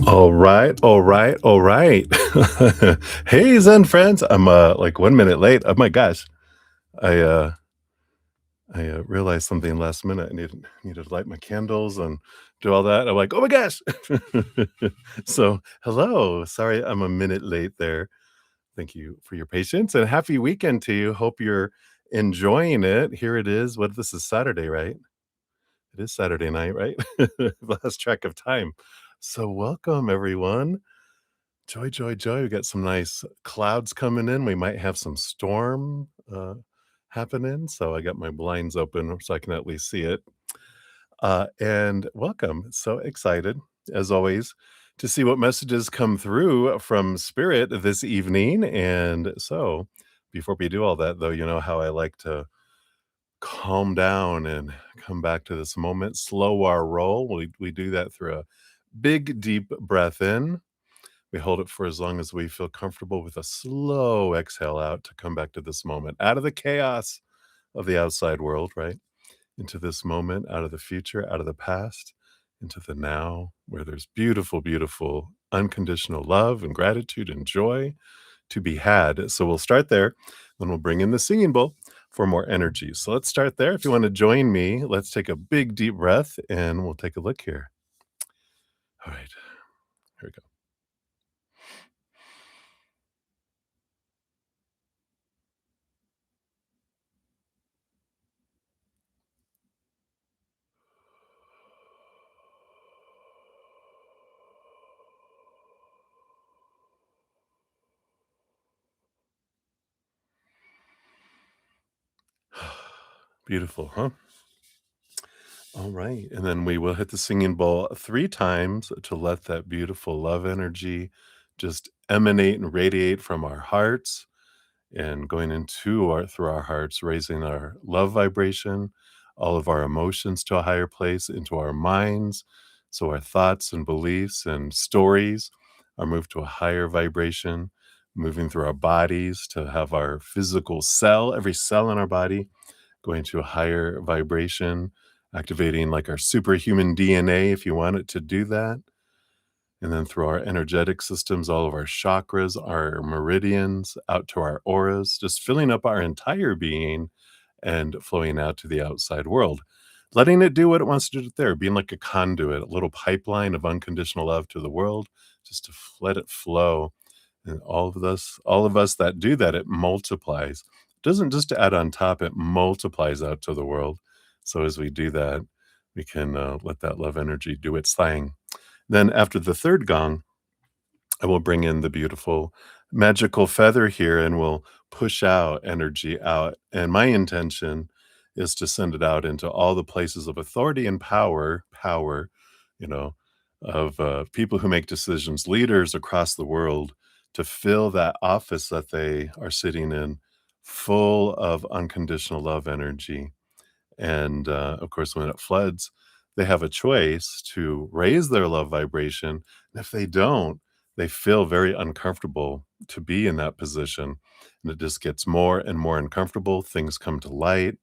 All right, all right, all right. Hey, Zen friends. I'm like 1 minute late. Oh my gosh. I realized something last minute. I needed to light my candles and do all that. I'm like, oh my gosh. So hello. Sorry I'm a minute late there. Thank you for your patience and happy weekend to you. Hope you're enjoying it. Here it is. What this is Saturday, right? It is Saturday night, right? Lost track of time. So welcome everyone. Joy, joy, joy. We got some nice clouds coming in. We might have some storm happening. So I got my blinds open so I can at least see it. And welcome. So excited, as always, to see what messages come through from Spirit this evening. And so before we do all that, though, you know how I like to calm down and come back to this moment, slow our roll. We do that through a big, deep breath in. We hold it for as long as we feel comfortable with a slow exhale out to come back to this moment, out of the chaos of the outside world, right? Into this moment, out of the future, out of the past, into the now, where there's beautiful, beautiful, unconditional love and gratitude and joy to be had. So we'll start there. Then we'll bring in the singing bowl for more energy. So let's start there. If you want to join me, let's take a big, deep breath and we'll take a look here. All right, here we go. Beautiful, huh? All right. And then we will hit the singing bowl 3 times to let that beautiful love energy just emanate and radiate from our hearts and going into our through our hearts, raising our love vibration, all of our emotions to a higher place, into our minds. So our thoughts and beliefs and stories are moved to a higher vibration, moving through our bodies to have our physical cell, every cell in our body going to a higher vibration, activating like our superhuman DNA if you want it to do that. And then through our energetic systems, all of our chakras, our meridians, out to our auras, just filling up our entire being and flowing out to the outside world. Letting it do what it wants to do there, being like a conduit, a little pipeline of unconditional love to the world, just to let it flow. And all of us that do that, it multiplies. It doesn't just add on top, it multiplies out to the world. So as we do that, we can let that love energy do its thing. Then after the third gong, I will bring in the beautiful magical feather here and we'll push out energy out. And my intention is to send it out into all the places of authority and power, you know, of people who make decisions, leaders across the world, to fill that office that they are sitting in full of unconditional love energy. And, of course, when it floods, they have a choice to raise their love vibration, and if they don't, they feel very uncomfortable to be in that position, and it just gets more and more uncomfortable, things come to light,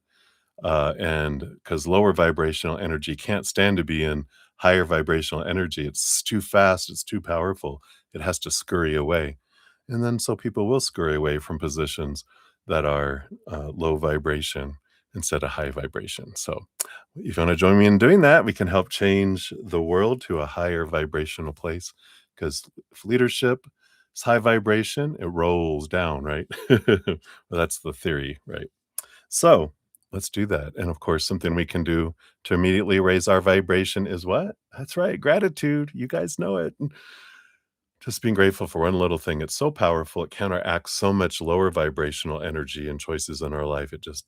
and because lower vibrational energy can't stand to be in higher vibrational energy, it's too fast, it's too powerful, it has to scurry away, and then so people will scurry away from positions that are, low vibration instead of high vibration. So if you want to join me in doing that, we can help change the world to a higher vibrational place. Because if leadership is high vibration, it rolls down, right? Well, that's the theory, right? So let's do that. And of course, something we can do to immediately raise our vibration is what? That's right, gratitude. You guys know it. Just being grateful for one little thing. It's so powerful. It counteracts so much lower vibrational energy and choices in our life. It just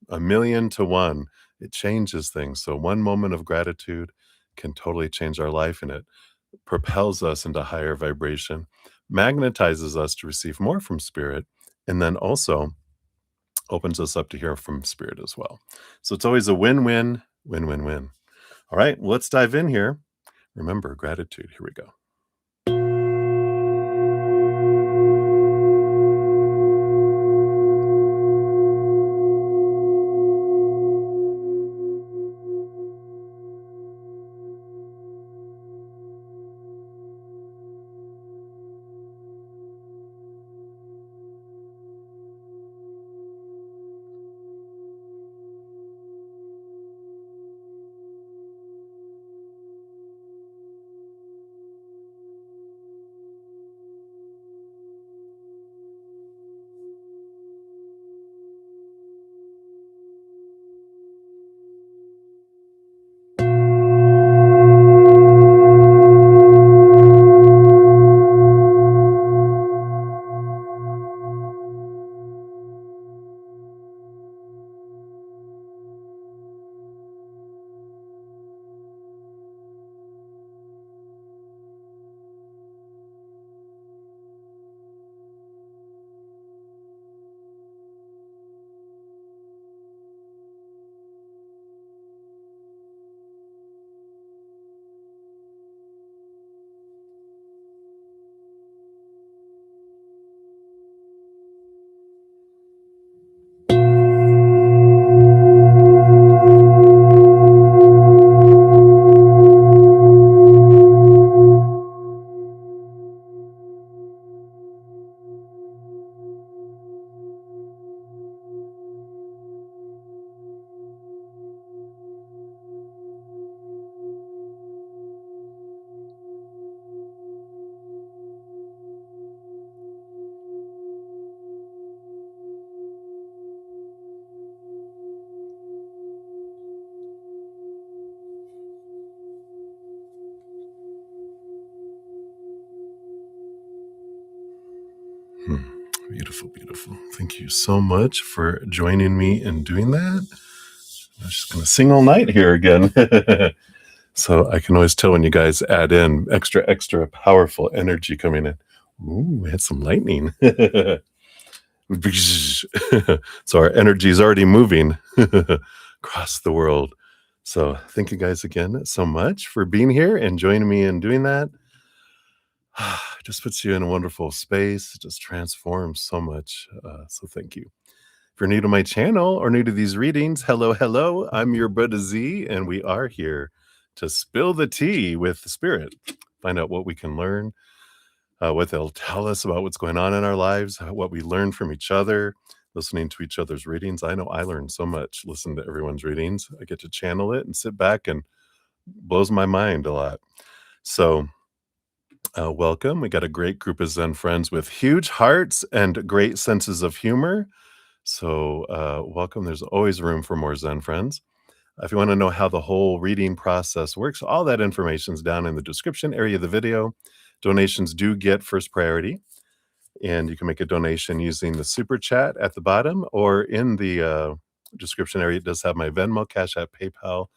a million to one. It changes things. So one moment of gratitude can totally change our life, and it propels us into higher vibration, magnetizes us to receive more from spirit, and then also opens us up to hear from spirit as well. So it's always a win-win, win-win-win. All right, well, let's dive in here. Remember gratitude. Here we go. Hmm. Beautiful, beautiful. Thank you so much for joining me in doing that. I'm just going to sing all night here again. So I can always tell when you guys add in extra powerful energy coming in. Ooh, we had some lightning. So our energy is already moving across the world. So thank you guys again so much for being here and joining me in doing that. Just puts you in a wonderful space. It just transforms so much. So thank you. If you're new to my channel or new to these readings, hello, hello. I'm your Buddha Z, and we are here to spill the tea with the spirit, find out what we can learn, what they'll tell us about what's going on in our lives, what we learn from each other, listening to each other's readings. I know I learn so much listening to everyone's readings. I get to channel it and sit back and blows my mind a lot. So welcome. We got a great group of Zen friends with huge hearts and great senses of humor. So welcome. There's always room for more Zen friends. If you want to know how the whole reading process works, all that information is down in the description area of the video. Donations do get first priority, and you can make a donation using the super chat at the bottom or in the description area. It does have my Venmo, Cash App, PayPal,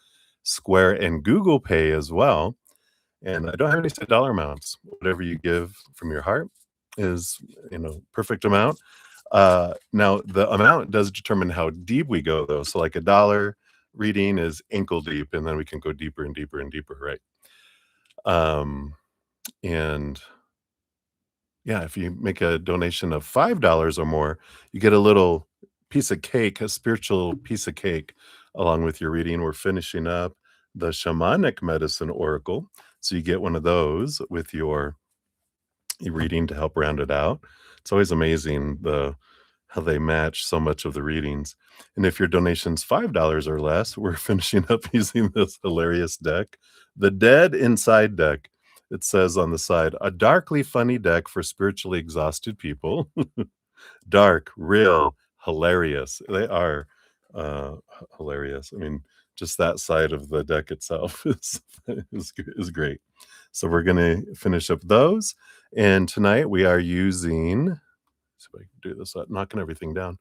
Square, and Google Pay as well. And I don't have any set dollar amounts. Whatever you give from your heart is, perfect amount. Now the amount does determine how deep we go, though. So like $1 reading is ankle deep, and then we can go deeper and deeper and deeper, right? And yeah, if you make a donation of $5 or more, you get a little piece of cake, a spiritual piece of cake, along with your reading. We're finishing up the shamanic medicine oracle, so you get one of those with your reading to help round it out. It's always amazing how they match so much of the readings. And if your donation's $5 or less, we're finishing up using this hilarious deck, the Dead Inside deck. It says on the side, a darkly funny deck for spiritually exhausted people. Dark, real, hilarious. They are hilarious. I mean, just that side of the deck itself is great. So we're going to finish up those. And tonight we are using, see if I can do this without knocking everything down,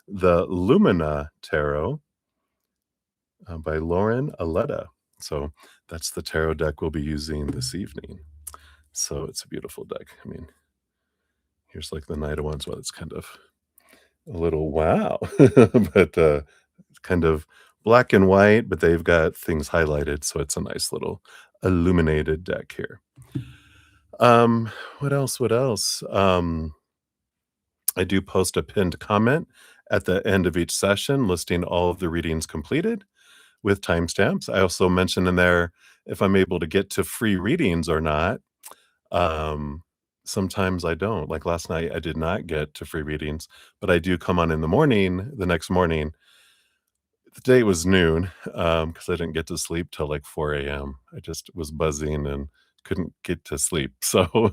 the Lumina Tarot by Lauren Aletta. So that's the tarot deck we'll be using this evening. So it's a beautiful deck. I mean, here's like the Knight of Wands. Well, it's kind of a little wow, but it's kind of black and white, but they've got things highlighted. So it's a nice little illuminated deck here. What else? What else? I do post a pinned comment at the end of each session listing all of the readings completed with timestamps. I also mention in there if I'm able to get to free readings or not. Sometimes I don't. Like last night, I did not get to free readings, but I do come on in the morning, the next morning. The day was noon because I didn't get to sleep till like 4 a.m. I just was buzzing and couldn't get to sleep. So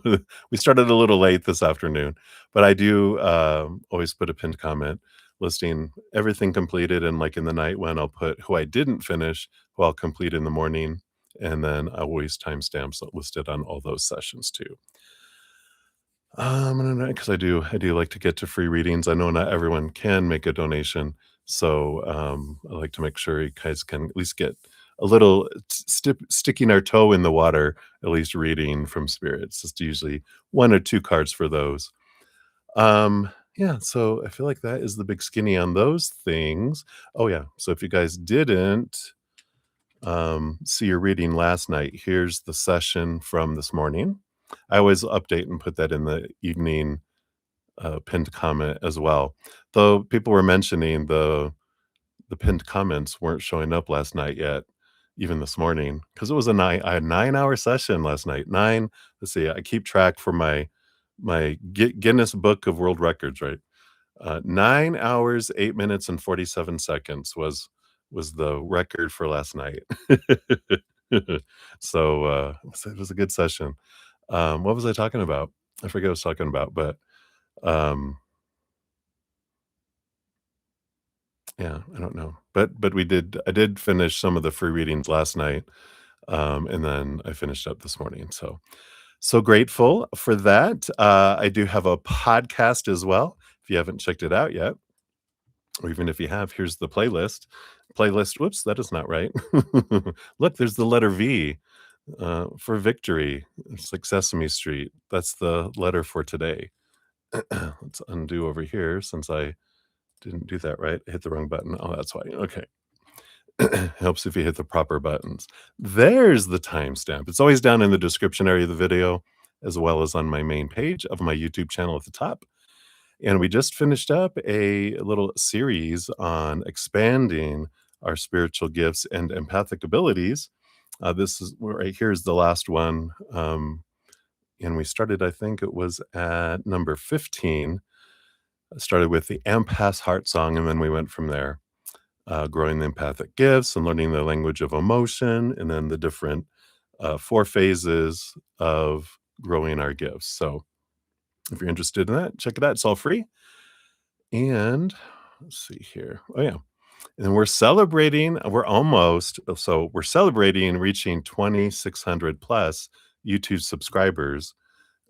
we started a little late this afternoon, but I do always put a pinned comment listing everything completed. And like in the night when I'll put who I didn't finish, who I'll complete in the morning. And then I always timestamps listed on all those sessions too. Because I do like to get to free readings. I know not everyone can make a donation, so I like to make sure you guys can at least get a little sticking our toe in the water, at least reading from spirits. It's usually 1 or 2 cards for those. Yeah, so I feel like that is the big skinny on those things. Oh yeah, so if you guys didn't see your reading last night, here's the session from this morning. I always update and put that in the evening pinned comment as well. Though people were mentioning the pinned comments weren't showing up last night yet, even this morning, because it was a 9-hour session last night. Let's see, I keep track for my Guinness Book of World Records, right? 9 hours, 8 minutes, and 47 seconds was the record for last night. So it was a good session. What was I talking about? I forget what I was talking about, but yeah, I don't know. But I did finish some of the free readings last night, and then I finished up this morning. So So grateful for that. I do have a podcast as well. If you haven't checked it out yet, or even if you have, here's the playlist. Playlist, whoops, that is not right. Look, there's the letter V for victory. It's like Sesame Street. That's the letter for today. Let's undo over here since I didn't do that right. I hit the wrong button. Oh, that's why. Okay. Helps if you hit the proper buttons. There's the timestamp. It's always down in the description area of the video, as well as on my main page of my YouTube channel at the top. And we just finished up a little series on expanding our spiritual gifts and empathic abilities. This is right here is the last one. And we started, I think it was at number 15. I started with the Empath's Heart Song, and then we went from there. Growing the empathic gifts and learning the language of emotion, and then the different 4 phases of growing our gifts. So if you're interested in that, check it out. It's all free. And let's see here. Oh, yeah. And we're celebrating, we're celebrating reaching 2,600 plus YouTube subscribers.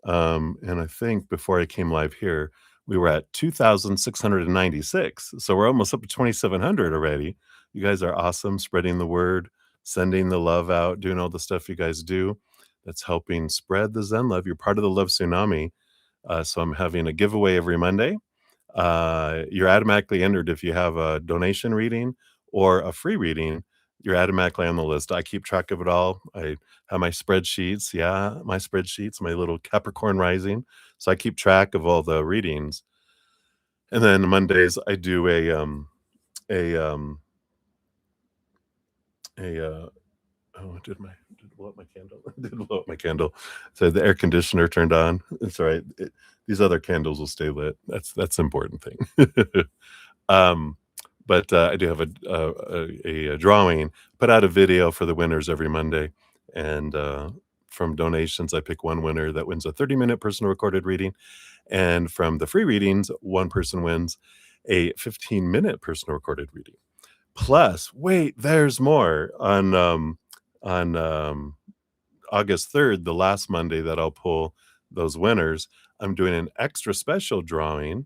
And I think before I came live here, we were at 2,696. So we're almost up to 2,700 already. You guys are awesome, spreading the word, sending the love out, doing all the stuff you guys do. That's helping spread the Zen love. You're part of the love tsunami. So I'm having a giveaway every Monday. You're automatically entered if you have a donation reading or a free reading. You're automatically on the list. I keep track of it all. I have my spreadsheets. Yeah, my spreadsheets, my little Capricorn rising. So I keep track of all the readings. And then Mondays I do a oh, did blow up my candle? Did blow up my candle. So the air conditioner turned on. It's all right. These other candles will stay lit. That's the important thing. um, but I do have a drawing. Put out a video for the winners every Monday, and from donations, I pick one winner that wins a 30-minute personal recorded reading, and from the free readings, one person wins a 15-minute personal recorded reading. Plus, wait, there's more on August 3rd, the last Monday that I'll pull those winners. I'm doing an extra special drawing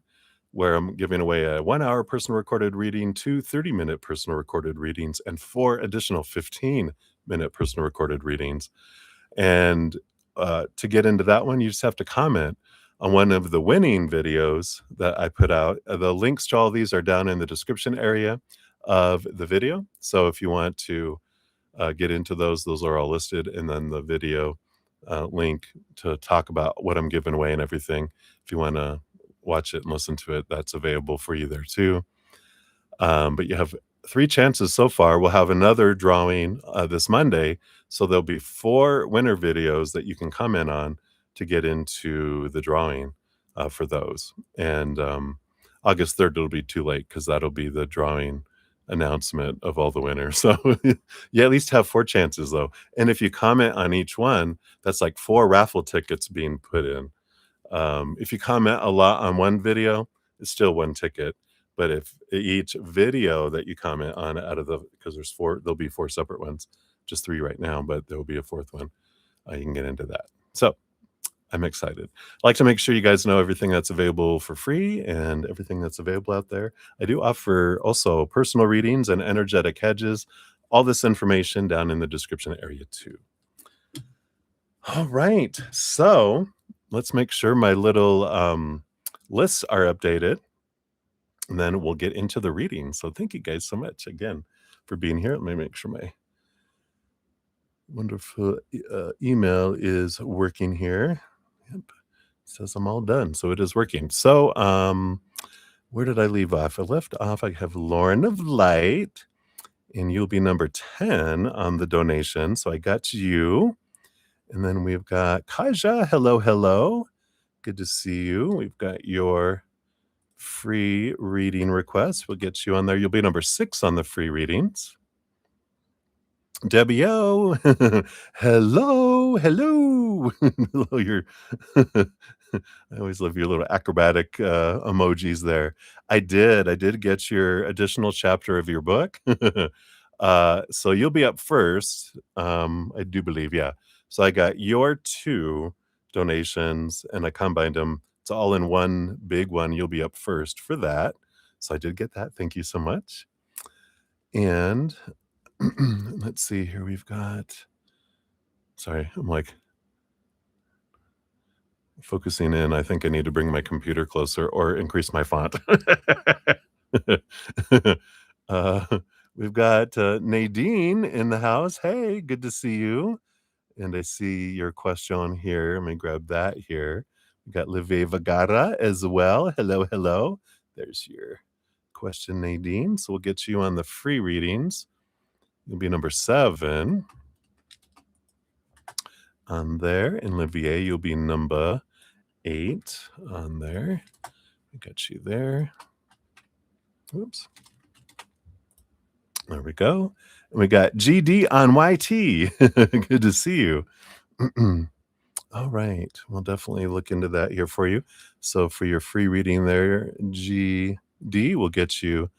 where I'm giving away a 1-hour personal recorded reading, 2 30-minute personal recorded readings, and 4 additional 15-minute personal recorded readings. And to get into that one, you just have to comment on one of the winning videos that I put out. The links to all these are down in the description area of the video. So if you want to get into those are all listed. And then the video link to talk about what I'm giving away and everything. If you want to watch it and listen to it, that's available for you there too. But you have 3 chances so far. We'll have another drawing this Monday. So there'll be 4 winner videos that you can comment on to get into the drawing for those. And August 3rd, it'll be too late because that'll be the drawing announcement of all the winners. So you at least have 4 chances though. And if you comment on each one, that's like 4 raffle tickets being put in. If you comment a lot on one video, it's still 1 ticket. But if each video that you comment on out of because there'll be 4 separate ones, just 3 right now, but there will be a 4th one. You can get into that. So I'm excited. I like to make sure you guys know everything that's available for free and everything that's available out there. I do offer also personal readings and energetic hedges. All this information down in the description area too. All right. So let's make sure my little lists are updated. And then we'll get into the reading. So thank you guys so much again for being here. Let me make sure my wonderful email is working here. Yep. It says I'm all done. So it is working. So where did I leave off? I left off. I have Lauren of Light, and you'll be number 10 on the donation. So I got you. And then we've got Kaja. Hello, hello. Good to see you. We've got your free reading request. We'll get you on there. You'll be number 6 on the free readings. Debbie O. Hello, hello. Hello, your I always love your little acrobatic emojis there. I did get your additional chapter of your book. So you'll be up first. I do believe, yeah. So I got your 2 donations, and I combined them. It's all in one big one. You'll be up first for that. So I did get that. Thank you so much. And let's see here. We've got, sorry, I'm like focusing in. I think I need to bring my computer closer or increase my font. uh, we've got Nadine in the house. Hey, good to see you. And I see your question here. Let me grab that here. We got Live Vagara as well. Hello, hello. There's your question, Nadine. So we'll get you on the free readings. You'll be number 7 on there. And Olivier, you'll be number 8 on there. We got you there. Oops. There we go. And we got GD on YT. Good to see you. All right. We'll definitely look into that here for you. So for your free reading there, GD will get you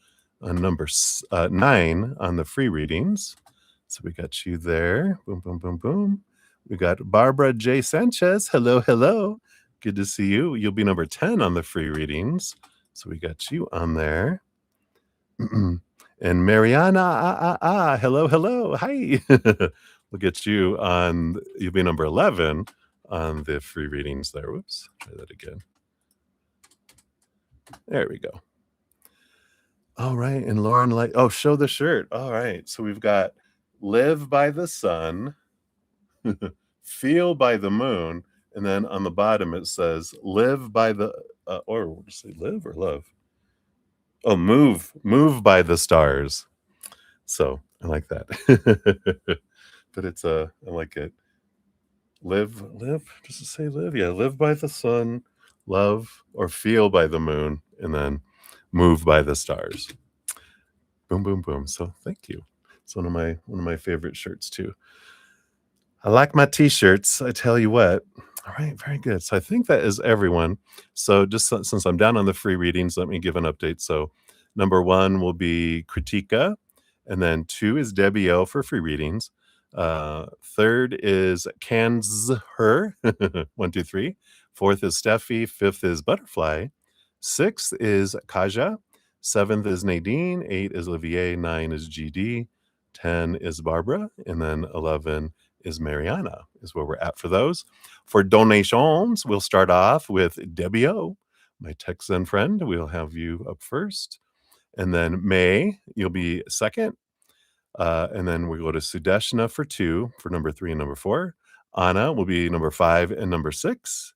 a number 9 on the free readings. So we got you there. Boom, boom, boom, boom. We got Barbara J. Sanchez. Hello, hello. Good to see you. You'll be number 10 on the free readings. So we got you on there. And Mariana, hello, hello. Hi. We'll get you on, you'll be number 11 on the free readings there. Whoops. Try that again. There we go. All right. And Lauren, like, oh, show the shirt. All right. So we've got live by the sun, feel by the moon. And then on the bottom, it says live by the, or we'll just say live or love. Oh, move by the stars. So I like that. But it's I like it. Live, just to say live. Yeah, live by the sun, love or feel by the moon, and then move by the stars. Boom, boom, boom. So thank you. It's one of my favorite shirts too. I like my t-shirts. I tell you what. All right, very good. So I think that is everyone. So just since I'm down on the free readings, let me give an update. So number 1 will be Kritika, and then 2 is Debbie O for free readings. 3rd is Cans Her, 1, 2, 3. 4th is Steffi. 5th is Butterfly. 6th is Kaja. 7th is Nadine. 8 is Olivier. 9 is GD. 10 is Barbara, and then 11 is Mariana, is where we're at for those. For donations, we'll start off with Debbie O, my Texan friend. We'll have you up first. And then May, you'll be second. And then we go to Sudeshna for 2, for number 3 and number 4. Anna will be number 5 and number 6.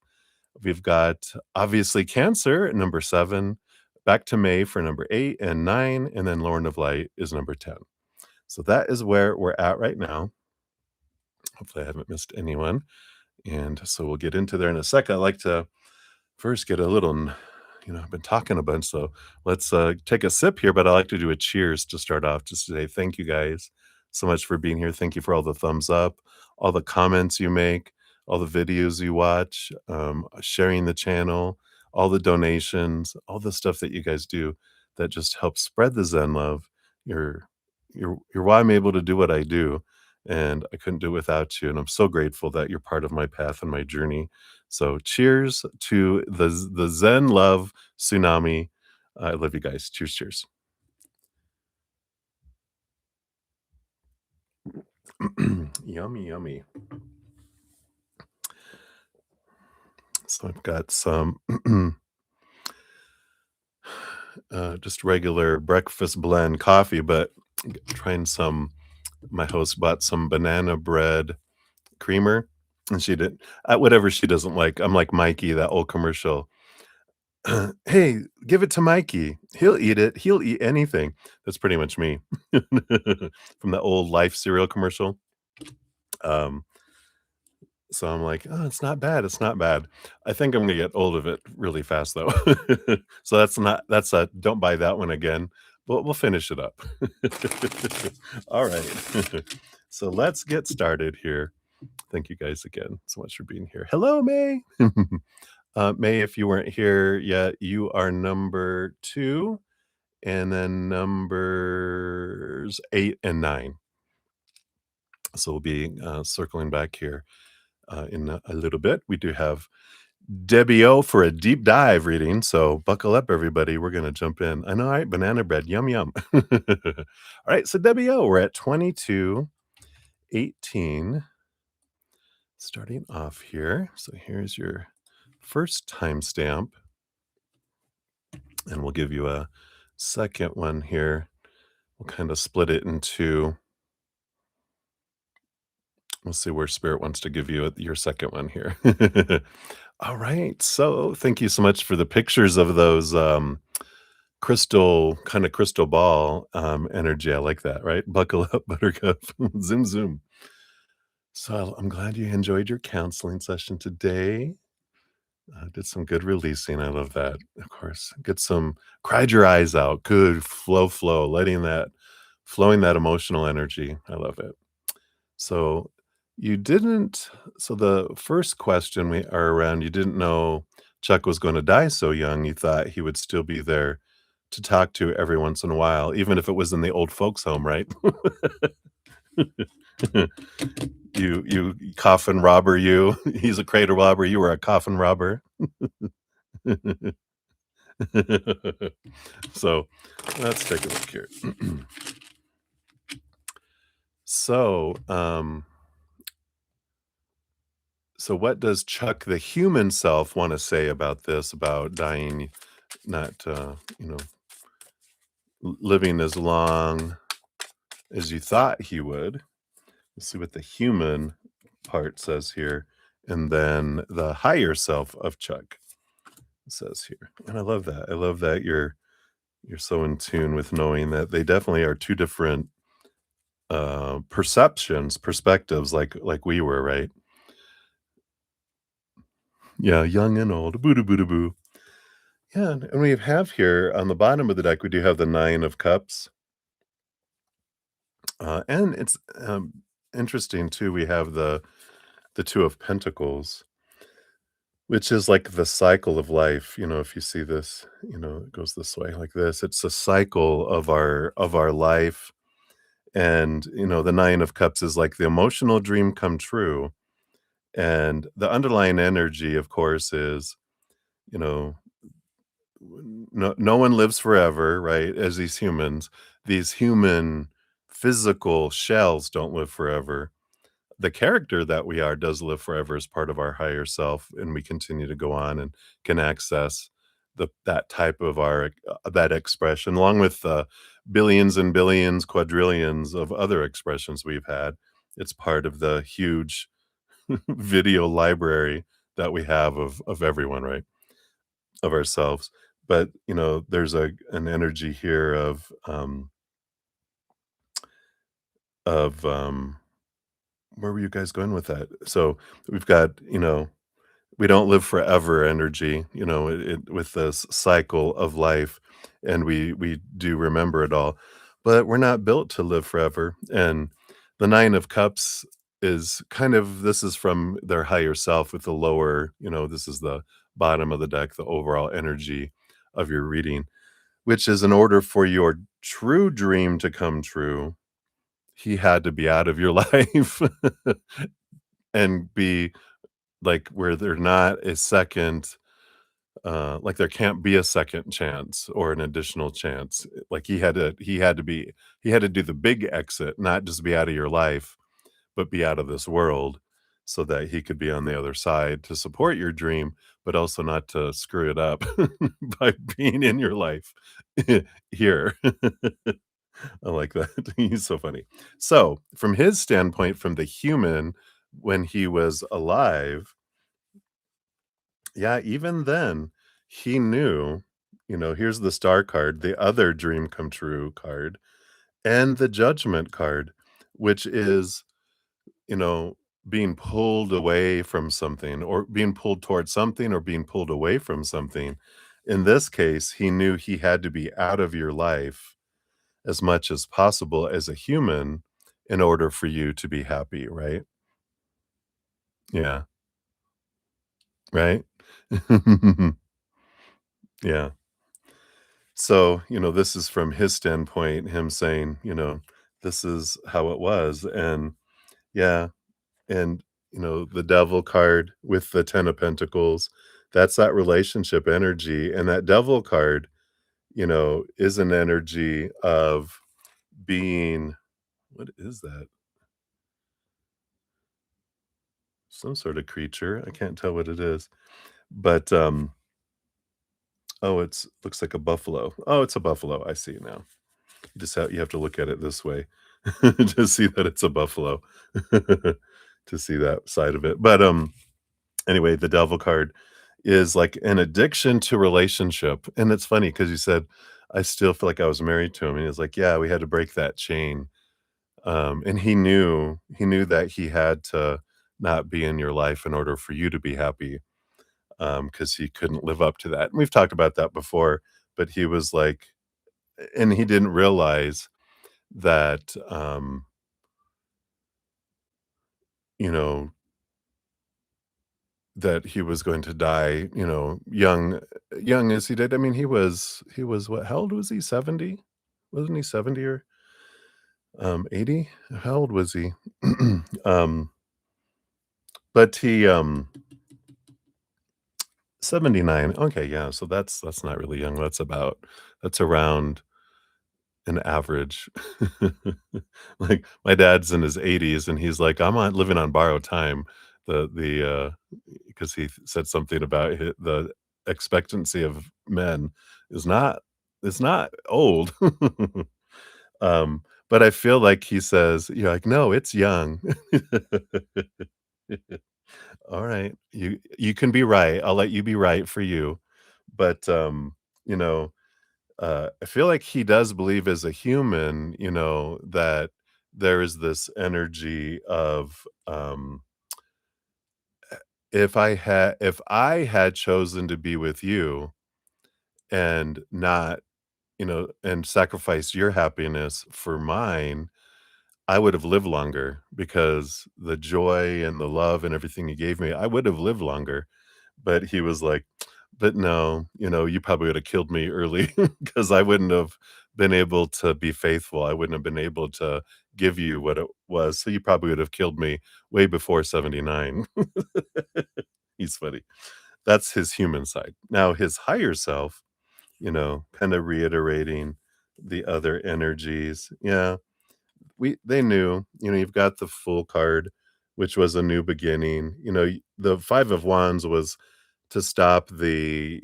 We've got, obviously, Cancer, number 7. Back to May for number 8 and 9. And then Lauren of Light is number 10. So that is where we're at right now. Hopefully I haven't missed anyone. And so we'll get into there in a second. I'd like to first get a little, I've been talking a bunch, so let's take a sip here, but I like to do a cheers to start off, just to say thank you guys so much for being here. Thank you for all the thumbs up, all the comments you make, all the videos you watch, sharing the channel, all the donations, all the stuff that you guys do that just helps spread the Zen love. You're you're why I'm able to do what I do, and I couldn't do it without you. And I'm so grateful that you're part of my path and my journey. So cheers to the Zen love tsunami. I love you guys. Cheers, cheers. Yummy, yummy. So I've got some just regular breakfast blend coffee, but trying some. My host bought some banana bread creamer, and she did whatever she doesn't like. I'm like Mikey, that old commercial. Hey, give it to Mikey. He'll eat it. He'll eat anything. That's pretty much me from the old Life cereal commercial. Um, so I'm like, oh, it's not bad. It's not bad. I think I'm gonna get old of it really fast though. So that's a don't buy that one again. But we'll finish it up. All right. So let's get started here. Thank you guys again so much for being here. Hello, May. May, if you weren't here yet, you are number 2, and then numbers 8 and 9. So we'll be circling back here. in a little bit. We do have Debbie O for a deep dive reading. So buckle up, everybody. We're going to jump in. I know, all right, banana bread. Yum, yum. All right. So, Debbie O, we're at 22:18. Starting off here. So, here's your first timestamp. And we'll give you a second one here. We'll kind of split it into, we'll see where Spirit wants to give you your second one here. All right. So, thank you so much for the pictures of those. Crystal ball, energy. I like that, right? Buckle up, buttercup. Zoom, zoom. So, I'm glad you enjoyed your counseling session today. Did some good releasing. I love that, of course. Get some cried your eyes out. Good flow, letting that flowing that emotional energy. I love it. So, you didn't so the first question we are around, you didn't know Chuck was gonna die so young. You thought he would still be there to talk to every once in a while, even if it was in the old folks home, right? You coffin robber, you. He's a cradle robber, you were a coffin robber. So, let's take a look here. So, so what does Chuck, the human self, wanna say about this, about dying, not, living as long as you thought he would? Let's see what the human part says here, and then the higher self of Chuck says here. And I love that. I love that you're so in tune with knowing that they definitely are two different perspectives, like we were, right? Yeah, young and old. Boo boo boo. Yeah, and we have here on the bottom of the deck, we do have the Nine of Cups. And it's interesting too. We have the Two of Pentacles, which is like the cycle of life. If you see this, it goes this way like this. It's a cycle of our life. And the Nine of Cups is like the emotional dream come true. And the underlying energy, of course, is, you know, no one lives forever, right? As these human physical shells don't live forever. The character that we are does live forever as part of our higher self, and we continue to go on and can access that type of that expression, along with billions and billions, quadrillions of other expressions we've had. It's part of the huge video library that we have of everyone, right? Of ourselves. But there's an energy here of where were you guys going with that? So we've got, we don't live forever energy, with this cycle of life, and we do remember it all, but we're not built to live forever. And the Nine of Cups is kind of, this is from their higher self with the lower, this is the bottom of the deck, the overall energy of your reading, which is in order for your true dream to come true, he had to be out of your life and be like where they're not a second, like there can't be a second chance or an additional chance. Like he had to do the big exit, not just be out of your life, but be out of this world so that he could be on the other side to support your dream, but also not to screw it up by being in your life here. I like that. He's so funny. So, from his standpoint, from the human, when he was alive, yeah, even then, he knew, here's the star card, the other dream come true card, and the judgment card, which is, you know, being pulled away from something or being pulled towards something or being pulled away from something. In this case, he knew he had to be out of your life as much as possible as a human in order for you to be happy, right? Yeah, right? Yeah. So, this is from his standpoint, him saying, this is how it was. And yeah, and the devil card with the 10 of pentacles, that's that relationship energy, and that devil card, is an energy of being what is that? Some sort of creature, I can't tell what it is, but, oh, it's looks like a buffalo. Oh, it's a buffalo, I see now. You have to look at it this way to see that it's a buffalo, to see that side of it, but, anyway, the devil card is like an addiction to relationship, and it's funny because you said, "I still feel like I was married to him," and he was like, "Yeah, we had to break that chain." And he knew that he had to not be in your life in order for you to be happy, because he couldn't live up to that, and we've talked about that before, but he was like and he didn't realize that, you know, that he was going to die, young as he did. I mean, he was what how old was he? 70? Wasn't he 70 or, 80? How old was he? Um, but he, 79. Okay, yeah, so that's not really young. That's around an average. Like, my dad's in his 80s, and he's like, "I'm on living on borrowed time." Because he said something about the expectancy of men is not is not old. But I feel like he says, you're like, "No, it's young." Alright, you can be right, I'll let you be right for you, but, you know, I feel like he does believe as a human, that there is this energy of, if I had chosen to be with you and not, and sacrifice your happiness for mine, I would have lived longer because the joy and the love and everything you gave me, I would have lived longer. But he was like, "But no, you probably would have killed me early because I wouldn't have been able to be faithful. I wouldn't have been able to give you what it was. So you probably would have killed me way before 79." He's funny. That's his human side. Now his higher self, kind of reiterating the other energies. Yeah, they knew, you've got the Fool card, which was a new beginning. The 5 of Wands was to stop the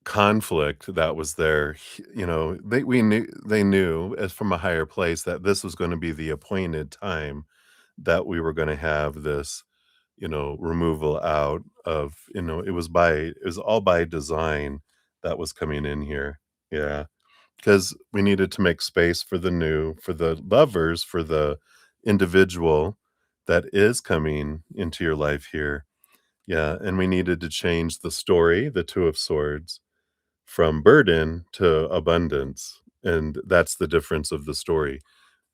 conflict that was there. They knew as from a higher place that this was gonna be the appointed time that we were gonna have this, removal out of, it was all by design that was coming in here. Yeah. 'Cause we needed to make space for the new, for the lovers, for the individual that is coming into your life here. Yeah, and we needed to change the story, the 2 of Swords, from burden to abundance, and that's the difference of the story.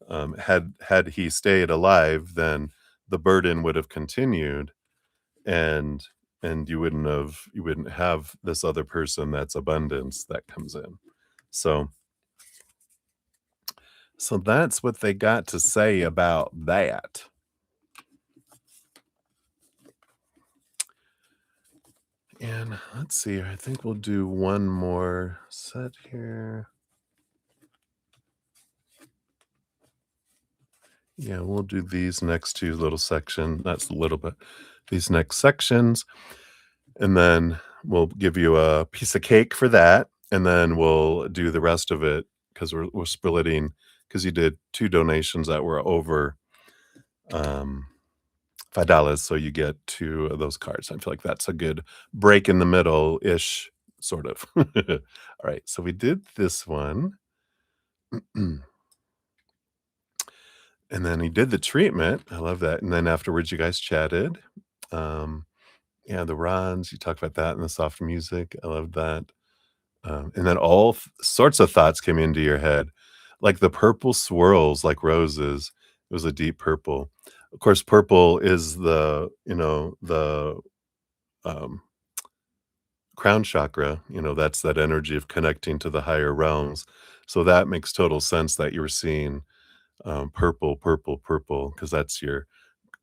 Had he stayed alive, then the burden would have continued, and you wouldn't have this other person that's abundance that comes in. So So that's what they got to say about that. And let's see, I think we'll do one more set here. Yeah, we'll do these next two little section. That's a little bit. These next sections, and then we'll give you a piece of cake for that, and then we'll do the rest of it because we're splitting because you did two donations that were over um $5, so you get 2 of those cards. I feel like that's a good break in the middle-ish, sort of. Alright, so we did this one, and then he did the treatment. I love that, and then afterwards, you guys chatted. Um, yeah, the rods, you talked about that and the soft music. I love that. And then all sorts of thoughts came into your head, like the purple swirls like roses. It was a deep purple. Of course, purple is the um, crown chakra. That's that energy of connecting to the higher realms. So that makes total sense that you were seeing, purple, purple, purple, because that's your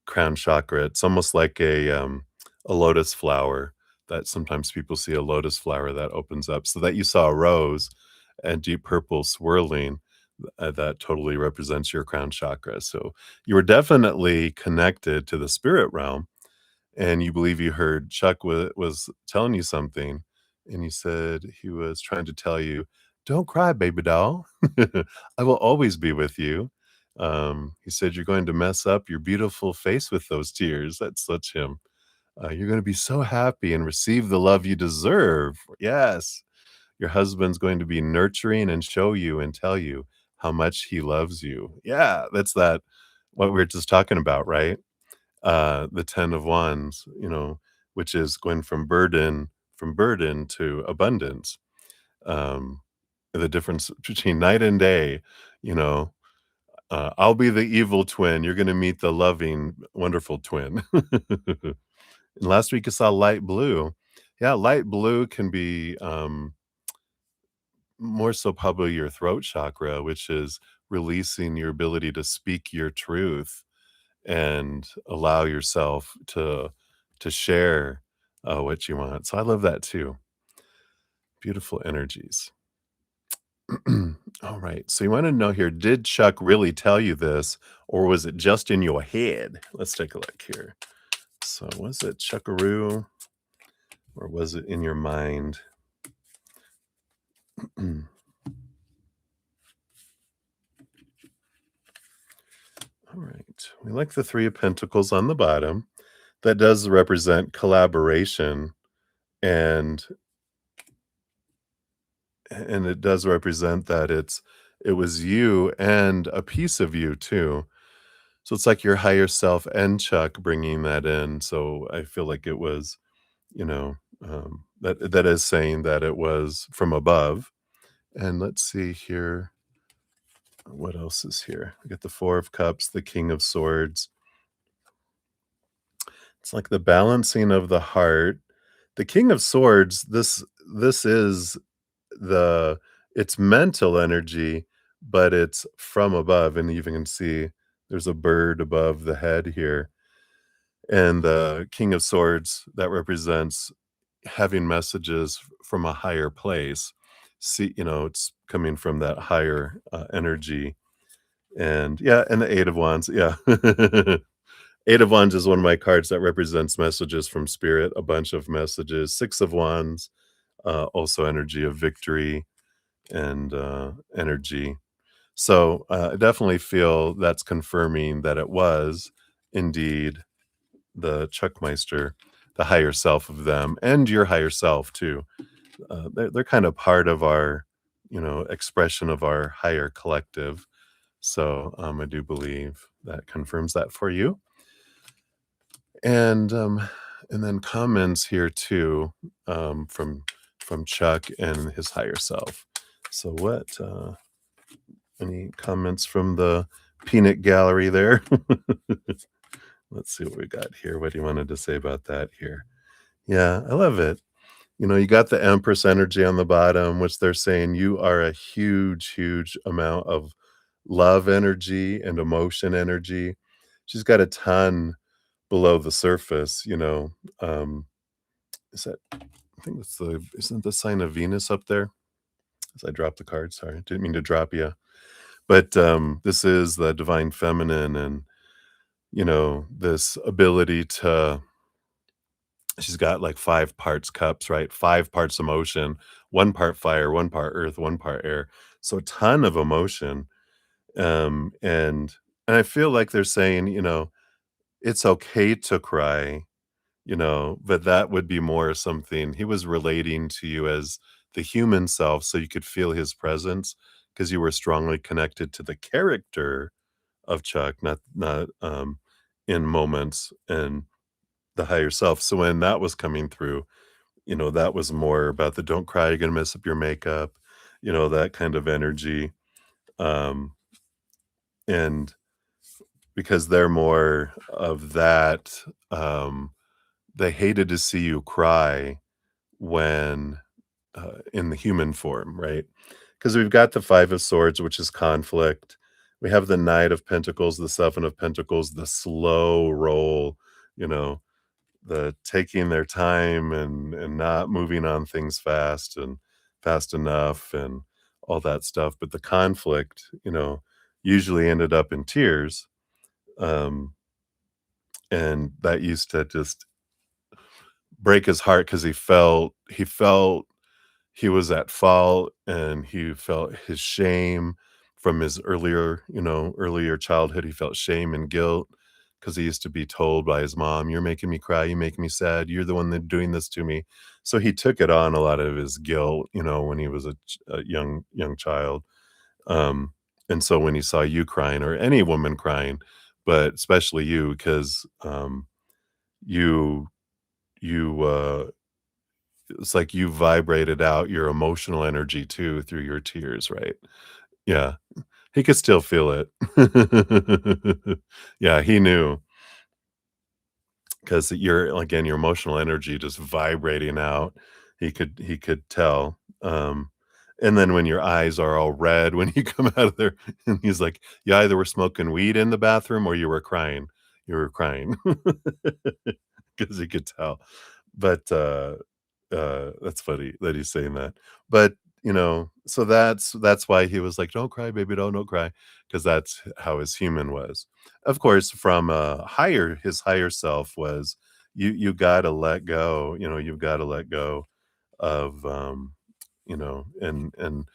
crown chakra. It's almost like a lotus flower that sometimes people see a lotus flower that opens up. So that you saw a rose and deep purple swirling, that totally represents your crown chakra. So you were definitely connected to the spirit realm, and you believe you heard Chuck was telling you something, and he said he was trying to tell you, "Don't cry, baby doll. I will always be with you." He said, "You're going to mess up your beautiful face with those tears." That's such him. "You're gonna be so happy and receive the love you deserve." Yes. Your husband's going to be nurturing and show you and tell you how much he loves you. Yeah, that's that what we were just talking about, right? The 10 of Wands, which is going from burden to abundance. Um, the difference between night and day, you know, I'll be the evil twin, you're gonna meet the loving, wonderful twin. And last week I saw light blue. Yeah, light blue can be, more so probably your throat chakra, which is releasing your ability to speak your truth and allow yourself to share, what you want. So I love that too. Beautiful energies. All right. So you want to know here, did Chuck really tell you this, or was it just in your head? Let's take a look here. So was it Chuckaroo, or was it in your mind? All right. We like the 3 of Pentacles on the bottom. That does represent collaboration, and it does represent that it was you and a piece of you too. So it's like your higher self and Chuck bringing that in. So I feel like it was, you know, that is saying that it was from above. And let's see here, what else is here? We got the 4 of Cups, the King of Swords. It's like the balancing of the heart. The King of Swords, this is the it's mental energy, but it's from above, and you even can see there's a bird above the head here. And the King of Swords, that represents having messages from a higher place. See, it's coming from that higher, energy. And yeah, and the 8 of Wands, yeah. 8 of Wands is one of my cards that represents messages from spirit, a bunch of messages. 6 of Wands, also energy of victory and, energy. So, I definitely feel that's confirming that it was indeed the Chuckmeister, the higher self of them, and your higher self too. They're kind of part of our, expression of our higher collective. So, I do believe that confirms that for you. And then comments here too, from Chuck and his higher self. So any comments from the peanut gallery there? Let's see what we got here. What do you wanted to say about that here? Yeah, I love it. You got the Empress energy on the bottom, which they're saying you are a huge, huge amount of love energy and emotion energy. She's got a ton below the surface, is that I think that's the isn't the sign of Venus up there? As I dropped the card, sorry, didn't mean to drop you. But, this is the divine feminine and, this ability to she's got, like, 5 parts cups, right? 5 parts emotion, 1 part fire, 1 part earth, 1 part air. So a ton of emotion, and I feel like they're saying, "It's okay to cry," but that would be more something he was relating to you as the human self so you could feel his presence because you were strongly connected to the character of Chuck, not in moments and the higher self. So when that was coming through, that was more about the "don't cry, you're gonna mess up your makeup," that kind of energy, um, and because they're more of that, they hated to see you cry when, in the human form, right? 'Cause we've got the 5 of Swords, which is conflict. We have the Knight of Pentacles, the 7 of Pentacles, the slow roll, you know, the taking their time and not moving on things fast and fast enough and all that stuff, but the conflict, usually ended up in tears, um, and that used to just break his heart because he felt he was at fault and he felt his shame from his earlier childhood. He felt shame and guilt because he used to be told by his mom, "You're making me cry, you make me sad, you're the one that doing this to me." So he took it on, a lot of his guilt, when he was a young child. Um, and so when he saw you crying or any woman crying, but especially you, because you you it's like you vibrated out your emotional energy too through your tears, right? Yeah, he could still feel it. Yeah, he knew, because your emotional energy just vibrating out. He could tell. And then when your eyes are all red when you come out of there, and he's like, "You either were smoking weed in the bathroom or you were crying." You were crying because he could tell. But, that's funny that he's saying that. But, so that's why he was like, "Don't cry, baby, don't cry," because that's how his human was. Of course, from, his higher self was, you gotta let go, you've gotta let go of, and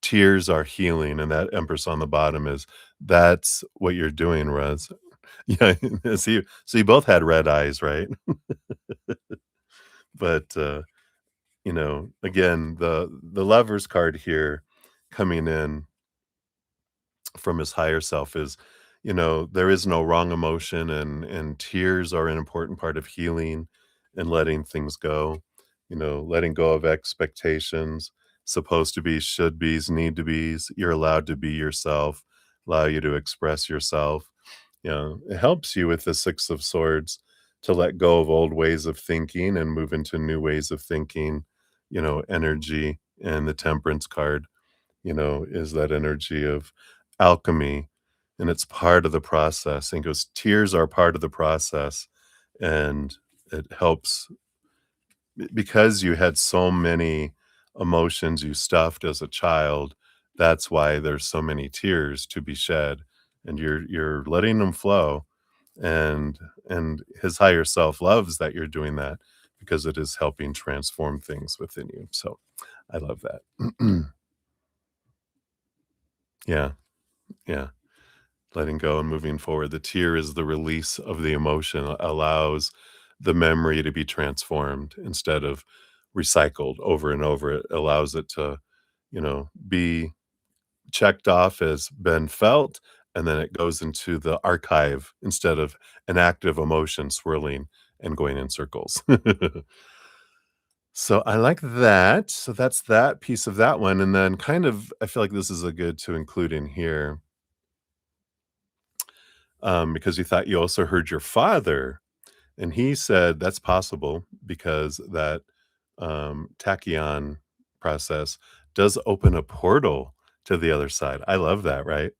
tears are healing, and that Empress on the bottom that's what you're doing, Rez. Yeah, so you both had red eyes, right? But, again, the Lovers card here coming in from his higher self is, there is no wrong emotion, and tears are an important part of healing and letting things go, letting go of expectations, supposed to be, should be's, need to be's. You're allowed to be yourself, allow you to express yourself. It helps you with the 6 of Swords to let go of old ways of thinking and move into new ways of thinking, energy. And the Temperance card, is that energy of alchemy, and it's part of the process. And goes, tears are part of the process, and it helps because you had so many emotions you stuffed as a child. That's why there's so many tears to be shed, and you're letting them flow, and his higher self loves that you're doing that because it is helping transform things within you. So I love that. Yeah, yeah. Letting go and moving forward. The tear is the release of the emotion, allows the memory to be transformed instead of recycled over and over. It allows it to, be checked off as been felt, and then it goes into the archive instead of an active emotion swirling and going in circles. So I like that. So that's that piece of that one. And then kind of, I feel like this is a good to include in here, because you thought you also heard your father, and he said that's possible because that tachyon process does open a portal to the other side. I love that, right?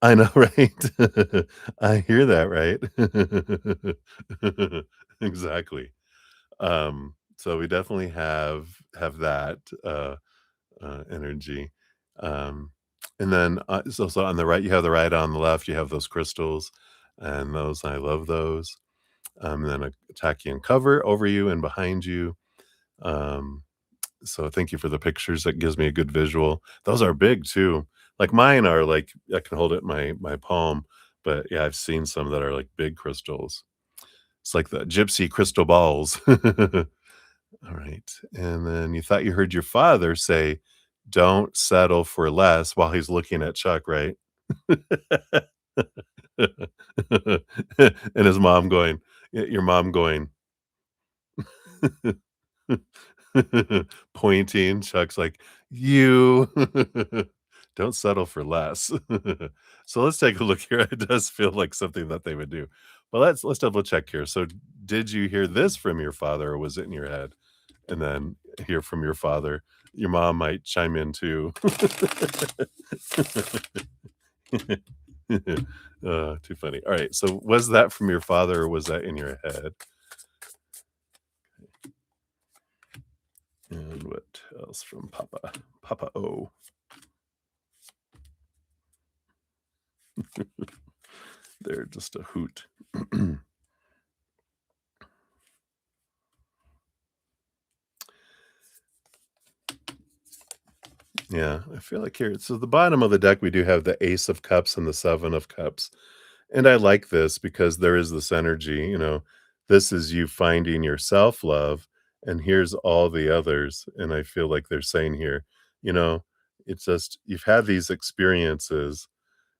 I know, right? I hear that, right? Exactly. So we definitely have that energy. Um, and then so on the right, you have the right, on the left, you have those crystals, and those I love those. And then a tachyon cover over you and behind you. Um, so thank you for the pictures. That gives me a good visual. Those are big too. Like mine are like I can hold it in my palm, but yeah, I've seen some that are like big crystals. It's like the gypsy crystal balls. All right. And then you thought you heard your father say, "Don't settle for less," while he's looking at Chuck, right? And his mom going, your mom going, pointing. Chuck's like, "You don't settle for less." So let's take a look here. It does feel like something that they would do. But let's double check here. So did you hear this from your father, or was it in your head? And then hear from your father. Your mom might chime in too. Too funny. All right. So was that from your father or was that in your head? And what else from Papa? Papa O. They're just a hoot. Yeah, I feel like here, so the bottom of the deck, we do have the Ace of Cups and the Seven of Cups. And I like this because there is this energy, this is you finding your self love, and here's all the others. And I feel like they're saying here, you know, it's just you've had these experiences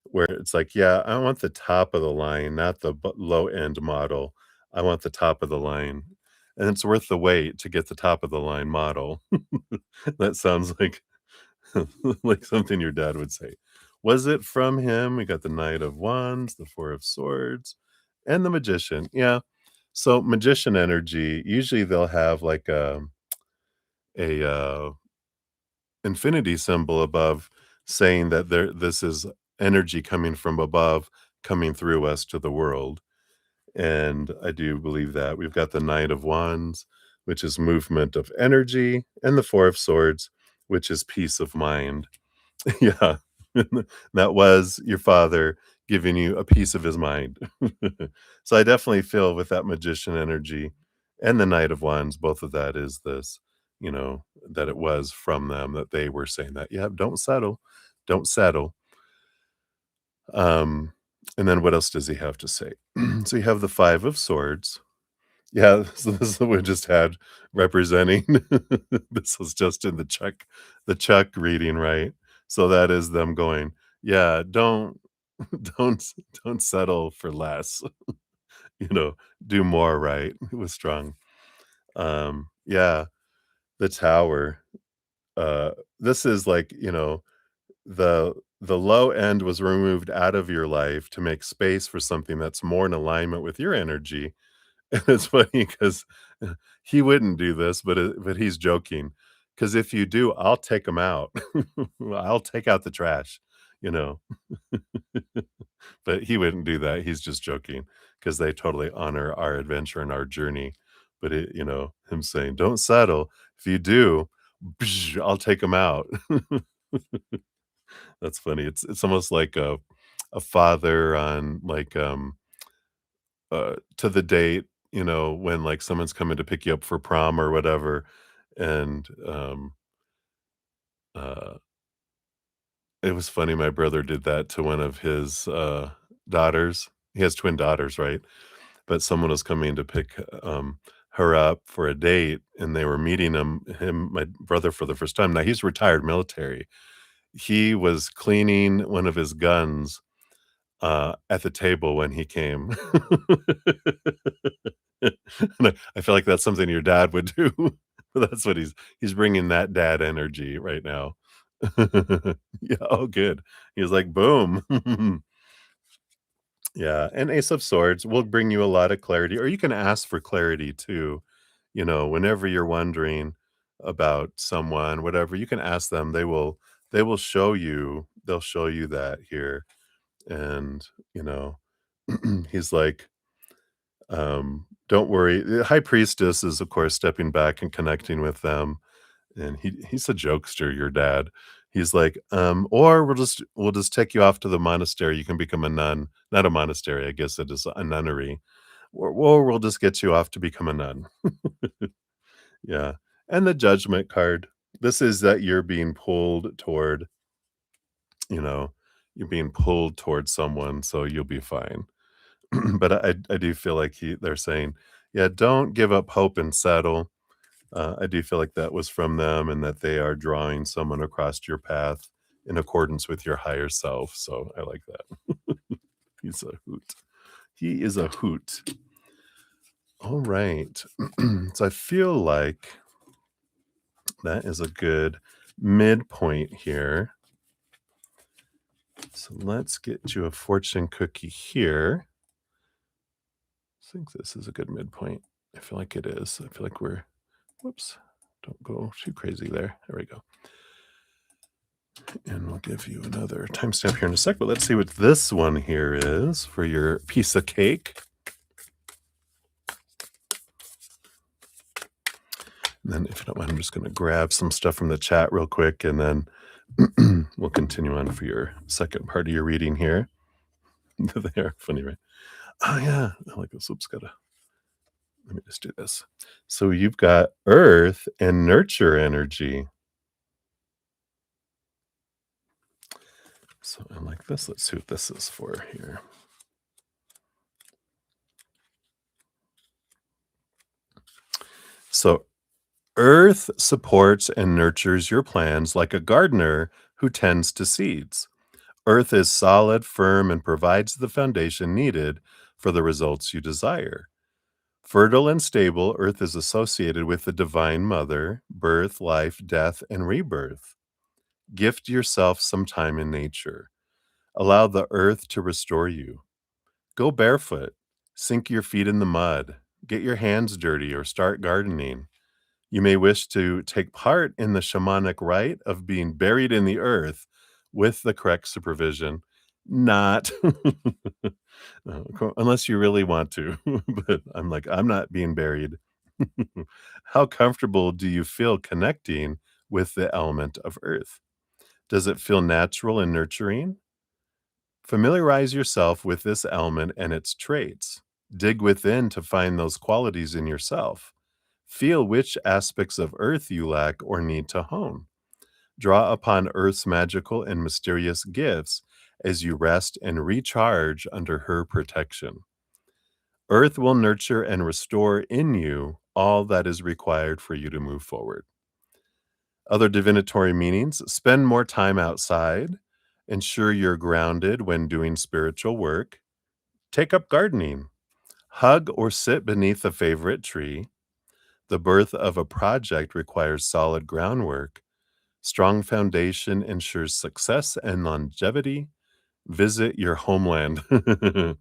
where it's like, yeah, I want the top of the line, not the low end model. I want the top of the line. And it's worth the wait to get the top of the line model. That sounds like like something your dad would say. Was it from him? We got the Knight of Wands, the Four of Swords, and the Magician. Yeah. So magician energy, usually they'll have like a infinity symbol above saying that this is energy coming from above, coming through us to the world. And I do believe that. We've got the Knight of Wands, which is movement of energy, and the Four of Swords, which is peace of mind. Yeah. That was your father giving you a piece of his mind. So I definitely feel with that magician energy and the Knight of Wands, both of that is this, that it was from them that they were saying that, yeah, don't settle, don't settle. Um, and then what else does he have to say? So you have the Five of Swords. Yeah, so this is what we just had representing. This was just in the Chuck reading, right? So that is them going, yeah, don't don't settle for less, you know, do more, right? It was strong. Yeah, the tower. This is like, the low end was removed out of your life to make space for something that's more in alignment with your energy. And it's funny 'cause he wouldn't do this, but he's joking. Because if you do, I'll take him out. I'll take out the trash, you know? But he wouldn't do that, he's just joking because they totally honor our adventure and our journey. But him saying, "Don't settle. If you do, I'll take him out." That's funny. It's almost like a father on, like, to the date, when, like, someone's coming to pick you up for prom or whatever, and, uh, it was funny, my brother did that to one of his, daughters. He has twin daughters, right? But someone was coming to pick, her up for a date, and they were meeting my brother for the first time. Now he's retired military. He was cleaning one of his guns, at the table when he came. And I feel like that's something your dad would do. That's what he's bringing that dad energy right now. Yeah, oh, good. He was like, "Boom." Yeah, and Ace of Swords will bring you a lot of clarity, or you can ask for clarity too. Whenever you're wondering about someone, whatever, you can ask them. They will show you that here. And, you know, he's like, don't worry. The high priestess is, of course, stepping back and connecting with them. And he's a jokester, your dad. He's like, or we'll just take you off to the monastery. You can become a nun. Not a monastery, I guess it is a nunnery. Or we'll just get you off to become a nun. Yeah. And the judgment card. This is that you're being pulled toward, you know, you're being pulled towards someone, so you'll be fine. But I do feel like they're saying, yeah, don't give up hope and settle. I do feel like that was from them and that they are drawing someone across your path in accordance with your higher self. So I like that. He's a hoot. He is a hoot. All right. So I feel like that is a good midpoint here. So let's get you a fortune cookie here. I think this is a good midpoint. I feel like it is. I feel like whoops, don't go too crazy there. There we go. And we'll give you another timestamp here in a sec, but let's see what this one here is for your piece of cake. And then if you don't mind, I'm just going to grab some stuff from the chat real quick, and then we'll continue on for your second part of your reading here. They are funny, right? Oh, yeah. I like this. Oops, let me just do this. So you've got earth and nurture energy. So I like this. Let's see what this is for here. So earth supports and nurtures your plans like a gardener who tends to seeds. Earth is solid, firm, and provides the foundation needed for the results you desire. Fertile and stable, Earth is associated with the Divine Mother, birth, life, death, and rebirth. Gift yourself some time in nature. Allow the earth to restore you. Go barefoot. Sink your feet in the mud. Get your hands dirty or start gardening. You may wish to take part in the shamanic rite of being buried in the earth with the correct supervision. Not unless you really want to, but I'm like, I'm not being buried. How comfortable do you feel connecting with the element of earth? Does it feel natural and nurturing? Familiarize yourself with this element and its traits. Dig within to find those qualities in yourself. Feel which aspects of earth you lack or need to hone. Draw upon earth's magical and mysterious gifts as you rest and recharge under her protection. Earth will nurture and restore in you all that is required for you to move forward. Other divinatory meanings: spend more time outside, ensure you're grounded when doing spiritual work, take up gardening, hug or sit beneath a favorite tree. The birth of a project requires solid groundwork. Strong foundation ensures success and longevity. Visit your homeland. And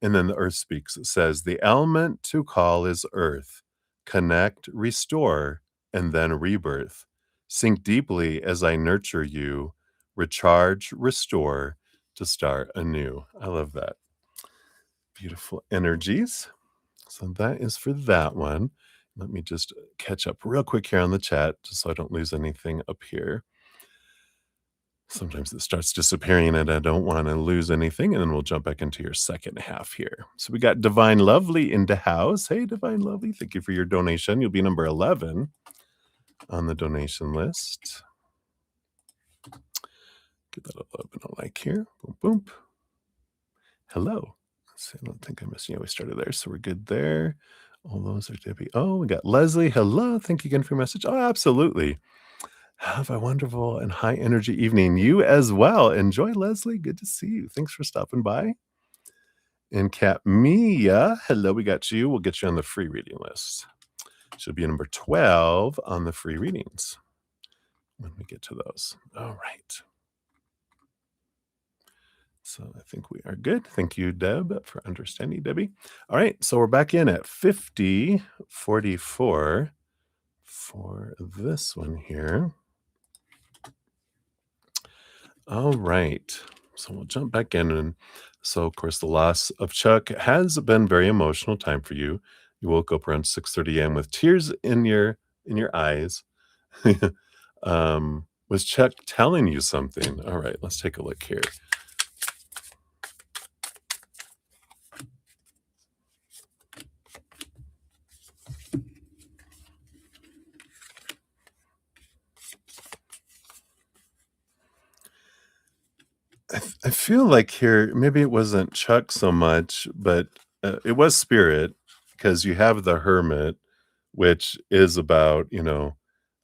then the Earth Speaks. It says, the element to call is earth. Connect, restore, and then rebirth. Sink deeply as I nurture you. Recharge, restore, to start anew. I love that. Beautiful energies. So that is for that one. Let me just catch up real quick here on the chat, just so I don't lose anything up here. Sometimes it starts disappearing and I don't want to lose anything. And then we'll jump back into your second half here. So we got Divine Lovely in the house. Hey, Divine Lovely, thank you for your donation. You'll be number 11 on the donation list. Give that a little bit of like here. Boom, boom. Hello. Let's see, I don't think I missed you. We started there, so we're good there. All those are Debbie. Oh, we got Leslie. Hello. Thank you again for your message. Oh, absolutely. Have a wonderful and high energy evening. You as well. Enjoy, Leslie. Good to see you. Thanks for stopping by. And Kat Mia, hello, we got you. We'll get you on the free reading list. Should be number 12 on the free readings when we get to those. All right. So I think we are good. Thank you, Deb, for understanding, Debbie. All right. So we're back in at 5044 for this one here. All right. So we'll jump back in. And so, of course, the loss of Chuck has been a very emotional time for you. You woke up around 6:30 a.m. with tears in your eyes. Was Chuck telling you something? All right, let's take a look here. I feel like here, maybe it wasn't Chuck so much, but it was Spirit, because you have the Hermit, which is about,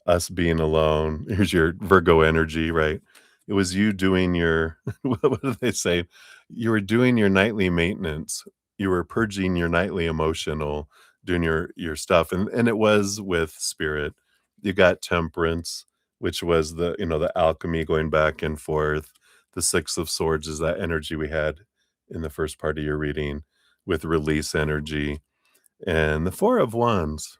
us being alone. Here's your Virgo energy, right? It was you doing your, what did they say? You were doing your nightly maintenance. You were purging your nightly emotional, doing your stuff. And it was with Spirit. You got Temperance, which was the alchemy going back and forth. The Six of Swords is that energy we had in the first part of your reading with release energy. And the Four of Wands.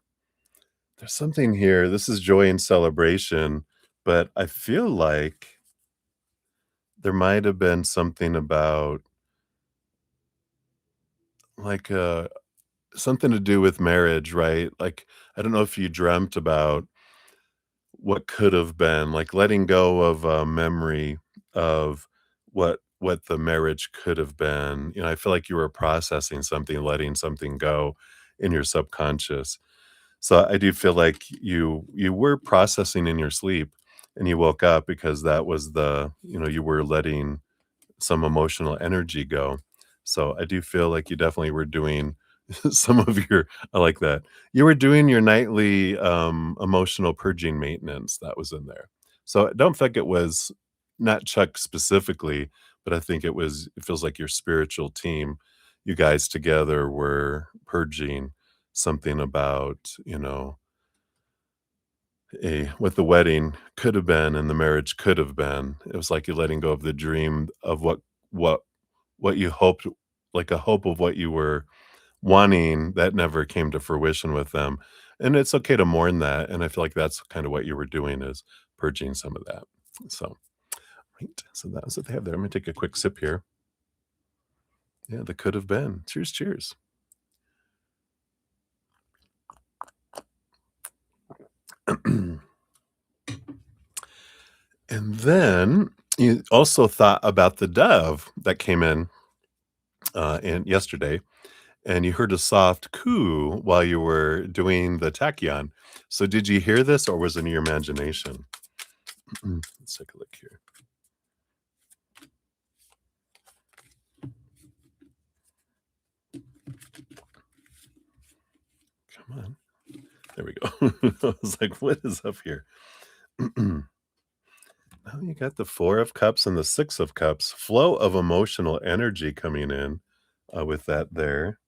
There's something here. This is joy and celebration, but I feel like there might have been something about, like, something to do with marriage, right? Like, I don't know if you dreamt about what could have been, like, letting go of a memory of what the marriage could have been. I feel like you were processing something, letting something go in your subconscious. So I do feel like you were processing in your sleep, and you woke up because that was you were letting some emotional energy go. So I do feel like you definitely were doing some of your I like that. You were doing your nightly emotional purging maintenance that was in there. So I don't think it was not Chuck specifically, but I think it feels like your spiritual team, you guys together were purging something about, what the wedding could have been and the marriage could have been. It was like you're letting go of the dream of what what you hoped, like a hope of what you were wanting that never came to fruition with them. And it's okay to mourn that. And I feel like that's kind of what you were doing, is purging some of that. So, right. So that was what they have there. I'm gonna take a quick sip here. Yeah, the could have been. Cheers, cheers. And then you also thought about the dove that came in and yesterday, and you heard a soft coo while you were doing the tachyon. So did you hear this, or was it in your imagination? Let's take a look here. Come on. There we go. I was like, what is up here? Now you got the Four of Cups and the Six of Cups. Flow of emotional energy coming in with that there.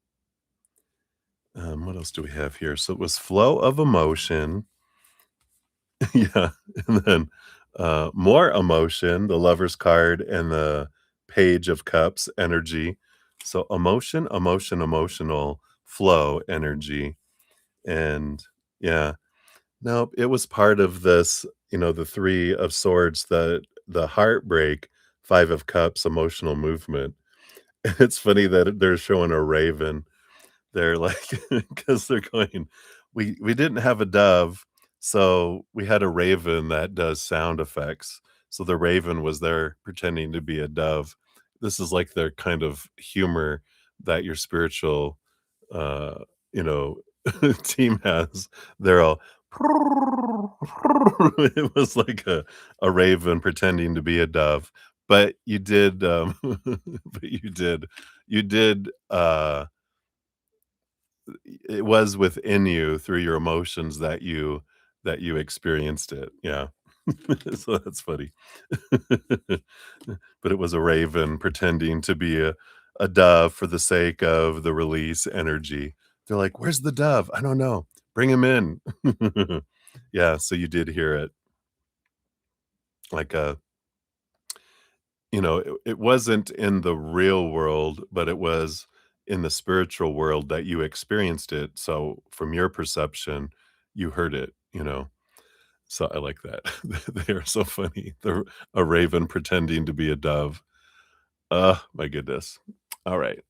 What else do we have here? So it was flow of emotion. Yeah. And then more emotion, the Lover's card, and the Page of Cups energy. So emotion, emotion, emotional flow energy. And yeah, nope, it was part of this, the Three of Swords, the heartbreak, Five of Cups, emotional movement. It's funny that they're showing a raven. They're like, because 'cause they're going, "We didn't have a dove, so we had a raven that does sound effects." So the raven was there pretending to be a dove. This is like their kind of humor that your spiritual, uh, you know, team has. They're all it was like a raven pretending to be a dove, but you did, but you did, it was within you through your emotions that you experienced it, yeah. So that's funny. But it was a raven pretending to be a dove for the sake of the release energy. They're like, "Where's the dove? I don't know. Bring him in." Yeah, so you did hear it. Like, it wasn't in the real world, but it was in the spiritual world that you experienced it. So from your perception, you heard it. So I like that. They are so funny. A raven pretending to be a dove. My goodness. All right.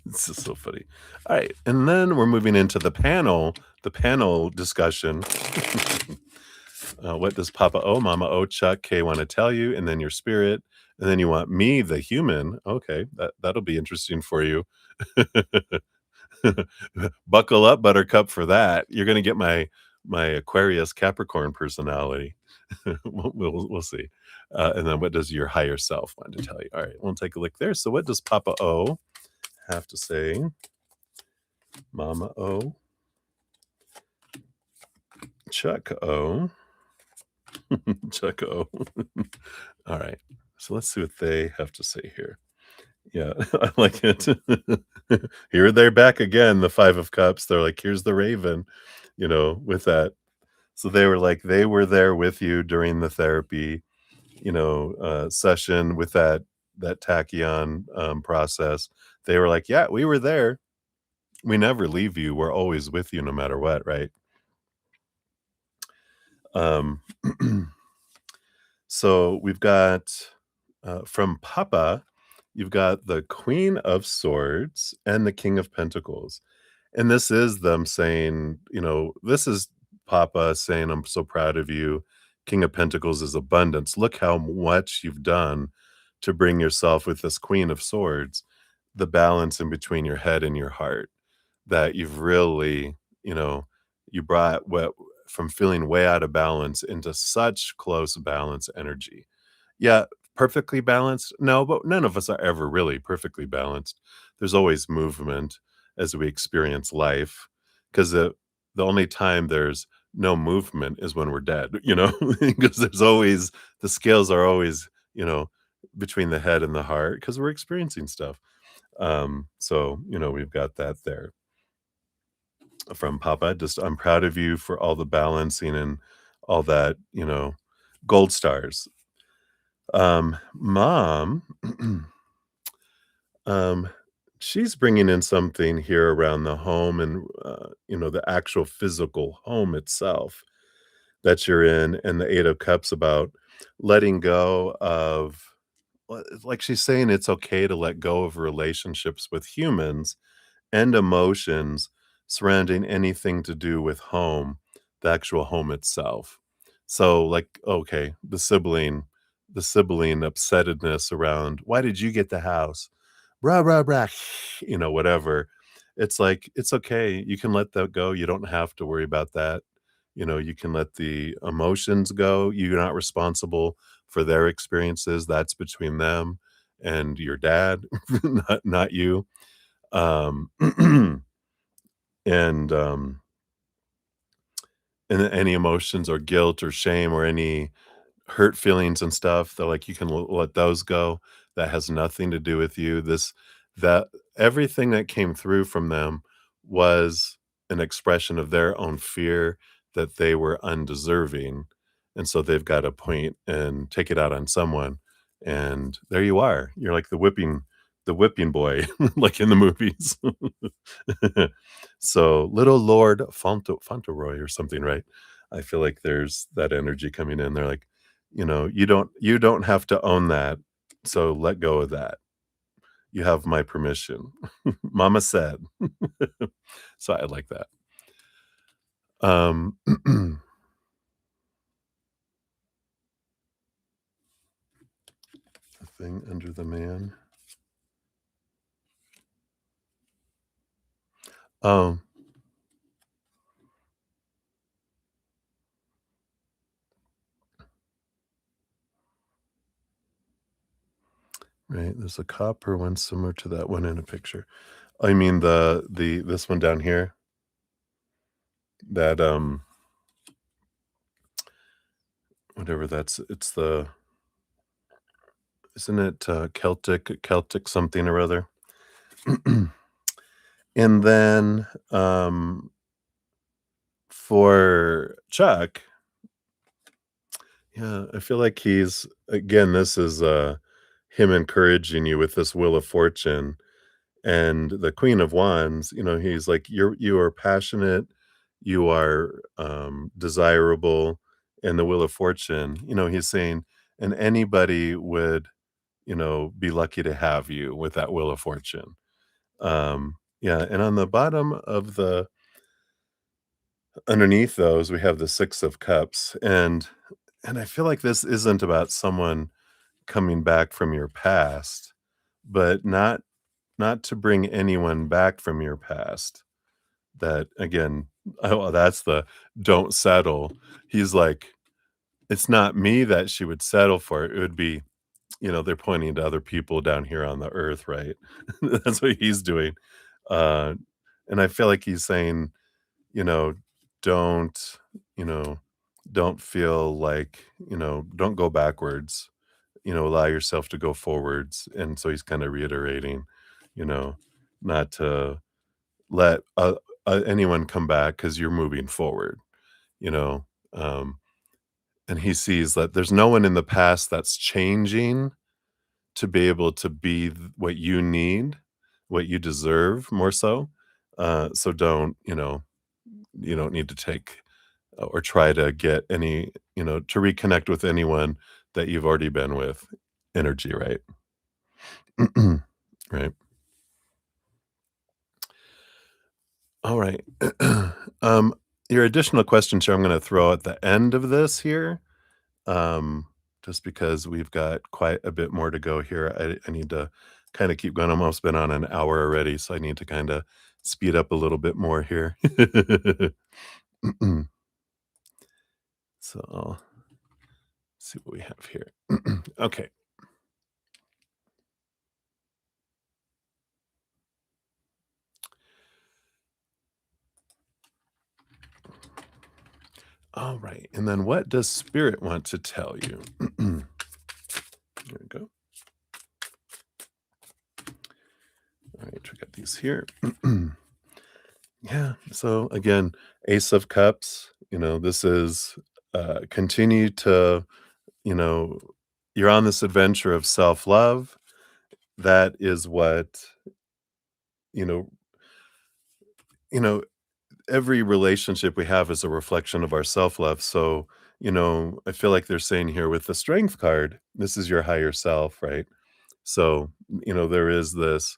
This is so funny. All right. And then we're moving into the panel discussion. What does Papa O, Mama O, Chuck K want to tell you? And then your spirit. And then you want me, the human. Okay, that'll be interesting for you. Buckle up, Buttercup, for that. You're gonna get my Aquarius Capricorn personality. We'll see. And then what does your higher self want to tell you? All right, we'll take a look there. So what does Papa O have to say? Mama O, Chuck O, Chuck O. All right. So let's see what they have to say here. Yeah, I like it. Here they're back again, the Five of Cups. They're like, "Here's the raven," with that. So they were like, they were there with you during the therapy, session with that that tachyon, process, they were like, "Yeah, we were there. We never leave you. We're always with you no matter what," right? Um, so we've got, from Papa, you've got the Queen of Swords and the King of Pentacles. And this is them saying, this is Papa saying, "I'm so proud of you." King of Pentacles is abundance. Look how much you've done to bring yourself with this Queen of Swords, the balance in between your head and your heart, that you've really, you know, you brought what from feeling way out of balance into such close balance energy. Yeah, perfectly balanced? No, but none of us are ever really perfectly balanced. There's always movement as we experience life, 'cause the only time there's no movement is when we're dead, because there's always the scales are always, between the head and the heart, because 'cause we're experiencing stuff. So, we've got that there from Papa. Just, "I'm proud of you for all the balancing and all that, gold stars." Mom, um, she's bringing in something here around the home and, the actual physical home itself that you're in, and the 8 of Cups about letting go of like she's saying it's okay to let go of relationships with humans and emotions surrounding anything to do with home, the actual home itself. So, like, okay, the sibling upsettedness around, "Why did you get the house?" "Rah, rah, rah," whatever. It's like, it's okay. You can let that go. You don't have to worry about that. You can let the emotions go. You're not responsible for their experiences. That's between them and your dad, not you. Um, and, and any emotions or guilt or shame or any hurt feelings and stuff, they're like, you can let those go. That has nothing to do with you. That everything that came through from them was an expression of their own fear that they were undeserving. And so they've got to point and take it out on someone. And there you are. You're like the whipping boy, like in the movies. So little Lord Fauntleroy or something, right? I feel like there's that energy coming in. They're like, you don't have to own that, so let go of that. You have my permission. Mama said. So I like that. Um, the thing under the man. Oh, right, there's a copper one similar to that one in a picture. I mean the this one down here, that, whatever that's it's the isn't it, Celtic something or other? And then, for Chuck, yeah, I feel like he's again, this is, him encouraging you with this Wheel of Fortune and the Queen of Wands, he's like, you are passionate, you are, desirable, and the Wheel of Fortune, he's saying, and anybody would, be lucky to have you with that Wheel of Fortune. Yeah, and on the bottom of the underneath those, we have the 6 of Cups, and I feel like this isn't about someone coming back from your past, but not to bring anyone back from your past. That again, oh, that's the don't settle. He's like, "It's not me that she would settle for, it would be," they're pointing to other people down here on the earth, right? That's what he's doing. Uh, and I feel like he's saying, you know, don't, you know, don't feel like, don't go backwards, allow yourself to go forwards. And so he's kind of reiterating, you know, not to let anyone come back because you're moving forward, you know. Um, and he sees that there's no one in the past that's changing to be able to be what you need, what you deserve more so. So don't, you don't need to take or try to get any, to reconnect with anyone that you've already been with energy, right? Right. All right. um, your additional questions here, I'm going to throw at the end of this here, um, just because we've got quite a bit more to go here. I need to kind of keep going. I'm almost been on an hour already, so I need to kind of speed up a little bit more here. So I'll see what we have here. Okay. All right. And then what does spirit want to tell you? There we go. All right. We got these here. Yeah. So again, Ace of Cups, this is continue to, you know, you're on this adventure of self-love. That is what, you know, you know, every relationship we have is a reflection of our self-love. So, I feel like they're saying here with the strength card, this is your higher self, right? So, there is this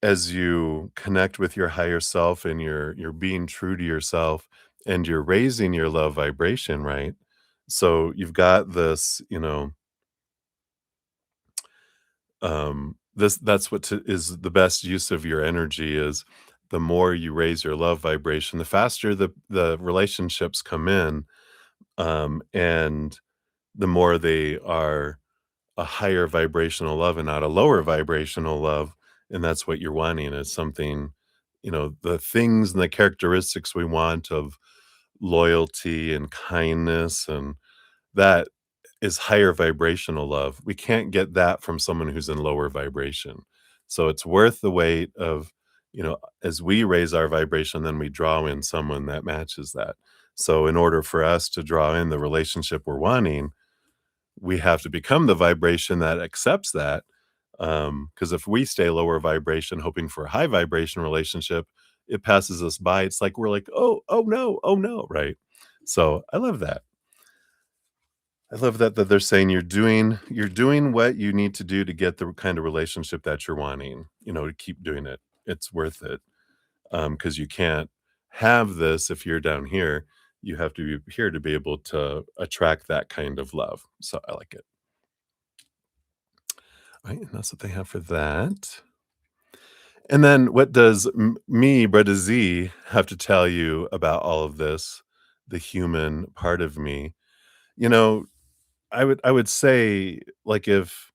as you connect with your higher self and you're being true to yourself and you're raising your love vibration, right? So you've got this, that's what is the best use of your energy is the more you raise your love vibration, the faster the relationships come in, and the more they are a higher vibrational love and not a lower vibrational love, and that's what you're wanting is something, the things and the characteristics we want of loyalty and kindness, and that is higher vibrational love. We can't get that from someone who's in lower vibration. So it's worth the wait of, as we raise our vibration, then we draw in someone that matches that. So in order for us to draw in the relationship we're wanting, we have to become the vibration that accepts that. Because if we stay lower vibration, hoping for a high vibration relationship, it passes us by. It's like we're like, oh no, oh no, right? So I love that. I love that they're saying you're doing what you need to do to get the kind of relationship that you're wanting. To keep doing it. It's worth it. Because you can't have this if you're down here. You have to be here to be able to attract that kind of love. So I like it. Right, and that's what they have for that. And then what does me, Brenda Z, have to tell you about all of this, the human part of me? You know, I would say, like, if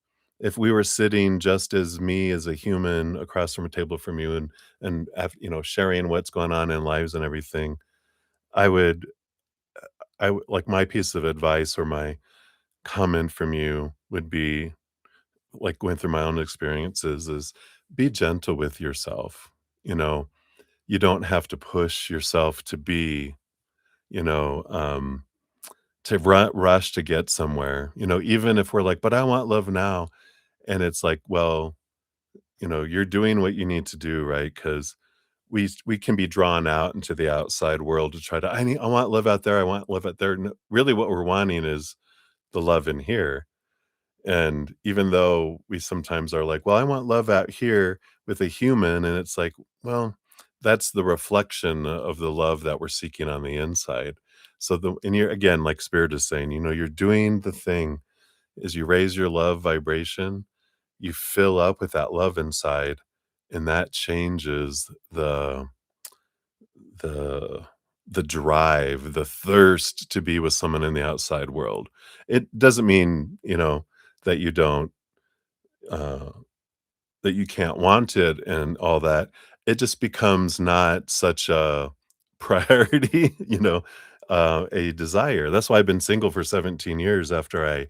we were sitting just as me as a human across from a table from you and sharing what's going on in lives and everything, I would like, my piece of advice or my comment from you would be, like, going through my own experiences, is be gentle with yourself. You know, you don't have to push yourself to be, you know, to rush to get somewhere. Even if we're like, but I want love now. And it's like, well, you're doing what you need to do, right? Because we can be drawn out into the outside world to try to, I want love out there. I want love out there. No, really, what we're wanting is the love in here. And even though we sometimes are like, well, I want love out here with a human, and it's like, well, that's the reflection of the love that we're seeking on the inside. So and you're again, like Spirit is saying, you're doing the thing is you raise your love vibration, you fill up with that love inside, and that changes the the drive, the thirst to be with someone in the outside world. It doesn't mean, that you don't uh that you can't want it and all that. It just becomes not such a priority, a desire. That's why I've been single for 17 years after I,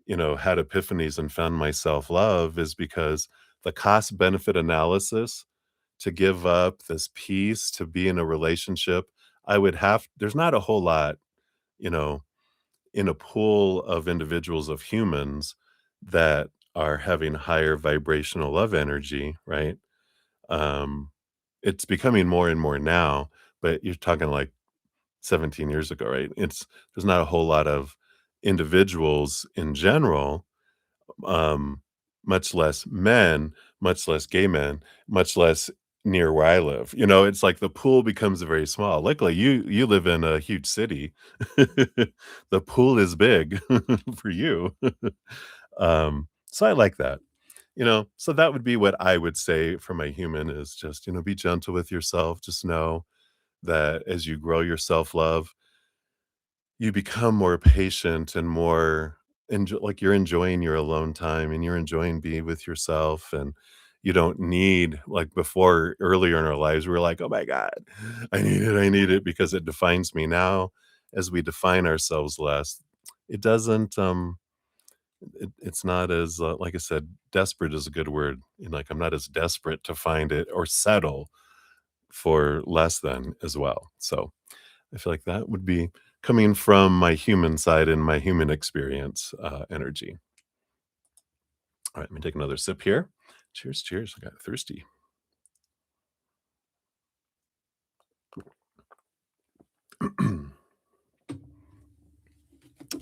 had epiphanies and found my self-love, is because the cost benefit analysis to give up this peace, to be in a relationship, there's not a whole lot, you know, in a pool of individuals of humans. that are having higher vibrational love energy, right? Um, it's becoming more and more now, but you're talking like 17 years ago, right? There's not a whole lot of individuals in general, um, much less men, much less gay men, much less near where I live. It's like the pool becomes very small. Luckily, you live in a huge city. The pool is big for you. So I like that. So that would be what I would say for my human is just, be gentle with yourself. Just know that as you grow your self-love, you become more patient and more like you're enjoying your alone time and you're enjoying being with yourself, and you don't need like before earlier in our lives we were like, oh my god, I need it because it defines me. Now as we define ourselves less, it doesn't it's not as like I said, desperate is a good word. Like I'm not as desperate to find it or settle for less than as well. So I feel like that would be coming from my human side and my human experience, energy. All right, let me take another sip here. Cheers, cheers. I got thirsty.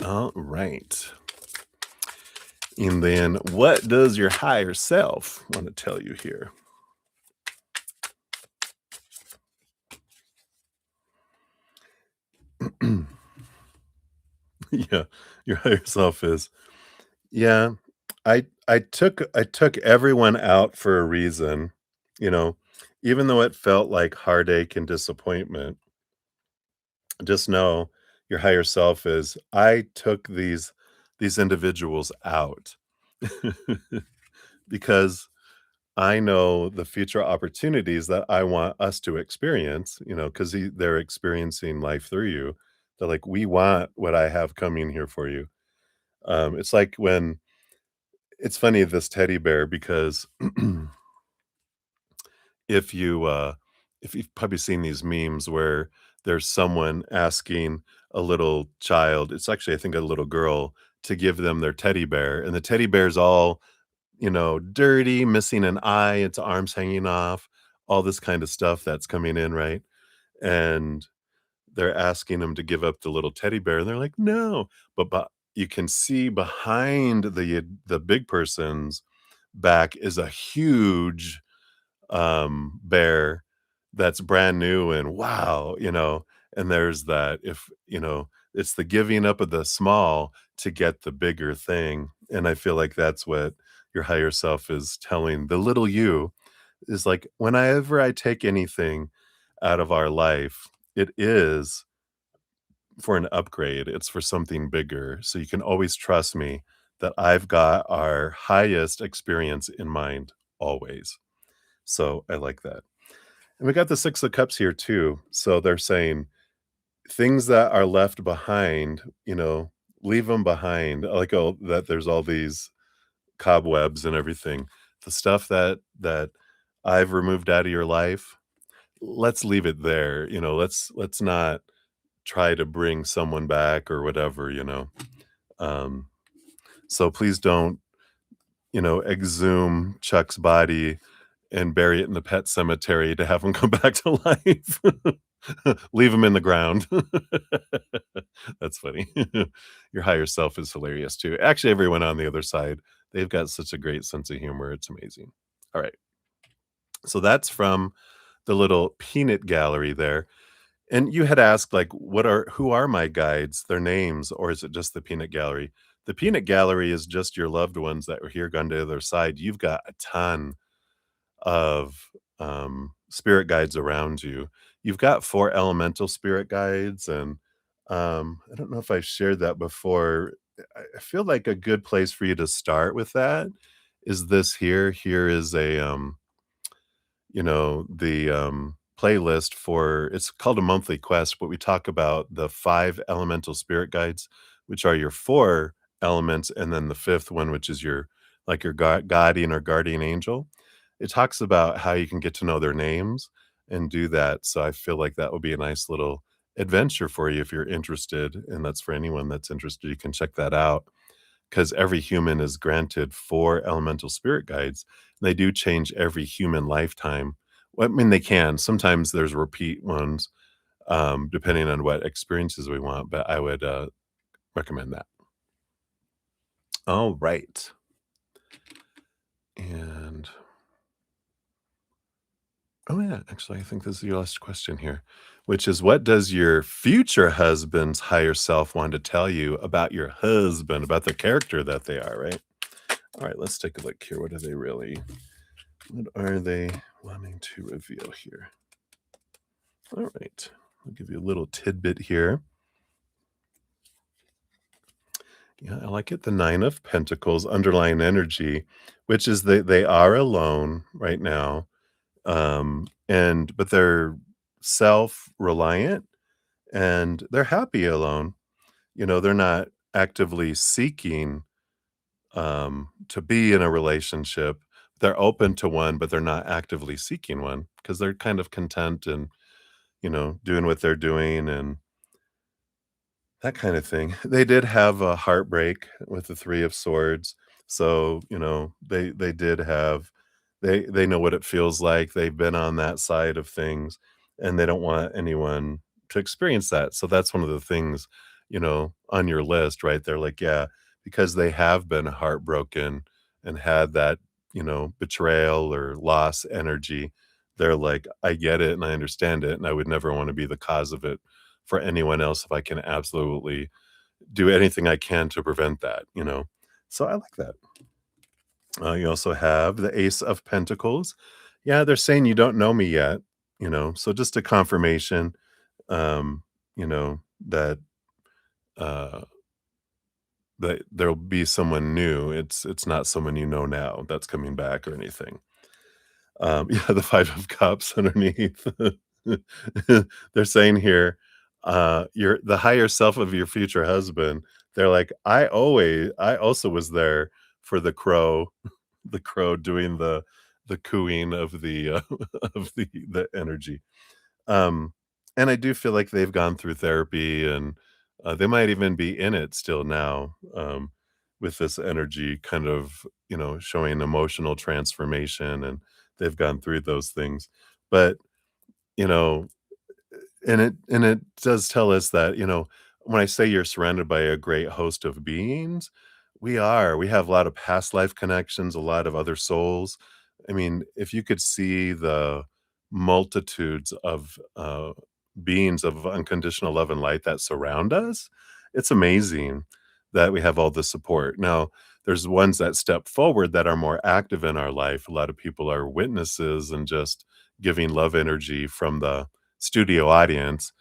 All right. And then what does your higher self want to tell you here? Yeah, your higher self is, yeah, I took everyone out for a reason, you know, even though it felt like heartache and disappointment. Just know your higher self is, I took these individuals out because I know the future opportunities that I want us to experience, because they're experiencing life through you. They're like, we want what I have coming here for you. It's like when it's funny, this teddy bear, because if you if you've probably seen these memes where there's someone asking a little child, it's actually I think a little girl, to give them their teddy bear, and the teddy bear's all, dirty, missing an eye, its arms hanging off, all this kind of stuff that's coming in, right? And they're asking them to give up the little teddy bear, and they're like, no. But you can see behind the big person's back is a huge bear that's brand new, and wow, and there's that, if it's the giving up of the small to get the bigger thing. And I feel like that's what your higher self is telling the little you, is like, whenever I take anything out of our life, it is for an upgrade, it's for something bigger, so you can always trust me that I've got our highest experience in mind always. So I like that. And we got the 6 of Cups here too. So they're saying things that are left behind, leave them behind. Like, oh, that there's all these cobwebs and everything. The stuff that I've removed out of your life, let's leave it there. Let's not try to bring someone back or whatever. Um, so please don't, exhume Chuck's body and bury it in the pet cemetery to have him come back to life. Leave him in the ground. That's funny. Your higher self is hilarious too. Actually, everyone on the other side, they've got such a great sense of humor. It's amazing. All right. So that's from the little peanut gallery there. And you had asked, like, who are my guides, their names, or is it just the peanut gallery? The peanut gallery is just your loved ones that were here gone to the other side. You've got a ton of spirit guides around you. You've got 4 elemental spirit guides, and I don't know if I've shared that before. I feel like a good place for you to start with that is this here. Here is the playlist for, it's called a monthly quest, but we talk about the 5 elemental spirit guides, which are your 4 elements, and then the 5th one, which is your, like, your guardian or guardian angel. It talks about how you can get to know their names and do that. So I feel like that would be a nice little adventure for you if you're interested, and that's for anyone that's interested. You can check that out. because every human is granted 4 elemental spirit guides. They do change every human lifetime. Well, I mean, they can. Sometimes there's repeat ones, depending on what experiences we want, but I would, recommend that. All right. And oh, yeah, actually, I think this is your last question here, which is what does your future husband's higher self want to tell you about your husband, about the character that they are, right? All right, let's take a look here. What are they wanting to reveal here? All right, I'll give you a little tidbit here. Yeah, I like it. The Nine of Pentacles underlying energy, which is they are alone right now, and but they're self-reliant and they're happy alone. You know, they're not actively seeking to be in a relationship. They're open to one, but they're not actively seeking one because they're kind of content and, doing what they're doing and that kind of thing. They did have a heartbreak with the 3 of swords, so, they did have they know what it feels like, they've been on that side of things, and they don't want anyone to experience that, so that's one of the things, on your list, right? They're like, yeah, because they have been heartbroken and had that, betrayal or loss energy, they're like, "I get it and I understand it, and I would never wanna be the cause of it for anyone else if I can absolutely do anything I can to prevent that, you know? So I like that. You also have the Ace of Pentacles. Yeah, they're saying you don't know me yet, so just a confirmation, that uh that there'll be someone new. It's not someone you know now that's coming back or anything. Yeah, the 5 of cups underneath. They're saying here, you're the higher self of your future husband. They're like, I also was there for the crow doing the cooing of the, of the energy. Um, and I do feel like they've gone through therapy and, they might even be in it still now, with this energy kind of, showing emotional transformation, and they've gone through those things. But, you know, and it does tell us that, when I say you're surrounded by a great host of beings, we are. We have a lot of past life connections, a lot of other souls. I mean, if you could see the multitudes of beings of unconditional love and light that surround us, it's amazing that we have all the support. Now, there's ones that step forward that are more active in our life. A lot of people are witnesses and just giving love energy from the studio audience,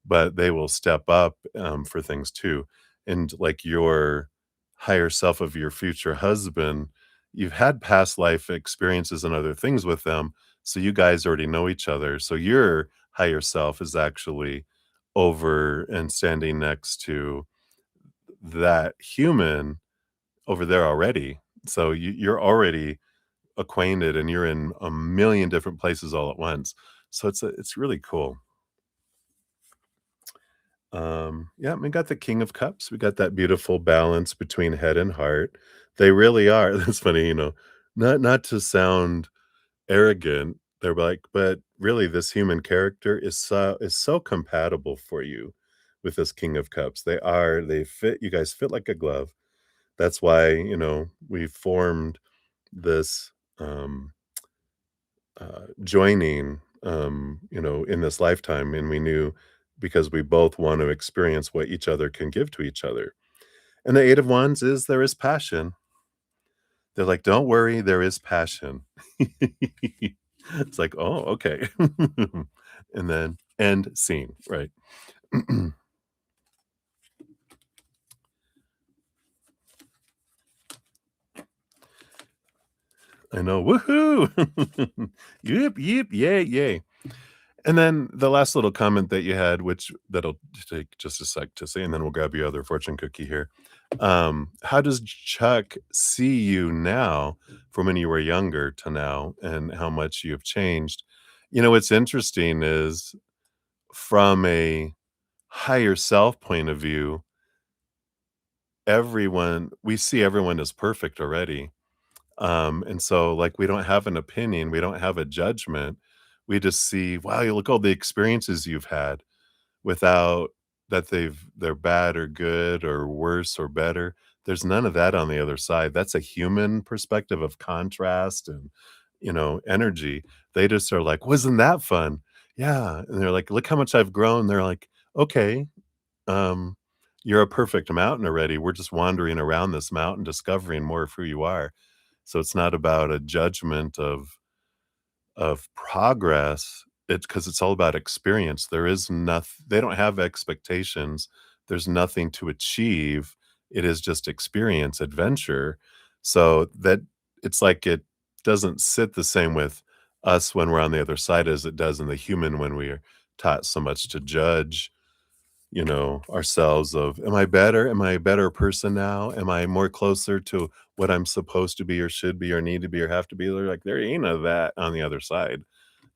but they will step up, for things too. And like your higher self of your future husband, you've had past life experiences and other things with them, so you guys already know each other. So your higher self is actually over and standing next to that human over there already. So you're already acquainted and you're in a million different places all at once. So it's really cool. Yeah, we got the King of Cups. We got that beautiful balance between head and heart. They really are. That's funny, not to sound arrogant. They're like, but really this human character is so compatible for you with this King of Cups. They fit you guys fit like a glove. That's why, we formed this joining, in this lifetime, and we knew because we both want to experience what each other can give to each other. And the Eight of Wands is there is passion. They're like, "Don't worry, there is passion." It's like, "Oh, okay." And then end scene, right? I know, woohoo! Yip, yip, yay, yay. And then the last little comment that you had, which that'll take just a sec to say, and then we'll grab your other fortune cookie here. How does Chuck see you now from when you were younger to now and how much you've changed? What's interesting is from a higher self point of view, we see everyone as perfect already. And so, like, we don't have an opinion, we don't have a judgment. We just see, wow, you look all the experiences you've had without that they're bad or good or worse or better. There's none of that on the other side. That's a human perspective of contrast and, energy. They just are like, wasn't that fun? Yeah. And they're like, look how much I've grown. They're like, okay, um, you're a perfect mountain already. We're just wandering around this mountain, discovering more of who you are. So it's not about a judgment of progress. It's because it's all about experience. There is nothing. They don't have expectations. There's nothing to achieve. It is just experience, adventure. So that it's like it doesn't sit the same with us when we're on the other side as it does in the human when we are taught so much to judge, ourselves of, am I better? Am I a better person now? Am I more closer to what I'm supposed to be or should be or need to be or have to be? They're like, there ain't none of that on the other side.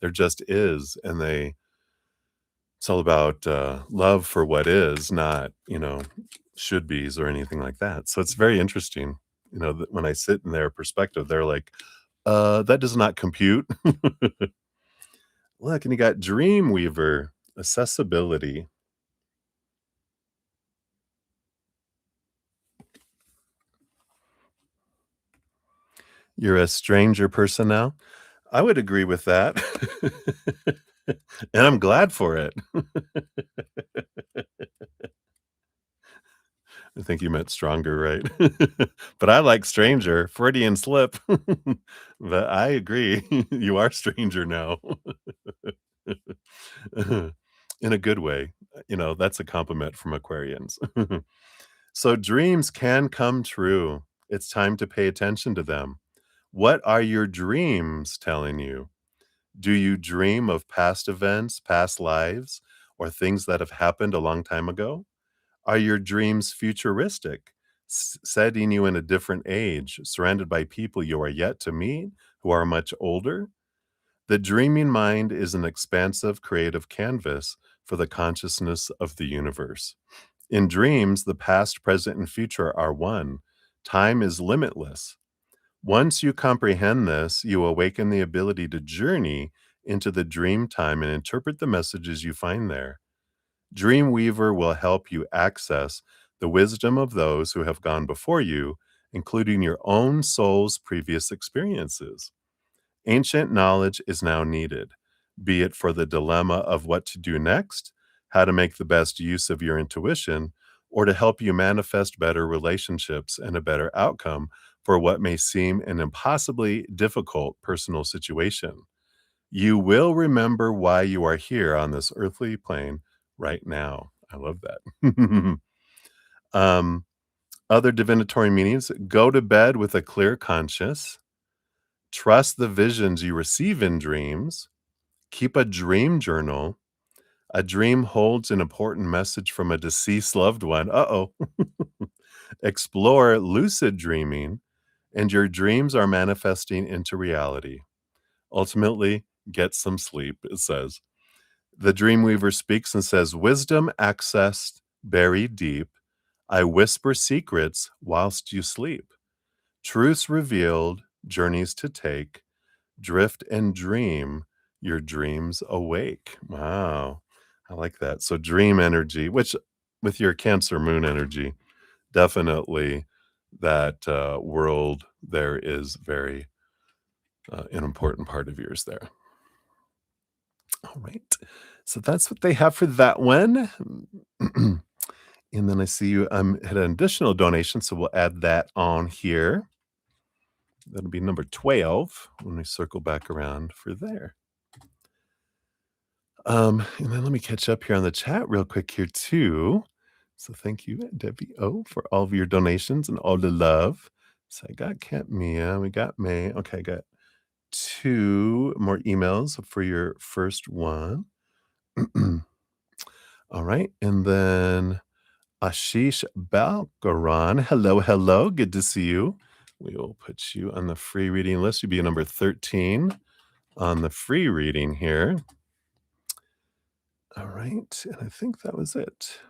There just is. And it's all about love for what is, not, should be's or anything like that. So it's very interesting, that when I sit in their perspective, they're like, that does not compute. Look, and you got Dreamweaver, accessibility. You're a stranger person now? I would agree with that. And I'm glad for it. I think you meant stronger, right? But I like stranger, Freudian slip. But I agree. You are stranger now. In a good way. That's a compliment from Aquarians. So dreams can come true. It's time to pay attention to them. What are your dreams telling you? Do you dream of past events, past lives, or things that have happened a long time ago? Are your dreams futuristic, setting you in a different age, surrounded by people you are yet to meet who are much older? The dreaming mind is an expansive creative canvas for the consciousness of the universe. In dreams, the past, present, and future are one. Time is limitless. Once you comprehend this, you awaken the ability to journey into the dream time and interpret the messages you find there. Dreamweaver will help you access the wisdom of those who have gone before you, including your own soul's previous experiences. Ancient knowledge is now needed, be it for the dilemma of what to do next, how to make the best use of your intuition, or to help you manifest better relationships and a better outcome for what may seem an impossibly difficult personal situation. You will remember why you are here on this earthly plane right now. I love that. um, Other divinatory meanings: go to bed with a clear conscience, trust the visions you receive in dreams, keep a dream journal. A dream holds an important message from a deceased loved one. Uh oh. Explore lucid dreaming, and your dreams are manifesting into reality. Ultimately, get some sleep, it says. The Dreamweaver speaks and says, wisdom accessed buried deep. I whisper secrets whilst you sleep. Truths revealed, journeys to take. Drift and dream, your dreams awake. Wow. I like that. So, dream energy, which with your Cancer moon energy, definitely that world there is very an important part of yours there. All right. So that's what they have for that one. And then I see you had an additional donation, so we'll add that on here. That'll be number 12 when we circle back around for there. And then let me catch up here on the chat real quick here too. So thank you, Debbie O, for all of your donations and all the love. So I got Cat Mia, we got May. Okay, I got 2 more emails for your first one. All right, and then Ashish Balkaran. Hello, hello. Good to see you. We will put you on the free reading list. You'll be number 13 on the free reading here. All right, and I think that was it.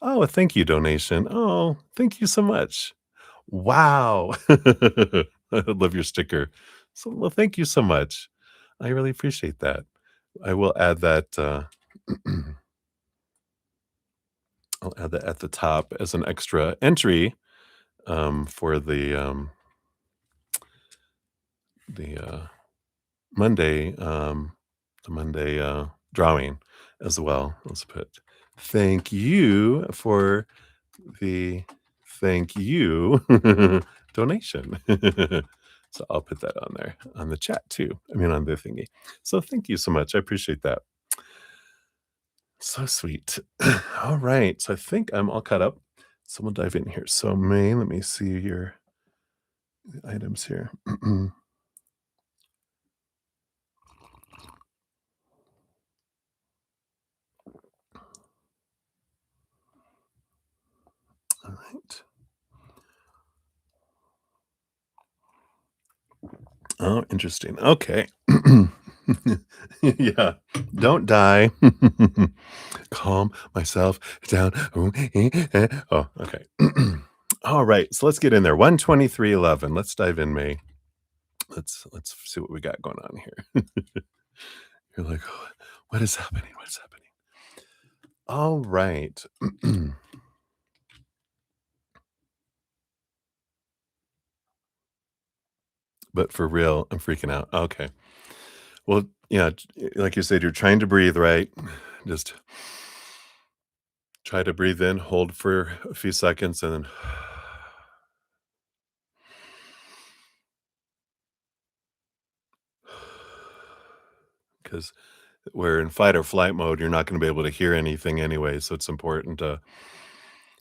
Oh, a thank you donation. Oh, thank you so much. Wow. I love your sticker. So, well, thank you so much. I really appreciate that. I will add that, I'll add that at the top as an extra entry, for the Monday, the Monday, drawing as well. Let's put, "Thank you for the thank you donation." So I'll put that on there, on the chat too. I mean, on the thingy. So thank you so much. I appreciate that. So sweet. All right. So I think I'm all caught up. So we'll dive in here. So May, let me see your items here. All right. Oh, interesting. Okay. Yeah. Don't die. Calm myself down. Ooh, oh, okay. All right. So let's get in there. 123.11. Let's dive in, May. Let's see what we got going on here. You're like, "Oh, what is happening? What's happening?" All right. But for real, I'm freaking out. Okay. Well, yeah, like you said, you're trying to breathe, right? Just try to breathe in, hold for a few seconds, and then because we're in fight or flight mode, you're not going to be able to hear anything anyway. So it's important to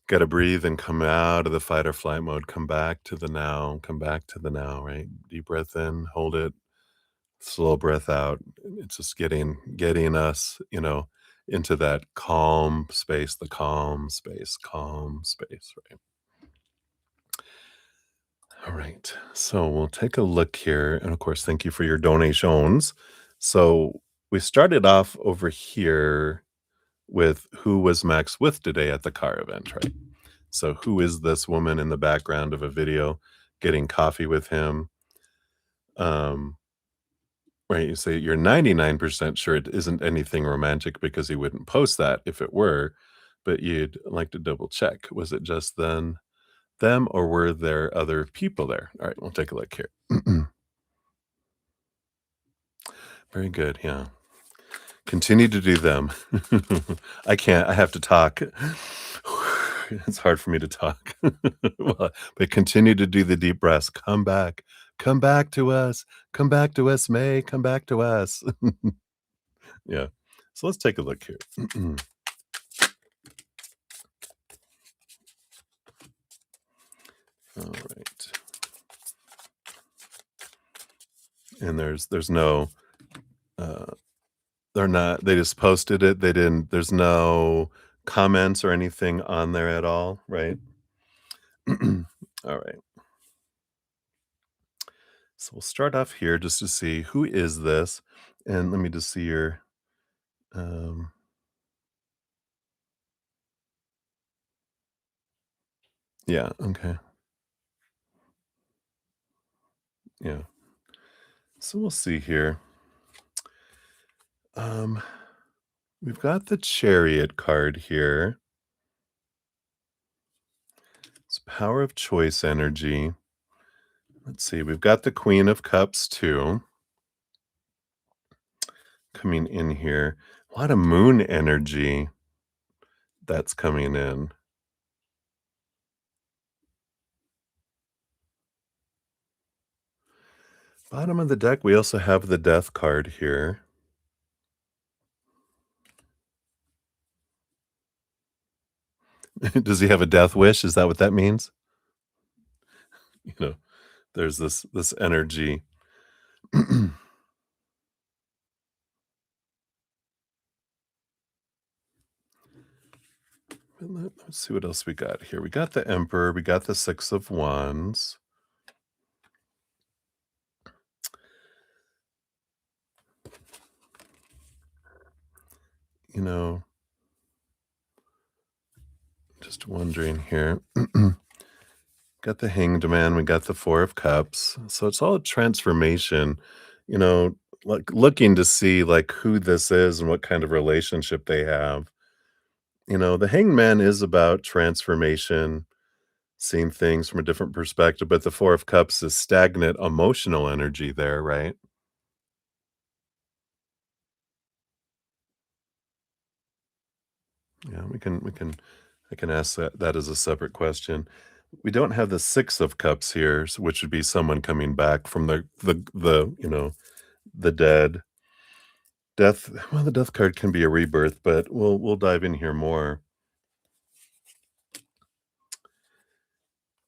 got to breathe and come out of the fight or flight mode, come back to the now, come back to the now, right? Deep breath in, hold it, slow breath out. It's just getting us, into that calm space, the calm space, right? All right. So we'll take a look here. And of course, thank you for your donations. So we started off over here with who was Max with today at the car event, right? So who is this woman in the background of a video getting coffee with him? Um, right. You say you're 99% sure it isn't anything romantic because he wouldn't post that if it were, but you'd like to double check. Was it just them or were there other people there? All right, we'll take a look here. Very good. Yeah. Continue to do them. I can't. I have to talk. It's hard for me to talk. Well, but continue to do the deep breaths. Come back. Come back to us. Come back to us, May. Come back to us. Yeah. So let's take a look here. All right. And there's no uh they're not they just posted it. They didn't there's no comments or anything on there at all, right? All right. So we'll start off here just to see who is this, and let me just see your um, yeah, okay, yeah. So we'll see here. Um, we've got the Chariot card here. It's Power of Choice energy. Let's see. We've got the Queen of Cups too coming in here. A lot of Moon energy that's coming in. Bottom of the deck, we also have the Death card here. Does he have a death wish? Is that what that means? You know, there's this energy. Let's see what else we got here. We got the Emperor, we got the Six of Wands. You know, Just wondering here. Got the Hanged Man, we got the Four of Cups. So it's all transformation, you know, like looking to see like who this is and what kind of relationship they have. The Hanged Man is about transformation, seeing things from a different perspective, but the Four of Cups is stagnant emotional energy there, right? Yeah, we can I can ask that as a separate question. We don't have the Six of Cups here, which would be someone coming back from the dead. Death, well, the Death card can be a rebirth, but we'll dive in here more.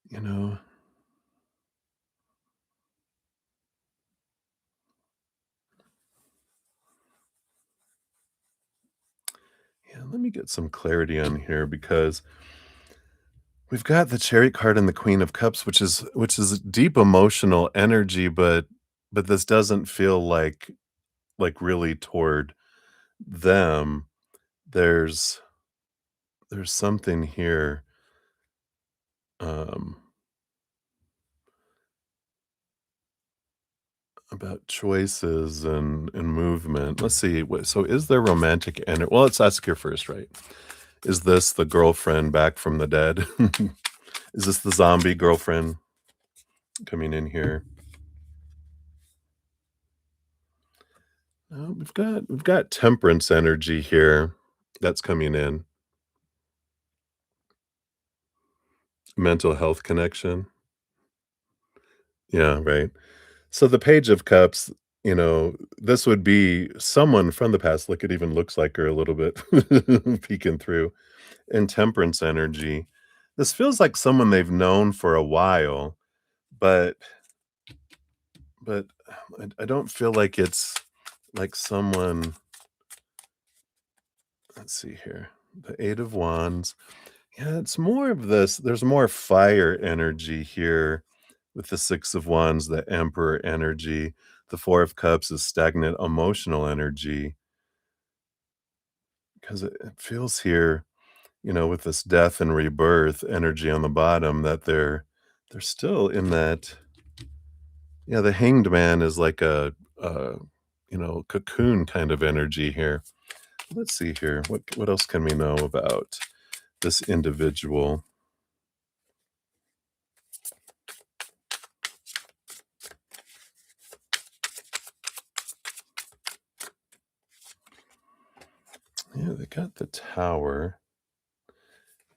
You know, yeah, let me get some clarity on here because we've got the Chariot card and the Queen of Cups, which is deep emotional energy, but this doesn't feel like really toward them. There's there's something here um about choices and movement. Let's see. So is there romantic energy? Well, let's ask here first, right? Is this the girlfriend back from the dead? Is this the zombie girlfriend coming in here? No, we've got temperance energy here that's coming in. Mental health connection. Yeah, right. So the Page of Cups, this would be someone from the past. Look, it even looks like her a little bit peeking through. And temperance energy. This feels like someone they've known for a while, but but I don't feel like it's like someone. Let's see here. The Eight of Wands. Yeah, it's more of this. There's more fire energy here with the Six of Wands, the Emperor energy. The Four of Cups is stagnant emotional energy because it feels here, with this death and rebirth energy on the bottom that they're still in that. Yeah, the Hanged Man is like a cocoon kind of energy here. Let's see here. What else can we know about this individual? Yeah, they got the Tower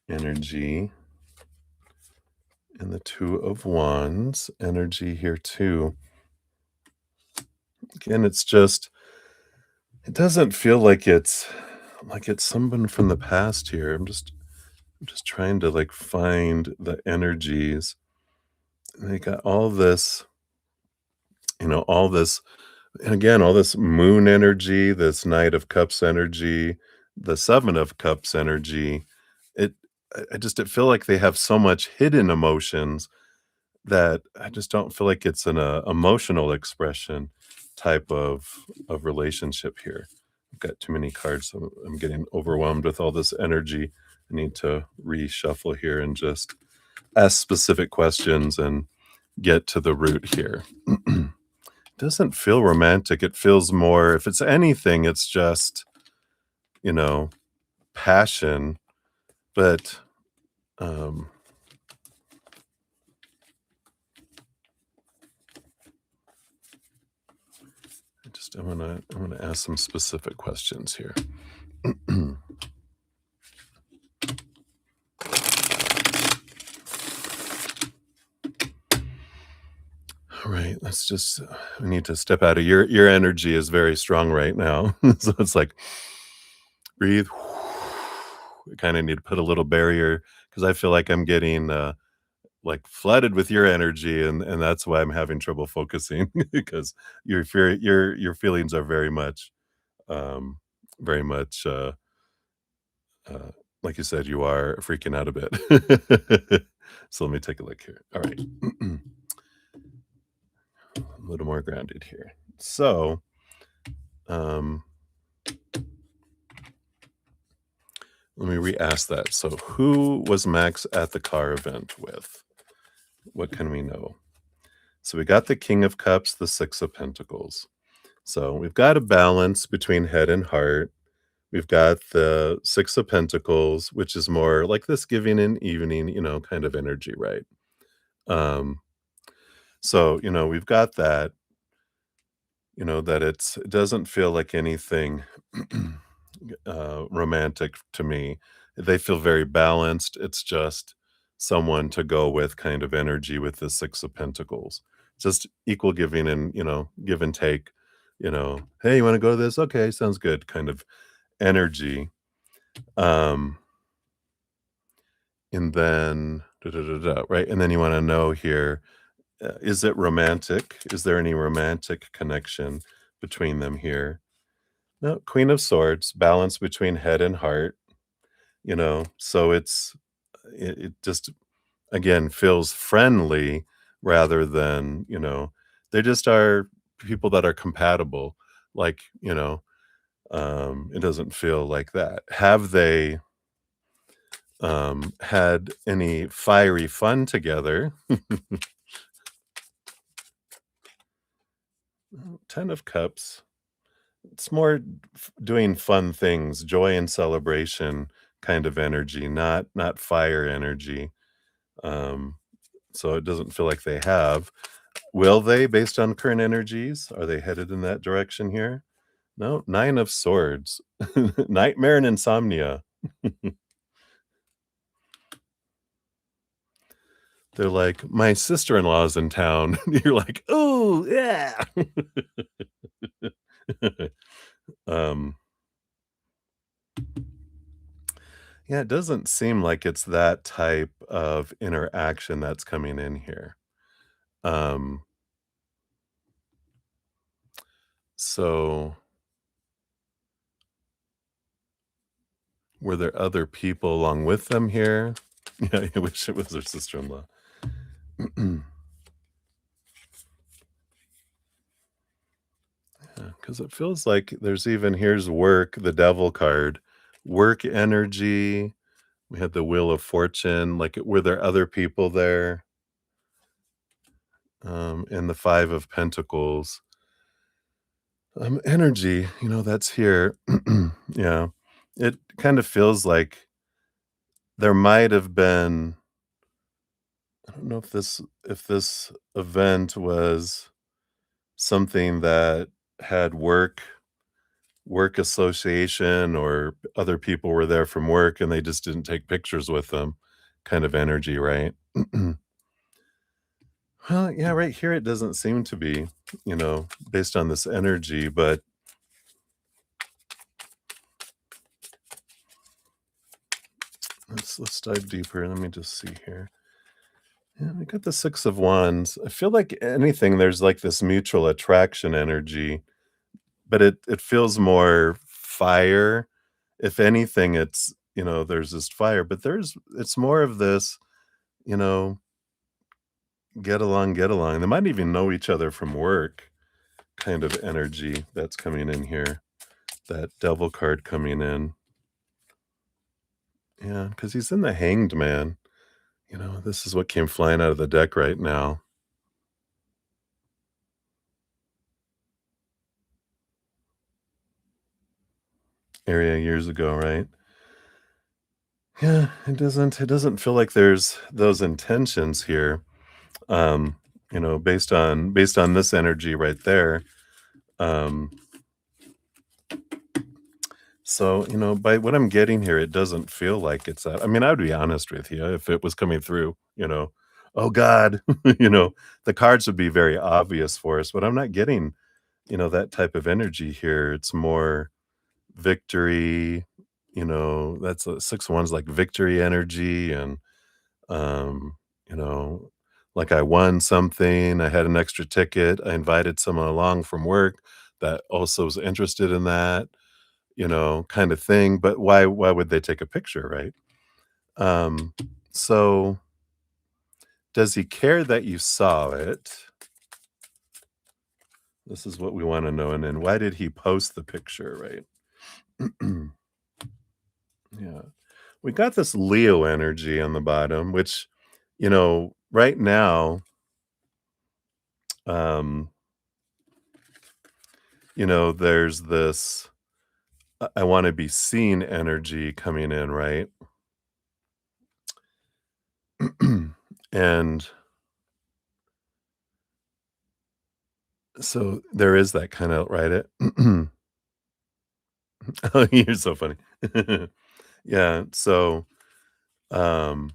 energy and the Two of Wands energy here too. Again, it doesn't feel like it's someone from the past here. I'm just trying to like find the energies. And they got all this. And again, all this moon energy, this Knight of Cups energy, the Seven of Cups energy, it I feel like they have so much hidden emotions that I just don't feel like it's an emotional expression type of relationship here. I've got too many cards, so I'm getting overwhelmed with all this energy. I need to reshuffle here and just ask specific questions and get to the root here. Doesn't feel romantic. It feels more, if it's anything, it's just, you know, passion. But um I wanna ask some specific questions here. All right, we need to step out of your energy is very strong right now. So it's like breathe. We kind of need to put a little barrier because I feel like I'm getting like flooded with your energy and that's why I'm having trouble focusing because your feelings are um very much uh like you said, you are freaking out a bit. So let me take a look here. All right. A little more grounded here. So, um Let me re-ask that. So who was Max at the car event with? What can we know? So we got the King of Cups, the Six of Pentacles. So we've got a balance between head and heart. We've got the Six of Pentacles, which is more like this giving and evening, kind of energy, right? Um, so, we've got that, that it doesn't feel like anything romantic to me. They feel very balanced. It's just someone to go with kind of energy with the Six of Pentacles. Just equal giving and, give and take, hey, you want to go to this? Okay, sounds good, kind of energy. Um, and then right? And then you wanna know here, is it romantic? Is there any romantic connection between them here? No, Queen of Swords, balance between head and heart, so it just, again, feels friendly rather than, they just are people that are compatible, like, it doesn't feel like that. Have they had any fiery fun together? 10 of Cups. It's more doing fun things, joy and celebration kind of energy, not fire energy. Um, so it doesn't feel like they have. Will they, based on current energies? Are they headed in that direction here? No, Nine of Swords, nightmare and insomnia. They're like, my sister-in-law's in town. You're like, oh yeah. um, yeah, it doesn't seem like it's that type of interaction that's coming in here. Um, so were there other people along with them here? Yeah, I wish it was their sister-in-law. Because it feels like there's even here's work, the devil card, work energy. We had the Wheel of Fortune. Like, were there other people there? And the Five of Pentacles. Energy, that's here. Yeah. It kind of feels like there might have been, I don't know if this event was something that had work association or other people were there from work and they just didn't take pictures with them kind of energy, right? Well, yeah, right here it doesn't seem to be, based on this energy, but let's dive deeper. Let me just see here. Yeah, we got the Six of Wands. I feel like anything, there's like this mutual attraction energy, but it feels more fire. If anything, it's, there's this fire, but it's more of this, you know, get along, get along. They might even know each other from work kind of energy that's coming in here. That devil card coming in. Yeah, because he's in the Hanged Man. This is what came flying out of the deck right now. Area years ago, right? Yeah, it doesn't feel like there's those intentions here. Um, based on this energy right there. Um, so, by what I'm getting here, it doesn't feel like it's that. I mean, I would be honest with you if it was coming through, oh God, the cards would be very obvious for us, but I'm not getting, that type of energy here. It's more victory, that's a 6 1's like victory energy and um, you know, like I won something, I had an extra ticket, I invited someone along from work that also was interested in that, kind of thing, but why would they take a picture, right? Um, so does he care that you saw it? This is what we wanna know, and then why did he post the picture, right? Yeah. we got this Leo energy on the bottom, which, right now, um, there's this I want to be seen energy coming in, right? And so there is that kind of right it. Oh, you're so funny. Yeah. So, um,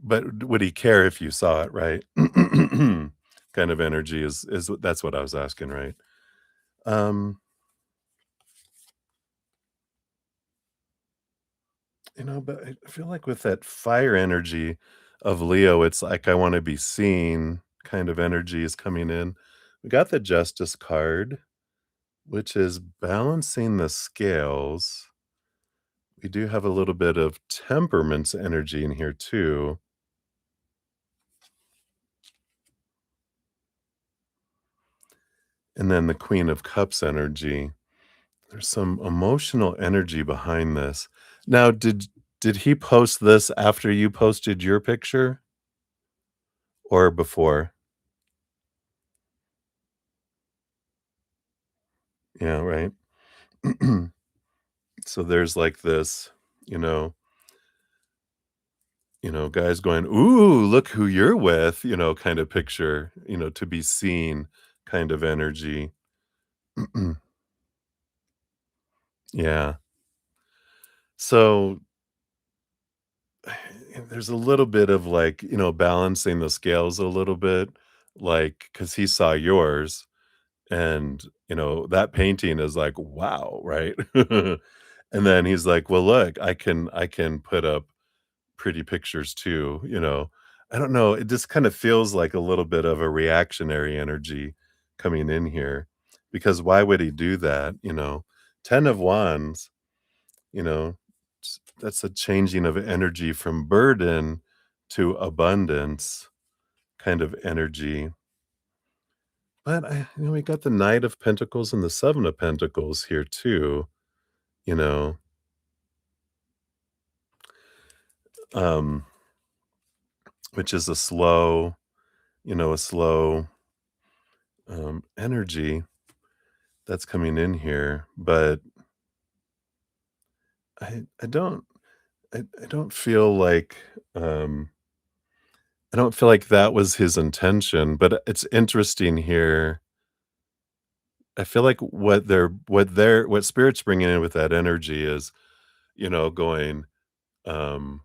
but would he care if you saw it, right? Kind of energy is that's what I was asking, right? Um, but I feel like with that fire energy of Leo, it's like I want to be seen kind of energy is coming in. We got the Justice card, which is balancing the scales. We do have a little bit of temperaments energy in here too. And then the Queen of Cups energy. There's some emotional energy behind this. Now, did he post this after you posted your picture or before? Yeah, right. So there's like this, you know, guys going, "Ooh, look who you're with," kind of picture, to be seen kind of energy. Yeah. So there's a little bit of like, balancing the scales a little bit, like, because he saw yours and, that painting is like, wow, right? And then he's like, well, look, I can put up pretty pictures too, I don't know. It just kind of feels like a little bit of a reactionary energy coming in here because why would he do that? 10 of wands, you know, that's a changing of energy from burden to abundance kind of energy. But we got the Knight of Pentacles and the Seven of Pentacles here too, you know, um, which is a slow energy that's coming in here. But I don't I don't feel like um I don't feel like that was his intention. But it's interesting here. I feel like what spirit's bringing in with that energy is, going, um,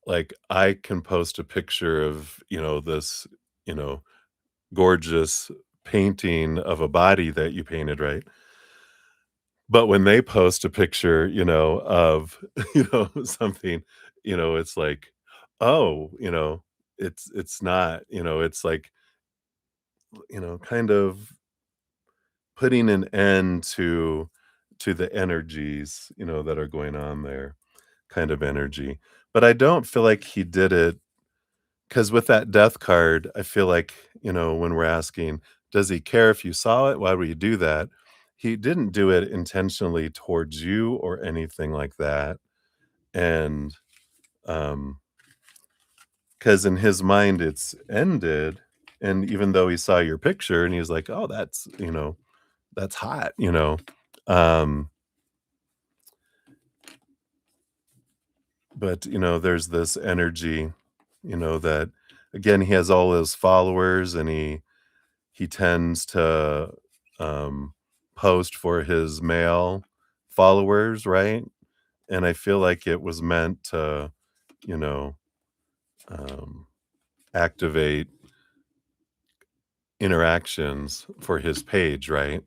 like, I can post a picture of, this, you know, gorgeous painting of a body that you painted, right? But when they post a picture, of, something, it's like, "Oh," it's not, it's like, kind of putting an end to the energies, that are going on there, kind of energy. But I don't feel like he did it because with that death card, I feel like, when we're asking, does he care if you saw it? Why would you do that? He didn't do it intentionally towards you or anything like that. And um, because in his mind it's ended. And even though he saw your picture and he's like, oh, that's hot, Um, but there's this energy, that again he has all his followers and he tends to post for his male followers, right? And I feel like it was meant to, you know, um, activate interactions for his page, right?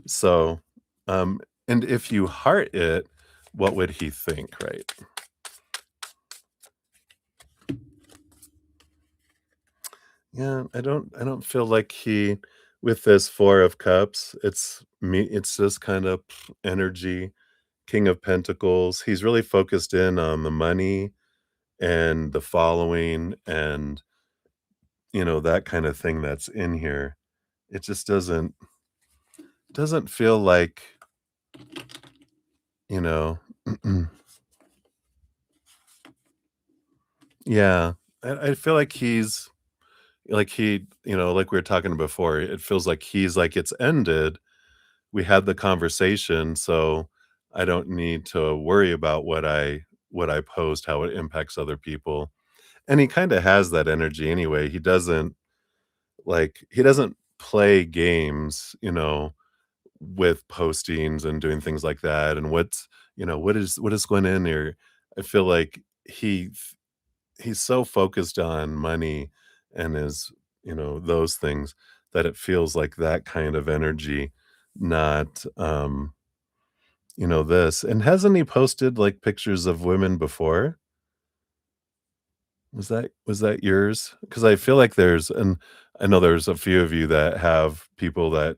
So, and if you heart it, what would he think, right? Yeah, I don't feel like he with this 4 of cups, it's just kind of energy, King of Pentacles. He's really focused in on the money and the following and, that kind of thing that's in here. It just doesn't feel like, you know? Yeah. I feel like he's like like we were talking before, it feels like he's like, "It's ended. We had the conversation, so I don't need to worry about what I post, how it impacts other people." And he kinda has that energy anyway. He doesn't play games, with postings and doing things like that, and what is going in here. I feel like he's so focused on money and those things that it feels like that kind of energy, not, this. And hasn't he posted, like, pictures of women before? Was that yours? Because I feel like I know there's a few of you that have people that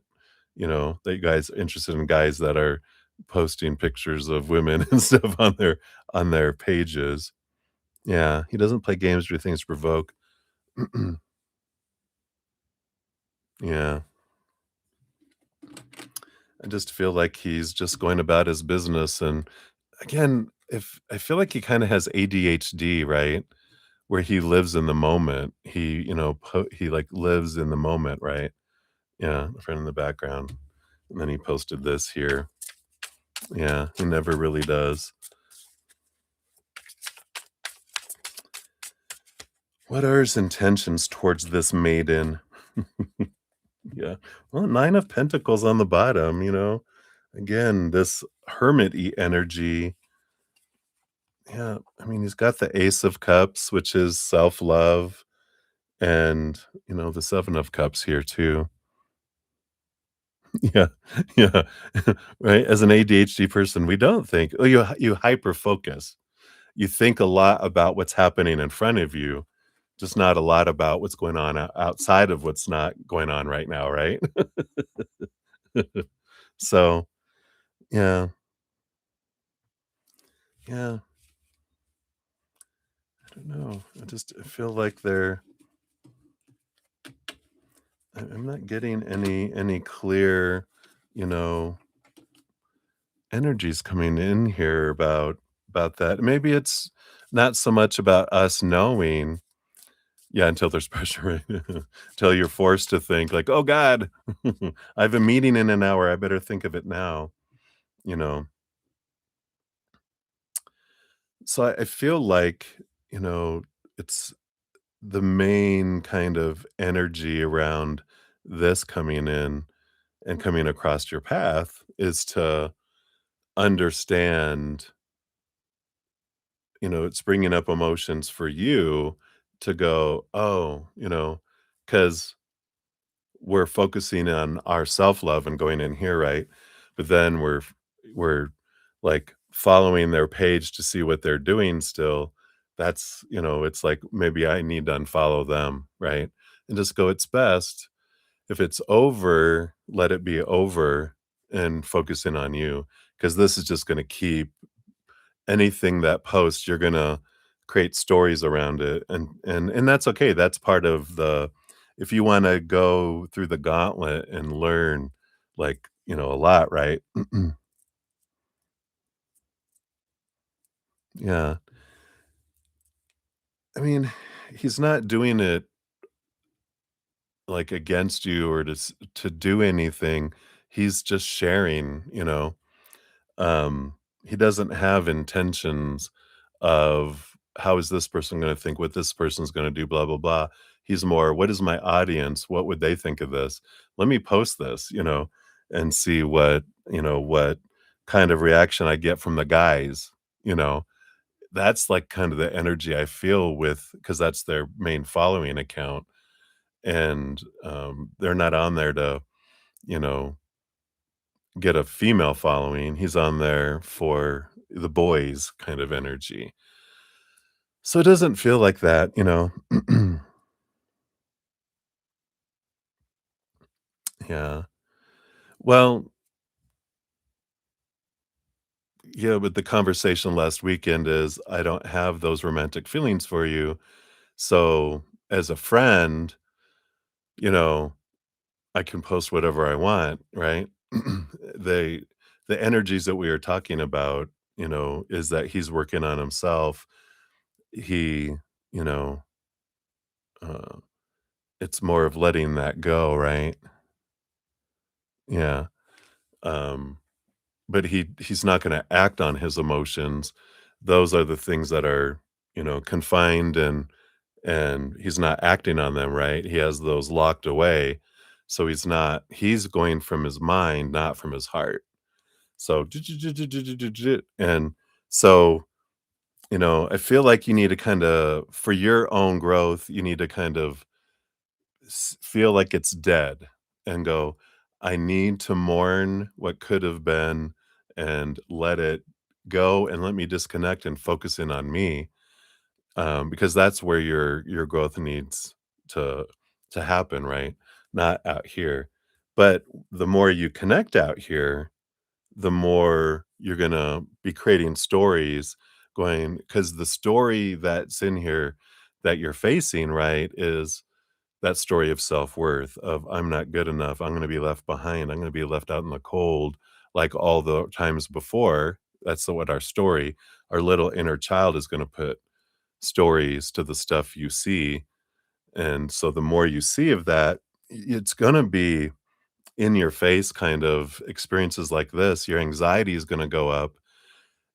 you guys interested in guys that are posting pictures of women and stuff on their pages. Yeah, he doesn't play games or things to provoke. Yeah, I just feel like he's just going about his business, and again, if I feel like he kinda has ADHD, right? Where he lives in the moment. He, like, lives in the moment, right? Yeah, the friend in the background, and then he posted this here. Yeah, he never really does. What are his intentions towards this maiden? Yeah. Well, 9 of Pentacles on the bottom. Again, this hermit-y energy. Yeah, I mean, he's got the Ace of Cups, which is self-love, and, the 7 of Cups here too. Yeah, yeah, right? As an ADHD person, we don't think you hyper focus. You think a lot about what's happening in front of you, just not a lot about what's going on outside of what's not going on right now, right? So, yeah, yeah, I don't know. I feel like I'm not getting any clear, you know, energies coming in here about that. Maybe it's not so much about us knowing. Yeah, until there's pressure, right? Until you're forced to think like, "Oh god, I have a meeting in an hour, I better think of it now," you know? So I feel like, you know, it's the main kind of energy around this coming in and coming across your path is to understand, it's bringing up emotions for you to go, "Oh," because we're focusing on our self-love and going in here, right? But then we're, like, following their page to see what they're doing still. It's like, maybe I need to unfollow them, right? And just go, "It's best if it's over, let it be over, and focus in on you, because this is just gonna keep anything that posts, you're gonna create stories around it, and that's okay. That's part of the if you wanna go through the gauntlet and learn, like, a lot, right? Yeah. I mean, he's not doing it, like, against you or to do anything. He's just sharing, he doesn't have intentions of how is this person going to think, what this person's going to do, blah blah blah. He's more, what is my audience, what would they think of this, let me post this, and see what kind of reaction I get from the guys. you know that's like kind of the energy I feel with, because that's their main following account, and they're not on there to you know get a female following. He's on there for the boys kind of energy. So it doesn't feel like that. Yeah. Well, yeah, but the conversation last weekend is I don't have those romantic feelings for you. So as a friend, you know, I can post whatever I want, right? they the energies that we are talking about, is that he's working on himself. He, you know, uh, it's more of letting that go, right? Yeah. Um, but he's not gonna act on his emotions. Those are the things that are, confined, and he's not acting on them, right? He has those locked away. So he's going from his mind, not from his heart. So and so, I feel like you need to for your own growth, you need to kind of feel like it's dead and go, I need to mourn what could have been and let it go and let me disconnect and focus in on me, because that's where your growth needs to to happen, right? Not out here. But the more you connect out here, the more you're gonna be creating stories going, because the story that's in here that you're facing, right, is that story of self-worth, of I'm not good enough, I'm gonna be left behind, I'm gonna be left out in the cold like all the times before. That's what our little inner child is gonna put stories to the stuff you see, and so the more you see of that, it's gonna be in your face kind of experiences like this. Your anxiety is gonna go up,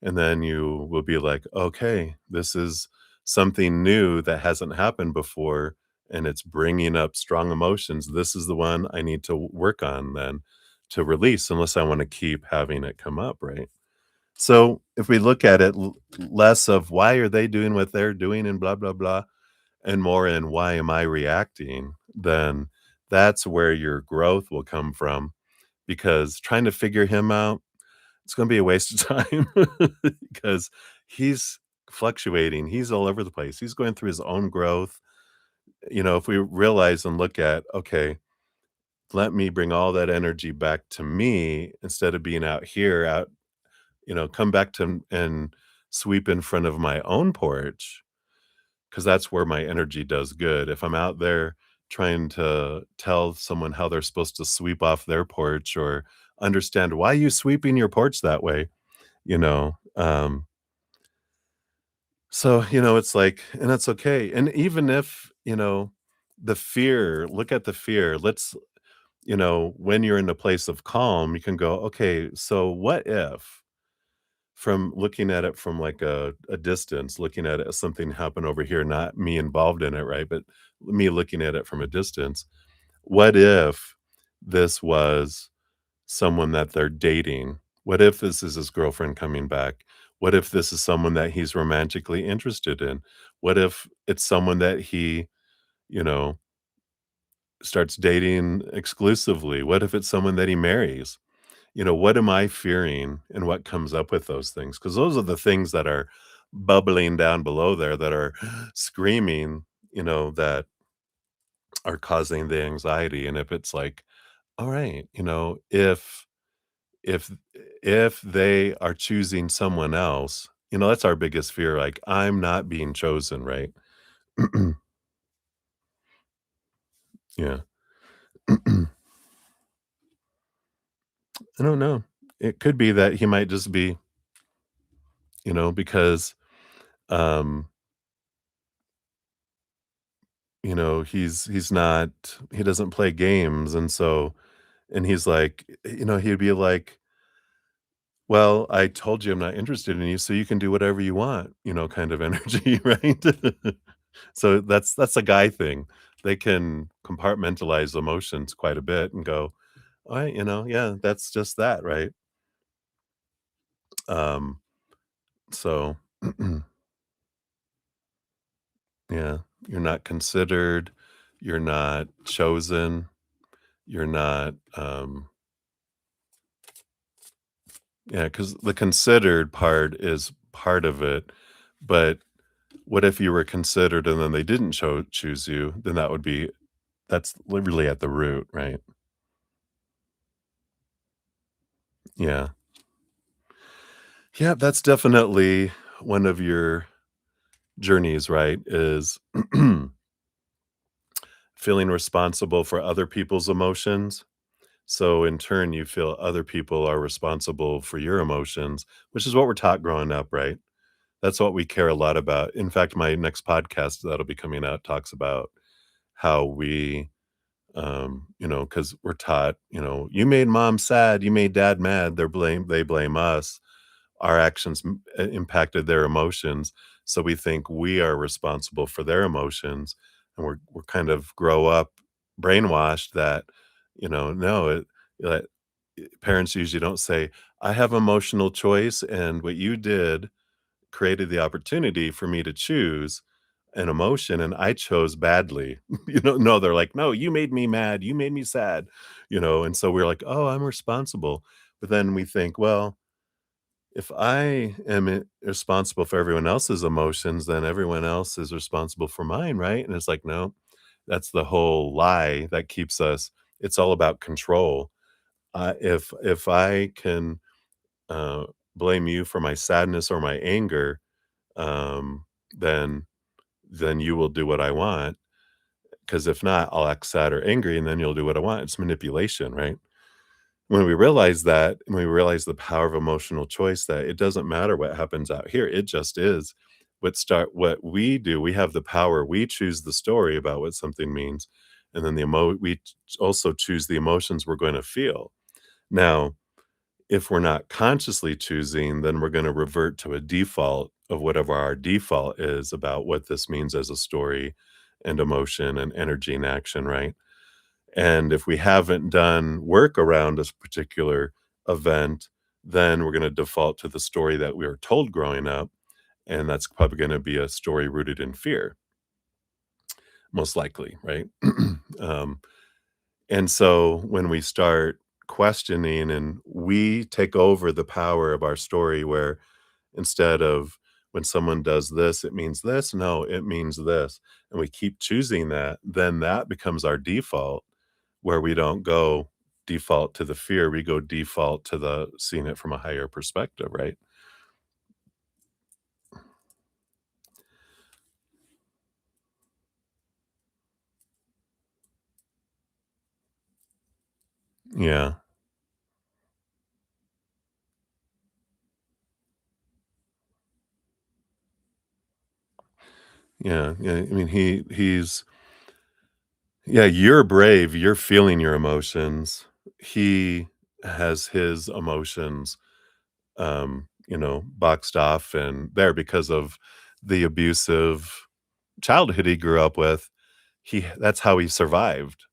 and then you will be like, "Okay, this is something new that hasn't happened before, and it's bringing up strong emotions. This is the one I need to work on then to release, unless I wanna keep having it come up," right? So, if we look at it less of why are they doing what they're doing and blah, blah, blah, and more in why am I reacting, then that's where your growth will come from, because trying to figure him out, it's gonna be a waste of time because he's fluctuating, he's all over the place, he's going through his own growth. If we realize and look at, okay, let me bring all that energy back to me instead of being out here, come back to and sweep in front of my own porch, because that's where my energy does good. If I'm out there trying to tell someone how they're supposed to sweep off their porch or understand why you sweeping your porch that way, you know, um, so, it's like, and that's okay. And even if, the fear, look at the fear. When you're in a place of calm, you can go, okay, so what if, from looking at it from like a distance, looking at it as something happened over here, not me involved in it, right? But me looking at it from a distance. What if this was someone that they're dating? What if this is his girlfriend coming back? What if this is someone that he's romantically interested in? What if it's someone that he, you know, starts dating exclusively? What if it's someone that he marries? What am I fearing and what comes up with those things? Because those are the things that are bubbling down below there that are screaming, that are causing the anxiety. And if it's like, all right, if if they are choosing someone else, that's our biggest fear. Like, I'm not being chosen, right? Yeah. I don't know. It could be that he might just be, because um he's not, he doesn't play games, and so, and he's like, he'd be like, "Well, I told you I'm not interested in you, so you can do whatever you want," kind of energy, right? So that's a guy thing. They can compartmentalize emotions quite a bit and go, "Alright, yeah, that's just that," right? Um, so, yeah, you're not considered, you're not chosen, you're not, yeah, because the considered part is part of it, but what if you were considered and then they didn't choose you? Then that's literally at the root, right? Yeah. Yeah, that's definitely one of your journeys, right? Is feeling responsible for other people's emotions. So in turn, you feel other people are responsible for your emotions, which is what we're taught growing up, right? That's what we care a lot about. In fact, my next podcast that'll be coming out talks about how we, because we're taught, you made mom sad, you made dad mad. They blame us. Our actions impacted their emotions, so we think we are responsible for their emotions, and we're kind of grow up brainwashed that, no, that parents usually don't say, "I have emotional choice, and what you did created the opportunity for me to choose an emotion, and I chose badly." No, they're like, "No, you made me mad, you made me sad," and so we're like, "Oh, I'm responsible." But then we think, well, if I am responsible for everyone else's emotions, then everyone else is responsible for mine, right? And it's like, no, that's the whole lie that keeps us. It's all about control. If I can uh, blame you for my sadness or my anger, um, then you will do what I want. Because if not, I'll act sad or angry, and then you'll do what I want. It's manipulation, right? When we realize the power of emotional choice, that it doesn't matter what happens out here, it just is. What we do, we have the power, we choose the story about what something means, and then also choose the emotions we're going to feel. Now, if we're not consciously choosing, then we're gonna revert to a default of whatever our default is about what this means as a story and emotion and energy and action, right? And if we haven't done work around this particular event, then we're gonna default to the story that we were told growing up, and that's probably gonna be a story rooted in fear, most likely, right? Um, and so when we start questioning and we take over the power of our story, where instead of when someone does this, it means this, no, it means this, and we keep choosing that, then that becomes our default, where we don't go default to the fear, we go default to the seeing it from a higher perspective, right? Yeah. Yeah, yeah, I mean, yeah, you're brave, you're feeling your emotions. He has his emotions, boxed off and there because of the abusive childhood he grew up with. That's how he survived.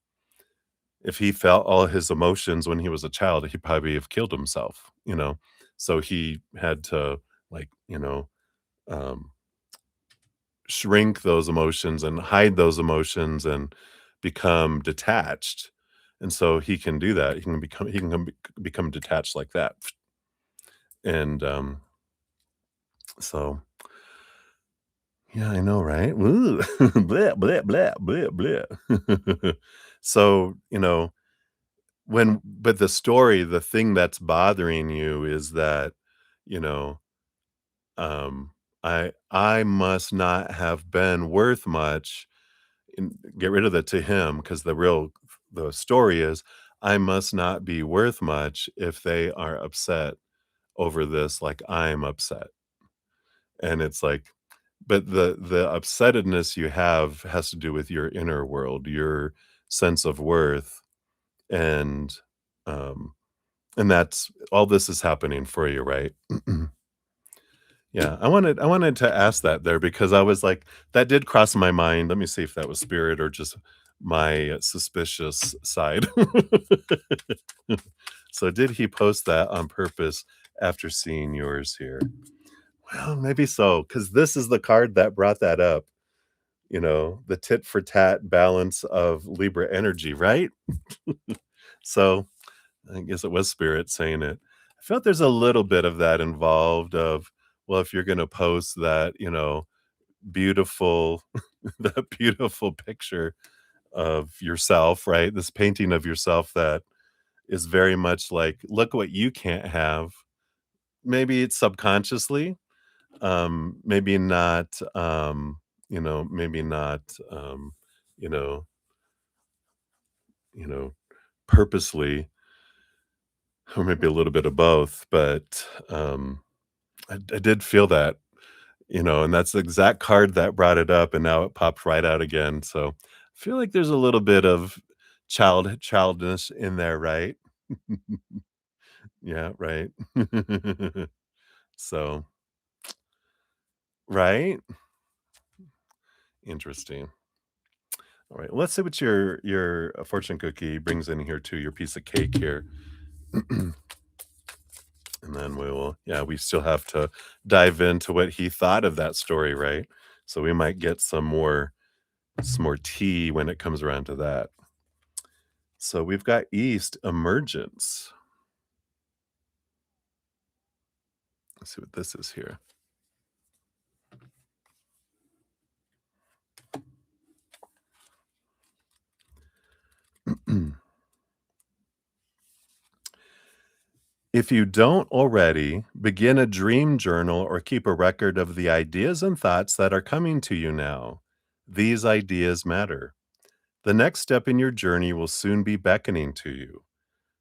If he felt all his emotions when he was a child, he'd probably have killed himself. So he had to, like, um, shrink those emotions and hide those emotions and become detached. And so he can do that. He can become detached like that. And so yeah, I know, right? Ooh. Blah, blah, blah, blah, blah. So, but the thing that's bothering you is that, you know, um, I must not have been worth much, and get rid of the "to him" because the story is, I must not be worth much if they are upset over this like I'm upset. And it's like, but the upsettedness you have has to do with your inner world, your sense of worth, and, um, and that's all this is happening for you, right? Yeah, I wanted to ask that there because I was like, that did cross my mind. Let me see if that was spirit or just my suspicious side. So did he post that on purpose after seeing yours here? Well, maybe so, because this is the card that brought that up, the tit for tat balance of Libra energy, right? So I guess it was spirit saying it. I felt there's a little bit of that involved of, well, if you're gonna post that, beautiful that beautiful picture of yourself, right? This painting of yourself that is very much like, look what you can't have. Maybe it's subconsciously, maybe not, maybe not, um, you know, you know, purposely. or maybe a little bit of both, but, I did feel that, and that's the exact card that brought it up, and now it popped right out again, so, I feel like there's a little bit of childness in there, right? Yeah, right. So right? Interesting. Alright, let's see what your fortune cookie brings in here too, your piece of cake here. And then we will yeah, we still have to dive into what he thought of that story, right? So we might get some more tea when it comes around to that. So we've got East Emergence. Let's see what this is here. If you don't already, begin a dream journal or keep a record of the ideas and thoughts that are coming to you now. These ideas matter. The next step in your journey will soon be beckoning to you.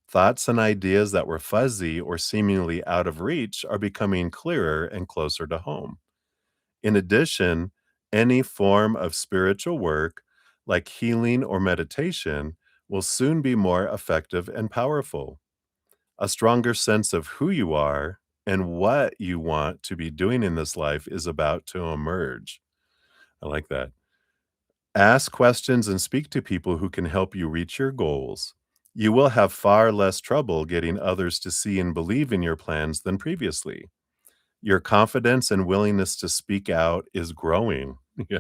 Thoughts and ideas that were fuzzy or seemingly out of reach are becoming clearer and closer to home. In addition, any form of spiritual work, like healing or meditation, will soon be more effective and powerful. A stronger sense of who you are and what you want to be doing in this life is about to emerge. I like that. Ask questions and speak to people who can help you reach your goals. You will have far less trouble getting others to see and believe in your plans than previously. Your confidence and willingness to speak out is growing. Yeah,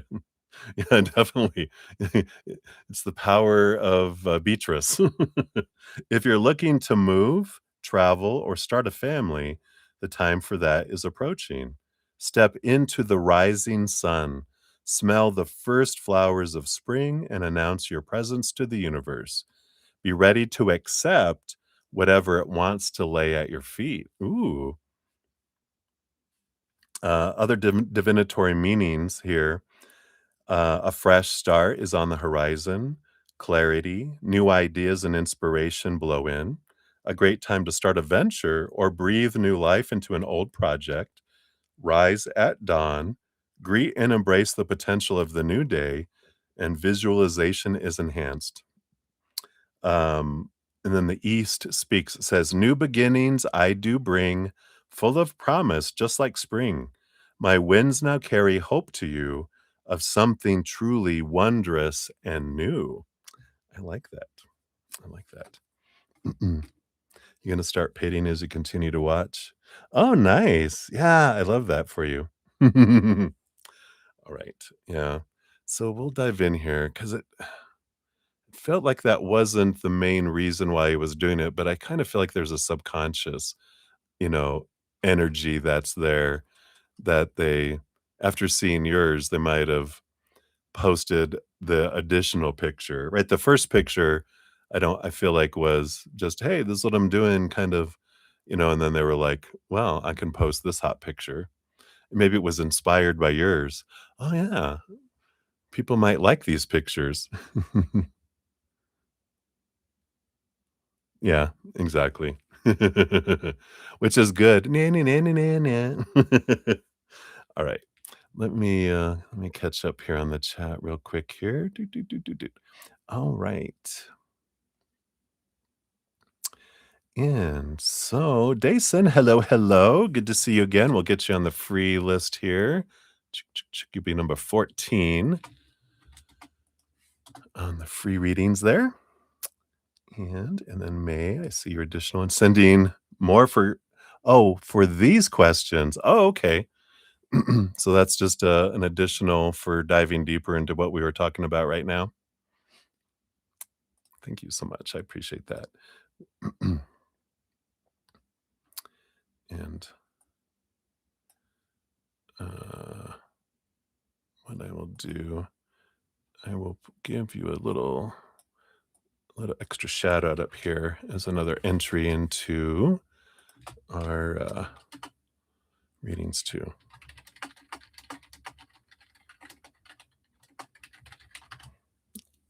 yeah, definitely. It's the power of Beatrice. If you're looking to move, travel, or start a family, the time for that is approaching. Step into the rising sun, smell the first flowers of spring, and announce your presence to the universe. Be ready to accept whatever it wants to lay at your feet. Ooh. Other divinatory meanings here. A fresh start is on the horizon. Clarity, new ideas and inspiration blow in. A great time to start a venture or breathe new life into an old project. Rise at dawn. Greet and embrace the potential of the new day. And visualization is enhanced. Um, and then the East speaks, says, "New beginnings I do bring, full of promise, just like spring. My winds now carry hope to you of something truly wondrous and new." I like that. I like that. You gonna start pitting as you continue to watch? Oh, nice. Yeah, I love that for you. All right. Yeah. So we'll dive in here because it felt like that wasn't the main reason why he was doing it, but I kind of feel like there's a subconscious, you know, energy that's there that they, after seeing yours, they might have posted the additional picture, right? The first picture, I feel like was just, hey, this is what I'm doing, kind of, and then they were like, well, I can post this hot picture. Maybe it was inspired by yours. Oh, yeah. People might like these pictures. Yeah, exactly. Which is good. Na, na, na, na, na, na. All right. Let me catch up here on the chat real quick here. Do, do, do, do, do. All right. And so, Dason, hello, hello. Good to see you again. We'll get you on the free list here. You'll be number 14 on the free readings there. And then May, I see your additional and sending more for these questions. Oh, okay. So that's just an additional for diving deeper into what we were talking about right now. Thank you so much. I appreciate that. And uh, what I will do, I will give you a little extra shout out up here as another entry into our readings too.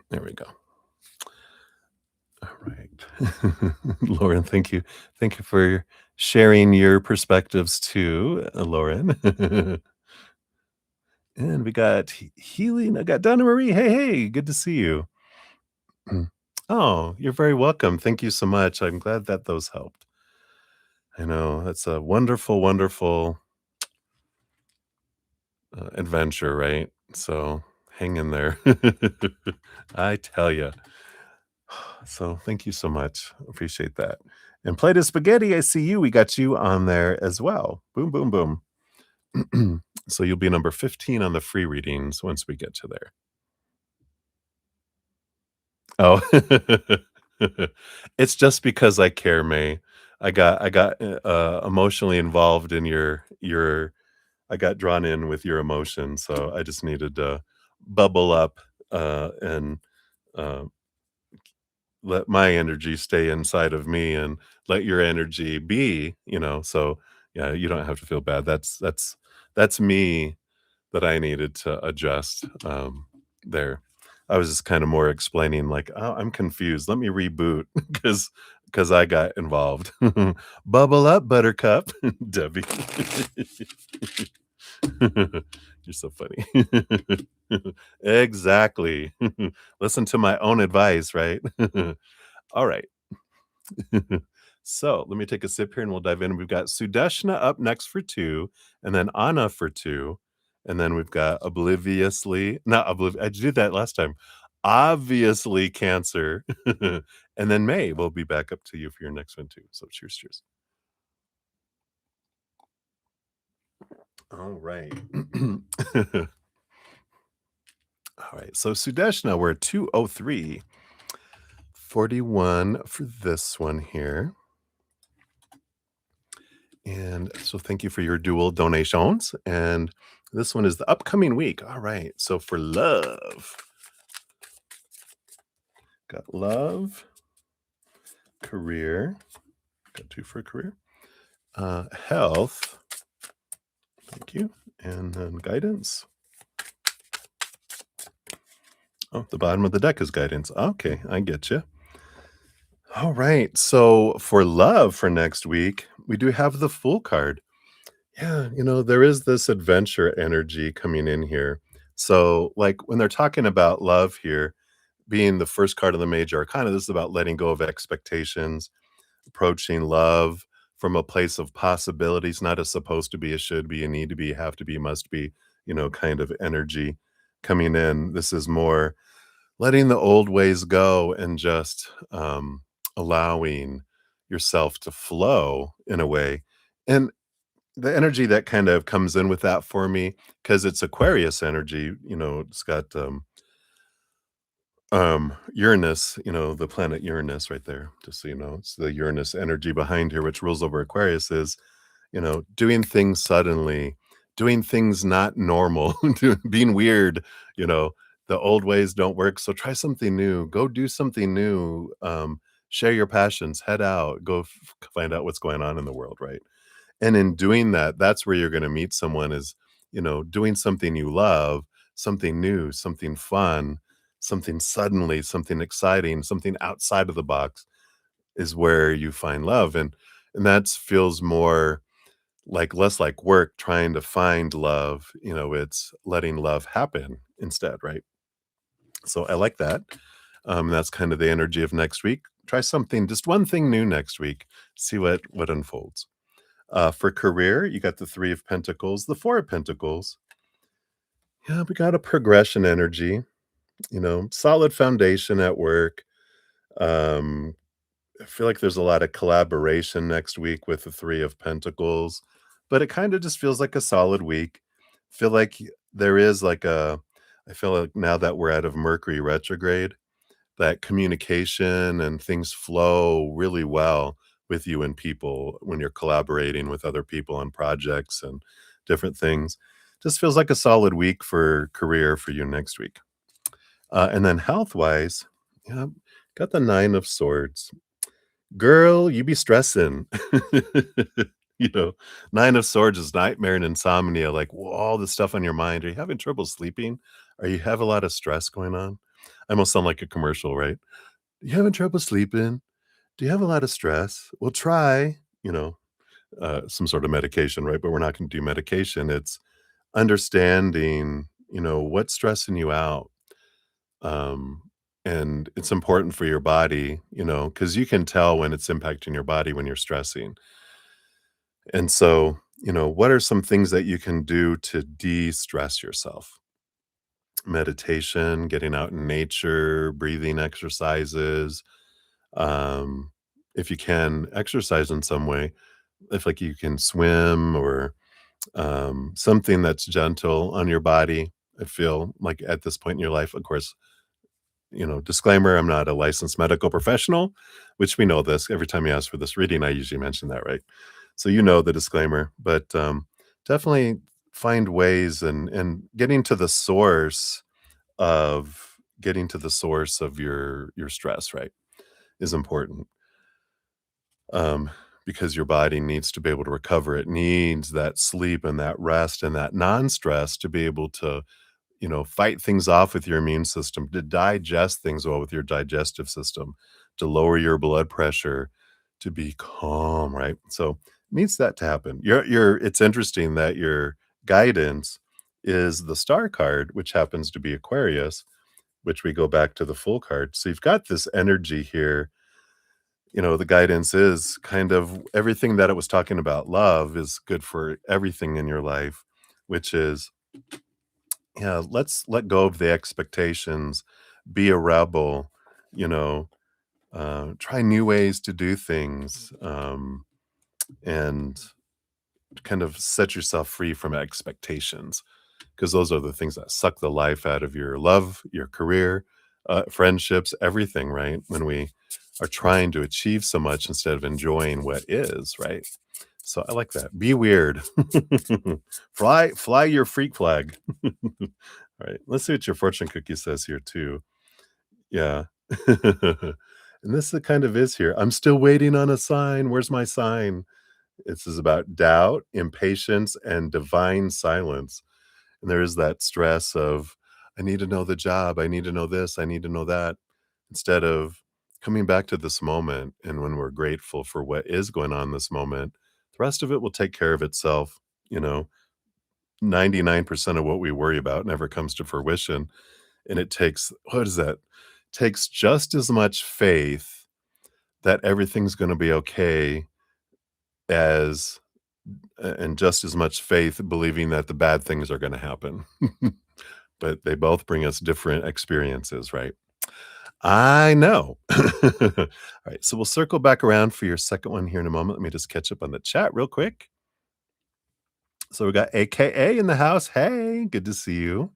There we go. All right. Lauren, thank you. Thank you for sharing your perspectives too, Lauren. And we got healing. I got Donna Marie. Hey, hey, good to see you. Mm. Oh, you're very welcome. Thank you so much. I'm glad that those helped. I know that's a wonderful, wonderful adventure, right? So hang in there. I tell you. So thank you so much. Appreciate that. And Plate of Spaghetti, I see you. We got you on there as well. Boom, boom, boom. So you'll be number 15 on the free readings once we get to there. Oh, it's just because I care, May. I got emotionally involved in your I got drawn in with your emotion, so I just needed to bubble up, and, uh, let my energy stay inside of me and let your energy be, so, yeah, you don't have to feel bad. That's me that I needed to adjust, there. I was just kinda more explaining like, "Oh, I'm confused. Let me reboot," because I got involved. "Bubble up, buttercup." Debbie. You're so funny. Exactly. Listen to my own advice, right? Alright. So, let me take a sip here and we'll dive in. We've got Sudeshna up next for 2, and then Anna for 2, and then we've got obliviously not obliv I did that last time. Obviously Cancer, and then May will be back up to you for your next one too. So cheers, cheers. Alright. Alright, so Sudeshna, we're at 203. 41 for this one here. And so thank you for your dual donations. And this one is the upcoming week. All right. So for love, got love, career, got 2 for career, health, thank you, and then guidance. Oh, the bottom of the deck is guidance. Okay, I get you. All right. So for love for next week, we do have the Fool card. Yeah, there is this adventure energy coming in here. So, like, when they're talking about love here, being the first card of the major arcana, this is about letting go of expectations, approaching love from a place of possibilities, not a supposed to be, a should be, a need to be, have to be, must be, kind of energy coming in. This is more letting the old ways go and just allowing yourself to flow in a way. And the energy that kind of comes in with that for me, because it's Aquarius energy, it's got Uranus, the planet Uranus right there, just so you know. It's the Uranus energy behind here, which rules over Aquarius is, doing things suddenly, doing things not normal, being weird, you know. The old ways don't work, so try something new. Go do something new. Share your passions, head out, go find out what's going on in the world, right? And in doing that, that's where you're gonna meet someone is, doing something you love, something new, something fun, something suddenly, something exciting, something outside of the box is where you find love, and that feels more like less like work trying to find love, it's letting love happen instead, right? So I like that. That's kind of the energy of next week. Try something, just one thing new next week, see what unfolds. For career, you got the 3 of Pentacles, the 4 of Pentacles. Yeah, we got a progression energy, solid foundation at work. Um, I feel like there's a lot of collaboration next week with the 3 of Pentacles, but it kinda just feels like a solid week. Feel like there is like I feel like now that we're out of Mercury retrograde, that communication and things flow really well with you and people when you're collaborating with other people on projects and different things. Just feels like a solid week for career for you next week. And then health wise, yeah, got the 9 of Swords. Girl, you be stressing. you know, 9 of Swords is nightmare and insomnia, like all the stuff on your mind. Are you having trouble sleeping? Are you have a lot of stress going on? I almost sound like a commercial, right? You having trouble sleeping? Do you have a lot of stress? Well, try, some sort of medication, right? But we're not gonna do medication. It's understanding, what's stressing you out. Um, and it's important for your body, because you can tell when it's impacting your body when you're stressing. And so, what are some things that you can do to de-stress yourself? Meditation, getting out in nature, breathing exercises. Um, if you can exercise in some way, if like you can swim or something that's gentle on your body. I feel like at this point in your life, of course, disclaimer, I'm not a licensed medical professional, which we know this. Every time you ask for this reading, I usually mention that, right? So you know the disclaimer, but definitely find ways and getting to the source of your stress, right, is important. Um, because your body needs to be able to recover. It needs that sleep and that rest and that non-stress to be able to fight things off with your immune system, to digest things well with your digestive system, to lower your blood pressure, to be calm, right? So it needs that to happen. It's interesting that your guidance is the star card, which happens to be Aquarius, which we go back to the full card. So you've got this energy here. The guidance is kind of everything that it was talking about. Love is good for everything in your life, which is, yeah, let's let go of the expectations, be a rebel, you know, try new ways to do things, and kind of set yourself free from expectations because those are the things that suck the life out of your love, your career, friendships, everything, right? When we are trying to achieve so much instead of enjoying what is, right? So I like that. Be weird. Fly your freak flag. All right. Let's see what your fortune cookie says here too. Yeah. And this kind of is here. I'm still waiting on a sign. Where's my sign? This is about doubt, impatience, and divine silence. And there is that stress of, I need to know the job. I need to know this. I need to know that. Instead of coming back to this moment. And when we're grateful for what is going on in this moment, the rest of it will take care of itself. You know, 99% of what we worry about never comes to fruition. And it takes, what is that? Takes just as much faith that everything's going to be okay as and just as much faith believing that the bad things are going to happen. But they both bring us different experiences, right? I know. All right, so we'll circle back around for your second one here in a moment. Let me just catch up on the chat real quick. So we got AKA in the house. Hey, good to see you.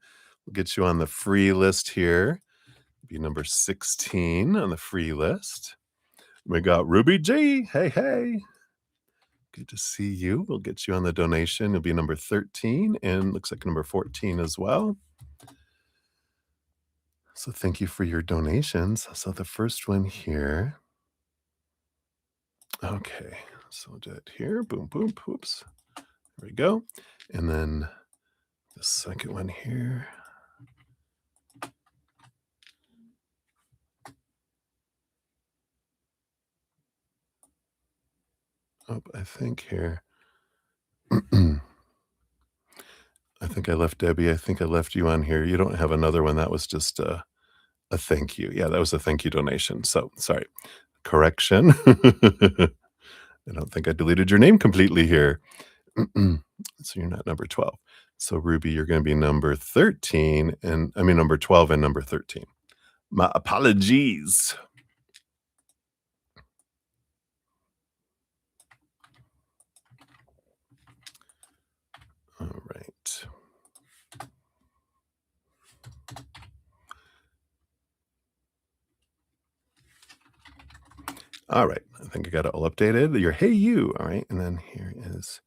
We'll get you on the free list here. Be number 16 on the free list. We got Ruby G. Hey, hey. Good to see you. We'll get you on the donation. It'll be number 13 and looks like number 14 as well. So thank you for your donations. So the first one here. Okay. So we'll do it here. Boom, boom. Oops. There we go. And then the second one here. Oh, I think here. I think I left Debbie. I think I left you on here. You don't have another one. That was just a thank you. Yeah, that was a thank you donation. So sorry. Correction. I don't think I deleted your name completely here. So you're not number 12. So Ruby, you're going to be number 13 and I mean number 12 and number 13. My apologies. All right. All right. I think I got it all updated. Your hey you. All right. And then here is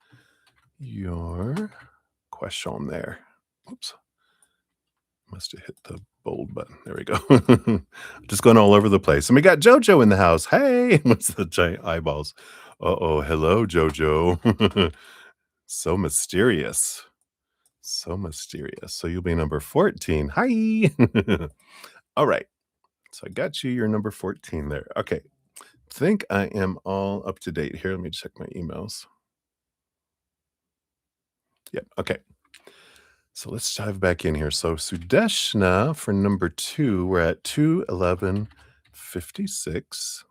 your question there. Oops. Must have hit the bold button. There we go. Just going all over the place. And we got Jojo in the house. Hey, what's the giant eyeballs? Uh-oh. Hello, Jojo. So mysterious. So mysterious. So you'll be number 14. Hi. All right. So I got you. You're number 14 there. Okay. think I am all up to date here. Let me check my emails. Yep. Okay. So let's dive back in here. So Sudeshna for number 2, we're at 2:11:56.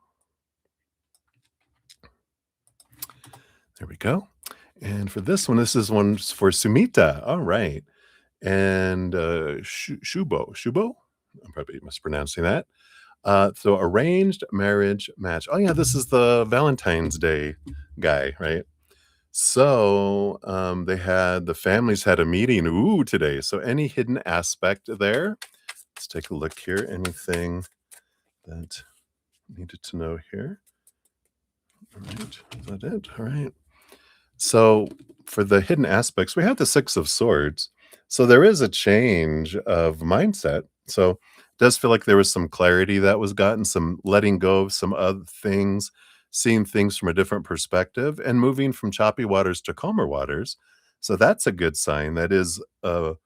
There we go. And for this one, this is one for Sumita. All right. And Shubo. I'm probably mispronouncing that. So arranged marriage match. Oh yeah, this is the Valentine's Day guy, right? So they had the families had a meeting. Ooh, today. So any hidden aspect there? Let's take a look here. Anything that needed to know here? All right. Is that it? All right. So for the hidden aspects, we have the 6 of swords. So there is a change of mindset. So it does feel like there was some clarity that was gotten, some letting go of some other things, seeing things from a different perspective, and moving from choppy waters to calmer waters. So that's a good sign. That is an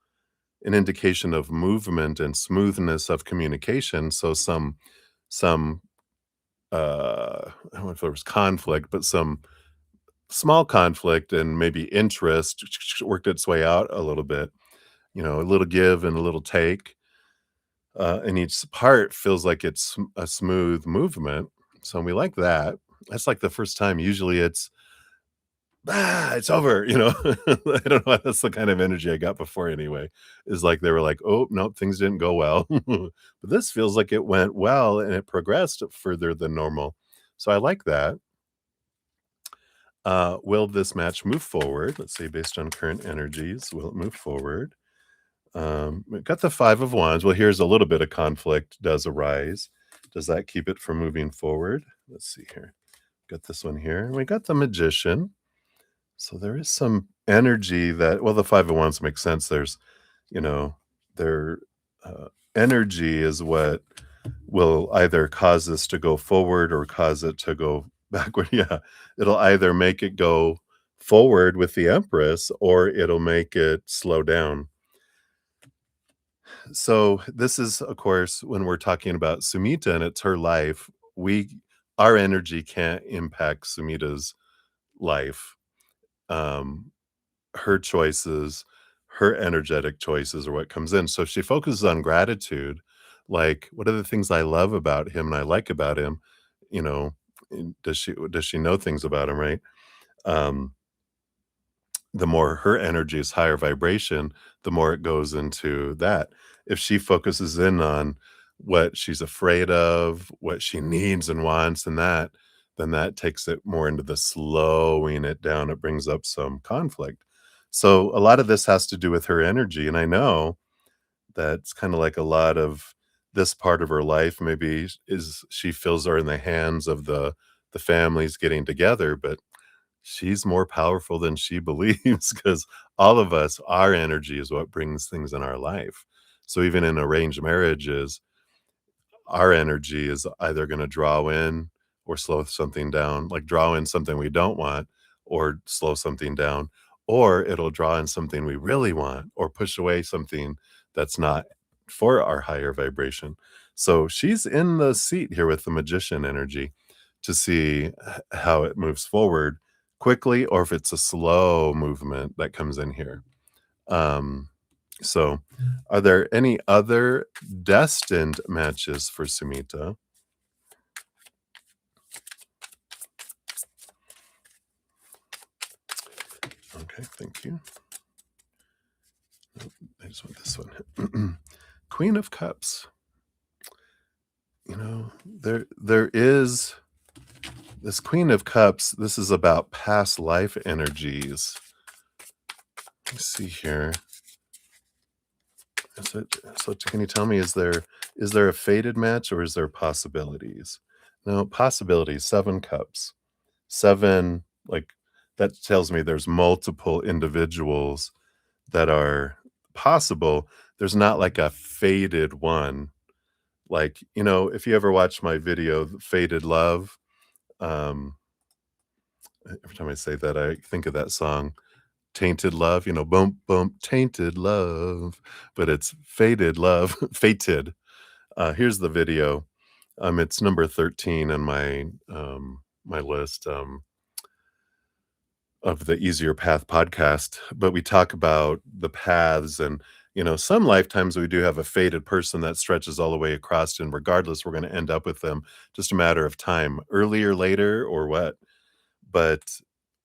indication of movement and smoothness of communication. So some I don't know if there was conflict, but some small conflict and maybe interest worked its way out a little bit, a little give and a little take, and each part feels like it's a smooth movement. So we like that. That's like the first time. Usually it's over. I don't know. That's the kind of energy I got before anyway. Is like they were like, oh, nope, things didn't go well. But this feels like it went well and it progressed further than normal. So I like that. Will this match move forward? Let's see, based on current energies, will it move forward? We've got the 5 of Wands. Well, here's a little bit of conflict does arise. Does that keep it from moving forward? Let's see here. Got this one here. We got the Magician. So there is some energy that, well, the 5 of Wands makes sense. There's, you know, their energy is what will either cause this to go forward or cause it to go backward. Yeah, it'll either make it go forward with the Empress or it'll make it slow down. So this is, of course, when we're talking about Sumita and it's her life, we our energy can't impact Sumita's life. Um, her choices, her energetic choices are what comes in. So if she focuses on gratitude, like what are the things I love about him and I like about him, you know, does she know things about him, right? Um, the more her energy is higher vibration, the more it goes into that. If she focuses in on what she's afraid of, what she needs and wants, and that, then that takes it more into the slowing it down. It brings up some conflict. So a lot of this has to do with her energy. And I know that's kind of like a lot of this part of her life maybe is she feels are in the hands of the families getting together, but she's more powerful than she believes because all of us, our energy is what brings things in our life. So even in arranged marriages, our energy is either going to draw in or slow something down, like draw in something we don't want or slow something down, or it'll draw in something we really want or push away something that's not for our higher vibration. So she's in the seat here with the magician energy to see how it moves forward quickly or if it's a slow movement that comes in here. Um, so, are there any other destined matches for Sumita? Okay, thank you. Nope, I just want this one. Queen of Cups. There is this Queen of Cups. This is about past life energies. Let's see here. So can you tell me, is there a fated match or is there possibilities? No, possibilities, 7 cups. 7, like, that tells me there's multiple individuals that are possible. There's not like a fated one. Like, if you ever watch my video, Fated Love, um, every time I say that, I think of that song, Tainted Love, bump, bump, tainted love, but it's faded love, fated. Here's the video. It's number 13 on my list, of the Easier Path podcast, but we talk about the paths and, some lifetimes we do have a fated person that stretches all the way across, and regardless, we're gonna end up with them, just a matter of time, earlier, later, or what. But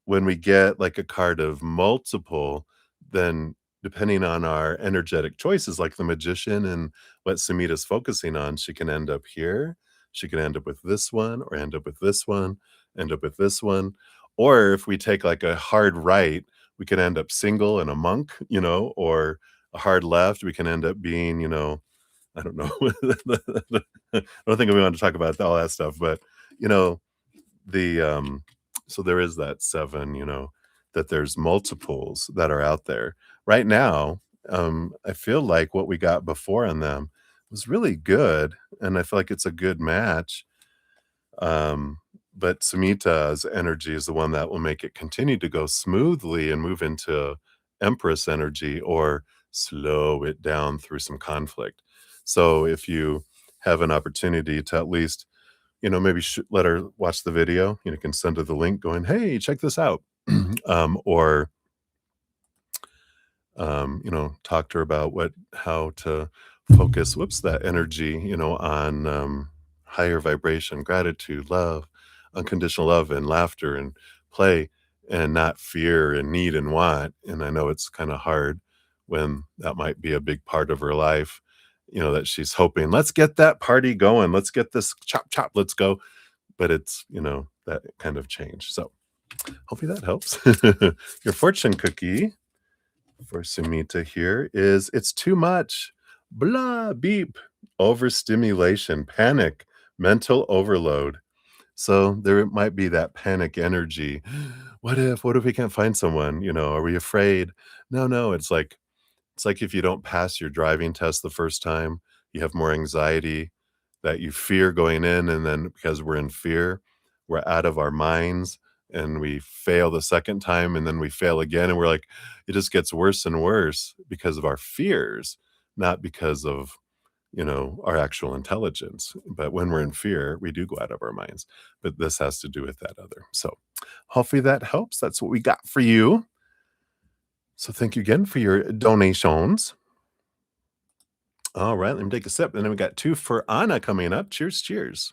when we get like a card of multiple, then depending on our energetic choices, like the magician and what Samita's focusing on, she can end up here. She can end up with this one, or end up with this one, end up with this one. Or if we take like a hard right, we can end up single and a monk, or a hard left, we can end up being, I don't know. I don't think we want to talk about all that stuff, but you know, the so there is that 7, that there's multiples that are out there. Right now, I feel like what we got before on them was really good, and I feel like it's a good match. Um, but Samita's energy is the one that will make it continue to go smoothly and move into Empress energy or slow it down through some conflict. So if you have an opportunity to at least maybe let her watch the video. You can send her the link going, "Hey, check this out." Or, talk to her about how to focus, that energy, on higher vibration, gratitude, love, unconditional love, and laughter and play, and not fear and need and want. And I know it's kind of hard when that might be a big part of her life, that she's hoping, let's get that party going. Let's get this chop, chop, let's go, but it's, that kind of change. So hopefully that helps. Your fortune cookie for Sumita here is it's too much. Blah, beep, overstimulation, panic, mental overload. So there might be that panic energy. What if we can't find someone? Are we afraid? No, no. It's like if you don't pass your driving test the first time, you have more anxiety that you fear going in, and then because we're in fear, we're out of our minds, and we fail the second time, and then we fail again, and we're like it just gets worse and worse because of our fears, not because of, our actual intelligence. But when we're in fear, we do go out of our minds. But this has to do with that other. So hopefully that helps. That's what we got for you. So thank you again for your donations. All right, let me take a sip, and then we got 2 for Anna coming up. Cheers, cheers.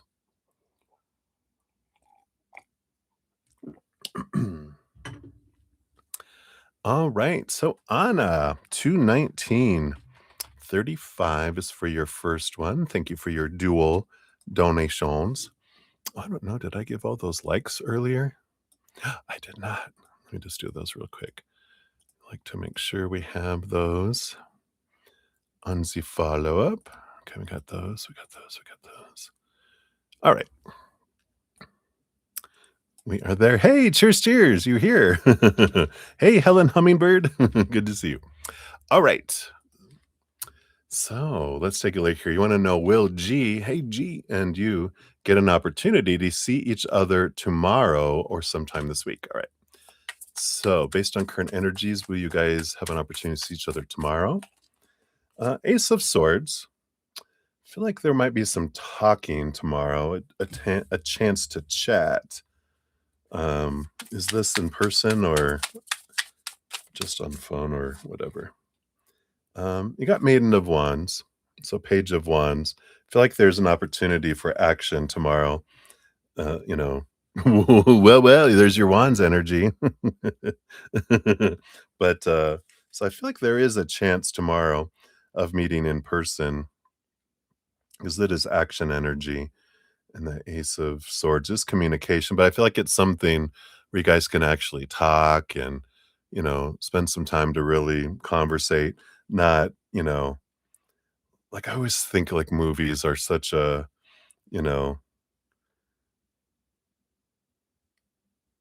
All right, so Anna, 219.35 is for your first one. Thank you for your dual donations. I don't know, did I give all those likes earlier? I did not. Let me just do those real quick. I like to make sure we have those on the follow-up. Okay, we got those, we got those, we got those. All right. We are there. Hey, cheers, cheers. You're here. Hey, Helen Hummingbird. Good to see you. All right. So let's take a look here. You want to know, will G, hey, G, and you get an opportunity to see each other tomorrow or sometime this week? All right. So based on current energies, will you guys have an opportunity to see each other tomorrow? Ace of Swords. I feel like there might be some talking tomorrow, a chance to chat. Is this in person or just on phone or whatever? You got Maiden of Wands, so Page of Wands. I feel like there's an opportunity for action tomorrow. You know, well, there's your Wands energy. But so I feel like there is a chance tomorrow of meeting in person because that is action energy. And the Ace of Swords is communication, but I feel like it's something where you guys can actually talk and, spend some time to really conversate, not, like I always think like movies are such you know,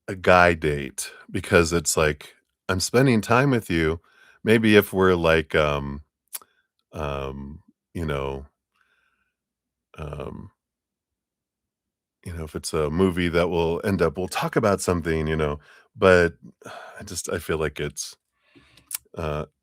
a guy date because it's like I'm spending time with you. Maybe if we're like, um, you know, um, if it's a movie that will end up we'll talk about something, but I feel like it's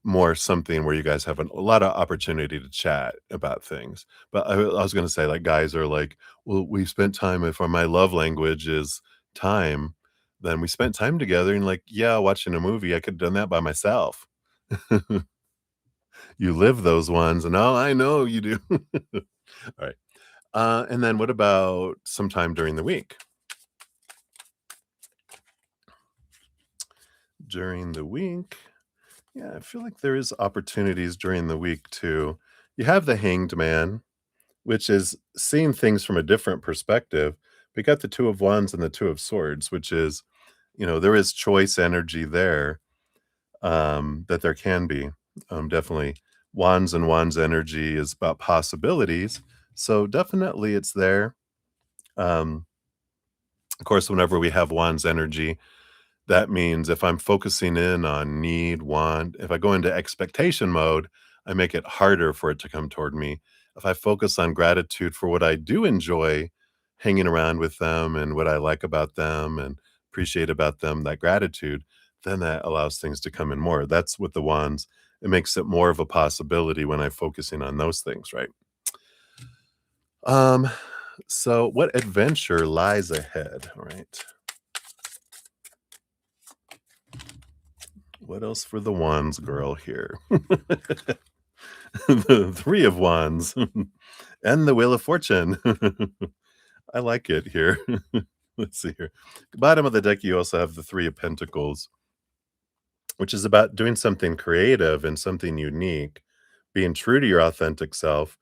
more something where you guys have a lot of opportunity to chat about things. But I was gonna say, like, guys are like, "Well, we spent time if my love language is time, then we spent time together," and like, "Yeah, watching a movie, I could've done that by myself." You live those ones, and, "Oh, I know you do." Alright. And then what about sometime during the week? During the week, yeah, I feel like there is opportunities during the week to you have the Hanged Man, which is seeing things from a different perspective. We got the Two of Wands and the Two of Swords, which is, there is choice energy there, that there can be. Definitely Wands and Wands energy is about possibilities. So definitely it's there. Um, of course, whenever we have Wands energy, that means if I'm focusing in on need, want, if I go into expectation mode, I make it harder for it to come toward me. If I focus on gratitude for what I do enjoy hanging around with them and what I like about them and appreciate about them, that gratitude, then that allows things to come in more. That's what the wands, it makes it more of a possibility when I'm focusing on those things, right? Um, so what adventure lies ahead? All right. What else for the wands girl here? The Three of Wands and the Wheel of Fortune. I like it here. Let's see here. Bottom of the deck, you also have the Three of Pentacles, which is about doing something creative and something unique, being true to your authentic self,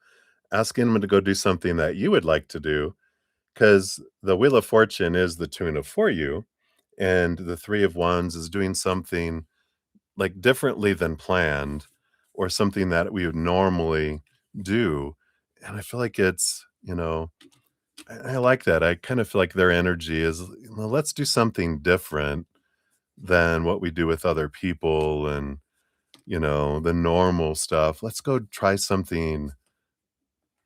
asking them to go do something that you would like to do. Because the Wheel of Fortune is the tune of for you, and the Three of Wands is doing something like differently than planned or something that we would normally do. And I feel like it's, I like that. I kind of feel like their energy is, let's do something different than what we do with other people and, the normal stuff. Let's go try something,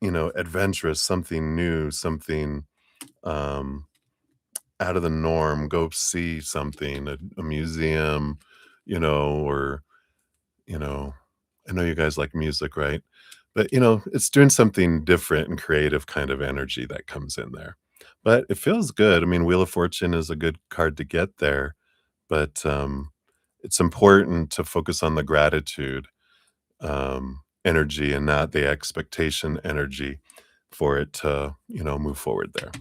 adventurous, something new, something um out of the norm. Go see something, a museum, or you know, I know you guys like music, right? But, it's doing something different and creative kind of energy that comes in there. But it feels good. I mean, Wheel of Fortune is a good card to get there, but it's important to focus on the gratitude energy and not the expectation energy for it to, move forward there.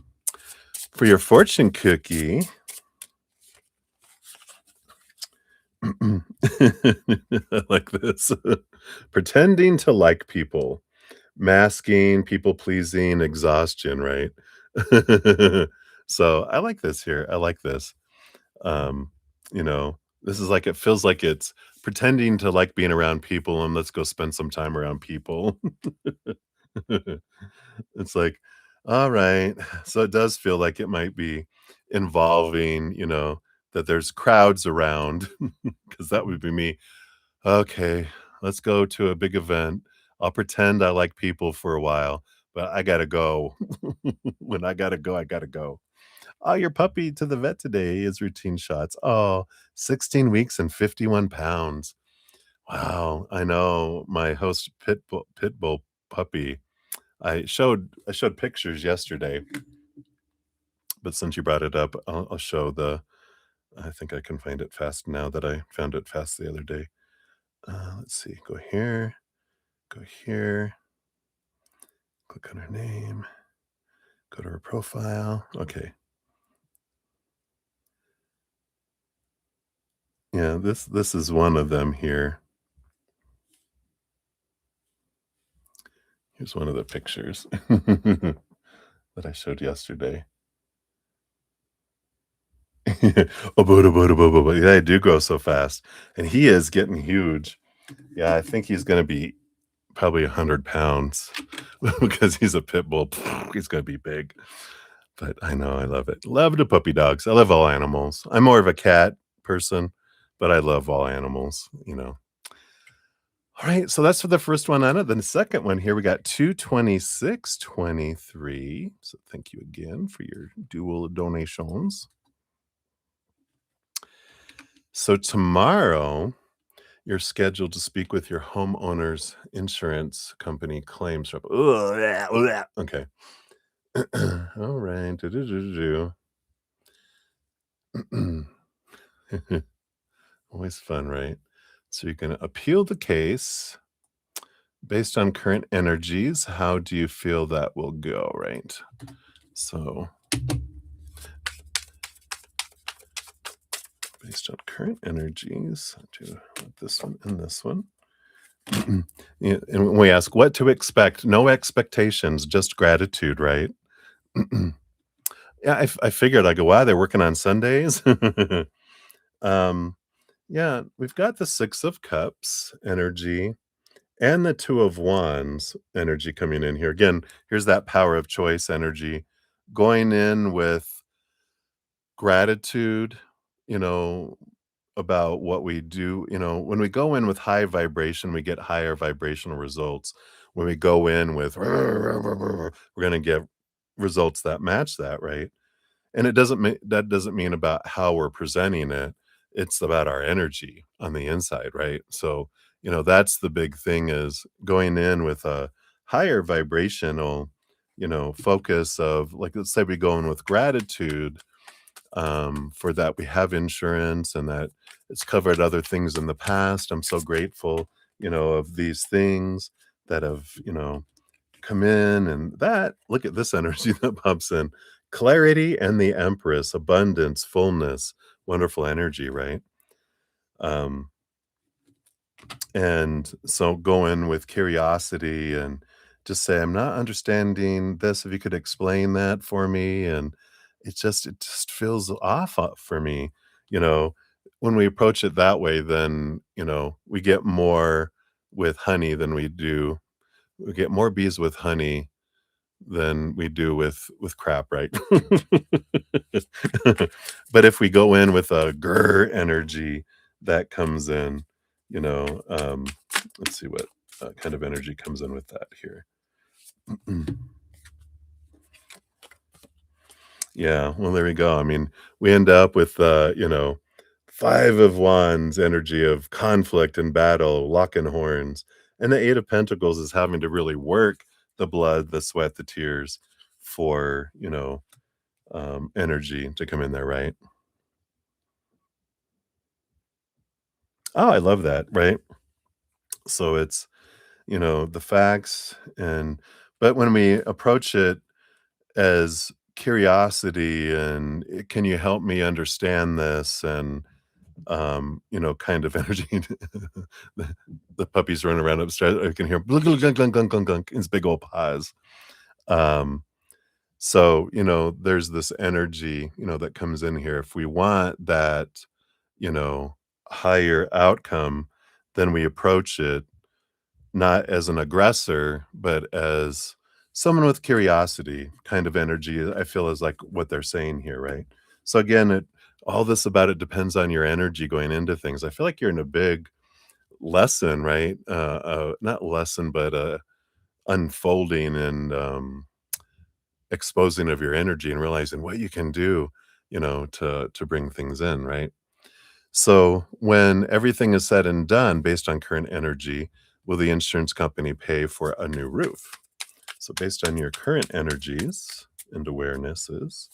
For your fortune cookie, I like this. Pretending to like people. Masking, people pleasing, exhaustion, right? So, I like this here, I like this. This is like it feels like it's pretending to like being around people and let's go spend some time around people. It's like, "Alright." So, it does feel like it might be involving, that there's crowds around, because that would be me. Okay, let's go to a big event. I'll pretend I like people for a while, but I gotta go. When I gotta go, I gotta go. Oh, your puppy to the vet today is routine shots. Oh, 16 weeks and 51 pounds. Wow, I know. My host pit bull puppy. I showed pictures yesterday, but since you brought it up, I'll show the I think I can find it fast now that I found it fast the other day. Let's see. Go here. Go here, click on her name, go to her profile. Okay. Yeah, this is one of them here. Here's one of the pictures that I showed yesterday. Yeah, they do grow so fast, and he is getting huge. Yeah, I think he's gonna be probably 100 pounds because he's a pit bull. He's gonna be big. But I know I love it. Love the puppy dogs. I love all animals. I'm more of a cat person, but I love all animals. All right, so that's for the first one, Anna. Then the second one here, we got 22623. So thank you again for your dual donations. So tomorrow, You're scheduled to speak with your homeowner's insurance company claims rep. Ugh, yeah, bleh. Okay. All right. Always fun, right? So you're going to appeal the case based on current energies. How do you feel that will go, right? So, based on current energies, do this one and this one. Yeah, and when we ask what to expect, no expectations, just gratitude, right? Yeah, I figured I go, wow, they're working on Sundays. um, yeah, we've got the Six of Cups energy and the Two of Wands energy coming in here. Again, here's that power of choice energy going in with gratitude, you know, about what we do. When we go in with high vibration, we get higher vibrational results. When we go in with, we're going to get results that match that, right? And it doesn't mean that doesn't mean about how we're presenting it. It's about our energy on the inside, right? So, that's the big thing is going in with a higher vibrational, focus of like, let's say we go in with gratitude for that we have insurance and that it's covered other things in the past. I'm so grateful, of these things that have, come in and that look at this energy that pops in. Clarity and the Empress, abundance, fullness, wonderful energy, right? Um, and so go in with curiosity and just say, I'm not understanding this. If you could explain that for me. And it just feels off for me. You know, when we approach it that way, then, we get more with honey than we get more bees with honey than we do with crap, right? But if we go in with a grr energy that comes in, you know, um, let's see what kind of energy comes in with that here. Yeah, well, there we go. I mean, we end up with, Five of Wands energy of conflict and battle, locking horns, and the Eight of Pentacles is having to really work the blood, the sweat, the tears for, energy to come in there, right? Oh, I love that, right? So it's, the facts but when we approach it as curiosity and can you help me understand this and kind of energy. the, the puppies running around upstairs. I can hear glunk, glunk, glunk, glunk, glunk, glunk, glunk, in his big old paws. Um, so, there's this energy, that comes in here. If we want that, you know, higher outcome, then we approach it not as an aggressor, but as someone with curiosity kind of energy, I feel is like what they're saying here, right? So again, all this about it depends on your energy going into things. I feel like you're in a big lesson, right? Not lesson, but unfolding and exposing of your energy and realizing what you can do, to bring things in, right? So when everything is said and done based on current energy, will the insurance company pay for a new roof? So based on your current energies and awarenesses,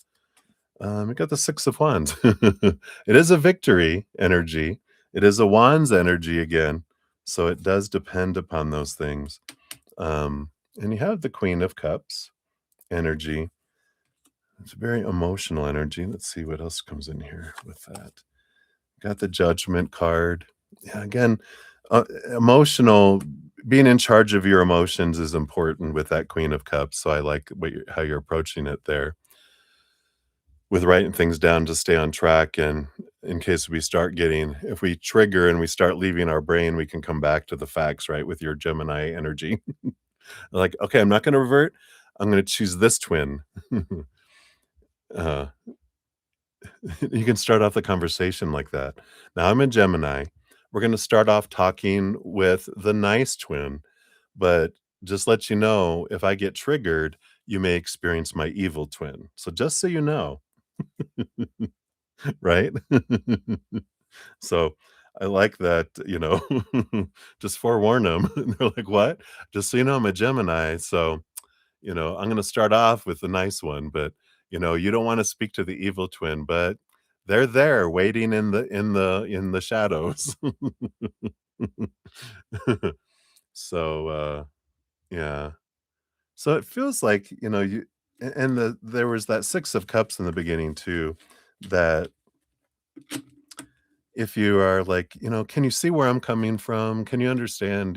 we got the Six of Wands. It is a victory energy. It is a Wands energy again. So it does depend upon those things. And you have the Queen of Cups energy. It's a very emotional energy. Let's see what else comes in here with that. Got the Judgment card. Yeah, again, emotional being in charge of your emotions is important with that Queen of Cups, so I like how you're approaching it there with writing things down to stay on track, and in case we start getting if we trigger and we start leaving our brain, we can come back to the facts, right, with your Gemini energy. Like, "Okay, I'm not gonna revert. I'm gonna choose this twin." Uh You can start off the conversation like that. Now I'm a Gemini. We're going to start off talking with the nice twin, but just let you know if I get triggered, you may experience my evil twin. So just so you know, right? So I like that, just forewarn them. They're like, "What?" Just so you know, I'm a Gemini, so, I'm gonna start off with a nice one, but, you don't wanna speak to the evil twin, but they're there waiting in the shadows. So, yeah. So it feels like, and there was that 6 of cups in the beginning too, that if you are like, "Can you see where I'm coming from? Can you understand,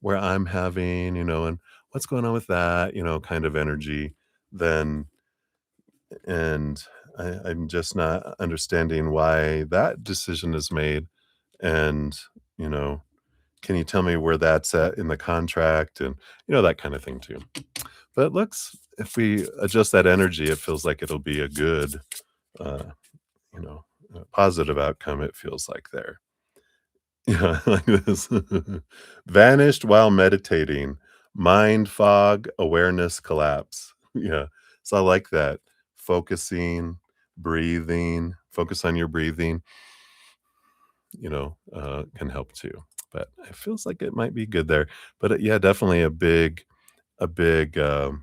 where I'm having, and what's going on with that?" Kind of energy, then and I'm just not understanding why that decision is made, and, you know, can you tell me where that's at in the contract, and, that kinda thing too. But it looks if we adjust that energy, it feels like it'll be a good, uh, you know, positive outcome, it feels like there. Yeah, like this. Vanished while meditating. Mind fog, awareness collapse. Yeah. So I like that. Focusing, breathing, focus on your breathing, can help too. But it feels like it might be good there. But yeah, definitely a big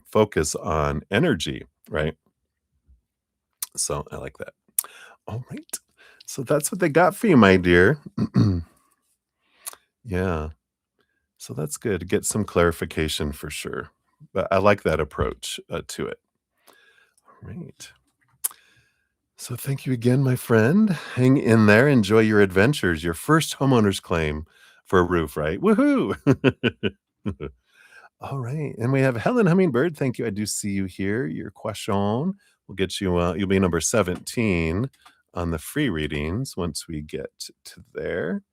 focus on energy, right? So I like that. All right. So that's what they got for you, my dear. Yeah. So that's good. Get some clarification for sure. But I like that approach to it. Right. So thank you again, my friend. Hang in there. Enjoy your adventures. Your first homeowner's claim for a roof, right? Woohoo! All right. And we have Helen Hummingbird. Thank you. I do see you here. Your question will get you, you'll be number 17 on the free readings once we get to there.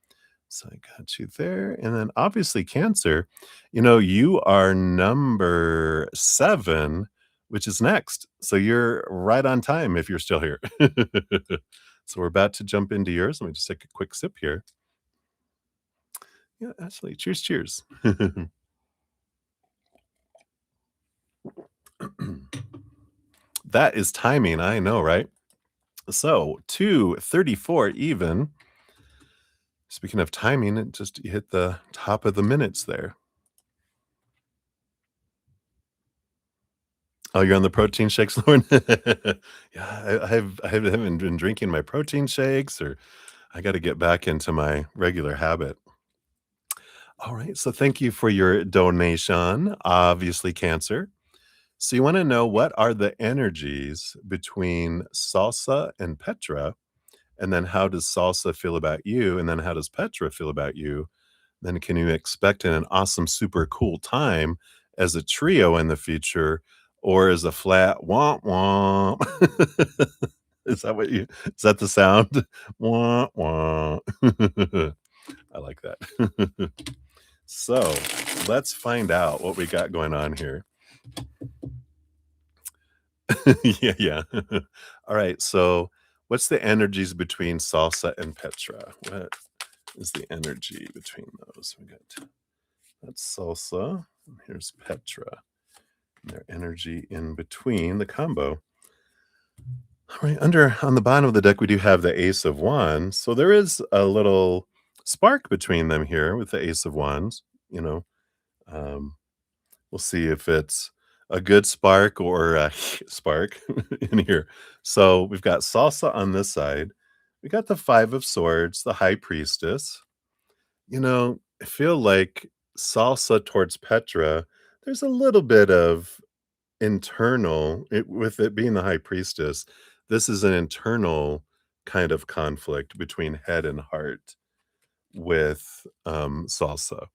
So I got you there. And then obviously Cancer, you are number 7, which is next. So you're right on time if you're still here. So we're about to jump into yours. Let me just take a quick sip here. Yeah, absolutely. Cheers, cheers. That is timing. I know, right? So 2:34 even. Speaking of timing, it just hit the top of the minutes there. Oh, you're on the protein shakes, Lauren? Yeah, I haven't been drinking my protein shakes, or I gotta get back into my regular habit. Alright, so thank you for your donation, obviously Cancer. So you wanna know what are the energies between Salsa and Petra, and then how does Salsa feel about you, and then how does Petra feel about you? Then can you expect an awesome, super cool time as a trio in the future or as a flat womp womp? Is that the sound? Womp womp. I like that. So let's find out what we got going on here. Yeah, yeah. All right. So what's the energies between Salsa and Petra? What is the energy between those? We got that's Salsa. And here's Petra. And their energy in between the combo. All right, under on the bottom of the deck, we do have the Ace of Wands. So there is a little spark between them here with the Ace of Wands. You know, um, we'll see if it's a good spark or a spark in here. So we've got Salsa on this side. We got the Five of Swords, the High Priestess. I feel like Salsa towards Petra, there's a little bit of with it being the high priestess, this is an internal kind of conflict between head and heart with, Salsa,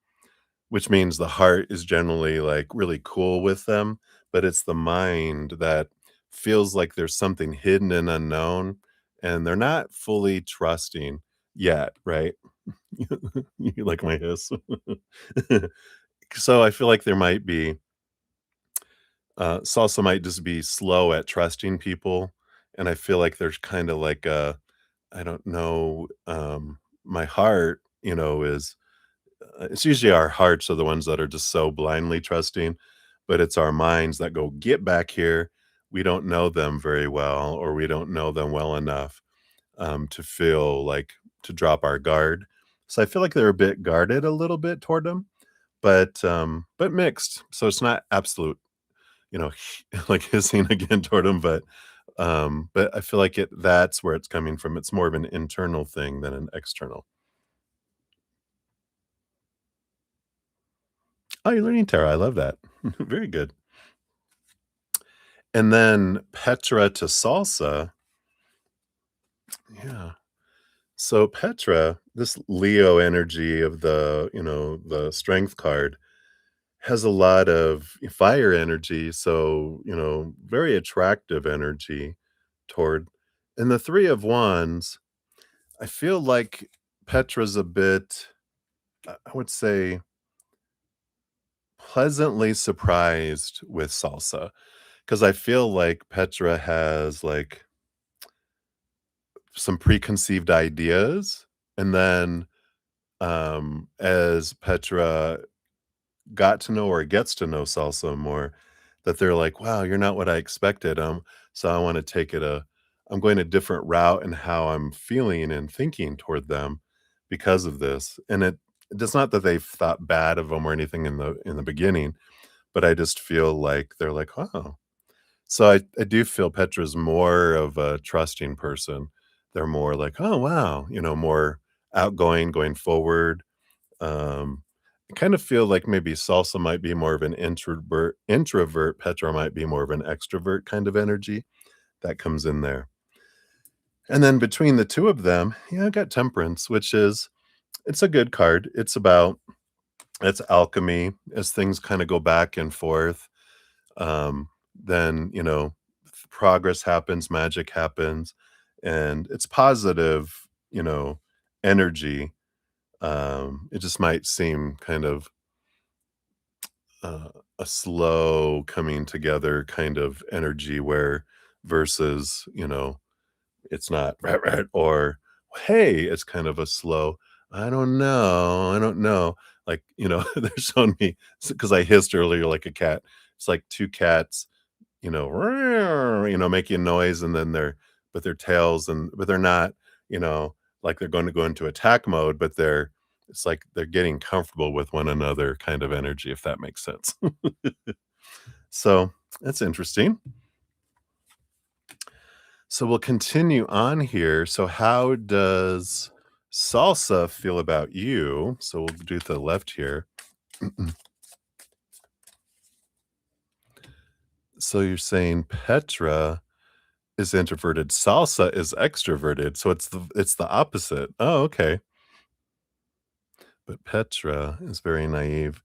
which means the heart is generally, like, really cool with them, but it's the mind that feels like there's something hidden and unknown, and they're not fully trusting yet, right? You like my hiss? So I feel like there might be Salsa might just be slow at trusting people, and I feel like there's kinda like a I don't know, my heart, is it's usually our hearts are the ones that are just so blindly trusting, but it's our minds that go, "Get back here." We don't know them very well, or we don't know them well enough, to feel like to drop our guard. So I feel like they're a bit guarded a little bit toward him, but mixed. So it's not absolute, you know, like hissing again toward him, but I feel like that's where it's coming from. It's more of an internal thing than an external. Oh, you're learning tarot. I love that. Very good. And then Petra to salsa. Yeah. So Petra, this Leo energy of the strength card has a lot of fire energy, so, very attractive energy toward and the 3 of wands, I feel like Petra's a bit, I would say, pleasantly surprised with salsa because I feel like Petra has, like, some preconceived ideas, and then, as Petra got to know or gets to know salsa more, that they're like, "Wow, you're not what I expected, so I wanna take I'm going a different route in how I'm feeling and thinking toward them because of this." And it's not that they've thought bad of them or anything in the beginning, but I just feel like they're like, "Oh." So I do feel Petra's more of a trusting person. They're more like, "Oh, wow," more outgoing, going forward, I kind of feel like maybe salsa might be more of an introvert, Petra might be more of an extrovert kind of energy that comes in there. And then between the 2 of them, yeah, I got temperance, which is it's a good card. It's alchemy as things kind of go back and forth. Then, progress happens, magic happens, and it's positive, energy. It just might seem kind of uh, a slow coming together kind of energy where versus, it's not "Rat, rat," or hey, it's kind of a slow, I don't know. Like, they're showing me because I hissed earlier like a cat. It's like 2 cats, making noise and then their tails but they're not, you know, like they're going to go into attack mode, but it's like they're getting comfortable with one another kind of energy, if that makes sense. So, that's interesting. So we'll continue on here. So how does salsa feel about you? So we'll do to the left here. So you're saying Petra is introverted, salsa is extroverted. So it's the opposite. Oh, okay. But Petra is very naive.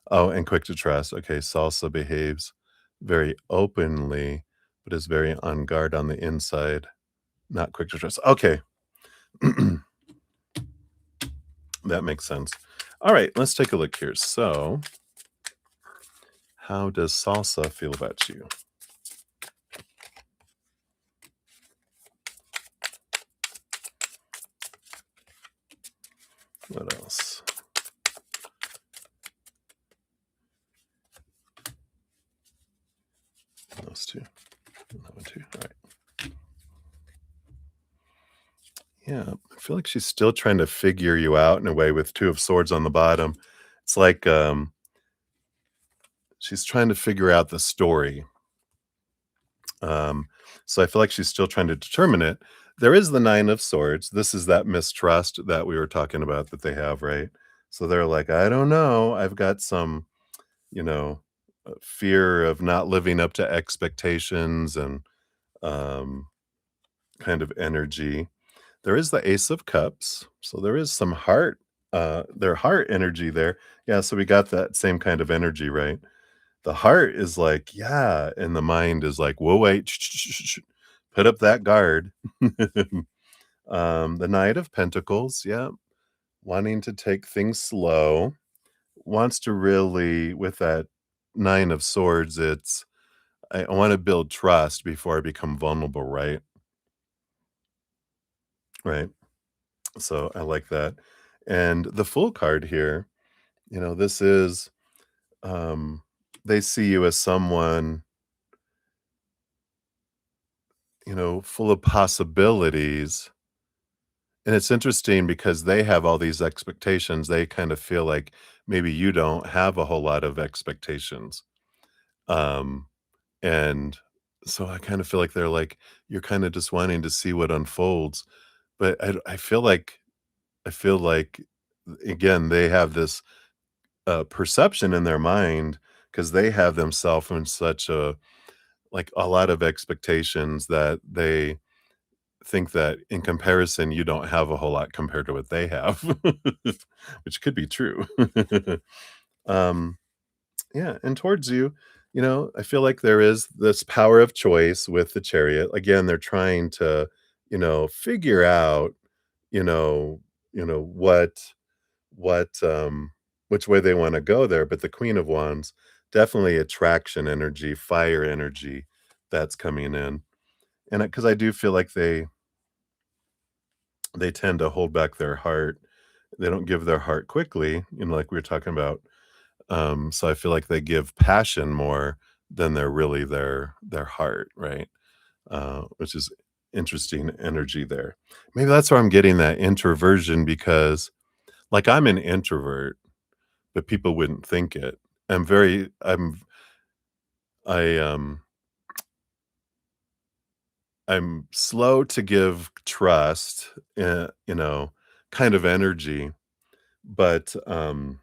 Oh, and quick to trust. Okay, salsa behaves very openly, but is very on guard on the inside, not quick to trust. Okay. That makes sense. All right, let's take a look here. So, how does salsa feel about you? What else? Those two. That one too. All right. Yeah, I feel like she's still trying to figure you out in a way with 2 of swords on the bottom. It's like, she's trying to figure out the story. Um, so I feel like she's still trying to determine it. There is the 9 of swords. This is that mistrust that we were talking about that they have, right? So they're like, "I don't know. I've got some, you know, fear of not living up to expectations and, um, kind of energy." There is the Ace of Cups, so there is some their heart energy there. Yeah, so we got that same kind of energy, right? The heart is like, "Yeah," and the mind is like, "Whoa, wait, put up that guard." The Knight of Pentacles, yeah, wanting to take things slow, wants to really with that 9 of Swords, I wanna build trust before I become vulnerable, right? Right. So, I like that. And the Fool card here, this is, um, they see you as someone, full of possibilities, And it's interesting because they have all these expectations. They kind of feel like maybe you don't have a whole lot of expectations. Um, and so I kind of feel like they're like, you're kind of just wanting to see what unfolds. But I feel like again, they have this perception in their mind because they have themselves in such a like a lot of expectations that they think that in comparison, you don't have a whole lot compared to what they have, which could be true. um, yeah, and towards you, I feel like there is this power of choice with the chariot. Again, they're trying to, figure out, you know, what which way they want to go there. But the Queen of Wands, definitely attraction energy, fire energy that's coming in. And because I do feel like they tend to hold back their heart. They don't give their heart quickly, like we were talking about. So I feel like they give passion more than they're really their heart, right? Which is interesting energy there. Maybe that's where I'm getting that introversion because like I'm an introvert, but people wouldn't think it. I'm very I I'm slow to give trust, kind of energy, but I'm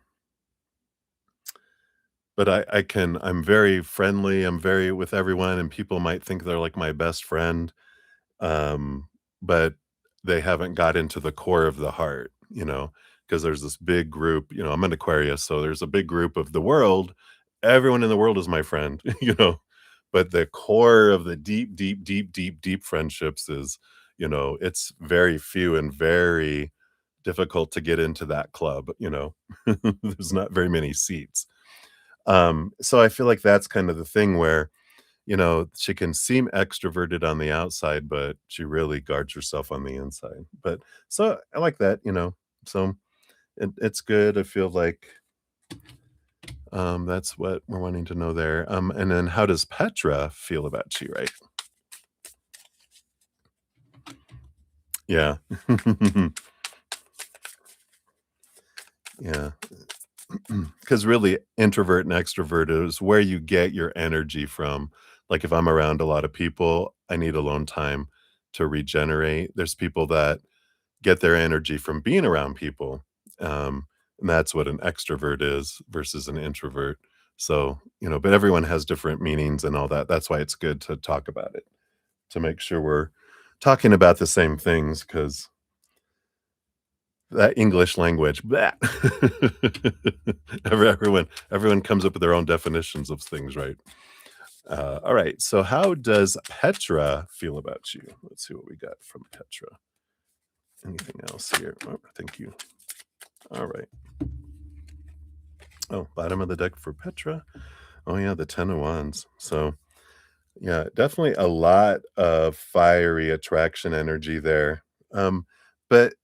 very friendly, I'm very with everyone, and people might think they're, like, my best friend, but they haven't got into the core of the heart, because there's this big group, I'm an Aquarius, so there's a big group of the world. Everyone in the world is my friend, but the core of the deep, deep, deep, deep, deep friendships is, it's very few and very difficult to get into that club. There's not very many seats. So I feel like that's kind of the thing where, she can seem extroverted on the outside, but she really guards herself on the inside. But so I like that. So it's good. I feel like that's what we're wanting to know there. And then how does Petra feel about you, right? Yeah. Yeah. Because really, introvert and extrovert is where you get your energy from. Like if I'm around a lot of people, I need alone time to regenerate. There's people that get their energy from being around people. And that's what an extrovert is versus an introvert. So, but everyone has different meanings and all that. That's why it's good to talk about it to make sure we're talking about the same things because that English language, bleh. Everyone comes up with their own definitions of things, right? All right. So, how does Petra feel about you? Let's see what we got from Petra. Anything else here? Oh, thank you. All right. Oh, bottom of the deck for Petra. Oh, yeah, the 10 of Wands. So, yeah, definitely a lot of fiery attraction energy there. But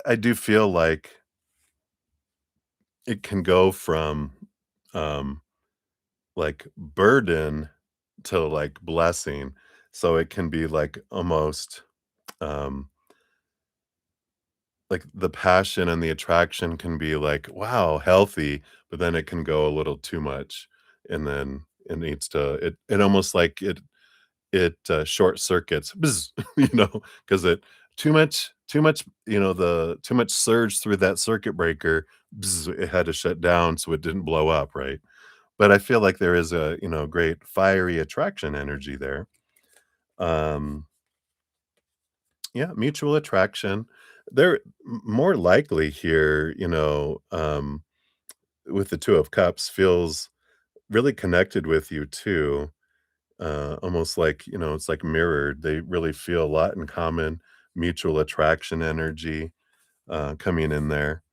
I do feel like it can go from um, like burden to like blessing. So it can be like almost um, like the passion and the attraction can be like, wow, healthy, but then it can go a little too much. And then it almost like it short circuits, bzz, because it too much, the too much surge through that circuit breaker, bzz, it had to shut down so it didn't blow up, right? But I feel like there is a, great fiery attraction energy there. Um, yeah, mutual attraction. They're more likely here, with the 2 of Cups feels really connected with you too. Almost like, it's like mirrored. They really feel a lot in common, mutual attraction energy coming in there.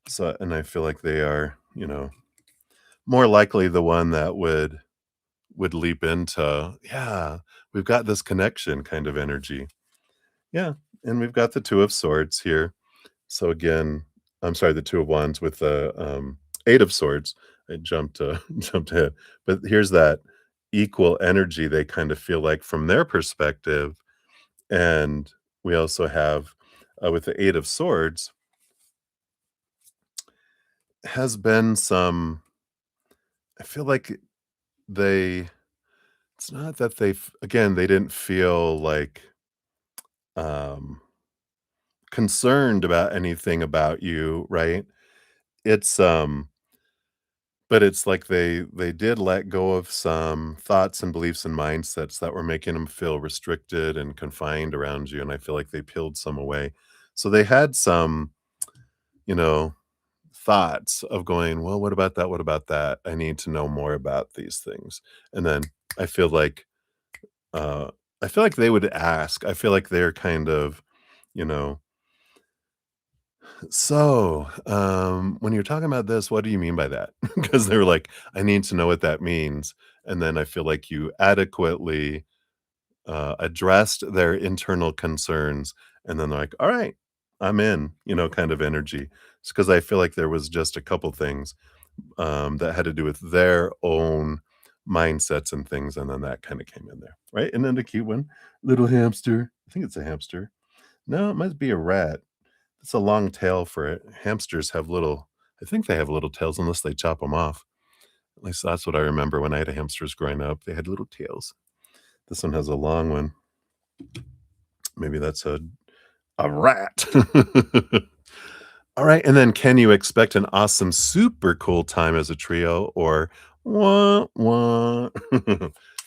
So, and I feel like they are, more likely the one that would leap into, yeah, we've got this connection kind of energy. Yeah, and we've got the 2 of Swords here. So again, I'm sorry, the 2 of Wands with the, 8 of Swords. I jumped, jumped ahead. But here's that equal energy they kind of feel like from their perspective, and we also have with the Eight of Swords has been some. I feel like they. It's not that again, they didn't feel like um, concerned about anything about you, right? It's but it's like they did let go of some thoughts and beliefs and mindsets that were making them feel restricted and confined around you, and I feel like they peeled some away. So they had some, you know, thoughts of going, "Well, what about that? What about that? I need to know more about these things." And then I feel like, uh, I feel like they would ask. I feel like they're kind of, you know, "So, when you're talking about this, what do you mean by that?" Because they were like, "I need to know what that means." And then I feel like you adequately, addressed their internal concerns, and then they're like, "All right, I'm in," kind of energy. It's because I feel like there was just a couple things, that had to do with their own mindsets and things, and then that kinda came in there, right? And then the cute one, little hamster. I think it's a hamster. No, it might be a rat. It's a long tail for it. Hamsters have little. I think they have little tails unless they chop them off. At least that's what I remember when I had hamsters growing up. They had little tails. This one has a long one. Maybe that's a rat. All right, and then can you expect an awesome, super cool time as a trio or wah, wah?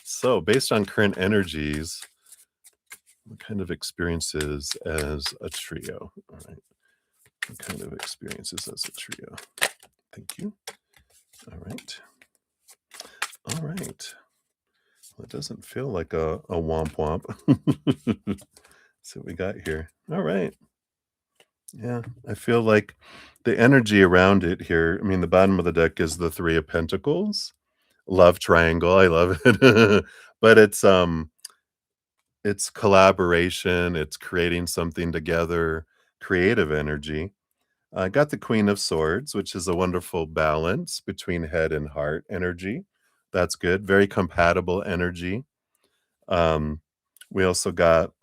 So, based on current energies, what kind of experiences as a trio? All right, what kind of experiences as a trio? Thank you. All right. All right. Well, it doesn't feel like a womp womp. See what we got here. All right. Yeah, I feel like the energy around it here. I mean, the bottom of the deck is the Three of Pentacles, love triangle. I love it, but it's collaboration. It's creating something together, creative energy. I got the Queen of Swords, which is a wonderful balance between head and heart energy. That's good. Very compatible energy. Um, we also got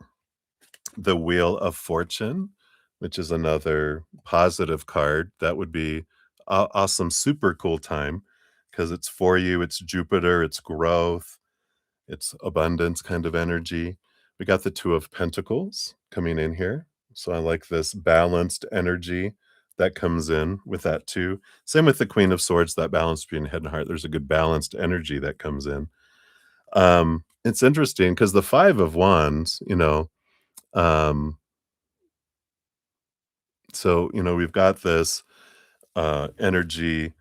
the Wheel of Fortune, which is another positive card. That would be awesome, super cool time because it's for you. It's Jupiter, it's growth, it's abundance kind of energy. We got the Two of Pentacles coming in here. So I like this balanced energy that comes in with that too. Same with the Queen of Swords, that balance between head and heart. There's a good balanced energy that comes in. It's interesting because the Five of Wands, um, so we've got this energy.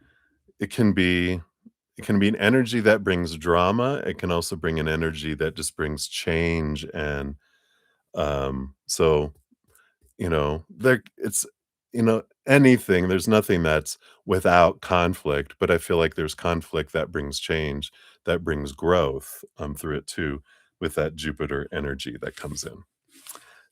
It can be an energy that brings drama. It can also bring an energy that just brings change. And so there it's anything. There's nothing that's without conflict, but I feel like there's conflict that brings change, that brings growth through it too, with that Jupiter energy that comes in.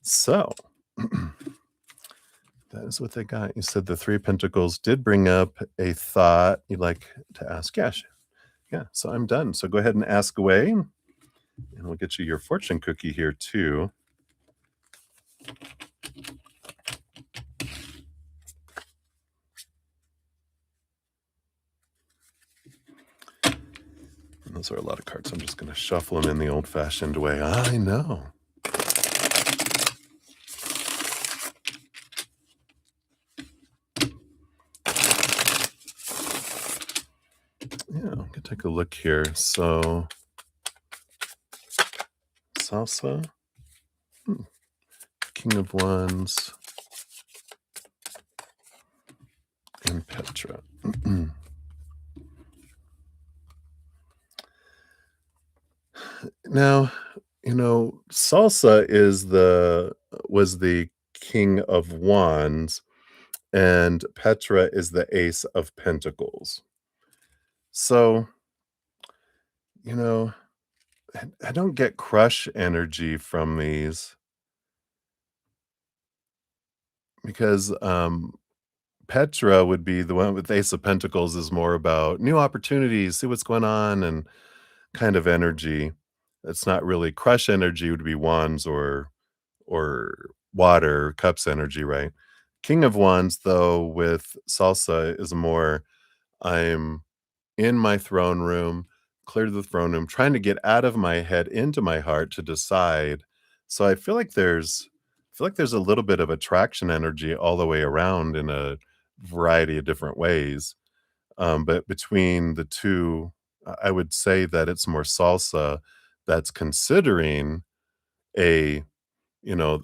So that is what they got. You said the Three Pentacles did bring up a thought you'd like to ask. Yeah, yeah. So I'm done. So go ahead and ask away, and we'll get you your fortune cookie here too. And those are a lot of cards. I'm just going to shuffle them in the old-fashioned way. I know. Yeah, I'm gonna take a look here. So, Salsa, hmm, King of Wands, and Petra. Now, Salsa was the King of Wands, and Petra is the Ace of Pentacles. So, you know, I don't get crush energy from these because Petra would be the one with Ace of Pentacles is more about new opportunities, see what's going on, and kind of energy. It's not really crush energy would be wands or water, cups energy, right? King of Wands, though, with salsa is more I'm in my throne room, clear to the throne room, trying to get out of my head into my heart to decide. So I feel like there's a little bit of attraction energy all the way around in a variety of different ways. But between the two, I would say that it's more salsa that's considering a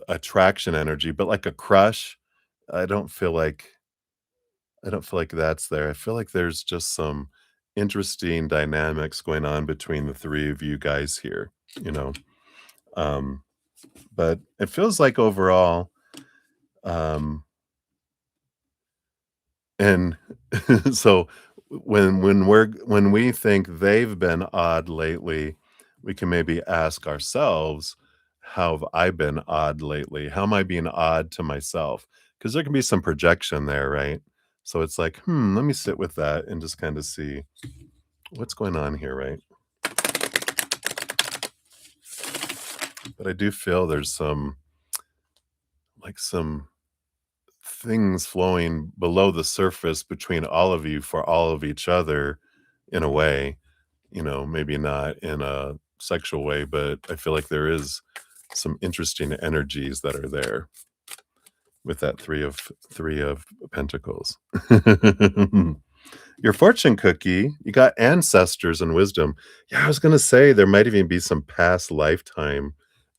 attraction energy, but like a crush, I don't feel like I don't feel like that's there. I feel like there's just some interesting dynamics going on between the 3 of you guys here, you know? Um, but it feels like overall, um and so when we think they've been odd lately, we can maybe ask ourselves, "How have I been odd lately? How am I being odd to myself?" Because there can be some projection there, right? So it's like, let me sit with that and just kinda see what's going on here, right? But I do feel there's some things flowing below the surface between all of you for all of each other in a way, maybe not in a sexual way, but I feel like there is some interesting energies that are there with that 3 of pentacles. Your fortune cookie, you got ancestors and wisdom. Yeah, I was gonna say there might even be some past lifetime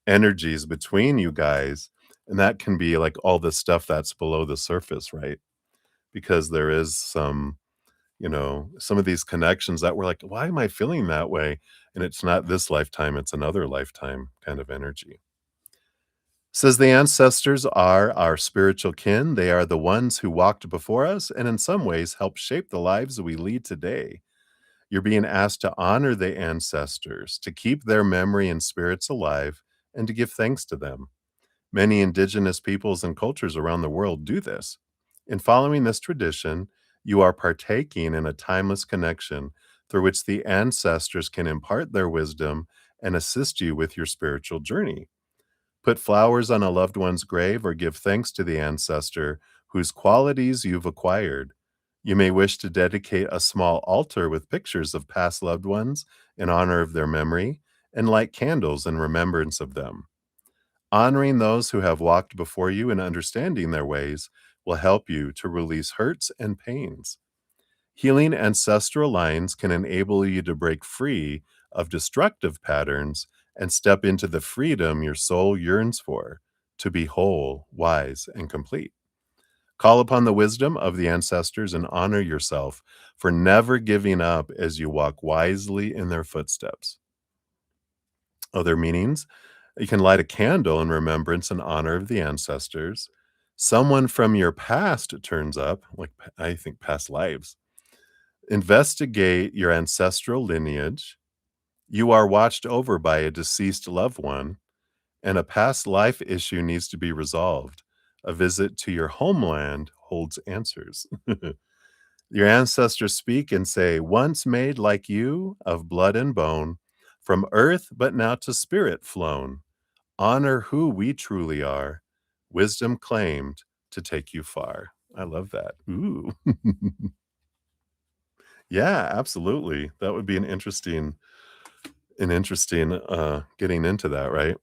energies between you guys, and that can be like all the stuff that's below the surface, right? Because there is some of these connections that we're like, "Why am I feeling that way?" And it's not this lifetime, it's another lifetime kind of energy. Says the ancestors are our spiritual kin. They are the ones who walked before us and in some ways help shape the lives we lead today. You're being asked to honor the ancestors, to keep their memory and spirits alive, and to give thanks to them. Many indigenous peoples and cultures around the world do this. In following this tradition, you are partaking in a timeless connection through which the ancestors can impart their wisdom and assist you with your spiritual journey. Put flowers on a loved one's grave or give thanks to the ancestor whose qualities you've acquired. You may wish to dedicate a small altar with pictures of past loved ones in honor of their memory and light candles in remembrance of them. Honoring those who have walked before you and understanding their ways will help you to release hurts and pains. Healing ancestral lines can enable you to break free of destructive patterns and step into the freedom your soul yearns for, to be whole, wise, and complete. Call upon the wisdom of the ancestors and honor yourself for never giving up as you walk wisely in their footsteps. Other meanings: you can light a candle in remembrance and honor of the ancestors. Someone from your past turns up, like I think past lives. Investigate your ancestral lineage. You are watched over by a deceased loved one, and a past life issue needs to be resolved. A visit to your homeland holds answers. Your ancestors speak and say, "Once made like you, of blood and bone, from earth but now to spirit flown. Honor who we truly are. Wisdom claimed to take you far." I love that. Ooh. Yeah, absolutely. That would be an interesting getting into that, right?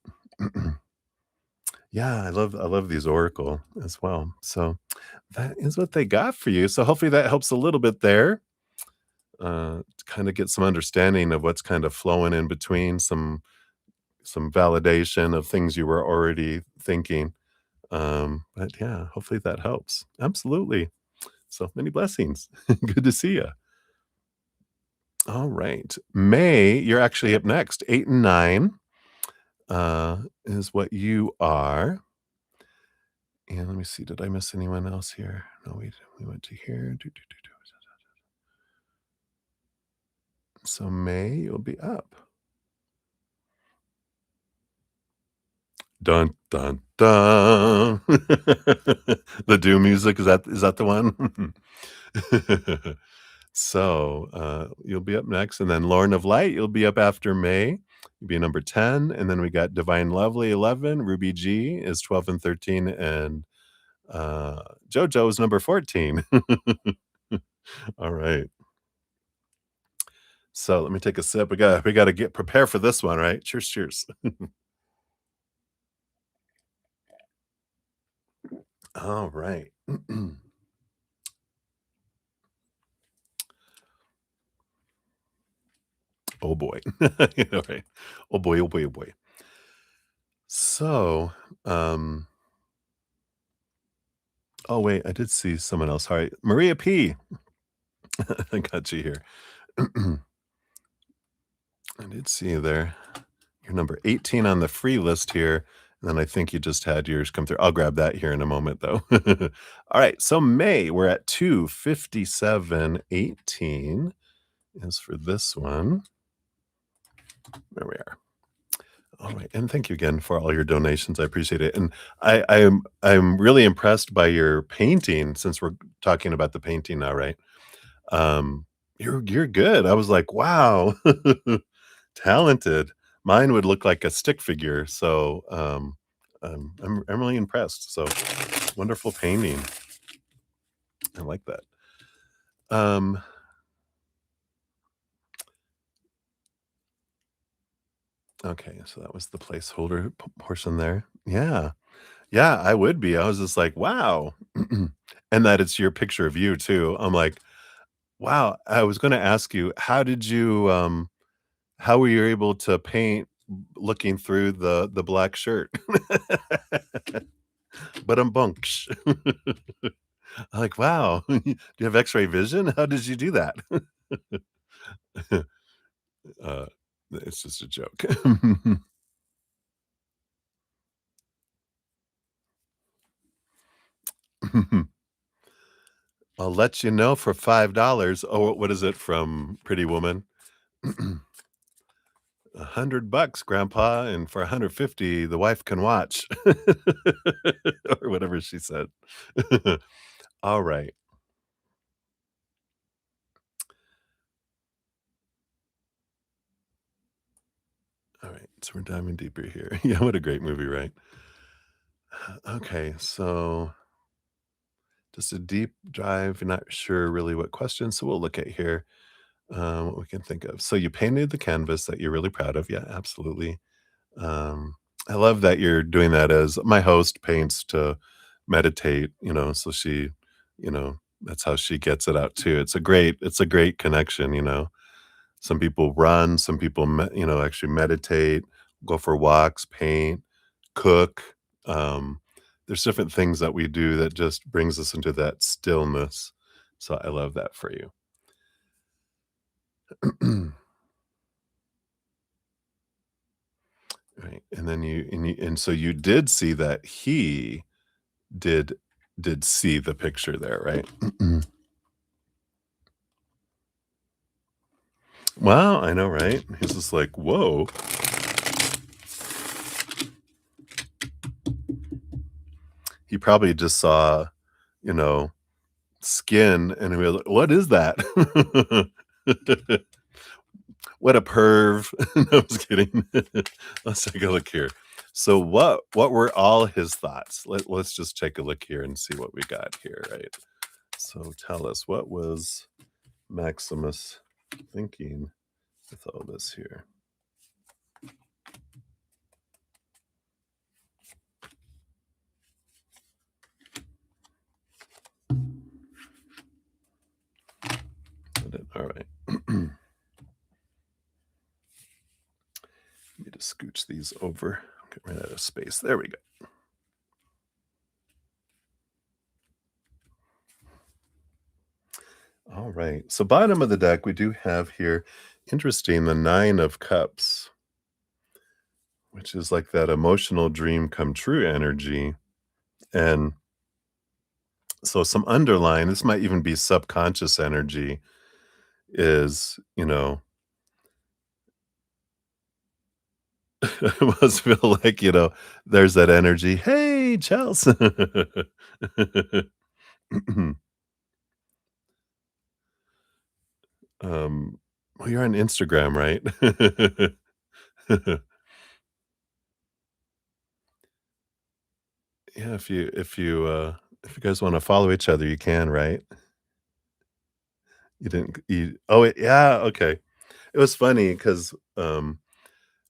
Yeah, I love these oracle as well. So that is what they got for you. So hopefully that helps a little bit there, to kind of get some understanding of what's kind of flowing in between, some validation of things you were already thinking. But yeah, hopefully that helps. Absolutely. So many blessings. Good to see you. All right. May, you're actually up next. 8 and 9 is what you are. And let me see, did I miss anyone else here? No, we went to here. So May, you'll be up. Dun dun dun. The Doom music, is that the one? So, you'll be up next, and then Lauren of Light, you'll be up after May. You'll be number 10, and then we got Divine Lovely, 11, Ruby G is 12 and 13, and, JoJo is number 14. Alright. So, let me take a sip. We gotta get prepare for this one, right? Cheers, cheers. Alright. Oh boy. You know, right? Oh boy, oh boy, oh boy. So, um oh wait, I did see someone else. Alright, Maria P. I got you here. I did see you there. You're number 18 on the free list here, and then I think you just had yours come through. I'll grab that here in a moment, though. Alright, so May, we're at 257.18 is for this one. There we are. Alright, and thank you again for all your donations, I appreciate it, and I'm really impressed by your painting since we're talking about the painting now, right? You're good. I was like, "Wow, talented." Mine would look like a stick figure, so, I'm really impressed, so wonderful painting. I like that. Um, okay, so that was the placeholder portion there. Yeah. Yeah, I would be. I was just like, "Wow." And that it's your picture of you too. I'm like, "Wow." I was gonna ask you, how were you able to paint looking through the black shirt? But I'm bunks. Like, "Wow, do you have X-ray vision? How did you do that?" Uh, it's just a joke. "I'll let you know for $5." Oh, what is it from Pretty Woman? "$100, grandpa, and for 150, the wife can watch." Or whatever she said. Alright, alright, so we're diving deeper here. Yeah, what a great movie, right? Okay, so just a deep dive, not sure really what questions, so we'll look at here, what we can think of. So you painted the canvas that you're really proud of. Yeah, absolutely. Um, I love that you're doing that as my host paints to meditate, so that's how she gets it out too. It's a great connection, you know. Some people run, some people, actually meditate, go for walks, paint, cook. Um, there's different things that we do that just brings us into that stillness. So I love that for you. Right. And then and so you did see that he did did see the picture there, right? Wow, I know, right? He's just like, "Whoa." He probably just saw, you know, skin and he was like, "What is that?" What a perv. No, I was kidding. Let's take a look here. So what were all his thoughts? Let's just take a look here and see what we got here, right? So tell us, what was Maximus thinking with all this here? All right. Need to scooch these over. Get rid of space. There we go. All right. So bottom of the deck, we do have here, interesting, the Nine of Cups, which is like that emotional dream come true energy. And so some underlying, this might even be subconscious energy, is, I must feel like, there's that energy. Hey, Chelsea. Um, well, you're on Instagram, right? Yeah, if you guys wanna follow each other, you can, right? You didn't you oh, yeah, okay. It was funny 'cause,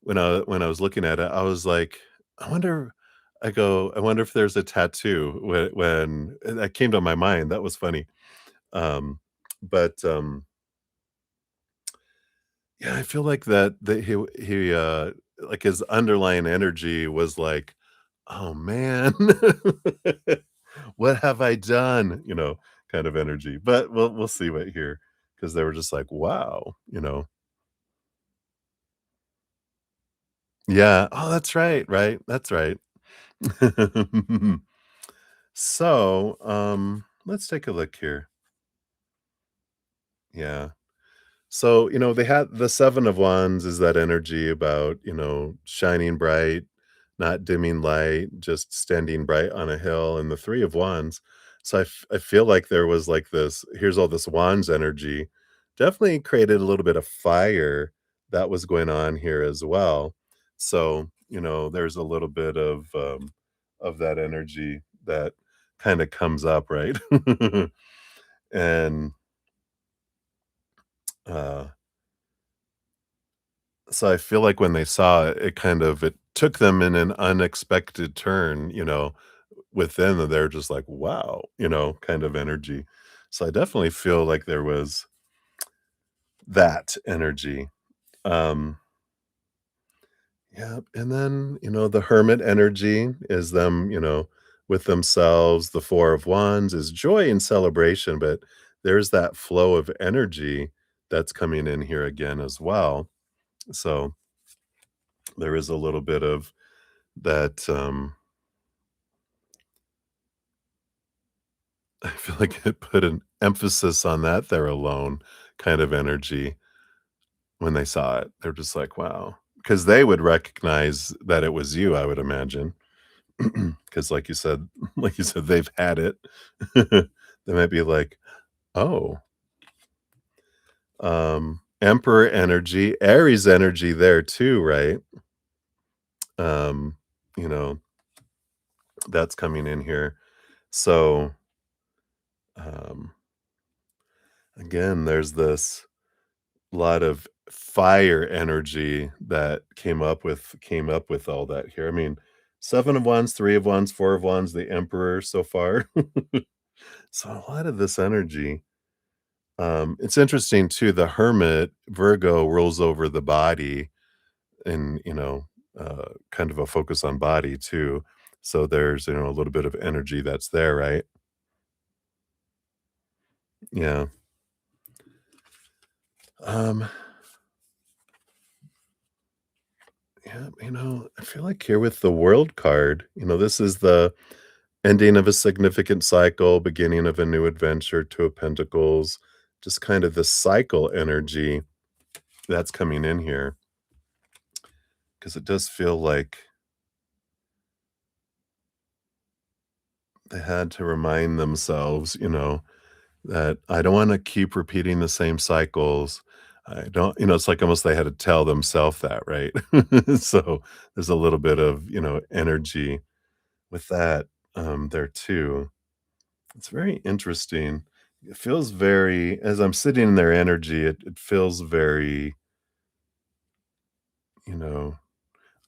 when I was looking at it, I was like, "I wonder" I wonder if there's a tattoo when that came to my mind, that was funny. Um, but yeah, I feel like that like, his underlying energy was like, "Oh, man. What have I done?" Kind of energy, but we'll see what here because they were just like, "Wow," you know? Yeah. Oh, that's right, that's right. So, let's take a look here. Yeah. So, they had the 7 of Wands is that energy about, shining bright, not dimming light, just standing bright on a hill, and the 3 of Wands. So I feel like there was like this here's all this Wands energy. Definitely created a little bit of fire that was going on here as well. So, there's a little bit of that energy that kind of comes up, right? And uh So I feel like when they saw it, it took them in an unexpected turn, within and they're just like, "Wow," kind of energy. So I definitely feel like there was that energy. Um, yeah, and then, the hermit energy is them, with themselves. The 4 of Wands is joy and celebration, but there's that flow of energy that's coming in here again as well. So there is a little bit of that, I feel like it put an emphasis on that there alone kind of energy when they saw it. They're just like, "Wow," because they would recognize that it was you, I would imagine. Because like you said, they've had it. They might be like, "Oh," Emperor energy, Aries energy there too, right? Um, you know, that's coming in here. So, um, again, there's this lot of fire energy that came up with all that here. I mean, 7 of Wands, 3 of Wands, 4 of Wands, the Emperor so far. So a lot of this energy. It's interesting too, the Hermit, Virgo rules over the body and, kind of a focus on body too. So there's, a little bit of energy that's there, right? Yeah. Um, yeah, I feel like here with the World card, this is the ending of a significant cycle, beginning of a new adventure, 2 of Pentacles, just kind of the cycle energy that's coming in here, because it does feel like they had to remind themselves, that I don't wanna keep repeating the same cycles. I don't it's like almost they had to tell themselves that, right? So, there's a little bit of, energy with that, there too. It's very interesting. It feels very as I'm sitting in their energy, it feels very, you know,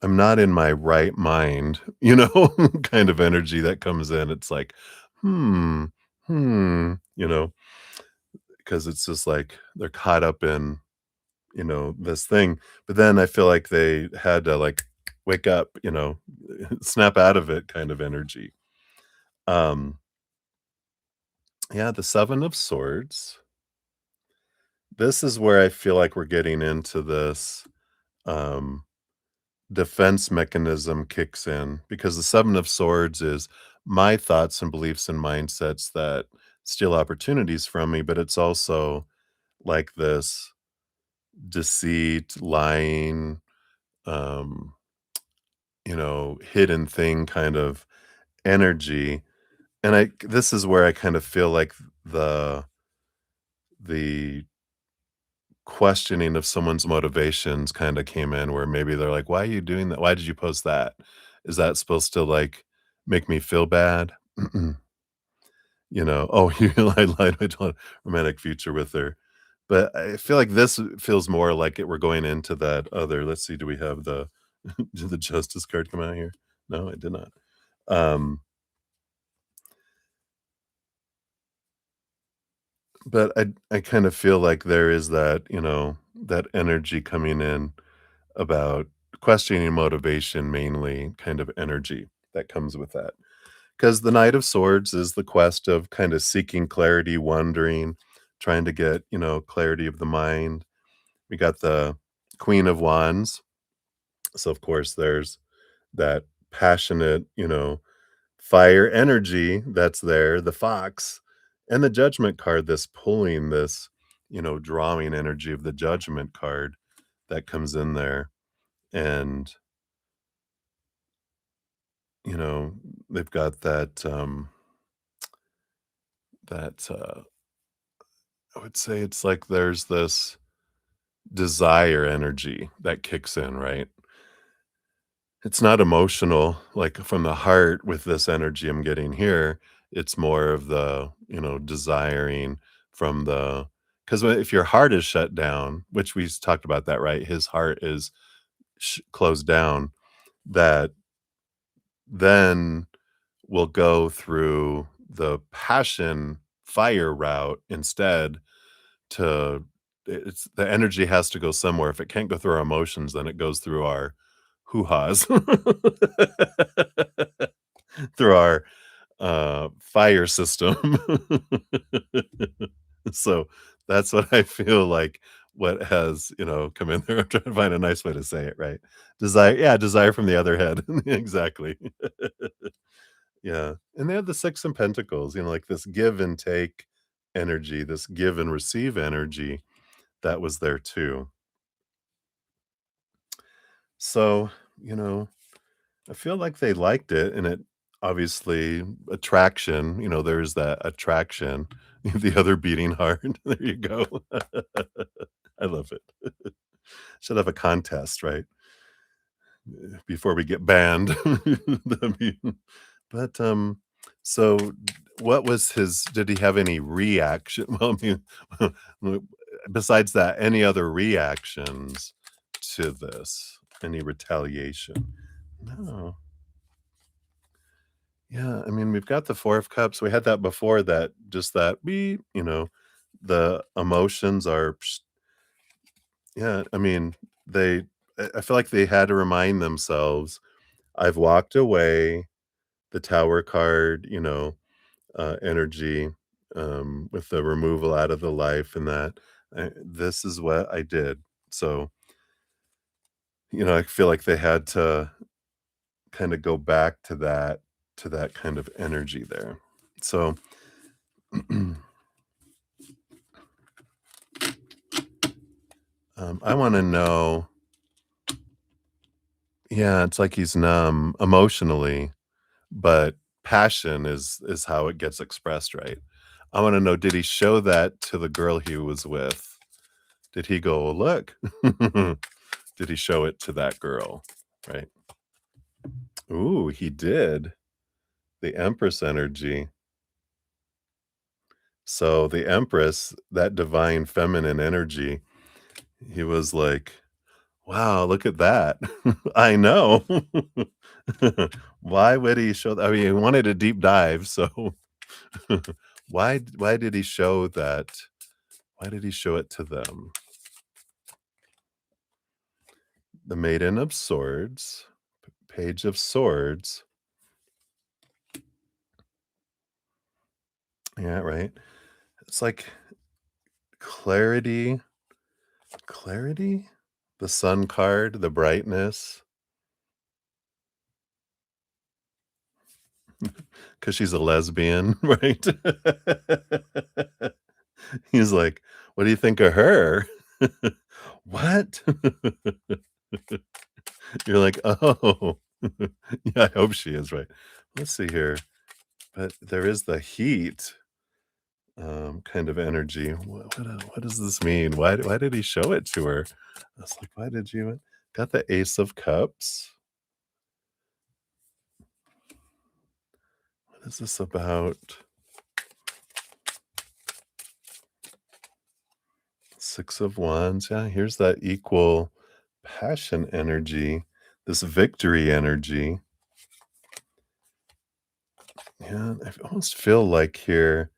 I'm not in my right mind, kind of energy that comes in. It's like, "Hmm, hmm," because it's just like they're caught up in, this thing. But then I feel like they had to, like, wake up, snap out of it kind of energy. Um, yeah, the 7 of Swords. This is where I feel like we're getting into this, um, defense mechanism kicks in because the 7 of Swords is my thoughts and beliefs and mindsets that steal opportunities from me, but it's also like this deceit, lying, um, hidden thing kind of energy. And this is where I kind of feel like the questioning of someone's motivations kinda came in where maybe they're like, "Why are you doing that? Why did you post that? Is that supposed to, like, make me feel bad?" You know, "Oh, you lied I told romantic future with her." But I feel like this feels more like it we're going into that other let's see, do we have the did the justice card come out here? No, it did not. Um, but I kind of feel like there is that, that energy coming in about questioning motivation mainly, kind of energy that comes with that. Because the Knight of Swords is the quest of kind of seeking clarity, wondering, trying to get, clarity of the mind. We got the Queen of Wands. So, of course, there's that passionate, fire energy that's there, the fox, and the Judgment card that's pulling this, drawing energy of the Judgment card that comes in there. And, you know, they've got that I would say it's like there's this desire energy that kicks in, right? It's not emotional, like, from the heart with this energy I'm getting here. It's more of the, desiring from the 'cause if your heart is shut down, which we talked about that, right? His heart is closed down, that then will go through the passion fire route instead to it's the energy has to go somewhere. If it can't go through our emotions, then it goes through our hoo-haws. Through our, fire system. So, that's what I feel like what has, come in there. I'm trying to find a nice way to say it, right? Desire from the other head. Exactly. Yeah, and they have the 6 in Pentacles, like this give and take energy, this give and receive energy that was there too. So, you know, I feel like they liked it, and it obviously attraction, there's that attraction, the other beating heart. There you go. I love it. Should have a contest, right? Before we get banned. That'd be but, so what was his did he have any reaction? Well, I mean, besides that, any other reactions to this? Any retaliation? No. Yeah, I mean, we've got the 4 of Cups. We had that before that just that beep, the emotions are yeah, I mean, they I feel like they had to remind themselves, "I've walked away." The Tower card, energy, with the removal out of the life and that, this is what I did. So, I feel like they had to kinda go back to that kind of energy there. So, I wanna know yeah, it's like he's numb emotionally, but passion is how it gets expressed, right? I wanna know, did he show that to the girl he was with? Did he go, "Look?" Did he show it to that girl, right? Ooh, he did. The Empress energy. So the Empress, that divine feminine energy, he was like, "Wow, look at that." I know. Why would he show that? I mean, he wanted a deep dive, so why did he show that? Why did he show it to them? The Maiden of Swords, Page of Swords. Yeah, right. It's like clarity, clarity? The Sun card, the brightness, because she's a lesbian, right? He's like, "What do you think of her?" "What?" You're like, "Oh." Yeah, I hope she is, right. Let's see here, but there is the heat. kind of energy. What does this mean? Why did he show it to her? I was like, why did you got the Ace of Cups? What is this about? Six of Wands. Yeah, here's that equal passion energy, this victory energy. Yeah, I almost feel like here,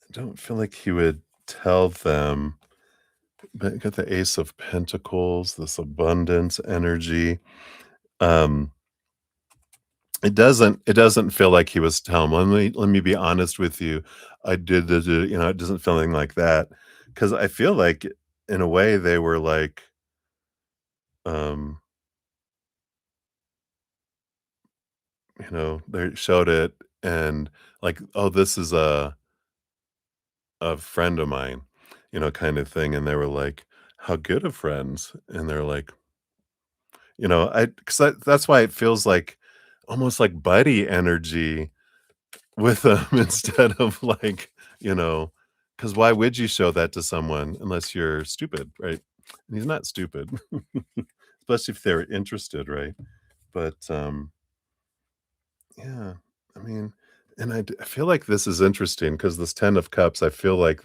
I don't feel like he would tell them, but I got the Ace of Pentacles, this abundance energy. Um, it doesn't feel like he was telling 'em, "Let me be honest with you. I did it doesn't feel anything like that. Because I feel like in a way they were like, um, they showed it and like, "Oh, this is a friend of mine," kind of thing, and they were like, "How good of friends?" And they're like, I 'cause that's why it feels like almost like buddy energy with them instead of like, you know, because why would you show that to someone unless you're stupid, right? And he's not stupid, especially if they're interested, right? But, yeah, I mean, and I feel like this is interesting because this 10 of cups, I feel like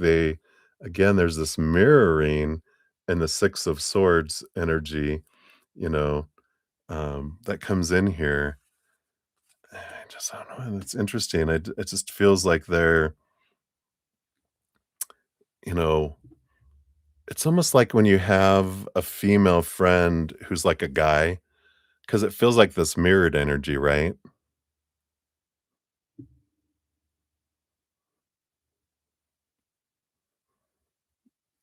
again, there's this mirroring and the 6 of swords energy, you know, that comes in here. I don't know, it's interesting. It just feels like they're, you know, it's almost like when you have a female friend who's like a guy, because it feels like this mirrored energy, right?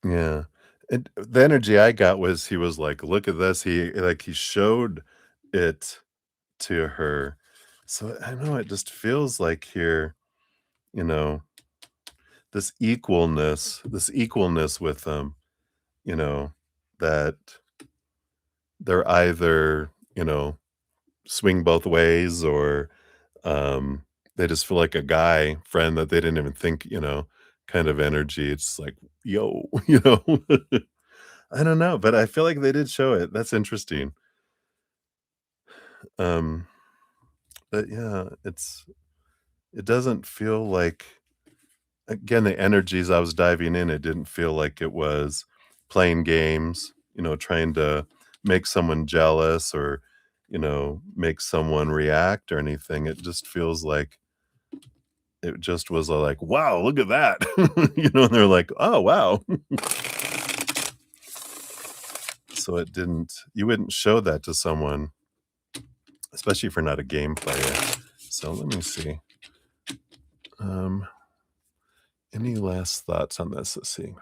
Yeah. And the energy I got was he was like, "Look at this." He showed it to her. So I know it just feels like here, you know, this equalness with them, you know, that they're either, swing both ways or they just feel like a guy friend that they didn't even think, kind of energy. It's like, yo, I don't know, but I feel like they did show it. That's interesting. Um, but yeah, it doesn't feel like again the energies I was diving in, it didn't feel like it was playing games, trying to make someone jealous or, make someone react or anything. It just feels like it just was like, wow, look at that. And they're like, oh wow. So you wouldn't show that to someone, especially if you're not a game player. So let me see. Um, any last thoughts on this? Let's see.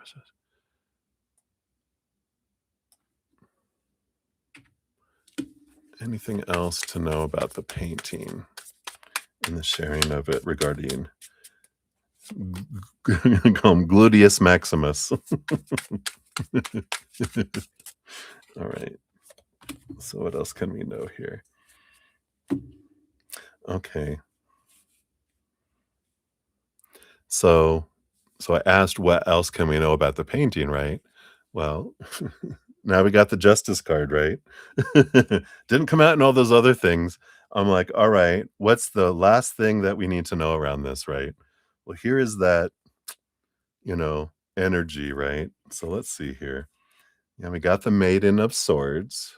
Anything else to know about the painting and the sharing of it regarding call him Gluteus Maximus. All right. So what else can we know here? Okay. So so I asked what else can we know about the painting, right? Well, now we got the justice card, right? Didn't come out in all those other things. I'm like, all right, what's the last thing that we need to know around this, right? Well, here is that, you know, energy, right? So let's see here. Yeah, we got the Maiden of Swords.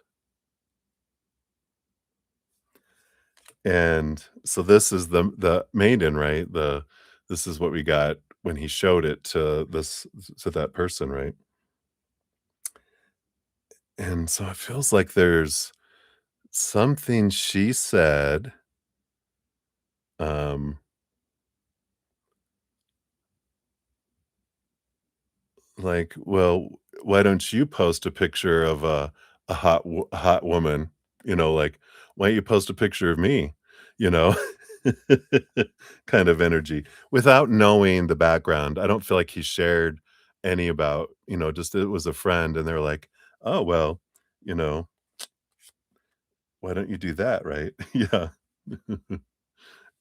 And so this is the maiden, right? This is what we got when he showed it to that person, right? And so it feels like there's something she said, um, like, "Well, why don't you post a picture of a hot woman?" Like, "Why don't you post a picture of me?" You know? Kind of energy. Without knowing the background, I don't feel like he shared any about, just it was a friend and they're like, "Oh, well, you know, why don't you do that?" Right? Yeah.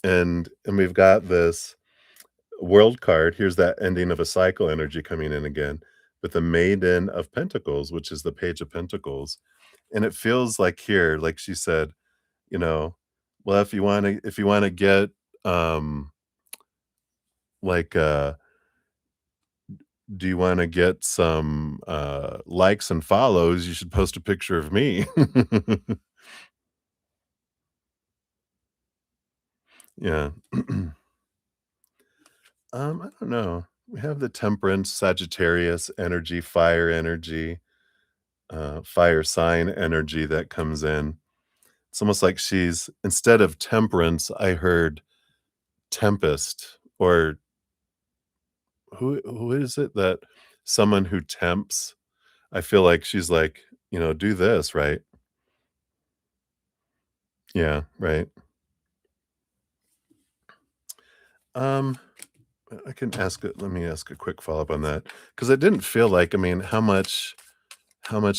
and we've got this world card. Here's that ending of a cycle energy coming in again with the Maiden of Pentacles, which is the Page of Pentacles. And it feels like here, like she said, you know, well, if you wanna get, um, like, do you wanna get some, likes and follows, you should post a picture of me. Yeah. I don't know. We have the Temperance, Sagittarius energy, fire sign energy that comes in. It's almost like she's instead of temperance, I heard tempest, or who is it that someone who tempts? I feel like she's like, "Do this," right? Yeah, right. Um, I can ask it let me ask a quick follow-up on that because it didn't feel like, I mean, how much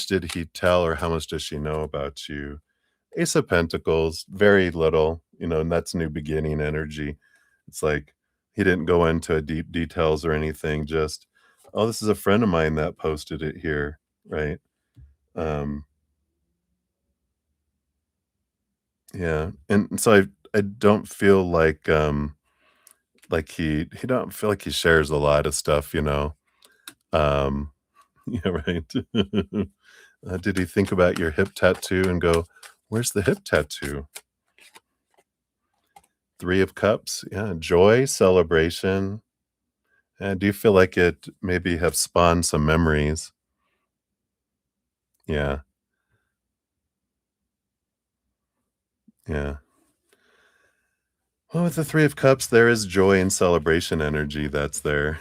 did he tell, or how much does she know about you? Ace of Pentacles, very little, and that's new beginning energy. It's like he didn't go into deep details or anything, just, "Oh, this is a friend of mine that posted it here," right? Um, yeah, and so I don't feel like he don't feel like he shares a lot of stuff, you know? Um, yeah, right. Did he think about your hip tattoo and go, "Where's the hip tattoo?" 3 of Cups, yeah, joy, celebration. Do you feel like it maybe have spawned some memories? Yeah, yeah. Well, with the 3 of Cups, there is joy and celebration energy that's there.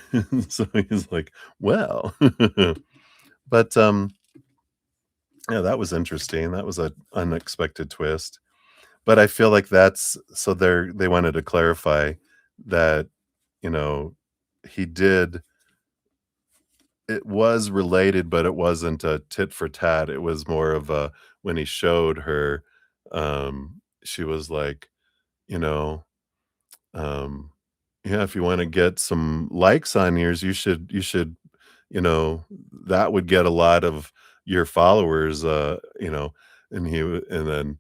So he's like, "Well." But, yeah, that was interesting. That was an unexpected twist. But I feel like that's so they wanted to clarify that, you know, he did it was related, but it wasn't a tit for tat. It was more of a when he showed her, she was like, you know, um, "Yeah, if you wanna get some likes on yours, you should, you know, that would get a lot of your followers," and and then,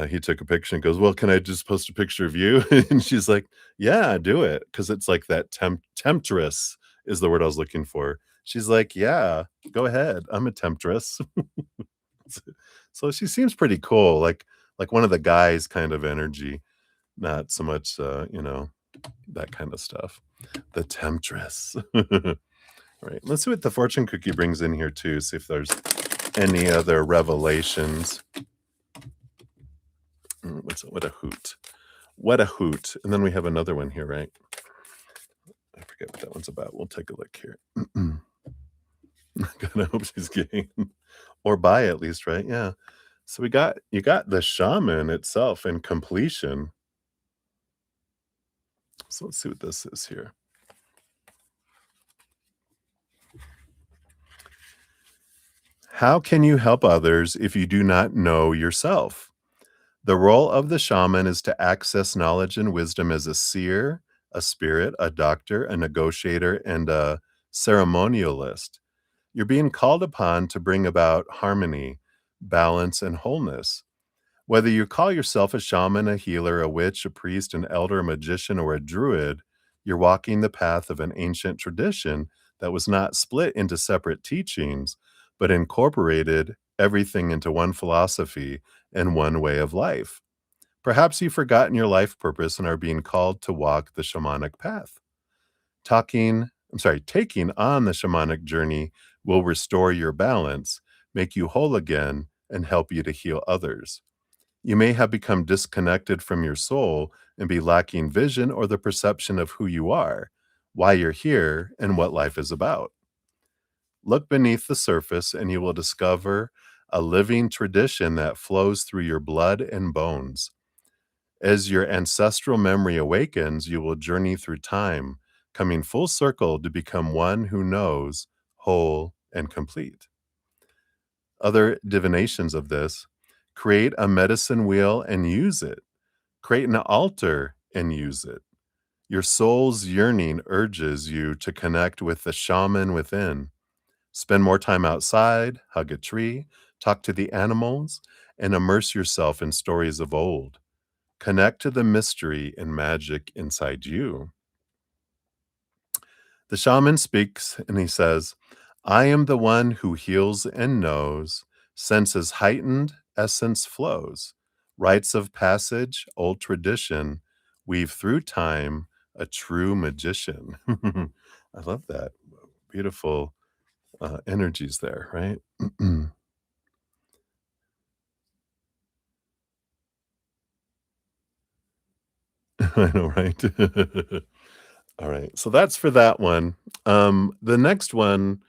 he took a picture and goes, "Well, can I just post a picture of you?" And she's like, "Yeah, do it," because it's like that temptress is the word I was looking for. She's like, "Yeah, go ahead. I'm a temptress." So she seems pretty cool, like one of the guys kind of energy, not so much, that kind of stuff. The temptress. Right. Let's see what the fortune cookie brings in here too, see if there's any other revelations. What a hoot. What a hoot. And then we have another one here, right? I forget what that one's about. We'll take a look here. God, I hope she's getting or by at least, right? Yeah. So you got the shaman itself in completion. So let's see what this is here. How can you help others if you do not know yourself? The role of the shaman is to access knowledge and wisdom as a seer, a spirit, a doctor, a negotiator, and a ceremonialist. You're being called upon to bring about harmony, balance, and wholeness. Whether you call yourself a shaman, a healer, a witch, a priest, an elder, a magician, or a druid, you're walking the path of an ancient tradition that was not split into separate teachings, but incorporated everything into one philosophy and one way of life. Perhaps you've forgotten your life purpose and are being called to walk the shamanic path. Taking on the shamanic journey will restore your balance, make you whole again, and help you to heal others. You may have become disconnected from your soul and be lacking vision or the perception of who you are, why you're here, and what life is about. Look beneath the surface and you will discover a living tradition that flows through your blood and bones. As your ancestral memory awakens, you will journey through time, coming full circle to become one who knows, whole, and complete. Other divinations of this: create a medicine wheel and use it. Create an altar and use it. Your soul's yearning urges you to connect with the shaman within. Spend more time outside, hug a tree, talk to the animals, and immerse yourself in stories of old. Connect to the mystery and magic inside you. The shaman speaks and he says, I am the one who heals and knows, senses heightened, essence flows. Rites of passage, old tradition, weave through time, a true magician. I love that. Beautiful energies there, right? I know, right? All right. So that's for that one. The next one,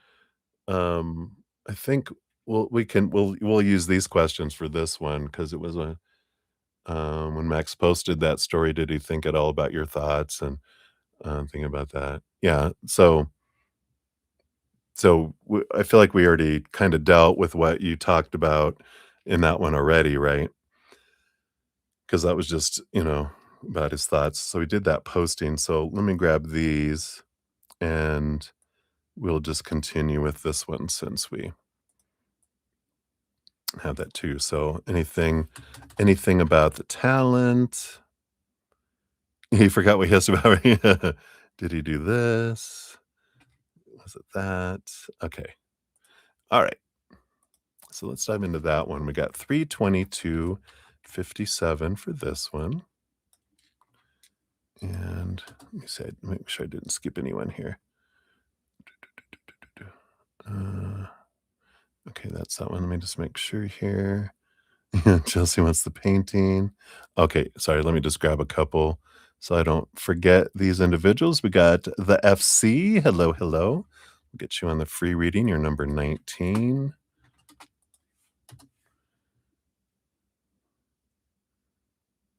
um, I think we'll use these questions for this one because it was a when Max posted that story, did he think at all about your thoughts and thinking about that? Yeah. I feel like we already kind of dealt with what you talked about in that one already, right? Because that was just about his thoughts. So we did that posting. So let me grab these and we'll just continue with this one since we have that too. So anything about the talent? He forgot what he asked about. Did he do this? Was it that? Okay. All right. So let's dive into that one. We got 322.57 for this one. And let me say, make sure I didn't skip anyone here. Uh, okay, that's that one. Let me just make sure here. Chelsea wants the painting. Okay, sorry, let me just grab a couple so I don't forget these individuals. We got the FC. Hello, hello. We'll get you on the free reading. You're number 19.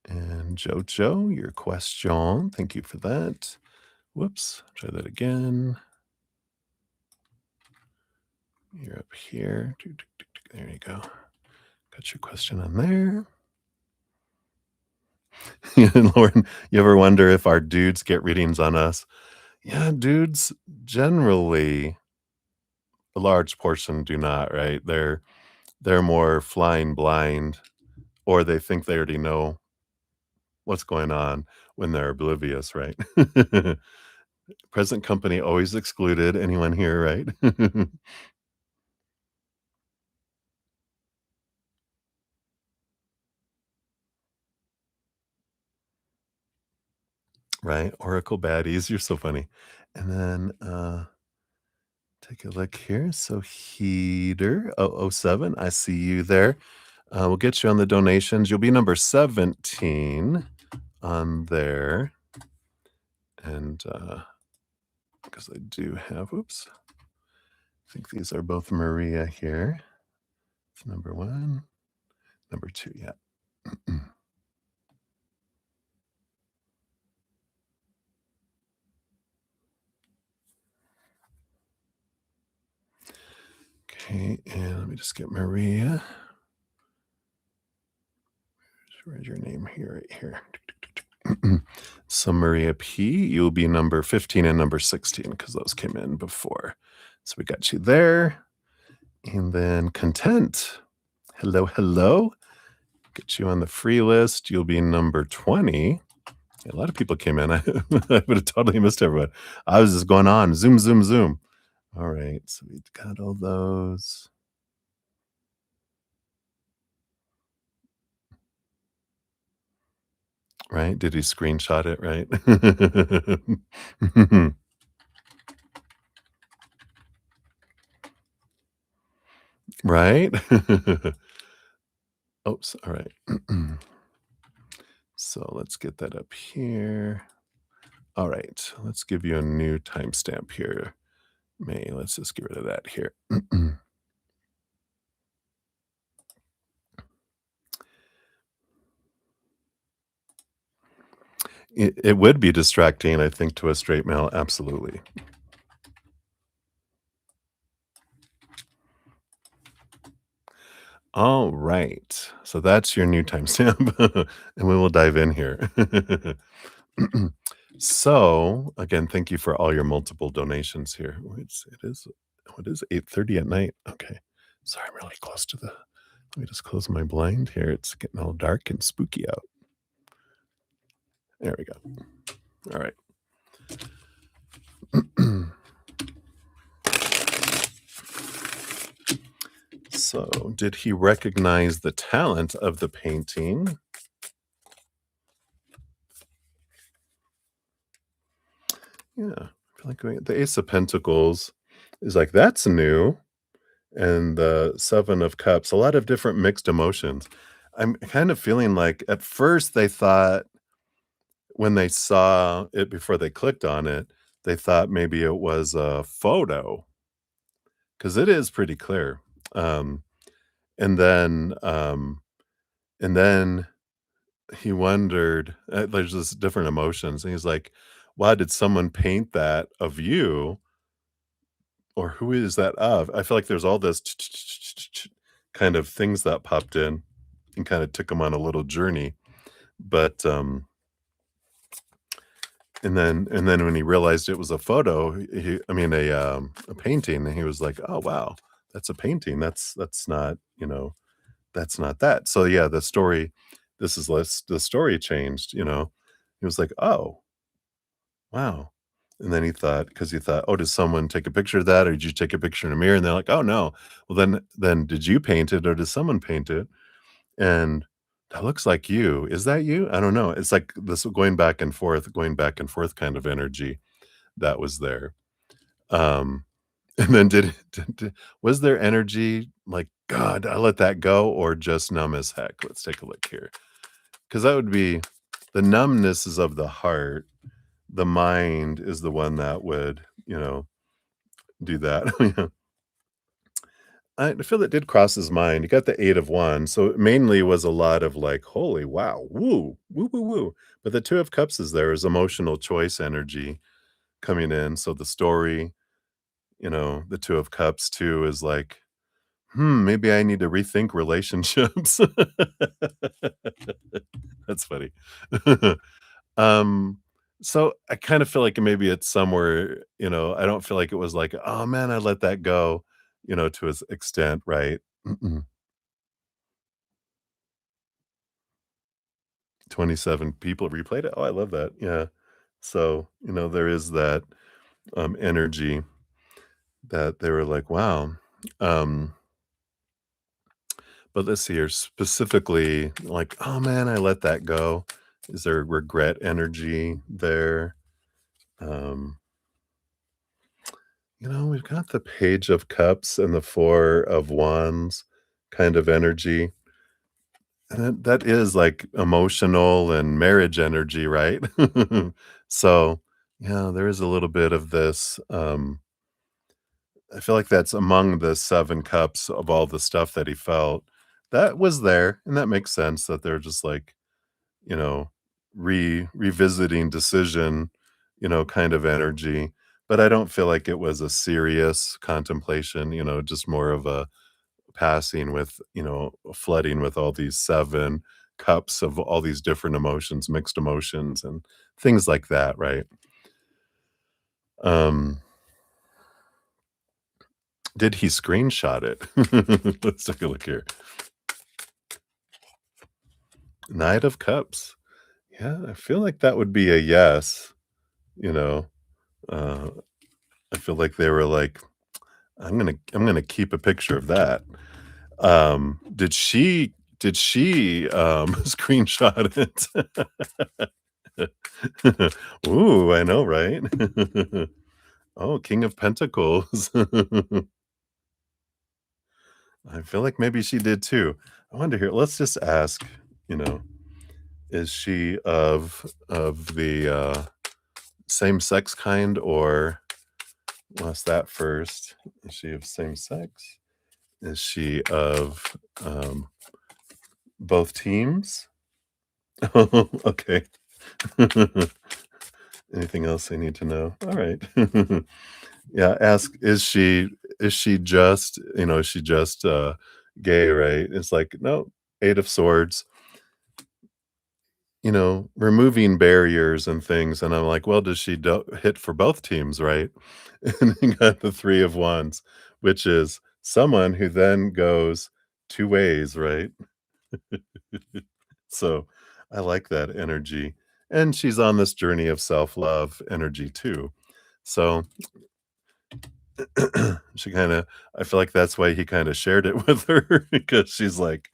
And Jojo, your question. Thank you for that. Whoops, try that again. You're up here. There you go. Got your question on there. Lauren, you ever wonder if our dudes get readings on us? Yeah, dudes generally, a large portion do not, right? They're more flying blind, or they think they already know what's going on when they're oblivious, right? Present company always excluded. Anyone here, right? Right? Oracle baddies. You're so funny. And then take a look here. So Heater 007, I see you there. We'll get you on the donations. You'll be number 17 on there. And because I do have, oops, I think these are both Maria here. It's number one, number two, yeah. Okay, and let me just get Maria. Where's your name here? Right here. So Maria P, you'll be number 15 and number 16 because those came in before. So we got you there. And then Content. Hello, hello. Get you on the free list. You'll be number 20. A lot of people came in. I would have totally missed everyone. I was just going on. Zoom, zoom, zoom. All right. So we got all those. Right? Did he screenshot it, right? Right? Oops. All right. So let's get that up here. All right. Let's give you a new timestamp here. May, let's just get rid of that here. It would be distracting, I think, to a straight male. Absolutely. All right. So that's your new timestamp, and we will dive in here. So, again, thank you for all your multiple donations here. It is 8:30 at night. Okay. Sorry, I'm really close to the let me just close my blind here. It's getting all dark and spooky out. There we go. All right. So, did he recognize the talent of the painting? Yeah. I feel like the Ace of Pentacles is like, that's new. And the Seven of Cups, a lot of different mixed emotions. I'm kind of feeling like at first they thought when they saw it before they clicked on it, they thought maybe it was a photo because it is pretty clear. Um, and then, um, and then he wondered. There's just different emotions, and he's like, "Why did someone paint that of you, or who is that of?" I feel like there's all this kind of things that popped in and kind of took him on a little journey. But and then when he realized it was a photo, I mean a painting, and he was like, "Oh wow, that's a painting. That's not, that's not that." So yeah, the story this is less the story changed, you know. He was like, "Oh, wow." And then he thought, "Oh, did someone take a picture of that, or did you take a picture in a mirror?" And they're like, "Oh no." Well, then did you paint it or did someone paint it? And that looks like you. Is that you? I don't know. It's like this going back and forth kind of energy that was there. Um, and then was there energy like, God, I let that go, or just numb as heck? Let's take a look here. Because that would be the numbness is of the heart. The mind is the one that would, do that. I feel it did cross his mind. He got the 8 of Wands, so it mainly was a lot of like, "Holy wow, woo, woo, woo, woo." But the 2 of Cups is there is emotional choice energy coming in, so the story, the 2 of Cups too is like, maybe I need to rethink relationships." That's funny. Um, so I kind of feel like maybe it's somewhere, I don't feel like it was like, "Oh man, I let that go," to its extent, right? 27 people replayed it? Oh, I love that, yeah. So, there is that, energy that they were like, "Wow." Um, but let's see here, specifically, like, "Oh, man, I let that go." Is there regret energy there? Um, we've got the Page of Cups and the Four of Wands kind of energy, and that is, like, emotional and marriage energy, right? So, yeah, there is a little bit of this, I feel like that's among the 7 cups of all the stuff that he felt. That was there, and that makes sense that they're just like, you know, revisiting decision, kind of energy, but I don't feel like it was a serious contemplation, just more of a passing with, flooding with all these 7 cups of all these different emotions, mixed emotions, and things like that, right? Um, did he screenshot it? Let's take a look here. Knight of Cups. Yeah, I feel like that would be a yes, you know? Uh, I feel like they were like, I'm gonna keep a picture of that." Did she screenshot it? Ooh, I know, right? Oh, King of Pentacles. I feel like maybe she did too. I wonder here, let's just ask, you know, is she of the, same sex kind, or what's that first? Is she of same sex? Is she of, both teams? Oh, okay. Anything else I need to know? Alright. Yeah, ask, is she just, is she just, gay, right? It's like, "No, 8 of Swords." removing barriers and things, and I'm like, "Well, does she hit for both teams, right?" And then got the 3 of Wands, which is someone who then goes 2 ways, right? So, I like that energy, and she's on this journey of self-love energy too. So, she kinda I feel like that's why he kinda shared it with her because she's like,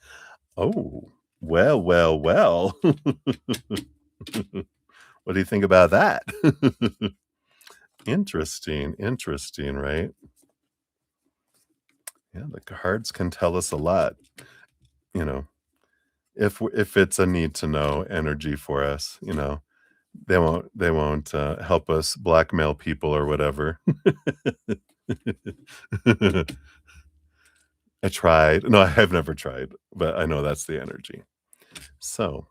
"Oh, well, well, well. What do you think about that?" Interesting, interesting, right? Yeah, the cards can tell us a lot, you know, if it's a need to know energy for us, they won't help us blackmail people or whatever. I tried. No, I have never tried, but I know that's the energy. So,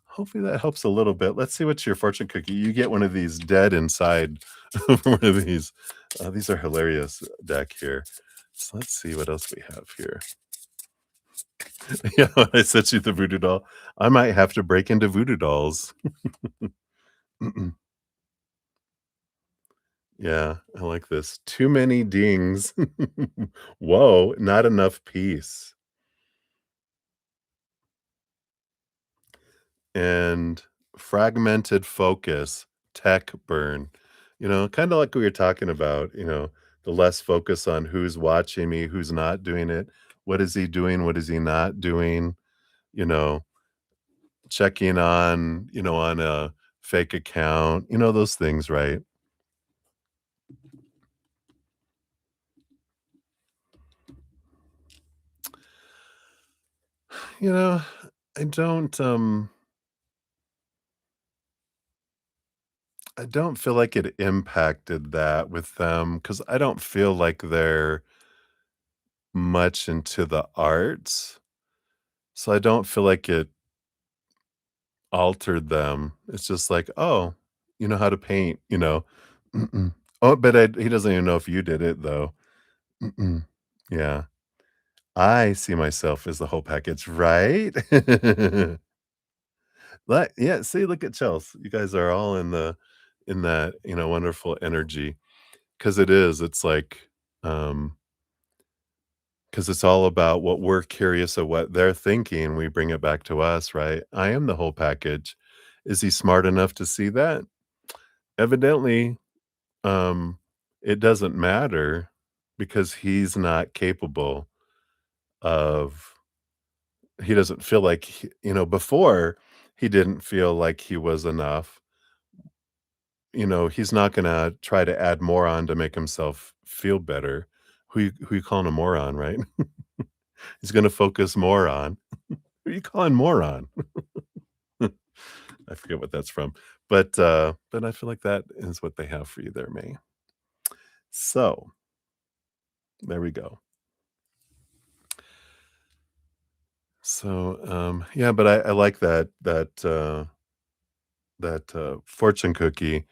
hopefully that helps a little bit. Let's see what's your fortune cookie. You get one of these dead inside one of these. These are hilarious deck here. So let's see what else we have here. Yeah, when I sent you the voodoo doll, I might have to break into voodoo dolls. Yeah, I like this. Too many dings. Whoa, not enough peace. And fragmented focus, tech burn. Kinda like we were talking about, the less focus on who's watching me, who's not doing it, what is he doing, what is he not doing, you know, checking on a fake account, those things, right? You know, I don't feel like it impacted that with them because I don't feel like they're much into the arts, so I don't feel like it altered them. It's just like, "Oh, you know how to paint," you know? Mm-mm. Oh, but he doesn't even know if you did it, though. Mm-mm. Yeah. I see myself as the whole package, right? Yeah, see, look at Chels. You guys are all in that, wonderful energy. 'Cause it's like, um 'cause it's all about what we're curious of what they're thinking, we bring it back to us, right? I am the whole package. Is he smart enough to see that? Evidently, um, it doesn't matter because he's not capable of he doesn't feel like before he didn't feel like he was enough. He's not gonna try to add more on to make himself feel better. Who you calling a moron, right? He's gonna focus more on. Who are you calling moron? I forget what that's from. But I feel like that is what they have for you there, May. So, there we go. So, yeah, but I like that fortune cookie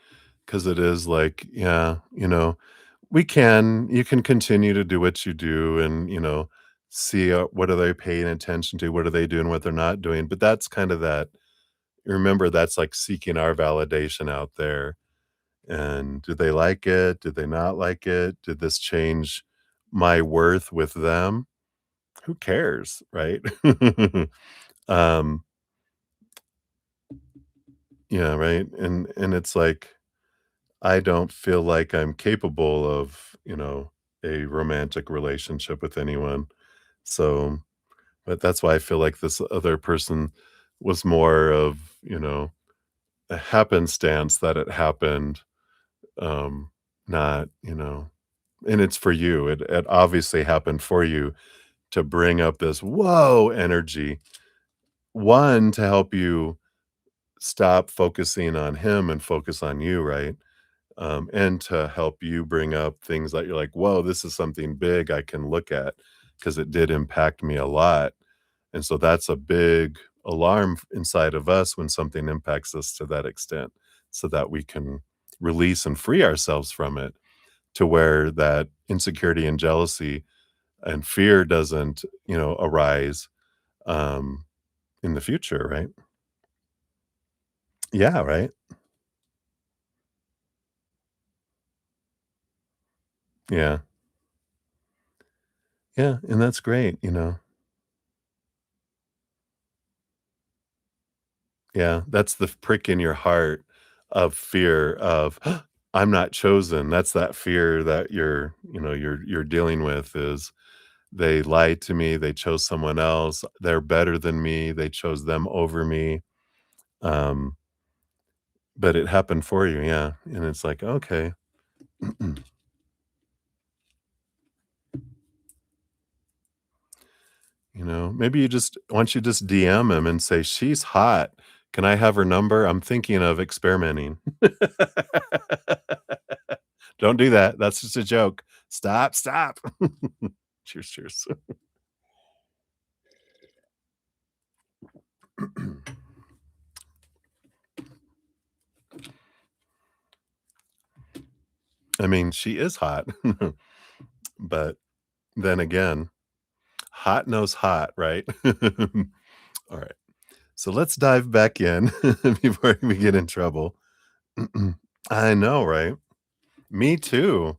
because it is like, yeah, you can continue to do what you do and, see, what are they paying attention to, what are they doing, what they're not doing, but that's kind of that remember, that's like seeking our validation out there, and do they like it? Did they not like it? Did this change my worth with them? Who cares, right? Um, yeah, right, and it's like I don't feel like I'm capable of, a romantic relationship with anyone. So, but that's why I feel like this other person was more of, a happenstance that it happened, not, and it's for you. It obviously happened for you to bring up this whoa energy. One, to help you stop focusing on him and focus on you, right? And to help you bring up things that you're like, whoa, this is something big I can look at because it did impact me a lot. And so that's a big alarm inside of us when something impacts us to that extent so that we can release and free ourselves from it to where that insecurity and jealousy and fear doesn't, arise um, in the future, right? Yeah, right? Yeah. Yeah, and that's great, you know? Yeah, that's the prick in your heart of fear of, "I'm not chosen." That's that fear that you're dealing with is, "They lied to me, they chose someone else, they're better than me, they chose them over me." Um, but it happened for you, yeah, and it's like, "Okay." You know, maybe you just why don't you just DM him and say, "She's hot. Can I have her number? I'm thinking of experimenting." Don't do that. That's just a joke. Stop, stop. Cheers, cheers. I mean, she is hot, but then again, hot knows hot, right? All right. So let's dive back in before we get in trouble. I know, right? Me too.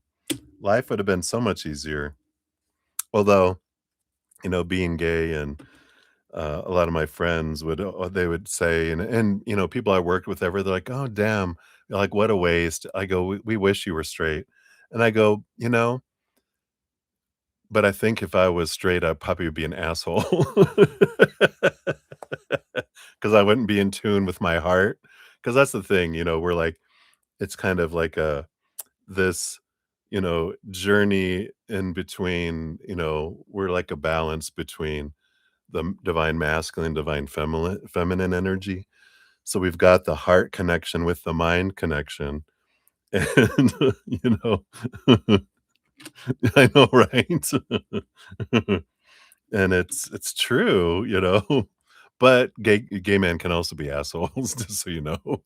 Life would have been so much easier. Although, being gay and a lot of my friends would they would say, and people I worked with ever, they're like, "Oh, damn, like what a waste." I go, "We wish you were straight," and I go, but I think if I was straight, I'd probably be an asshole because I wouldn't be in tune with my heart. Because that's the thing, we're like, it's kind of like this journey in between. We're like a balance between the divine masculine, divine feminine energy. So we've got the heart connection with the mind connection. And, I know, right? And it's true, but gay men can also be assholes, just so you know.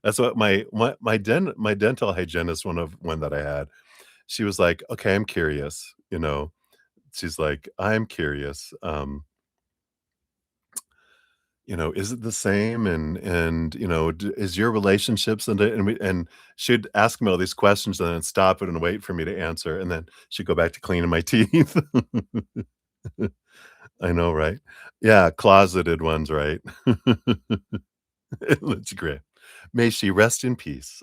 That's what my dental hygienist, one that I had, she was like, "Okay, I'm curious," she's like, "I'm curious, is it the same? And is your relationships and she'd ask me all these questions and then stop it and wait for me to answer, and then she'd go back to cleaning my teeth. I know, right? Yeah, closeted ones, right? That's great. May she rest in peace.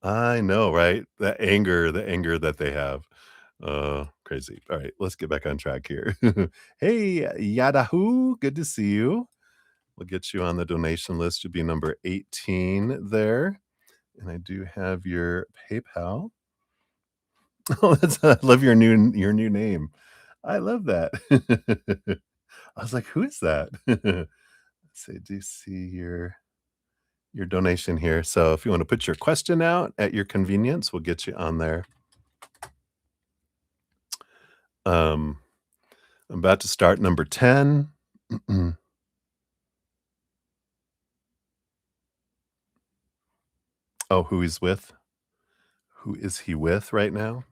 I know, right? The anger that they have. Crazy. All right, let's get back on track here. Hey, Yadahu, good to see you. We'll get you on the donation list to be number 18 there, and I do have your PayPal. Oh, I love your new name. I love that. I was like, "Who is that?" Let's see, I do see your donation here, so if you wanna put your question out at your convenience, we'll get you on there. Um, I'm about to start number 10. Oh, who he's with? Who is he with right now?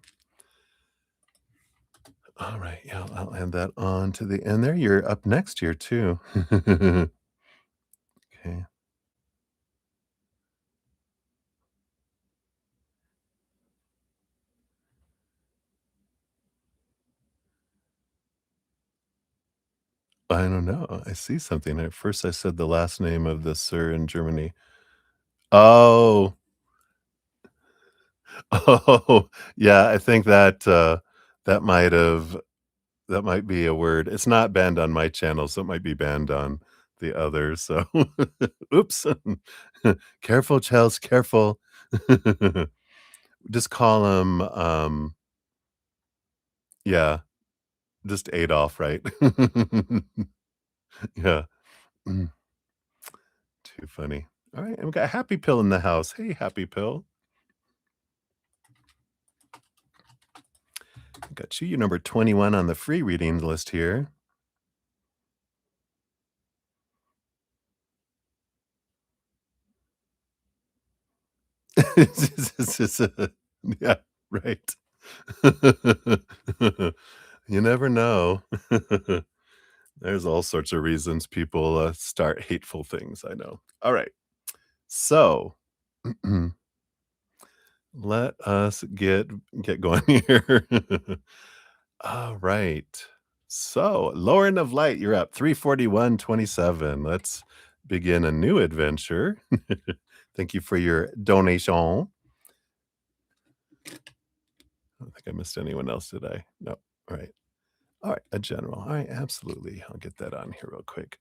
Alright, yeah, I'll add that on to the end there. You're up next here too. Okay. I don't know. I see something. At first I said the last name of the sir in Germany. Oh. Oh, yeah, I think that might have that might be a word. It's not banned on my channel, so it might be banned on the others, so oops. Careful, Chels, careful. Just call him, yeah, just Adolf, right? Yeah. Mm, too funny. Alright, and we got Happy Pill in the house. Hey, Happy Pill. Got you. You're number 21 on the free reading list here. Yeah, right. You never know. There's all sorts of reasons people, start hateful things, I know. Alright, so, let us get going here. Alright. So, Lauren of Light, you're up, 341.27. Let's begin a new adventure. Thank you for your donation. I don't think I missed anyone else, did I? No. Alright. Alright, a general. Alright, absolutely. I'll get that on here real quick.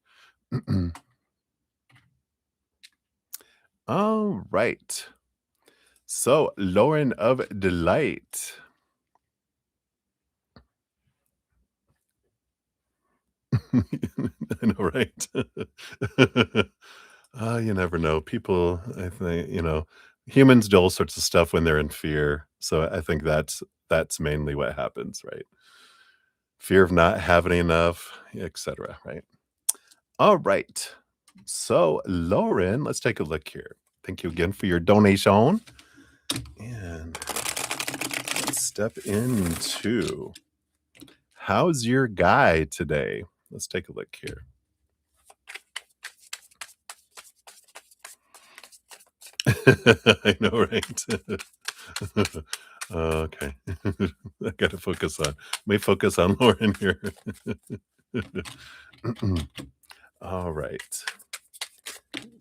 Alright. So, Lauren of Delight. I know, right? You never know. People, I think, humans do all sorts of stuff when they're in fear. So I think that's mainly what happens, right? Fear of not having enough, etc. Right? All right. So, Lauren, let's take a look here. Thank you again for your donation. And let's step into how's your guy today? Let's take a look here. I know, right? Okay. I gotta focus on let me focus on Lauren here. All right.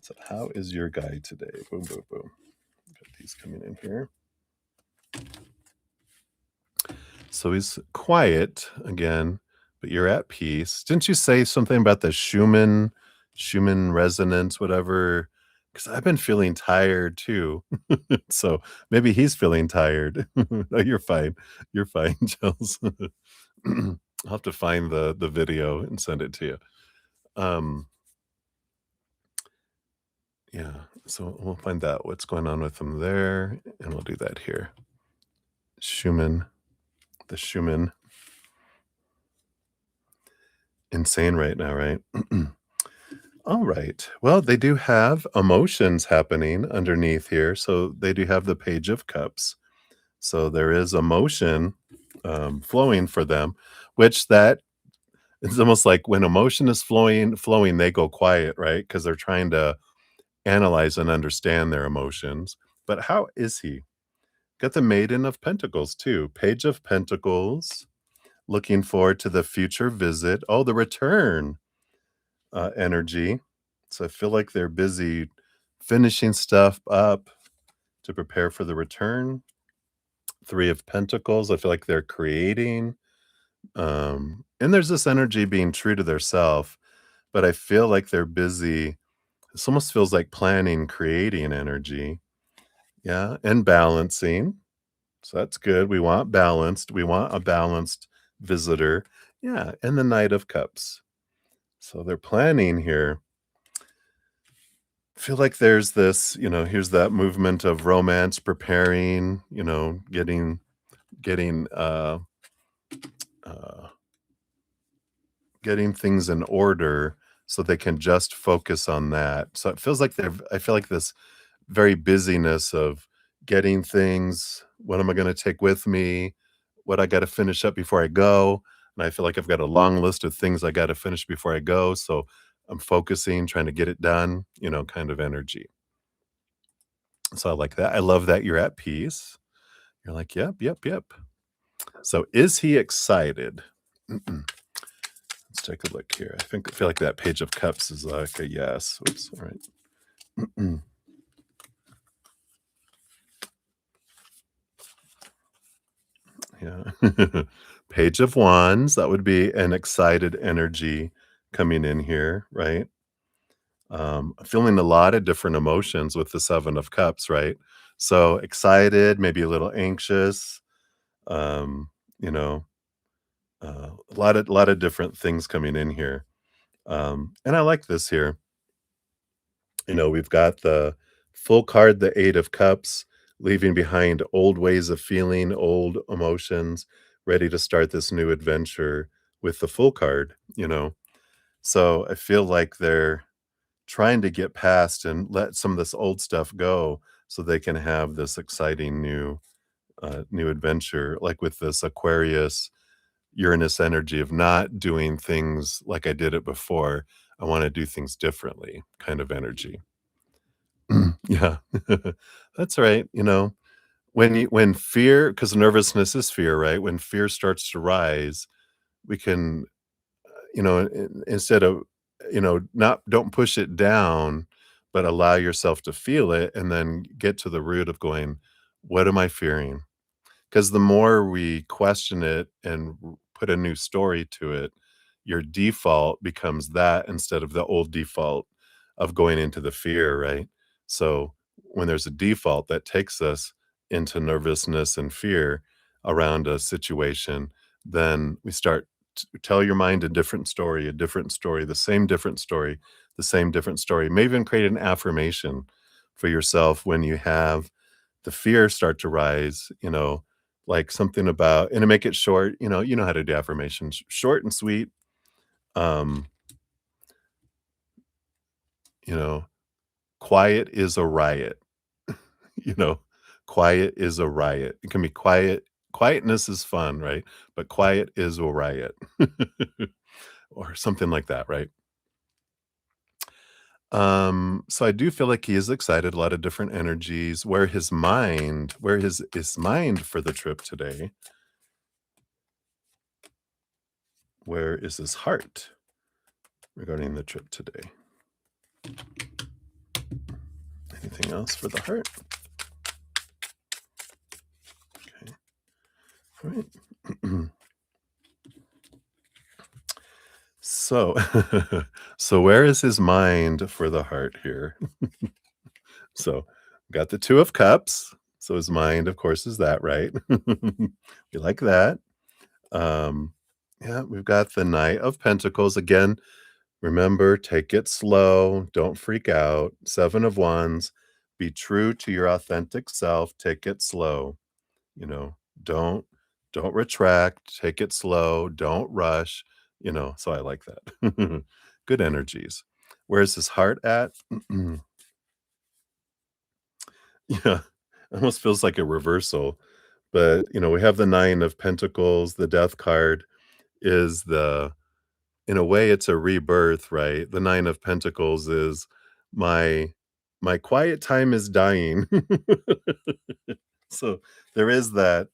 So how is your guy today? Boom, boom, boom. Got these coming in here. So he's quiet again, but you're at peace. Didn't you say something about the Schumann resonance, whatever? Because I've been feeling tired too. So maybe he's feeling tired. No, you're fine. You're fine, Chels. I'll have to find the video and send it to you. Um, yeah, so we'll find out what's going on with him there, and we'll do that here. Schumann, the Schumann. Insane right now, right? All right. Well, they do have emotions happening underneath here. So they do have the Page of Cups. So there is emotion flowing for them, which that it's almost like when emotion is flowing, they go quiet, right? Because they're trying to analyze and understand their emotions. But how is he? Got the Maiden of Pentacles too. Page of Pentacles. Looking forward to the future visit. Oh, the return energy. So I feel like they're busy finishing stuff up to prepare for the return. Three of Pentacles. I feel like they're creating. And there's this energy being true to their self, but I feel like they're busy. This almost feels like planning, creating energy. Yeah. And balancing. So that's good. We want balanced. We want a balanced visitor. Yeah. And the Knight of Cups. So they're planning here. Feel like there's this, here's that movement of romance preparing, getting uh getting things in order so they can just focus on that. So it feels like I feel like this very busyness of getting things, what am I going to take with me, what I got to finish up before I go. And I feel like I've got a long list of things I got to finish before I go. So I'm focusing, trying to get it done, kind of energy. So I like that. I love that you're at peace. You're like, yep, yep, yep. So is he excited? Let's take a look here. I feel like that Page of Cups is like a yes. Oops. All right. Yeah. Page of Wands. That would be an excited energy coming in here, right? Feeling a lot of different emotions with the Seven of Cups, right? So excited, maybe a little anxious, um, you know, a lot of different things coming in here. And I like this here. We've got the full card, the Eight of Cups, leaving behind old ways of feeling, old emotions, ready to start this new adventure with the full card. So I feel like they're trying to get past and let some of this old stuff go so they can have this exciting new adventure, like with this Aquarius Uranus energy of not doing things like I did it before. I wanna do things differently kind of energy. Yeah. That's right, when fear, because nervousness is fear, right? When fear starts to rise, we can, instead of, not don't push it down, but allow yourself to feel it and then get to the root of going, "What am I fearing?" 'Cause the more we question it and put a new story to it, your default becomes that instead of the old default of going into the fear, right? So, when there's a default that takes us into nervousness and fear around a situation, then we start to tell your mind a different story, the same different story, the same different story. Maybe even create an affirmation for yourself when you have the fear start to rise, like something about, and to make it short, you know how to do affirmations, short and sweet. Um, you know, quiet is a riot. you know, quiet is a riot. It can be quiet. Quietness is fun, right? But quiet is a riot, or something like that, right? So I do feel like he is excited, a lot of different energies. Where his mind for the trip today? Where is his heart regarding the trip today? Anything else for the heart? Okay. All right. So, so where is his mind for the heart here? So, got the 2 of cups. So his mind, of course, is that, right? We like that. Um, yeah, we've got the Knight of Pentacles. Again, remember, take it slow. Don't freak out. 7 of Wands. Be true to your authentic self. Take it slow. You know, don't don't retract, take it slow, don't rush, so I like that. Good energies. Where's his heart at? Yeah, almost feels like a reversal, but, we have the 9 of Pentacles, the Death card is the in a way, it's a rebirth, right? The 9 of Pentacles is my my quiet time is dying. So, there is that,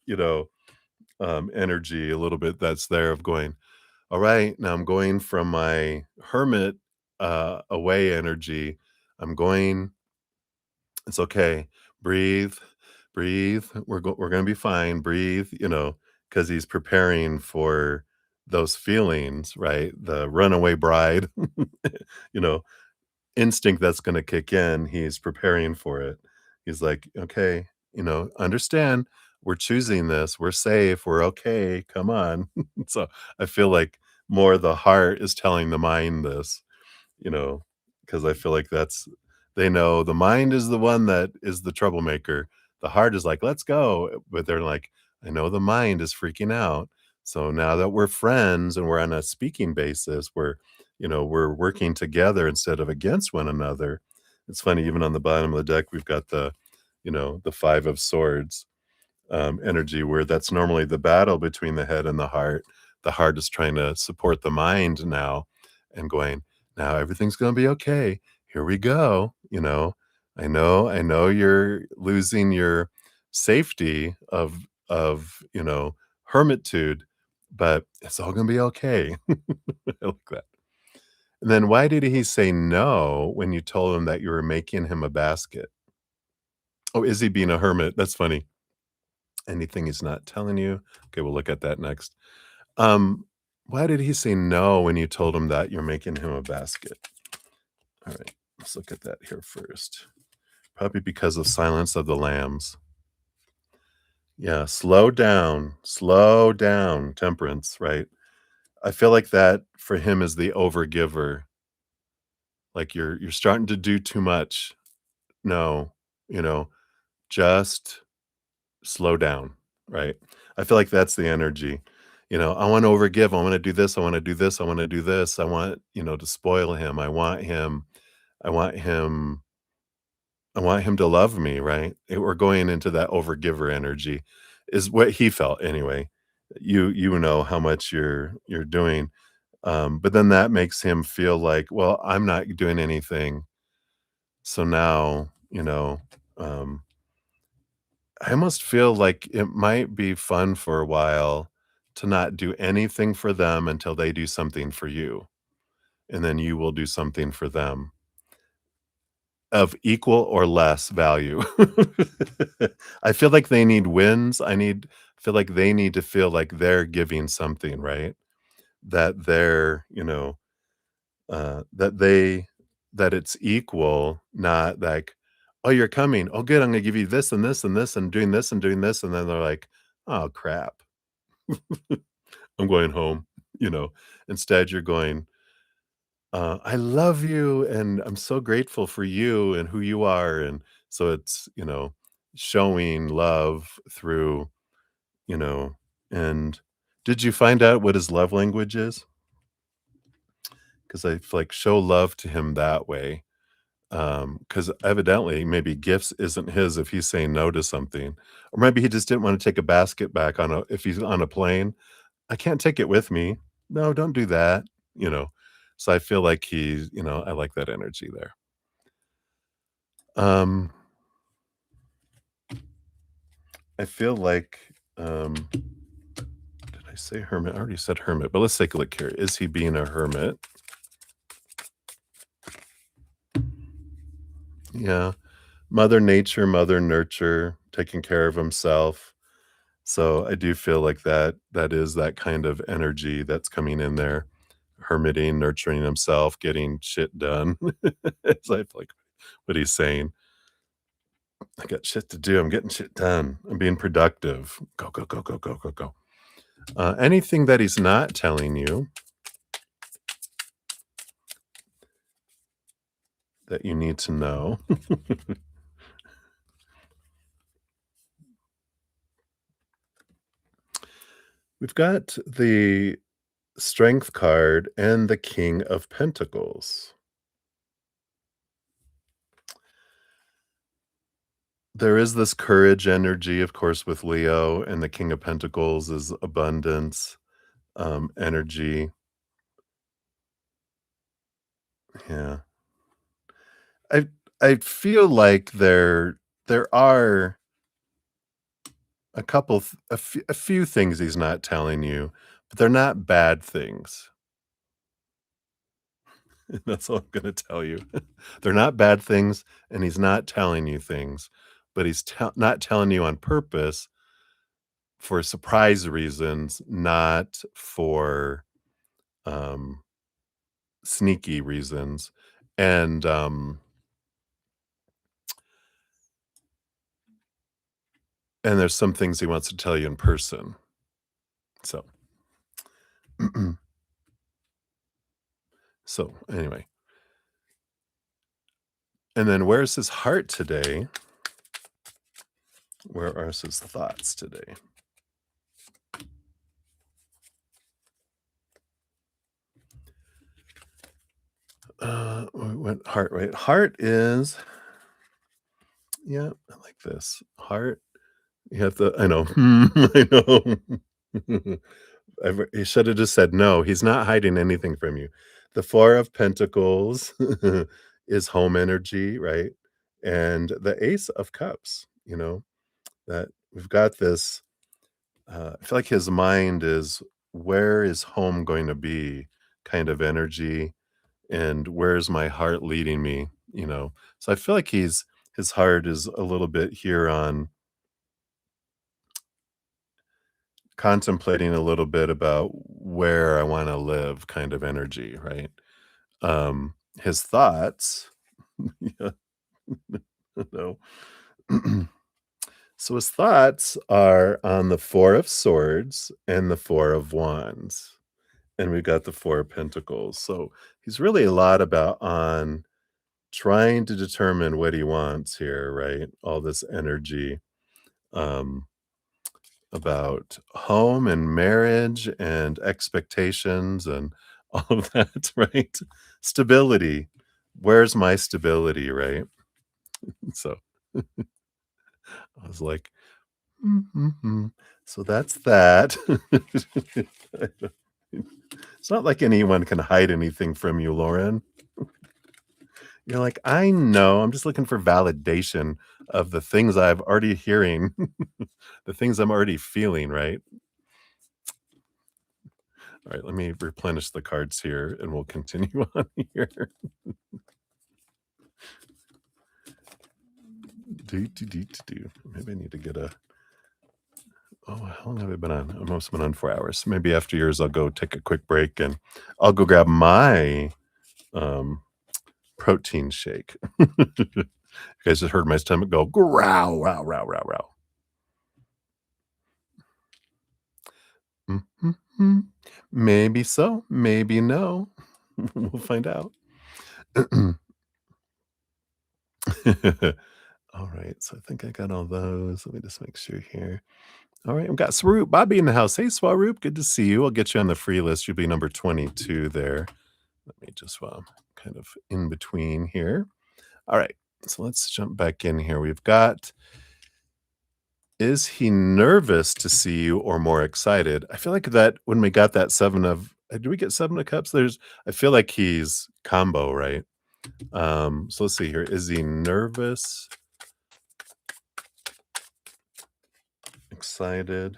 energy a little bit that's there of going, all right, now I'm going from my hermit away energy. I'm going, it's okay. Breathe, breathe. We're gonna be fine. Breathe, because he's preparing for those feelings, right? The runaway bride, you know, instinct that's gonna kick in, he's preparing for it. He's like, "Okay, understand, we're choosing this, we're safe, we're okay, come on." So, I feel like more the heart is telling the mind this, you know, because I feel like that's they know the mind is the one that is the troublemaker. The heart is like, "Let's go," but they're like, "I know the mind is freaking out. So now that we're friends and we're on a speaking basis, we're working together instead of against one another." It's funny, even on the bottom of the deck, we've got the 5 of swords energy where that's normally the battle between the head and the heart. The heart is trying to support the mind now and going, now everything's going to be okay. Here we go. I know you're losing your safety of hermitude, but it's all going to be okay. I like that. And then why did he say no when you told him that you were making him a basket? Oh, is he being a hermit? That's funny. Anything he's not telling you? Okay, we'll look at that next. Um, why did he say no when you told him that you're making him a basket? All right, let's look at that here first. Probably because of Silence of the Lambs. Yeah, slow down, temperance, right? I feel like that for him is the overgiver. Like you're starting to do too much. No, you know, just slow down, right? I feel like that's the energy. I want to overgive. I want to do this. I want to do this. I want to do this. I want, to spoil him. I want him. I want him to love me, right? We're going into that overgiver energy, is what he felt anyway. You know how much you're doing, but then that makes him feel like, "Well, I'm not doing anything, so now," I almost feel like it might be fun for a while to not do anything for them until they do something for you, and then you will do something for them of equal or less value. I feel like they need wins. Feel like they need to feel like they're giving something, right? That they're, that they that it's equal, not like, "Oh, you're coming. Oh, good. I'm gonna give you this and this and this and doing this," and then they're like, "Oh, crap. I'm going home." You know? Instead, you're going, "I love you, and I'm so grateful for you and who you are," and so it's, showing love through, you know and did you find out what his love language is? 'Cause I feel like show love to him that way. Because evidently, maybe gifts isn't his if he's saying no to something, or maybe he just didn't wanna take a basket back on a if he's on a plane. "I can't take it with me." "No, don't do that," you know? So I feel like I like that energy there. Um, I feel like, did I say hermit? I already said hermit, but let's take a look here. Is he being a hermit? Yeah. Mother nature, mother nurture, taking care of himself. So I do feel like that is that kind of energy that's coming in there. Hermiting, nurturing himself, getting shit done. It's like what he's saying. I got shit to do. I'm getting shit done. I'm being productive. Go, go, go, go, go, go, go. Anything that he's not telling you that you need to know. We've got the Strength card and the King of Pentacles. There is this courage energy, of course, with Leo, and the King of Pentacles is abundance, energy. Yeah. I I feel like there are a few things he's not telling you, but they're not bad things. That's all I'm gonna tell you. They're not bad things, and he's not telling you things, but he's not telling you on purpose for surprise reasons, not for, um, sneaky reasons, and, there's some things he wants to tell you in person. So so, anyway. And then where's his heart today? Where are his thoughts today? We went heart, right? Heart is yeah, I like this. Heart, you have to I know. I know. He should have just said, "No, he's not hiding anything from you." The 4 of Pentacles is home energy, right? And the Ace of Cups, that we've got this, I feel like his mind is, "Where is home going to be?" kind of energy, and "Where's my heart leading me?" So I feel like his heart is a little bit here on contemplating a little bit about where I wanna live kind of energy, right? His thoughts yeah, no. So his thoughts are on the 4 of Swords and the 4 of Wands, and we've got the 4 of Pentacles. So he's really a lot about on trying to determine what he wants here, right? All this energy, um, about home and marriage and expectations and all of that, right? Stability. Where's my stability, right? So I was like, "Mm, mhm." So that's that. It's not like anyone can hide anything from you, Lauren. You're like, "I know, I'm just looking for validation of the things I've already hearing, the things I'm already feeling," right? Alright, let me replenish the cards here, and we'll continue on here. Do. Maybe I need to get a oh, how long have I been on? I've almost been on 4 hours. Maybe after yours, I'll go take a quick break, and I'll go grab my, um, protein shake. You guys just heard my stomach go, "Growl, row, row, row, row." Mhm. Maybe so, maybe no. We'll find out. Alright, so I think I got all those. Let me just make sure here. Alright, we've got Swaroop Bobby in the house. Hey, Swaroop, good to see you. I'll get you on the free list. You'll be number 22 there. Let me just, kind of in between here. Alright, so let's jump back in here. We've got, is he nervous to see you or more excited? I feel like that when we got that 7 of do we get 7 of cups? I feel like he's combo, right? So let's see here. Is he nervous, excited,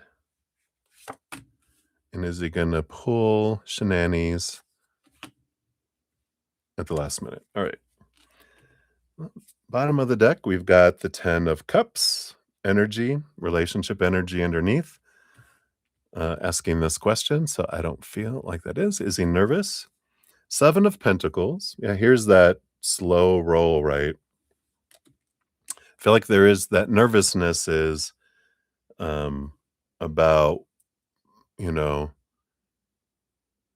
and is he gonna pull shenanigans at the last minute? All right. Bottom of the deck, we've got the 10 of cups, energy, relationship energy underneath. Asking this question, so I don't feel like that is. Is he nervous? 7 of pentacles. Yeah, here's that slow roll, right? I feel like there is that nervousness is um about, you know,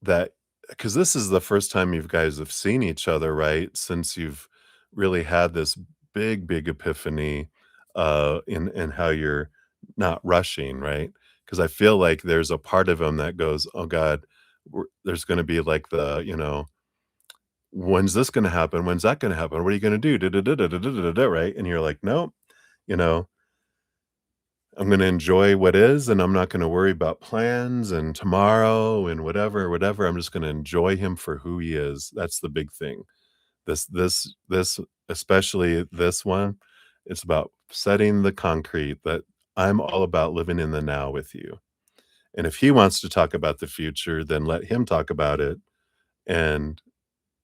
that because this is the first time you guys have seen each other, right? Since you've really had this big epiphany in how you're not rushing, right? Because I feel like there's a part of him that goes, "Oh God, there's going to be like the, when's this going to happen? When's that going to happen? What are you going to do?" Da-da-da-da-da-da-da-da, right? And you're like, "No, you know, I'm gonna enjoy what is, and I'm not gonna worry about plans and tomorrow and whatever. I'm just gonna enjoy him for who he is." That's the big thing. This especially this one, it's about setting the concrete that I'm all about living in the now with you. And if he wants to talk about the future, then let him talk about it and,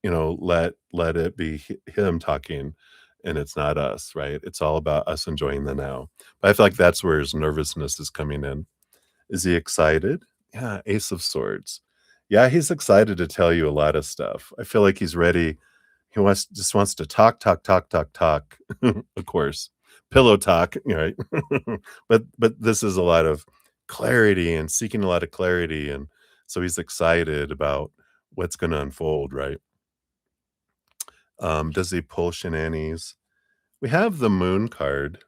let it be him talking and it's not us, right? It's all about us enjoying the now. But I feel like that's where his nervousness is coming in. Is he excited? Yeah, Ace of Swords. Yeah, he's excited to tell you a lot of stuff. I feel like he's ready. He wants to talk, talk, talk, talk, talk. Of course, pillow talk, right? But this is a lot of clarity and seeking a lot of clarity, and so he's excited about what's going to unfold, right? Does he pull shenanigans? We have the Moon card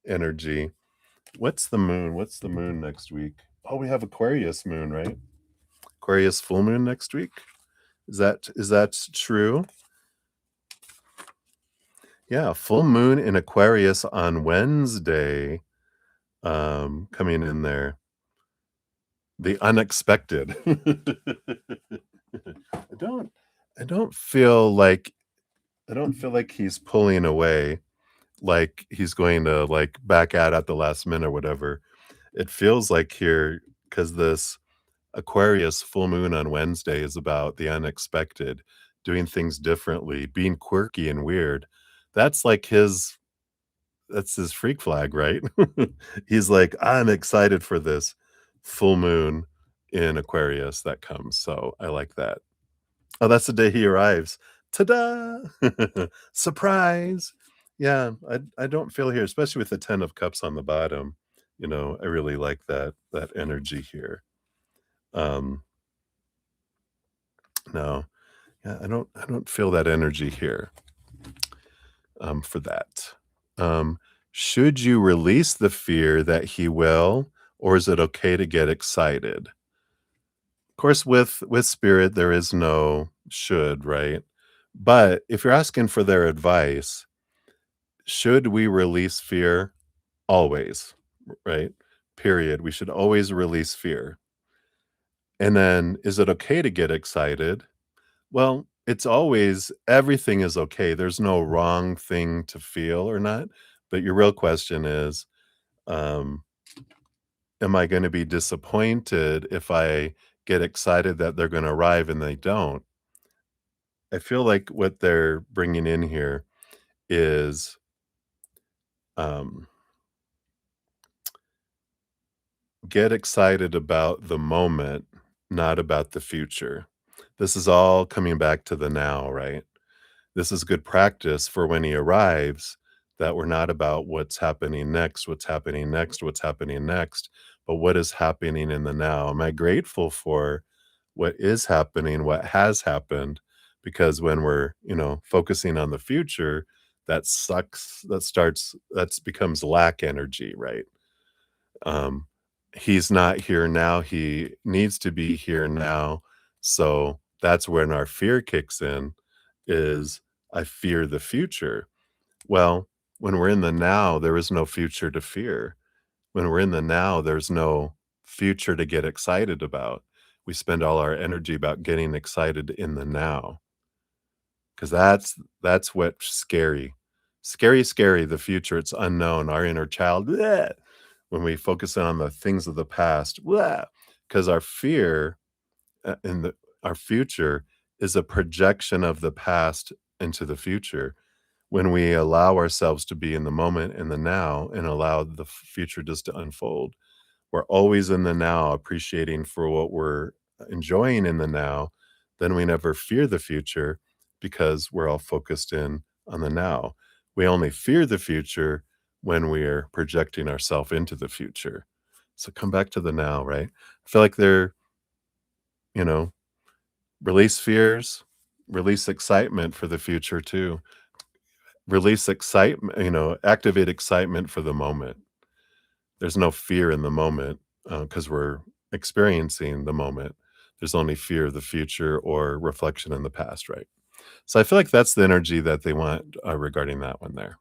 energy. What's the moon? What's the moon next week? Oh, we have Aquarius moon, right? Aquarius full moon next week. Is that true? Yeah, full moon in Aquarius on Wednesday, coming in there. The unexpected. I don't I don't feel like I don't feel like he's pulling away, like he's going to, like, back out at the last minute or whatever. It feels like here because this Aquarius full moon on Wednesday is about the unexpected, doing things differently, being quirky and weird. That's like that's his freak flag, right? He's like, "I'm excited for this full moon in Aquarius that comes." So I like that. Oh, that's the day he arrives. Ta-da! Surprise! Yeah, I don't feel here, especially with the 10 of cups on the bottom, I really like that energy here. Um, no, yeah, I don't feel that energy here, for that. Um, should you release the fear that he will, or is it okay to get excited? Of course, with spirit, there is no should, right? But if you're asking for their advice, should we release fear? Always, right? period. We should always release fear. And then, is it okay to get excited? Well, it's always everything is okay. There's no wrong thing to feel or not. But your real question is, um, am I going to be disappointed if I get excited that they're going to arrive and they don't? I feel like what they're bringing in here is um, get excited about the moment, not about the future. This is all coming back to the now, right? This is good practice for when he arrives, that we're not about what's happening next, what's happening next, what's happening next, but what is happening in the now. Am I grateful for what is happening, what has happened? Because when we're, focusing on the future, that sucks, that becomes lack energy, right? Um, he's not here now, he needs to be here now. So that's when our fear kicks in is I fear the future. Well, when we're in the now, there is no future to fear. When we're in the now, there's no future to get excited about. We spend all our energy about getting excited in the now, because that's what's scary. Scary, scary, the future, it's unknown, our inner child, bleh, when we focus on the things of the past, because our fear, in our future is a projection of the past into the future. When we allow ourselves to be in the moment, in the now, and allow the future just to unfold, we're always in the now, appreciating for what we're enjoying in the now. Then we never fear the future because we're all focused in on the now. We only fear the future when we're projecting ourselves into the future. So come back to the now, right? I feel like they're, you know, release fears, release excitement for the future too. Release excitement, activate excitement for the moment. There's no fear in the moment, because we're experiencing the moment. There's only fear of the future or reflection in the past, right? So I feel like that's the energy that they want, regarding that one there.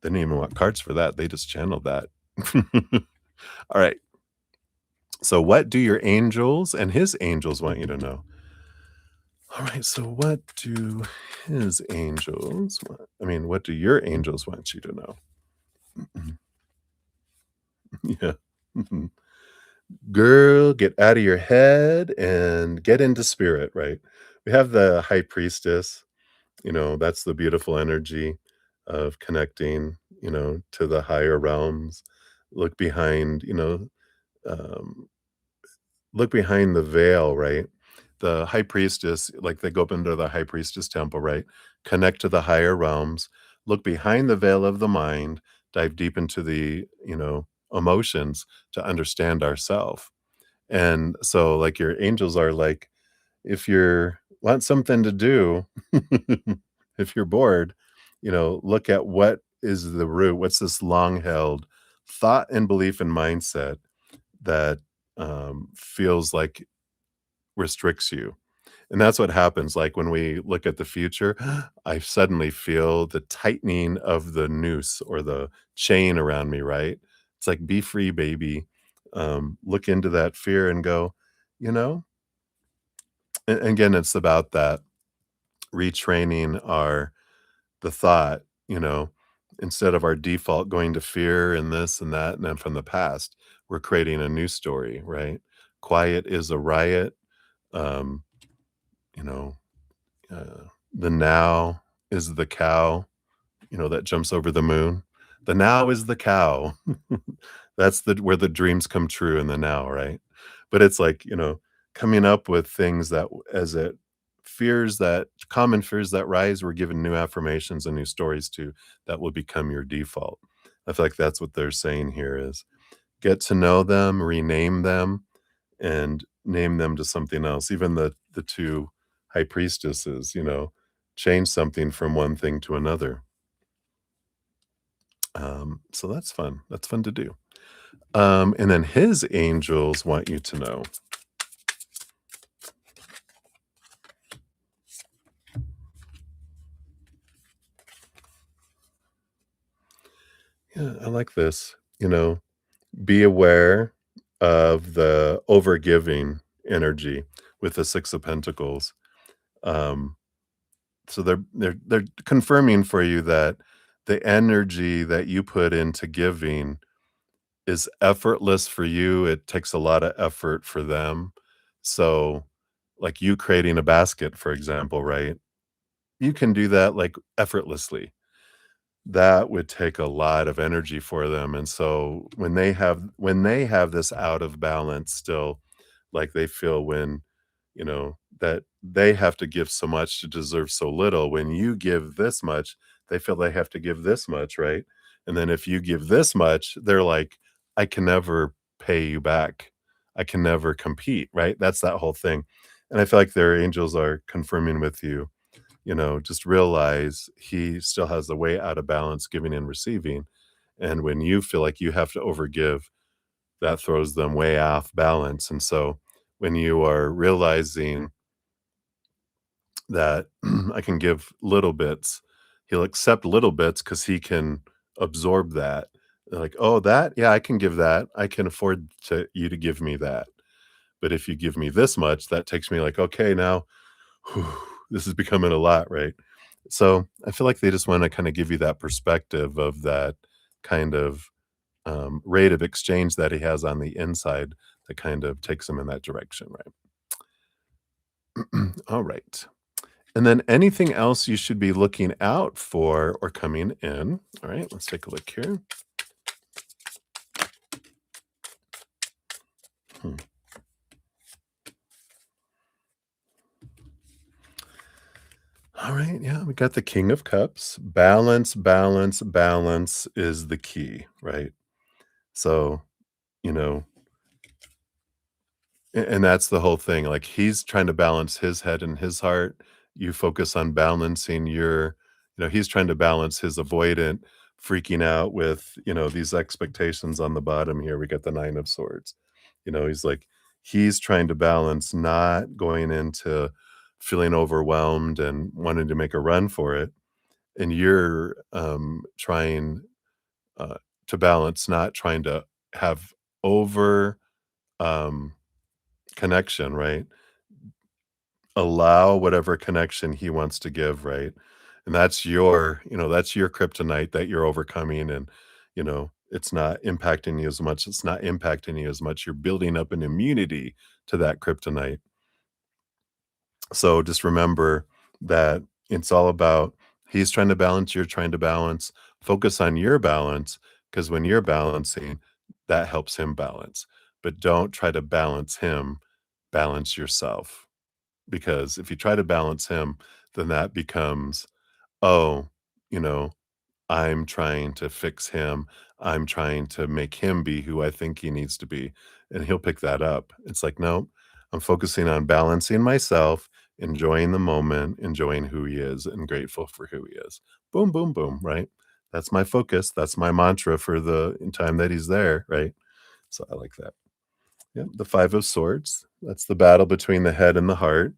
They didn't even want cards for that, they just channeled that. Alright, so what do your angels and his angels want you to know? Alright, so what do his angels want, what do your angels want you to know? Yeah. Mhm. Girl, get out of your head and get into spirit, right? We have the high priestess, that's the beautiful energy of connecting, to the higher realms. Look behind, um, look behind the veil, right? The high priestess, like they go up into the high priestess temple, right? Connect to the higher realms, look behind the veil of the mind, dive deep into the, emotions to understand ourself. And so, like, your angels are like, if you're want something to do, if you're bored, look at what is the root, what's this long held thought and belief and mindset that feels like restricts you. And that's what happens. Like when we look at the future, I suddenly feel the tightening of the noose or the chain around me, right? It's like, be free, baby. Look into that fear and go, you know, and again, it's about that retraining the thought, instead of our default going to fear and this and that, and then from the past, we're creating a new story, right? Quiet is a riot. Um, you know, the now is the cow, that jumps over the moon. The now is the cow. That's where the dreams come true in the now, right? But it's like, coming up with things that as it fears that common fears that rise, we're given new affirmations and new stories to that will become your default. I feel like that's what they're saying here is get to know them, rename them, and name them to something else. Even the two high priestesses, change something from one thing to another. So that's fun. That's fun to do. And then his angels want you to know. Yeah, I like this. Be aware of the overgiving energy with the 6 of Pentacles. Um, so they're confirming for you that the energy that you put into giving is effortless for you, it takes a lot of effort for them. So, like you creating a basket, for example, right? You can do that, like, effortlessly. That would take a lot of energy for them, and so when they have this out of balance still, like they feel when, that they have to give so much to deserve so little. When you give this much, they feel they have to give this much, right? And then if you give this much, they're like, "I can never pay you back. I can never compete," right? That's that whole thing. And I feel like their angels are confirming with you, just realize he still has the way out of balance giving and receiving. And when you feel like you have to overgive, that throws them way off balance. And so when you are realizing that I can give little bits, he'll accept little bits because he can absorb that. Like, oh, that, yeah, I can give that. I can afford to you to give me that. But if you give me this much, that takes me like, okay, now whew, this is becoming a lot, right? So I feel like they just want to kind of give you that perspective of that kind of rate of exchange that he has on the inside that kind of takes him in that direction, right? All right. And then anything else you should be looking out for or coming in. All right, let's take a look here. Hmm. All right, yeah, we got the King of Cups. Balance, balance, balance is the key, right? So, you know, and that's the whole thing, like, he's trying to balance his head and his heart, you focus on balancing he's trying to balance his avoidant freaking out with, these expectations on the bottom here, we got the 9 of swords. He's trying to balance not going into feeling overwhelmed and wanting to make a run for it, and you're, trying, uh, to balance not trying to have over, um connection, right? Allow whatever connection he wants to give, right? And that's your kryptonite that you're overcoming and, it's not impacting you as much. It's not impacting you as much. You're building up an immunity to that kryptonite. So just remember that it's all about he's trying to balance, you're trying to balance. Focus on your balance because when you're balancing, that helps him balance. But don't try to balance him, balance yourself. Because if you try to balance him, then that becomes, "Oh, you know, I'm trying to fix him. I'm trying to make him be who I think he needs to be," and he'll pick that up. It's like, "No, I'm focusing on balancing myself, enjoying the moment, enjoying who he is, and grateful for who he is." Boom, boom, boom, right? That's my focus. That's my mantra for the time that he's there, right? So I like that. Yeah, the 5 of swords, that's the battle between the head and the heart,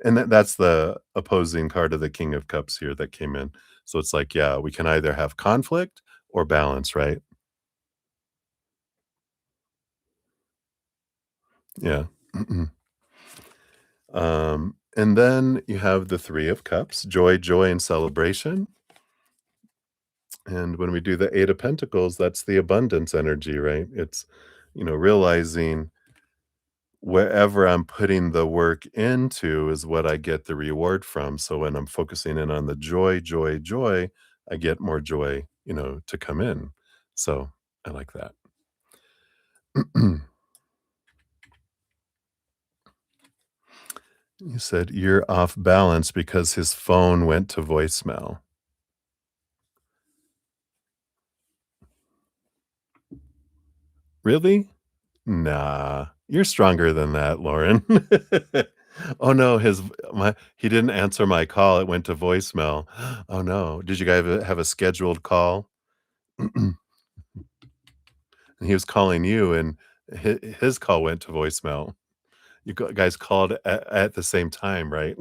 and that's the opposing card of the King of Cups here that came in. So it's like, yeah, we can either have conflict or balance, right? Yeah. And then you have the 3 of Cups, joy, joy, and celebration, and when we do the 8 of Pentacles, that's the abundance energy, right? It's, realizing wherever I'm putting the work into is what I get the reward from. So when I'm focusing in on the joy, joy, joy, I get more joy, to come in. So I like that. You said you're off balance because his phone went to voicemail. Really? Nah, you're stronger than that, Lauren. Oh no, he didn't answer my call. It went to voicemail. Oh no. Did you guys have a scheduled call? And he was calling you, and his call went to voicemail. You guys called at the same time, right?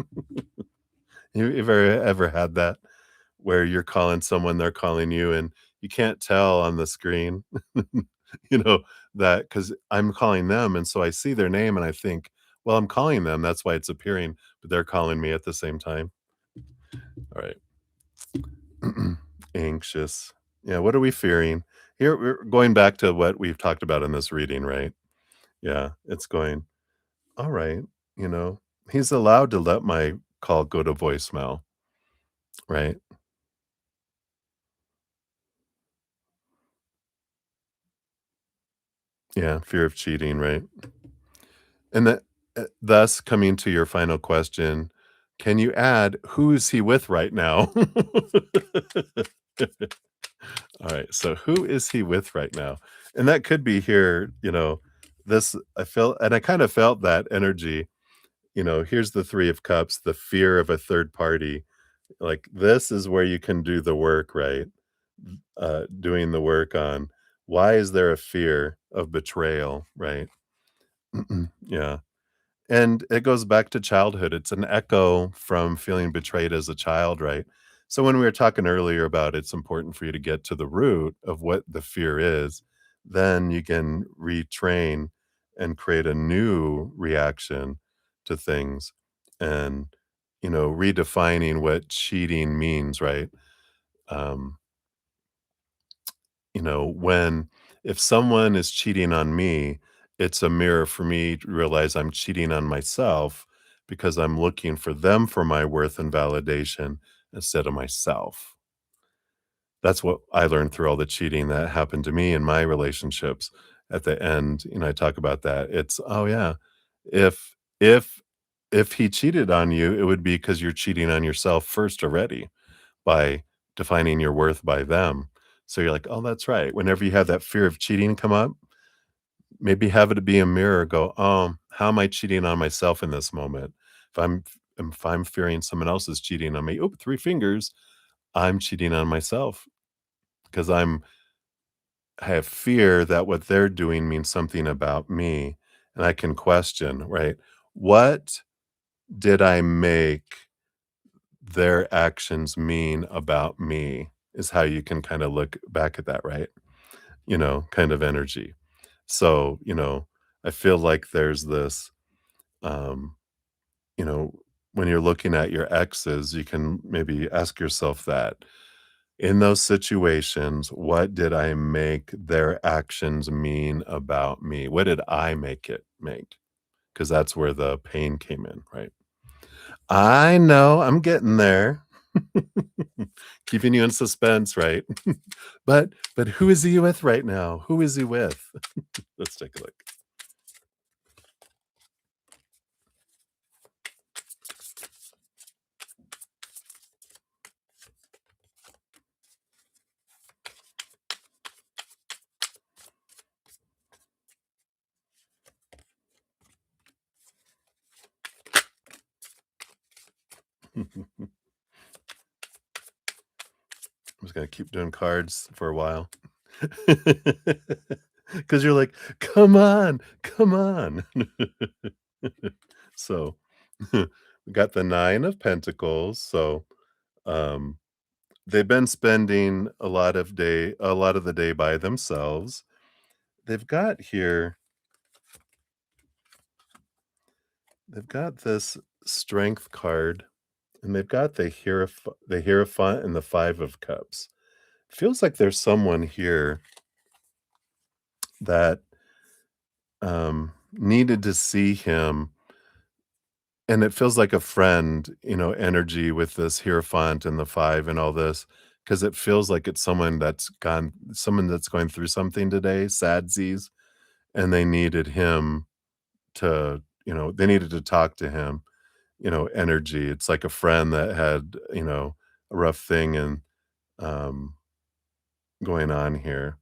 You ever had that where you're calling someone, they're calling you, and you can't tell on the screen, you know, that because I'm calling them, and so I see their name and I think, well, I'm calling them, that's why it's appearing, but they're calling me at the same time. All right. Anxious. Yeah, what are we fearing? Here, we're going back to what we've talked about in this reading, right? Yeah, it's going, all right, you know, he's allowed to let my call go to voicemail, right? Yeah, fear of cheating, right? And that, thus coming to your final question, can you add who is he with right now? All right, so who is he with right now? And that could be here, this I felt and I kind of felt that energy, here's the 3 of cups, the fear of a third party. Like this is where you can do the work, right? Doing the work on why is there a fear of betrayal, right? Yeah. And it goes back to childhood. It's an echo from feeling betrayed as a child, right? So when we were talking earlier about it's important for you to get to the root of what the fear is, then you can retrain and create a new reaction to things and redefining what cheating means, right? Um, when if someone is cheating on me, it's a mirror for me to realize I'm cheating on myself because I'm looking for them for my worth and validation instead of myself. That's what I learned through all the cheating that happened to me in my relationships. At the end, I talk about that. It's, oh yeah, if if if he cheated on you, it would be because you're cheating on yourself first already by defining your worth by them. So you're like, "Oh, that's right." Whenever you have that fear of cheating come up, maybe have it be a mirror, go, how am I cheating on myself in this moment? If I'm fearing someone else is cheating on me, oh, 3 fingers, I'm cheating on myself because I have fear that what they're doing means something about me, and I can question, right? What did I make their actions mean about me? Is how you can kinda look back at that, right? Kind of energy. So, I feel like there's this, um, you know, when you're looking at your exes, you can maybe ask yourself that. In those situations, what did I make their actions mean about me? What did I make it make? Because that's where the pain came in, right? I know, I'm getting there. Keeping you in suspense, right? But who is he with right now? Who is he with? Let's take a look. I'm just gonna keep doing cards for a while. Because 'Cause you're like, "Come on, come on." So, we got the 9 of Pentacles, so, um, they've been spending a lot of the day by themselves. They've got here they've got this Strength card, and they've got the Hierophant and the 5 of Cups. Feels like there's someone here that, needed to see him, and it feels like a friend, energy with this Hierophant and the 5 and all this, because it feels like it's someone that's going through something today, sadsies, and they needed to talk to him, energy. It's like a friend that had, a rough thing and, um, going on here.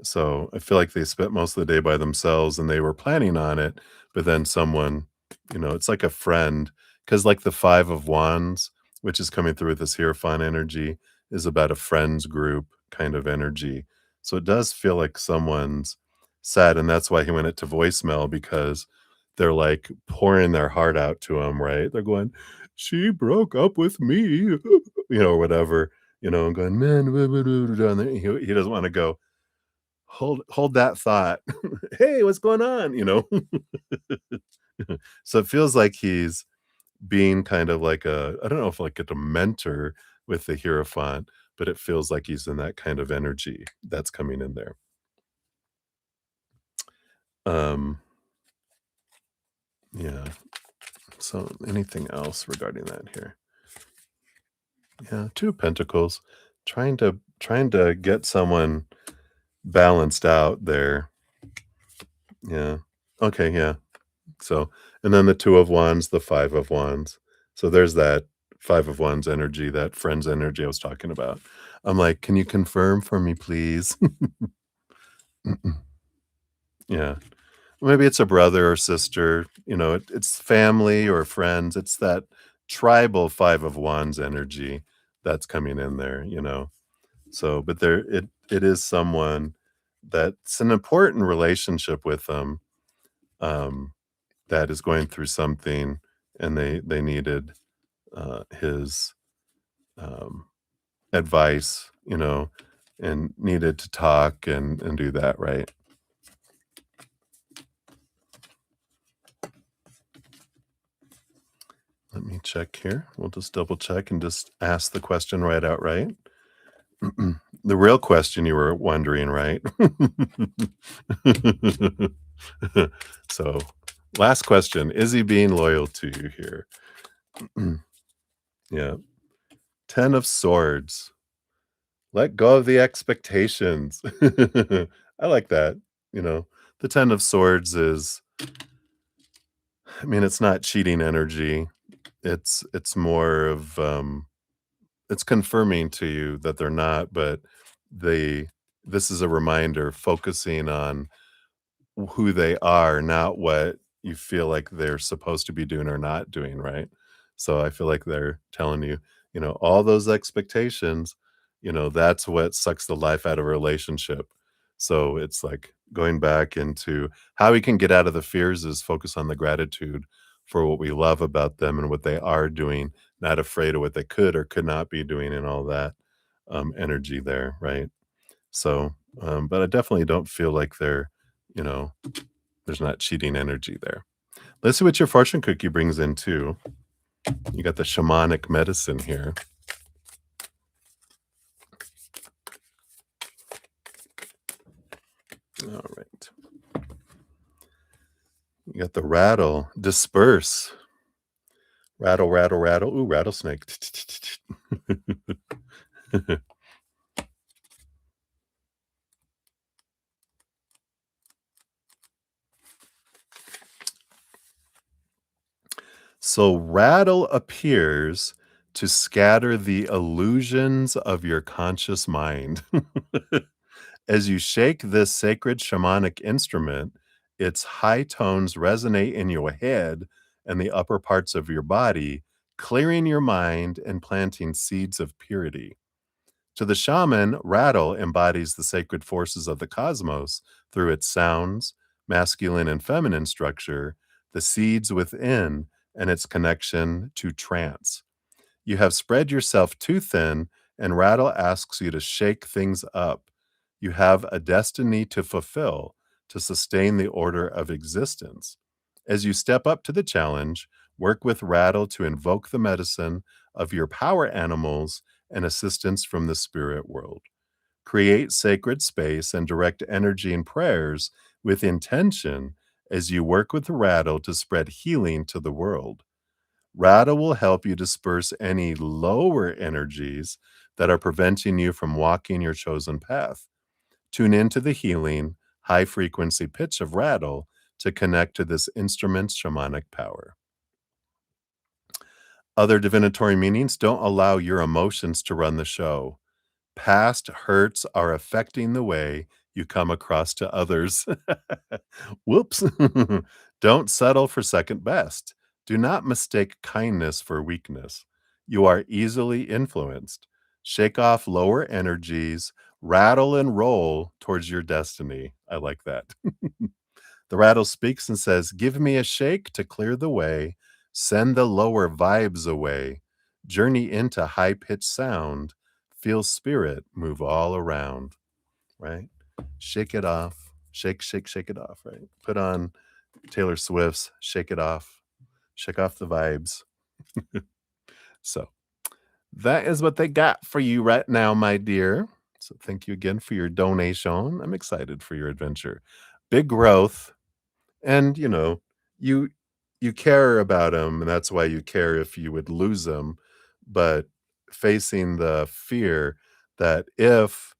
So, I feel like they spent most of the day by themselves and they were planning on it, but then someone, it's like a friend, because like the 5 of Wands, which is coming through with this Hierophant energy, is about a friends group kind of energy. So it does feel like someone's sad, and that's why he went it to voicemail because they're, like, pouring their heart out to him, right? They're going, "She broke up with me," or whatever, and going, "Man," and then he doesn't wanna go, hold that thought. Hey, what's going on? So it feels like he's being kind of like a, I don't know if like a mentor with the Hierophant, but it feels like he's in that kind of energy that's coming in there. Um, yeah. So anything else regarding that here? Yeah, 2 of Pentacles, trying to get someone balanced out there. Yeah. Okay, yeah. So, and then the 2 of Wands, the 5 of Wands. So there's that 5 of Wands energy, that friend's energy I was talking about. I'm like, "Can you confirm for me, please?" Yeah. Maybe it's a brother or sister, it's family or friends. It's that tribal 5 of Wands energy that's coming in there. So, but it is someone that's an important relationship with them, um, that is going through something, and they needed, his, um, advice, and needed to talk and do that, right? Let me check here. We'll just double check and just ask the question right outright. The real question you were wondering, right? So, last question, is he being loyal to you here? Yeah. 10 of Swords. Let go of the expectations. I like that, you know? The 10 of Swords is, I mean, it's not cheating energy. It's more of, it's confirming to you that they're not, but they this is a reminder focusing on who they are, not what you feel like they're supposed to be doing or not doing, right? So I feel like they're telling you, all those expectations, that's what sucks the life out of a relationship. So it's like going back into how we can get out of the fears is focus on the gratitude for what we love about them and what they are doing, not afraid of what they could or could not be doing and all that energy there, right? So, but I definitely don't feel like you know, there's not cheating energy there. Let's see what your fortune cookie brings in too. You got the shamanic medicine here. All right. You got the rattle, disperse. Rattle, rattle, rattle. Ooh, rattlesnake. So rattle appears to scatter the illusions of your conscious mind. As you shake this sacred shamanic instrument, its high tones resonate in your head and the upper parts of your body, clearing your mind and planting seeds of purity. To the shaman, rattle embodies the sacred forces of the cosmos through its sounds, masculine and feminine structure, the seeds within, and its connection to trance. You have spread yourself too thin, and Rattle asks you to shake things up. You have a destiny to fulfill to sustain the order of existence. As you step up to the challenge, work with Rattle to invoke the medicine of your power animals and assistance from the spirit world. Create sacred space and direct energy and prayers with intention as you work with the Rattle to spread healing to the world. Rada will help you disperse any lower energies that are preventing you from walking your chosen path. Tune into the healing, high frequency pitch of rattle to connect to this instrument's shamanic power. Other divinatory meanings don't allow your emotions to run the show. Past hurts are affecting the way you come across to others. Whoops. Don't settle for second best. Do not mistake kindness for weakness. You are easily influenced. Shake off lower energies, rattle and roll towards your destiny. I like that. The rattle speaks and says, "Give me a shake to clear the way, send the lower vibes away, journey into high pitched sound, feel spirit move all around." Right? Shake it off. Shake, shake, shake it off, right? Put on Taylor Swift's Shake It Off. Shake off the vibes. So that is what they got for you right now, my dear. So thank you again for your donation. I'm excited for your adventure. Big growth. And you you care about him, and that's why you care if you would lose him, but facing the fear that if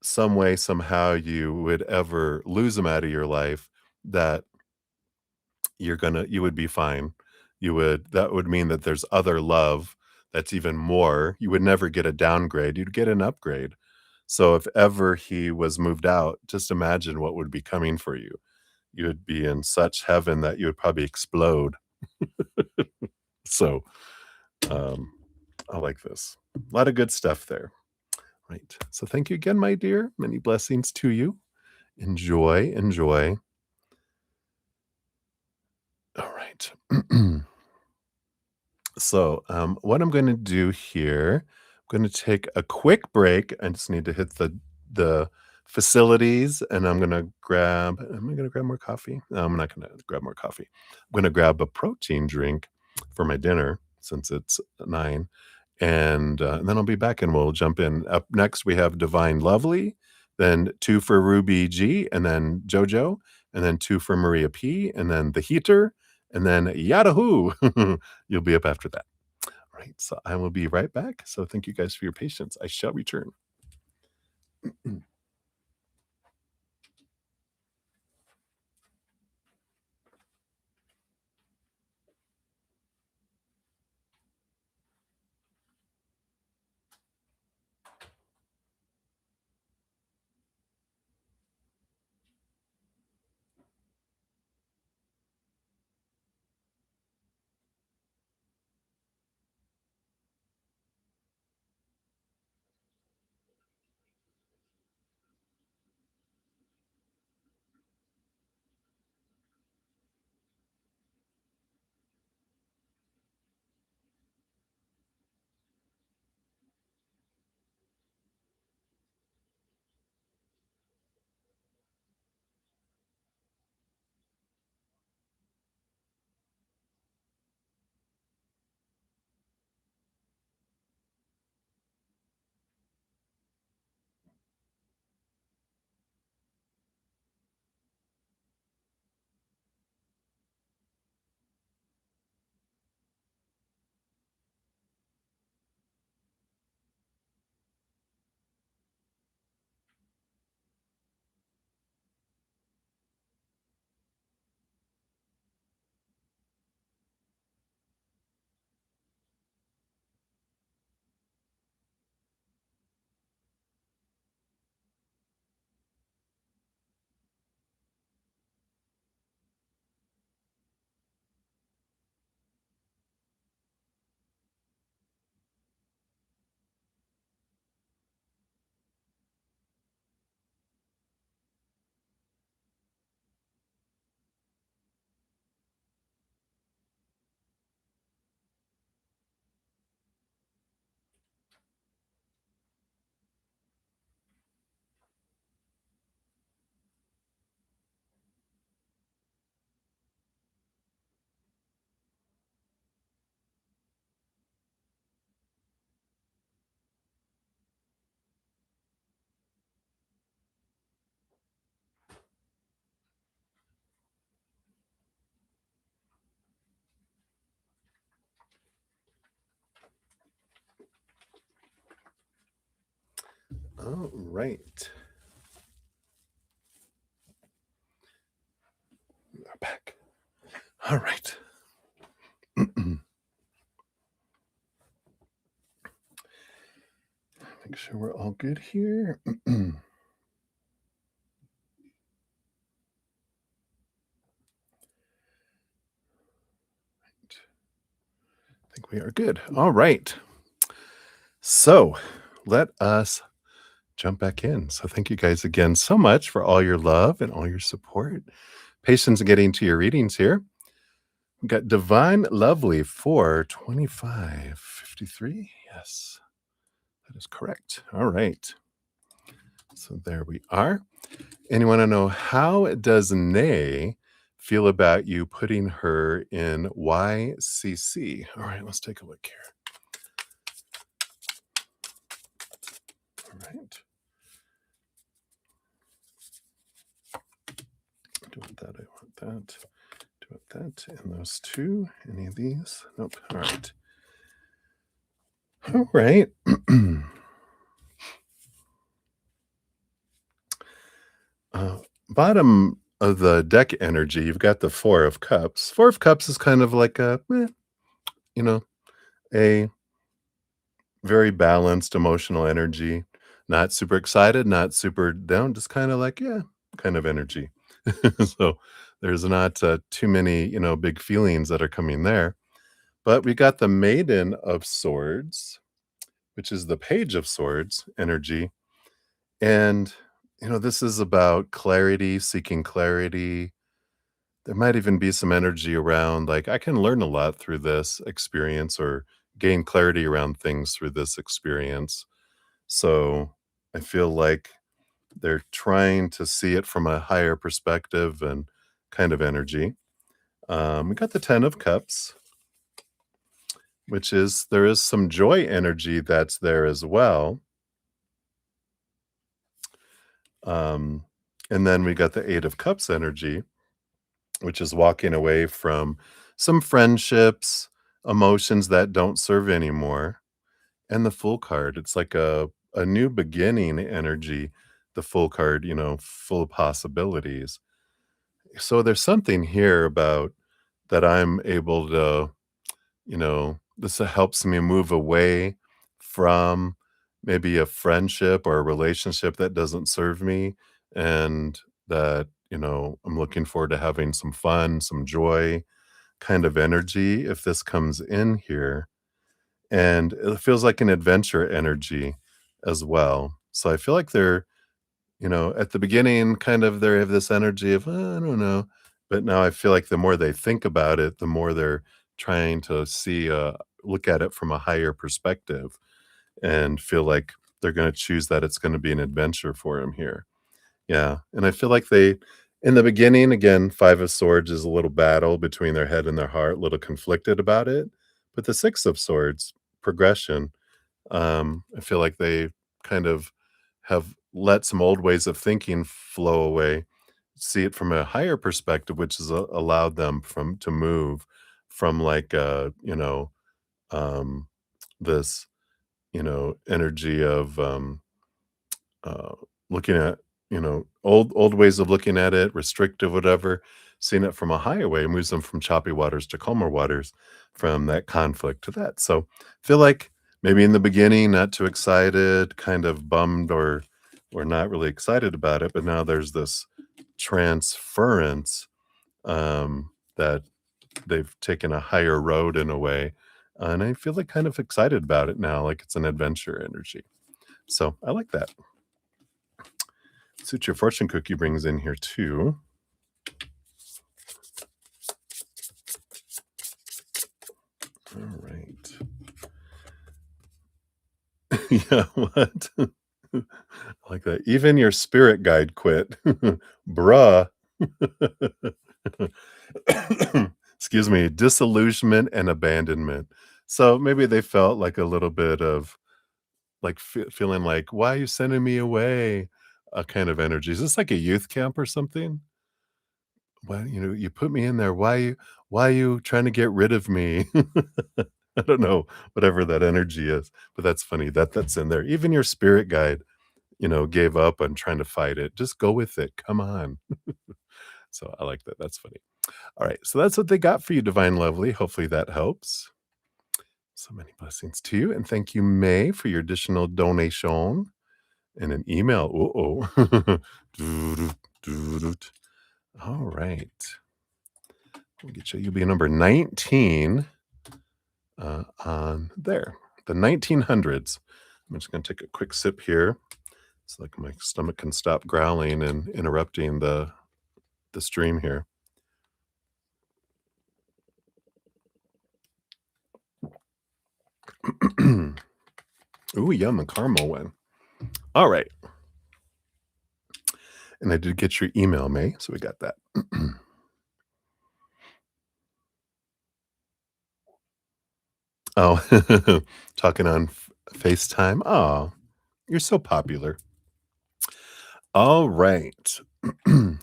some way, somehow you would ever lose him out of your life, that you would be fine. That would mean that there's other love that's even more. You would never get a downgrade, you'd get an upgrade. So if ever he was moved out, just imagine what would be coming for you. You would be in such heaven that you would probably explode. So, um, I like this. A lot of good stuff there. Right. So thank you again, my dear. Many blessings to you. Enjoy, enjoy. All right. So, what I'm gonna do here, I'm gonna take a quick break. I just need to hit the facilities, and am I gonna grab more coffee? No, I'm not gonna grab more coffee. I'm gonna grab a protein drink for my dinner since it's 9, and then I'll be back, and we'll jump in. Up next, we have Divine Lovely, then 2 for Ruby G, and then JoJo, and then 2 for Maria P, and then The Heater, and then Yahoo! You'll be up after that. All right, so I will be right back. So thank you guys for your patience. I shall return. All right. We're back. All right. Make sure we're all good here. I think we are good. All right. So let us jump back in. So thank you guys again so much for all your love and all your support. Patience in getting to your readings here. We got Divine Lovely for 2553. Yes, that is correct. All right. So there we are. And you want to know, how does Nay feel about you putting her in YCC? All right, let's take a look here. All right. Do want that. I want that. Do want that. And those two. Any of these? Nope. All right. All right. uh, Bottom of the deck energy, you've got the Four of Cups. Four of Cups is kind of like a, you know, a very balanced emotional energy. Not super excited, not super down, just kind of like, yeah, kind of energy. So there's not too many, big feelings that are coming there. But we got the Maiden of Swords, which is the Page of Swords energy. And, this is about clarity, seeking clarity. There might even be some energy around, like, I can learn a lot through this experience or gain clarity around things through this experience. So I feel like they're trying to see it from a higher perspective and kind of energy. We got the 10 of Cups, which is there is some joy energy that's there as well. Um, and then we got the 8 of Cups energy, which is walking away from some friendships, emotions that don't serve anymore. And the Fool card, it's like a new beginning energy. The Fool card, full of possibilities. So there's something here about that I'm able to, this helps me move away from maybe a friendship or a relationship that doesn't serve me, and that, I'm looking forward to having some fun, some joy kind of energy if this comes in here. And it feels like an adventure energy as well. So I feel like they're, at the beginning, kind of they have this energy of, I don't know. But now I feel like the more they think about it, the more they're trying to see, look at it from a higher perspective and feel like they're going to choose that it's going to be an adventure for him here. Yeah. And I feel like in the beginning, again, Five of Swords is a little battle between their head and their heart, a little conflicted about it. But the Six of Swords, progression, I feel like they kind of have let some old ways of thinking flow away, see it from a higher perspective, which has allowed them to move from like um, this energy of uh, looking at old ways of looking at it, restrictive, whatever. Seeing it from a higher way moves them from choppy waters to calmer waters, from that conflict to that. So feel like maybe in the beginning not too excited, kind of bummed or not really excited about it, but now there's this transference, that they've taken a higher road in a way, and I feel like kind of excited about it now, like it's an adventure energy. So I like that. See what your fortune cookie brings in here too. All right. Yeah, what? I like that. Even your spirit guide quit. Bruh. Excuse me, disillusionment and abandonment. So maybe they felt like a little bit of like feeling like, why are you sending me away? A kind of energy. Is this like a youth camp or something? Why, you put me in there. Why you trying to get rid of me? I don't know, whatever that energy is, but that's funny that that's in there. Even your spirit guide, gave up on trying to fight it. Just go with it. Come on. So I like that. That's funny. All right. So that's what they got for you, Divine Lovely. Hopefully that helps. So many blessings to you. And thank you, May, for your additional donation and an email. Uh-oh. Doo-doo, doo-doo. All right. We'll get you. You'll be number 19 on there. The 1900s. I'm just going to take a quick sip here. It's like my stomach can stop growling and interrupting the stream here. Ooh, yum, a caramel one. All right. And I did get your email, May, so we got that. Oh, talking on FaceTime? Oh, you're so popular. All right.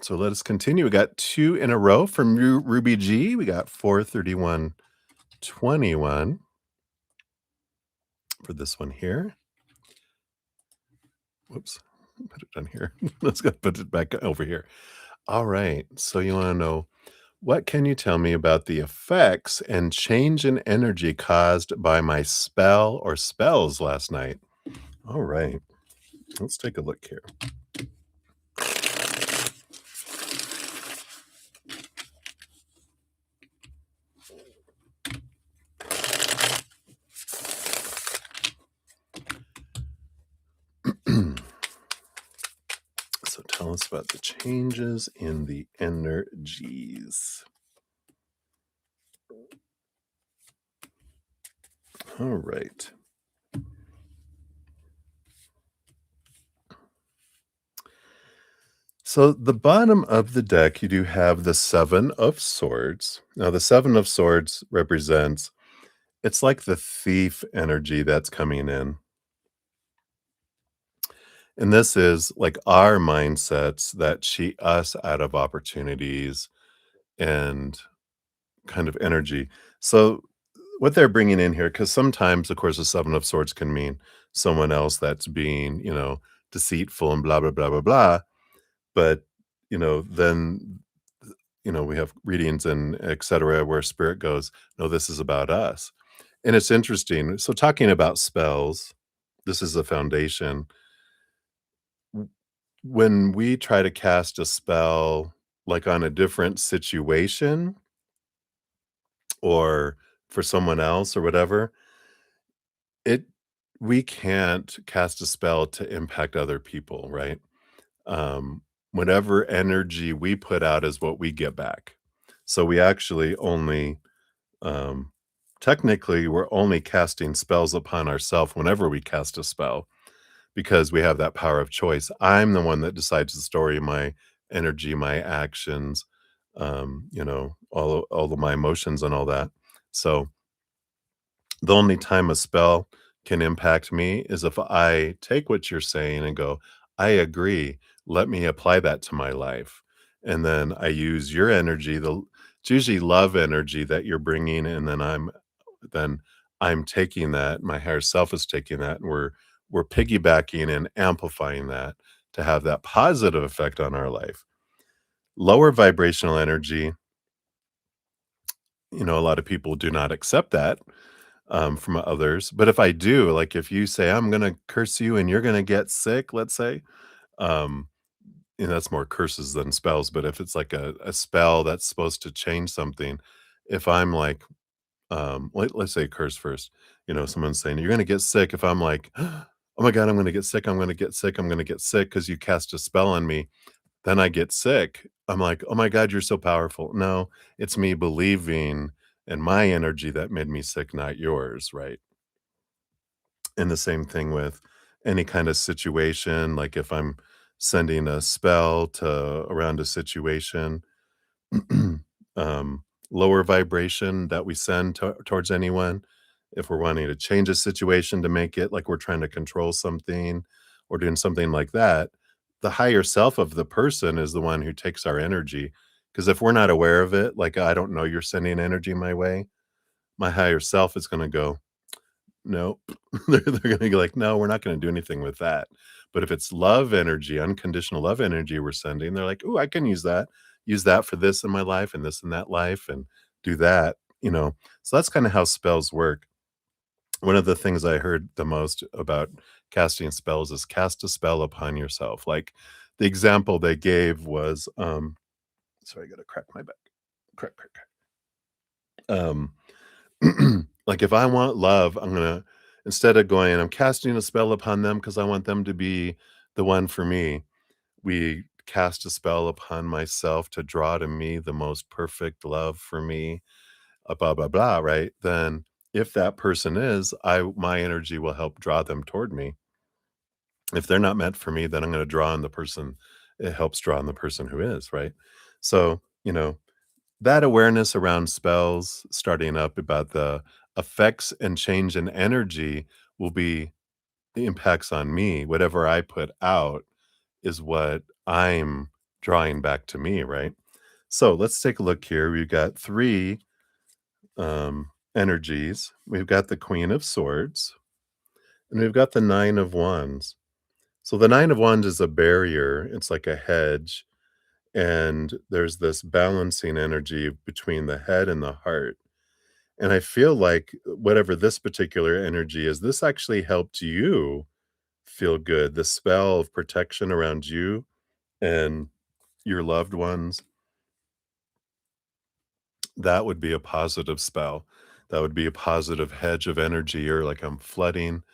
So let us continue. We got 2 in a row from Ruby G. We got 43121 for this one here. Whoops. Put it down here. Let's go put it back over here. All right. So you wanna know, what can you tell me about the effects and change in energy caused by my spell or spells last night? All right. Let's take a look here. So tell us about the changes in the energies. All right. So the bottom of the deck, you do have the 7 of swords. Now the 7 of swords represents, it's like the thief energy that's coming in. And this is like our mindsets that cheat us out of opportunities and kind of energy. So what they're bringing in here, because sometimes, of course, the 7 of swords can mean someone else that's being, deceitful and blah, blah, blah, blah, blah. But, then, we have readings and et cetera, where spirit goes, no, this is about us. And it's interesting. So talking about spells, this is the foundation. When we try to cast a spell, like, on a different situation or for someone else or whatever, it we can't cast a spell to impact other people, right? Um, Whatever energy we put out is what we get back. So we actually only, um technically, we're only casting spells upon ourselves whenever we cast a spell, because we have that power of choice. I'm the one that decides the story, my energy, my actions, all of my emotions and all that. So, the only time a spell can impact me is if I take what you're saying and go, "I agree, let me apply that to my life." And then I use your energy, it's usually love energy that you're bringing, and then I'm taking that, my higher self is taking that, and we're piggybacking and amplifying that to have that positive effect on our life. Lower vibrational energy, a lot of people do not accept that, from others, but if I do, like, if you say, "I'm gonna curse you and you're gonna get sick," let's say, um, that's more curses than spells, but if it's like a spell that's supposed to change something, if I'm like, let's say curse first. Someone's saying, "You're gonna get sick." If I'm like, "Oh my god, I'm gonna get sick, I'm gonna get sick, I'm gonna get sick," because you cast a spell on me, then I get sick. I'm like, "Oh my god, you're so powerful." No, it's me believing in my energy that made me sick, not yours, right? And the same thing with any kind of situation, like if I'm sending a spell to around a situation, lower vibration that we send towards anyone. If we're wanting to change a situation to make it like we're trying to control something or doing something like that, the higher self of the person is the one who takes our energy. Because if we're not aware of it, like I don't know you're sending energy my way, my higher self is going to go, nope. They're gonna be like, "No, we're not gonna do anything with that." But if it's love energy, unconditional love energy we're sending, they're like, "Ooh, I can use that. Use that for this in my life and this in that life and do that." So that's kinda how spells work. One of the things I heard the most about casting spells is cast a spell upon yourself. Like, the example they gave was, sorry, I gotta crack my back. Crack, crack, crack. Um like if I want love, I'm gonna, instead of going, I'm casting a spell upon them because I want them to be the one for me. We cast a spell upon myself to draw to me the most perfect love for me, blah blah blah, right? Then if that person is, my energy will help draw them toward me. If they're not meant for me, then I'm gonna draw on the person it helps draw on the person who is, right? So, that awareness around spells starting up about the effects and change in energy will be the impacts on me. Whatever I put out is what I'm drawing back to me, right? So let's take a look here. We've got three energies. We've got the Queen of Swords and we've got the Nine of Wands. So the Nine of Wands is a barrier, it's like a hedge. And there's this balancing energy between the head and the heart. And I feel like whatever this particular energy is, this actually helped you feel good. The spell of protection around you and your loved ones, that would be a positive spell. That would be a positive hedge of energy, or like I'm flooding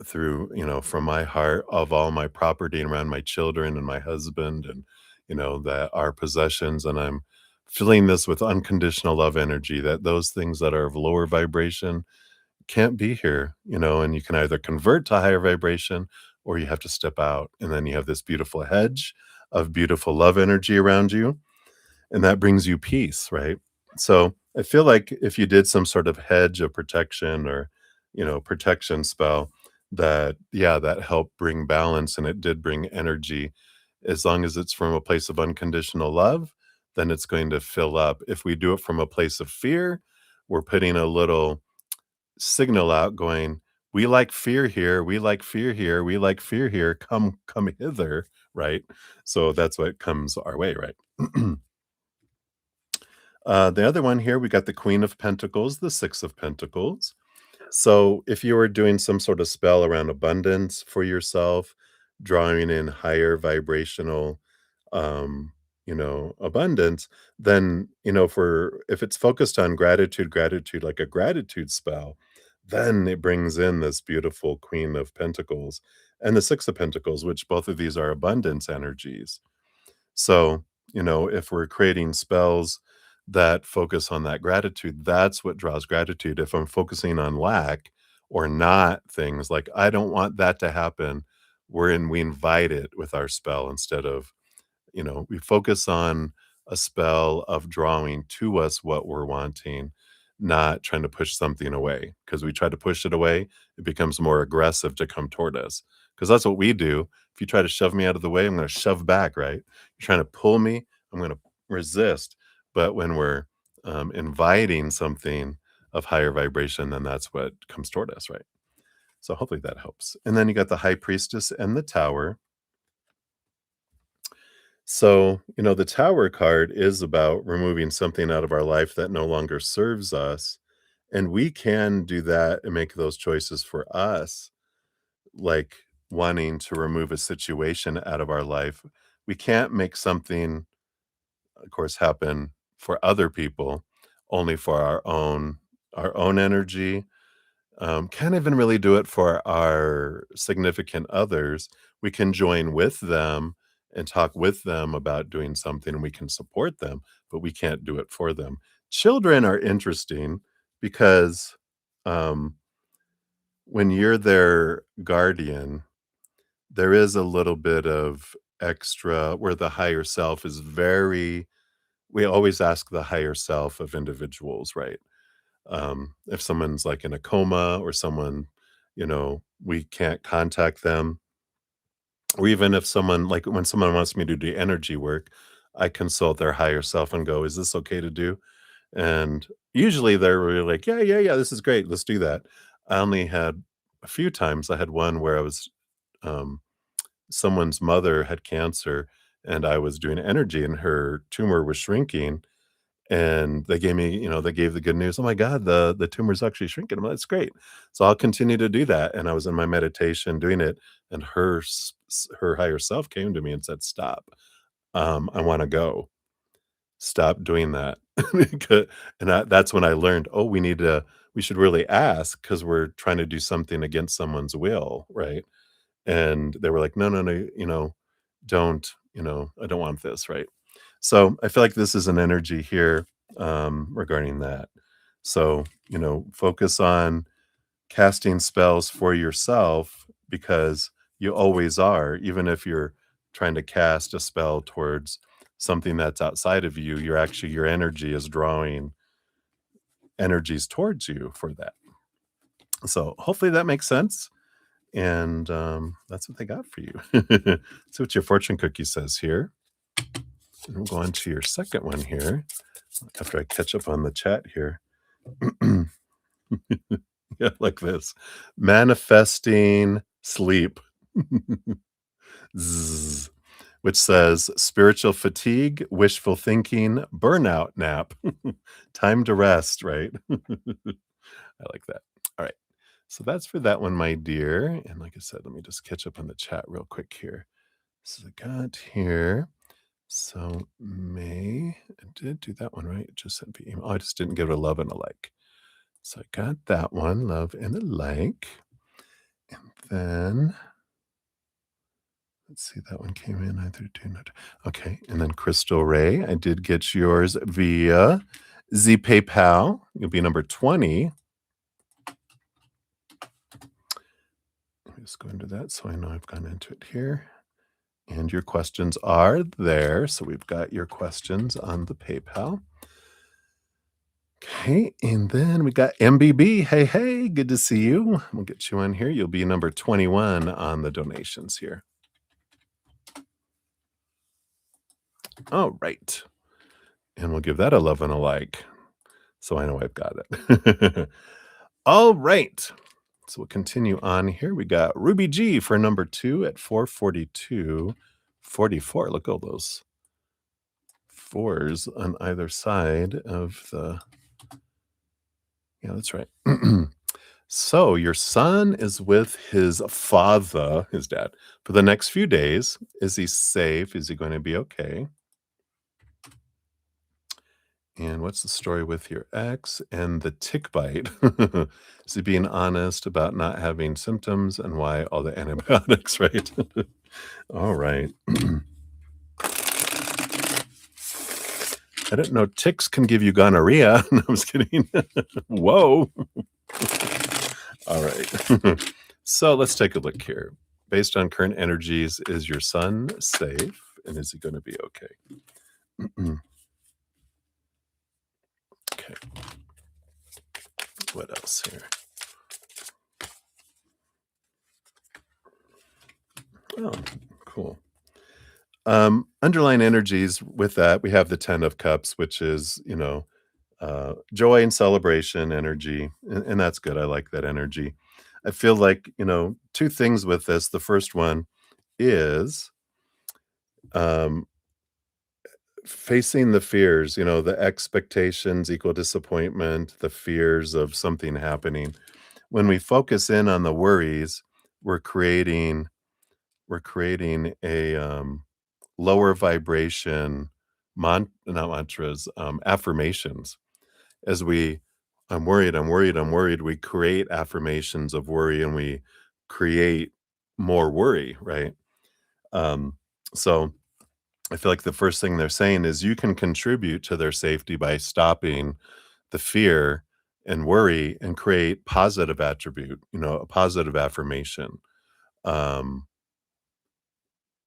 through, from my heart of all my property and around my children and my husband and, that our possessions. And I'm filling this with unconditional love energy, that those things that are of lower vibration can't be here, and you can either convert to higher vibration or you have to step out. And then you have this beautiful hedge of beautiful love energy around you, and that brings you peace, right? So I feel like if you did some sort of hedge of protection or, protection spell, that, yeah, that helped bring balance and it did bring energy. As long as it's from a place of unconditional love, then it's going to fill up. If we do it from a place of fear, we're putting a little signal out going, we like fear here, we like fear here, we like fear here, come hither, right? So that's what comes our way, right? The other one here, we got the Queen of Pentacles, the Six of Pentacles. So if you were doing some sort of spell around abundance for yourself, drawing in higher vibrational, abundance, then, for if it's focused on gratitude, like a gratitude spell, then it brings in this beautiful Queen of Pentacles and the Six of Pentacles, which both of these are abundance energies. So, if we're creating spells that focus on that gratitude, that's what draws gratitude. If I'm focusing on lack or not things like, I don't want that to happen, we invite it with our spell instead of, we focus on a spell of drawing to us what we're wanting, not trying to push something away. Because we try to push it away, it becomes more aggressive to come toward us. Because that's what we do. If you try to shove me out of the way, I'm going to shove back, right? You're trying to pull me, I'm going to resist. But when we're inviting something of higher vibration, then that's what comes toward us, right? So hopefully that helps. And then you got the High Priestess and the Tower. So, the Tower card is about removing something out of our life that no longer serves us. And we can do that and make those choices for us, like wanting to remove a situation out of our life. We can't make something, of course, happen for other people, only for our own energy. Can't even really do it for our significant others. We can join with them and talk with them about doing something, and we can support them, but we can't do it for them. Children are interesting because, um, when you're their guardian, there is a little bit of extra where the higher self is very we always ask the higher self of individuals, right? If someone's like in a coma or someone, we can't contact them, or even if someone, like when someone wants me to do energy work, I consult their higher self and go, is this okay to do? And usually they're really like, yeah, yeah, yeah, this is great. Let's do that. I only had a few times. I had one where I was, um, someone's mother had cancer and I was doing energy and her tumor was shrinking, and they gave the good news, "Oh my god, the tumor's actually shrinking." I'm like, "That's great." So I'll continue to do that, and I was in my meditation doing it, and her higher self came to me and said, "Stop. I wanna go. Stop doing that." Becau and that's when I learned, "Oh, we should really ask because 'cause we're trying to do something against someone's will, right?" And they were like, "No, no, no, don't, I don't want this," right? So, I feel like this is an energy here, regarding that. So, focus on casting spells for yourself because you always are, even if you're trying to cast a spell towards something that's outside of you, you're actually your energy is drawing energies towards you for that. So hopefully that makes sense. And that's what they got for you. See what your fortune cookie says here. And we'll go on to your second one here after I catch up on the chat here. Yeah, like this. Manifesting sleep. Zzz, which says spiritual fatigue, wishful thinking, burnout nap. Time to rest, right? I like that. All right. So that's for that one, my dear. And like I said, let me just catch up on the chat real quick here. So I got here. So May, I did do that one, right? It just sent me email. Oh, I just didn't give it a love and a like. So I got that one, love and a like. And then let's see, that one came in either do not. Okay. And then Crystal Ray, I did get yours via Z PayPal. You'll be number 20. Let me just go into that so I know I've gone into it here. And your questions are there. So we've got your questions on the PayPal. Okay, and then we got MBB. Hey, hey, good to see you. We'll get you on here. You'll be number 21 on the donations here. All right. And we'll give that a love and a like. So I know I've got it. All right. So we'll continue on here. We got Ruby G for number 2 at 442.44. Look at all those fours on either side of the. Yeah, that's right. So your son is with his father, his dad, for the next few days. Is he safe? Is he going to be okay? And what's the story with your ex and the tick bite? Is he being honest about not having symptoms and why all the antibiotics, right? All right. I didn't know ticks can give you gonorrhea. No, I'm just kidding. Whoa. All right. So let's take a look here. Based on current energies, is your son safe? And is he going to be okay? Okay. What else here? Oh, cool. Underlying energies with that, we have the 10 of cups, which is, joy and celebration energy. And that's good. I like that energy. I feel like, two things with this. The first one is facing the fears, the expectations equal disappointment, the fears of something happening. When we focus in on the worries, we're creating a lower vibration not mantras, affirmations. As we I'm worried, I'm worried, I'm worried, we create affirmations of worry and we create more worry, right? Um, so I feel like the first thing they're saying is you can contribute to their safety by stopping the fear and worry and create positive attribute, a positive affirmation. Um,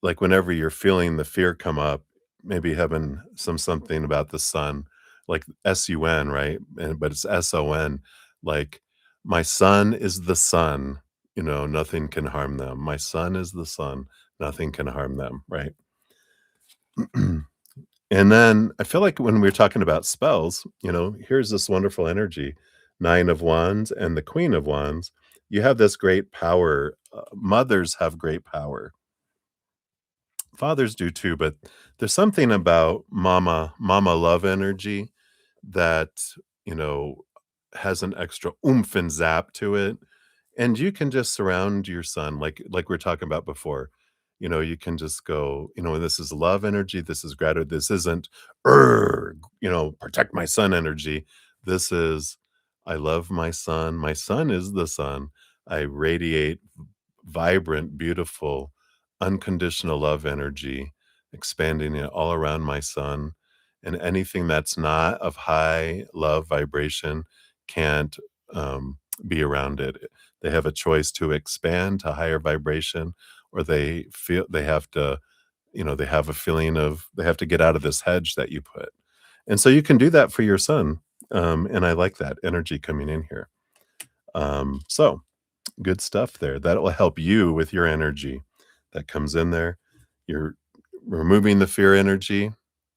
like whenever you're feeling the fear come up, maybe having something about the sun, like sun, right? But it's son, like my son is the sun, nothing can harm them. My son is the sun, nothing can harm them, right? And then I feel like when we're talking about spells, here's this wonderful energy, 9 of wands and the queen of wands. You have this great power. Mothers have great power. Fathers do too, but there's something about mama love energy that, you know, has an extra oomph and zap to it. And you can just surround your son like we are talking about before. You can just go, this is love energy, this is gratitude, this isn't protect my son energy. This is I love my son. My son is the sun. I radiate vibrant, beautiful, unconditional love energy, expanding it all around my son. And anything that's not of high love vibration can't be around it. They have a choice to expand to higher vibration, or they feel they have to they have a feeling of they have to get out of this hedge that you put. And so you can do that for your son. And I like that energy coming in here. So good stuff there. That will help you with your energy that comes in there. You're removing the fear energy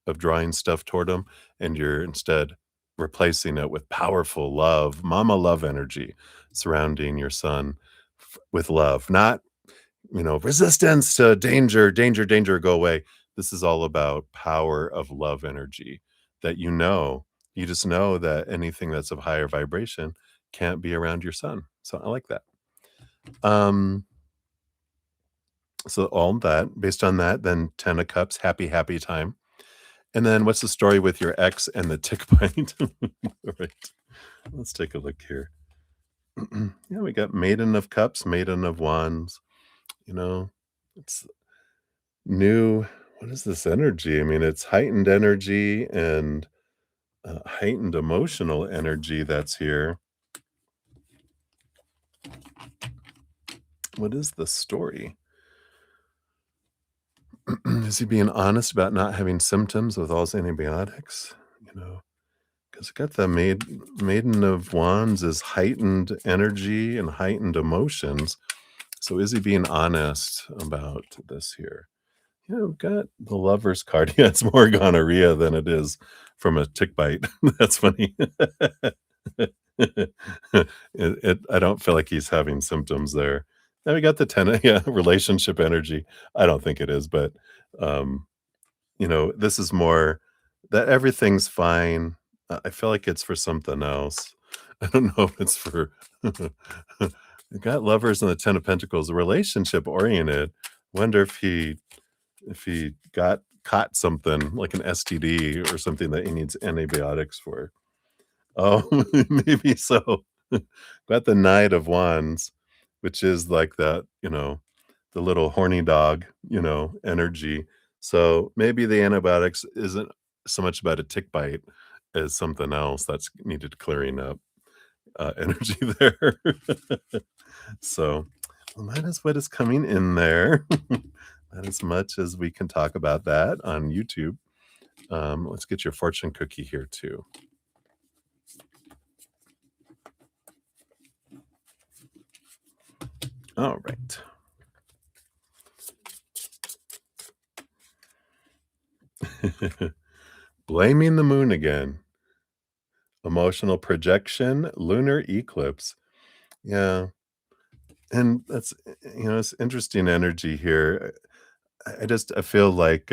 of drawing stuff toward them, and you're instead replacing it with powerful love, mama love energy surrounding your son with love, not resistance to danger, danger, danger, go away. This is all about power of love energy that you just know that anything that's of higher vibration can't be around your son. So I like that. Um, so all that, based on that, then 10 of cups, happy, happy time. And then what's the story with your ex and the tick bite? All right. Let's take a look here. Yeah, we got maiden of cups, maiden of wands. You know, it's new. What is this energy? I mean, it's heightened energy and heightened emotional energy that's here. What is the story? Is he being honest about not having symptoms with all his antibiotics? You know, because got the maiden of wands is heightened energy and heightened emotions. So is he being honest about this here? Yeah, we've got the Lover's card. Yeah, it's more gonorrhea than it is from a tick bite. That's funny. I don't feel like he's having symptoms there. Then we got the 10, yeah, relationship energy. I don't think it is, but, um, this is more that everything's fine. I feel like it's for something else. I don't know if it's for we got Lovers and the 10 of Pentacles, relationship oriented. Wonder if he got caught something like an STD or something that he needs antibiotics for. Oh, maybe so. Got the Knight of Wands, which is like that, the little horny dog, energy. So maybe the antibiotics isn't so much about a tick bite as something else that's needed clearing up energy there. So well, that is what is coming in there. That as much as we can talk about that on YouTube. Let's get your fortune cookie here too. All right. Blaming the moon again. Emotional projection, lunar eclipse. Yeah. And that's, it's interesting energy here. I feel like,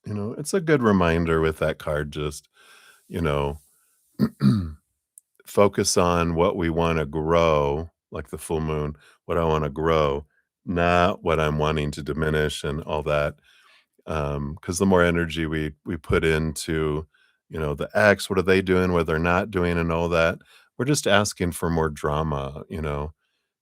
it's a good reminder with that card, just, you know, focus on what we want to grow, like the full moon, what I want to grow, not what I'm wanting to diminish and all that. Because the more energy we put into, the X, what are they doing, what they're not doing, and all that, we're just asking for more drama.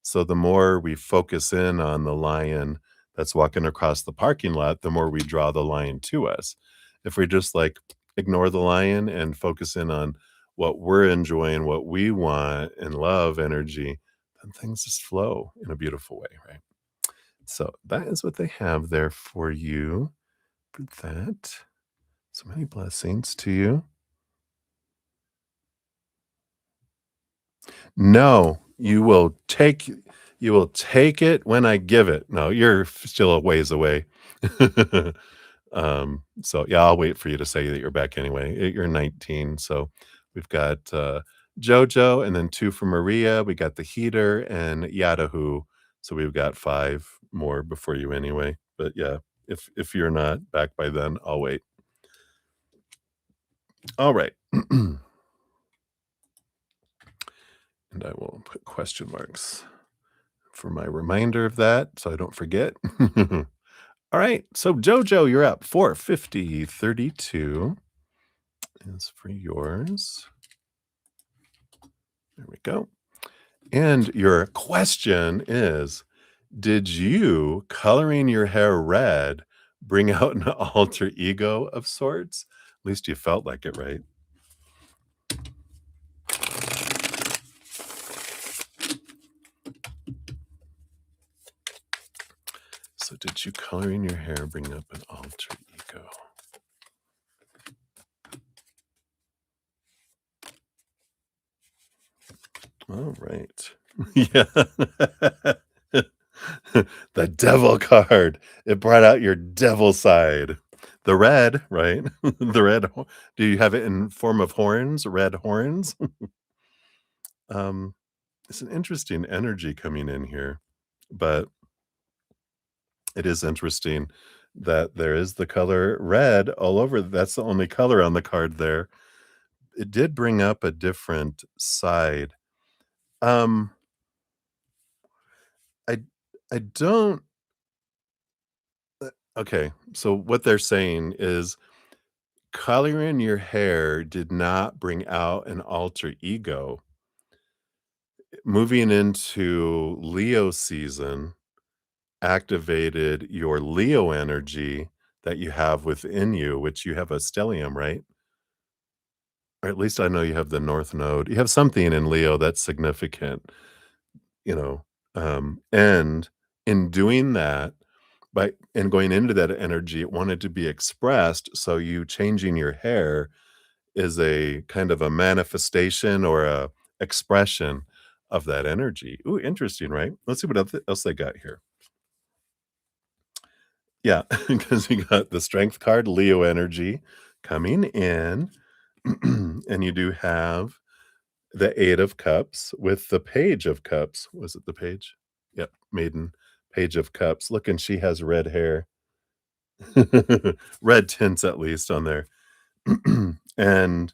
So the more we focus in on the lion that's walking across the parking lot, the more we draw the lion to us. If we just like ignore the lion and focus in on what we're enjoying, what we want, and love energy, then things just flow in a beautiful way, right? So that is what they have there for you for that. So many blessings to you. No, you will take it when I give it. No, you're still a ways away. So yeah, I'll wait for you to say that you're back anyway. You're 19, so we've got Jojo and then 2 for Maria. We got the heater and Yadahu. So we've got 5 more before you anyway. But yeah, if you're not back by then, I'll wait. All right. And I will put question marks for my reminder of that so I don't forget. All right. So, Jojo, you're up. 45032 is for yours. There we go. And your question is: did you coloring your hair red bring out an alter ego of sorts? At least you felt like it, right? So did you coloring your hair bring up an alter ego? All right. Yeah. The devil card. It brought out your devil side. The red, right? The red. Do you have it in form of horns? Red horns? Um, it's an interesting energy coming in here, but it is interesting that there is the color red all over. That's the only color on the card there. It did bring up a different side. Um, I I don't okay, so what they're saying is coloring your hair did not bring out an alter ego. Moving into Leo season activated your Leo energy that you have within you, which you have a stellium, right? Or at least I know you have the North Node. You have something in Leo that's significant, you know, and in doing that, by and going into that energy, it wanted to be expressed, so you changing your hair is a kind of a manifestation or a expression of that energy. Ooh, interesting, right? Let's see what else they got here. Yeah, because you got the strength card, Leo energy coming in, and you do have the 8 of cups with the page of cups. Was it the page? Yep, maiden, page of cups. Look, and she has red hair. Red tints at least on there. And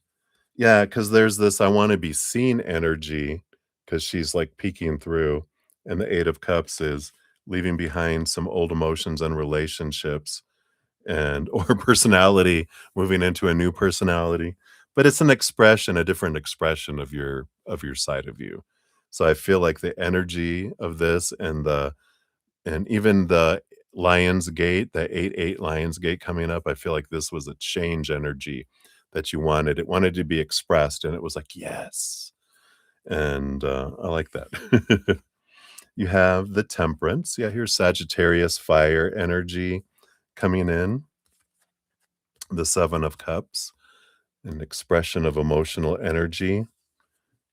yeah, because there's this I wanna be seen energy, because she's, like, peeking through, and the 8 of cups is leaving behind some old emotions and relationships and or personality, moving into a new personality, but it's an expression, a different expression of your side of you. So I feel like the energy of this and even the Lion's Gate, the 8-8 Lion's Gate coming up, I feel like this was a change energy that you wanted. It wanted to be expressed, and it was like, "Yes." And, I like that. You have the Temperance. Yeah, here's Sagittarius fire energy coming in, the 7 of Cups, an expression of emotional energy,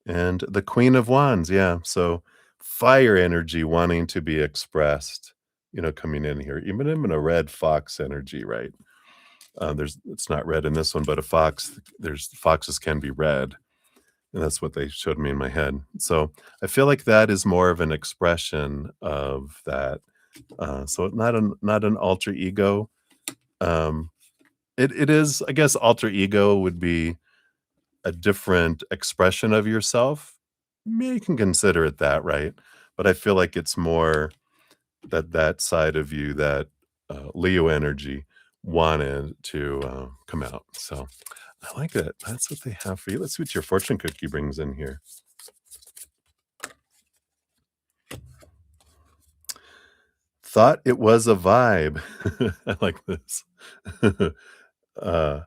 and the Queen of Wands, yeah, so fire energy wanting to be expressed, coming in here, even in a red fox energy, right? There's it's not red in this one, but a fox, there's foxes can be red, and that's what they showed me in my head. So I feel like that is more of an expression of that. So not an alter ego. Um, it is, I guess, alter ego would be a different expression of yourself. Yeah, you can consider it that, right? But I feel like it's more that side of you that Leo energy wanted to come out. So I like it. That's what they have for you. Let's see what your fortune cookie brings in here. Thought it was a vibe. I like this. uh,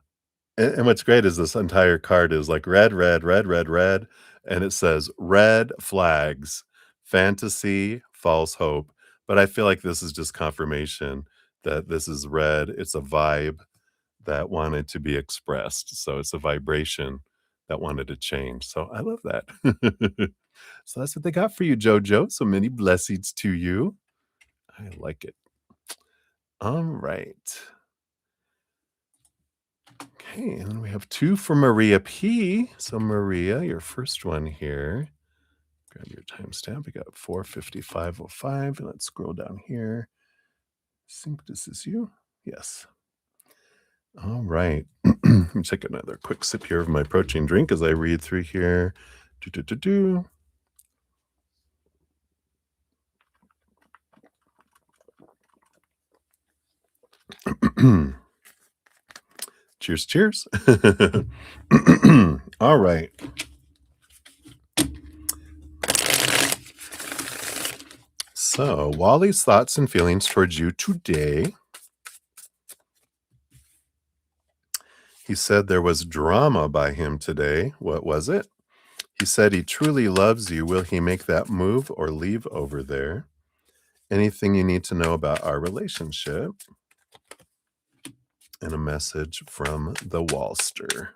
and what's great is this entire card is like red, red, red, red, red, and it says red flags, fantasy, false hope. But I feel like this is just confirmation that this is red. It's a vibe that wanted to be expressed. So it's a vibration that wanted to change. So I love that. So that's what they got for you, JoJo. So many blessings to you. I like it. All right. Okay, and then we have 2 for Maria P. So Maria, your first one here. Grab your timestamp. We got 4:55:05, and let's scroll down here. Think this is you? Yes. All right. Let me take another quick sip here of my protein drink as I read through here. Do, do, do, do. Cheers, cheers. All right. So, Wally's thoughts and feelings towards you today. He said there was drama by him today. What was it? He said he truly loves you. Will he make that move or leave over there? anything you need to know about our relationship, and a message from the Wallster.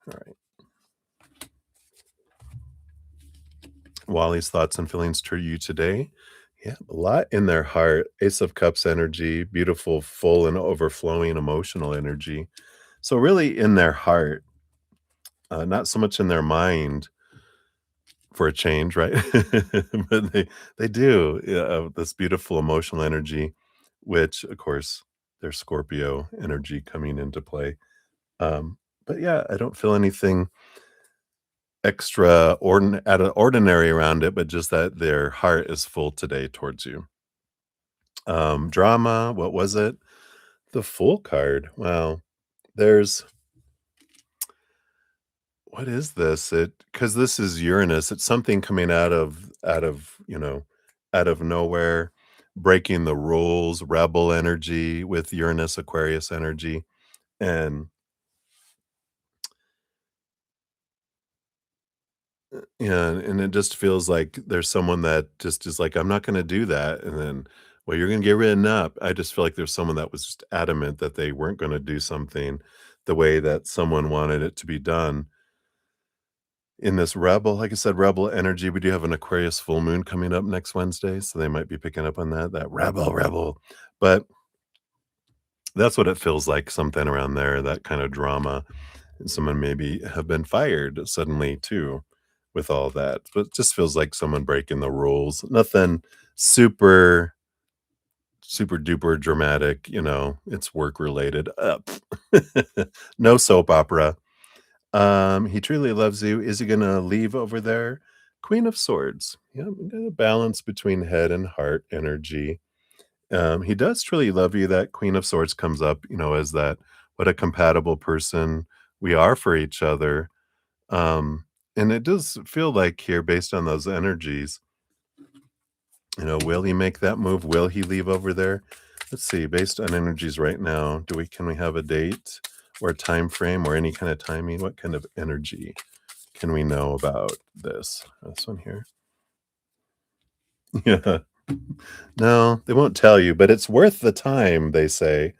All right. Wally's thoughts and feelings to you today. Yeah, a lot in their heart. Ace of Cups energy, beautiful, full, and overflowing emotional energy. So, really, in their heart, not so much in their mind for a change, right? But they do, yeah, this beautiful emotional energy, which, of course, there's Scorpio energy coming into play. But yeah, I don't feel anything out of ordinary around it, but just that their heart is full today towards you. Drama, what was it? The Fool card. Wow. There's what is this? It because this is Uranus. It's something coming out of nowhere, breaking the rules, rebel energy with Uranus Aquarius energy. And yeah, and it just feels like there's someone that just is like, "I'm not gonna do that," and then, "Well, you're gonna get written up." I just feel like there's someone that was just adamant that they weren't gonna do something the way that someone wanted it to be done. In this rebel like I said, rebel energy, we do have an Aquarius full moon coming up next Wednesday, so they might be picking up on that rebel, but that's what it feels like, something around there, that kind of drama. And someone maybe have been fired suddenly too with all that. But it just feels like someone breaking the rules. Nothing super, super duper dramatic, it's work related. No soap opera. He truly loves you. Is he gonna leave over there? Queen of Swords. Yeah, we got a balance between head and heart energy. He does truly love you. That Queen of Swords comes up, as that what a compatible person we are for each other. And it does feel like here, based on those energies, will he make that move? Will he leave over there? Let's see, based on energies right now, can we have a date or a time frame or any kind of timing? What kind of energy can we know about this one here? Yeah. No, they won't tell you, but it's worth the time, they say.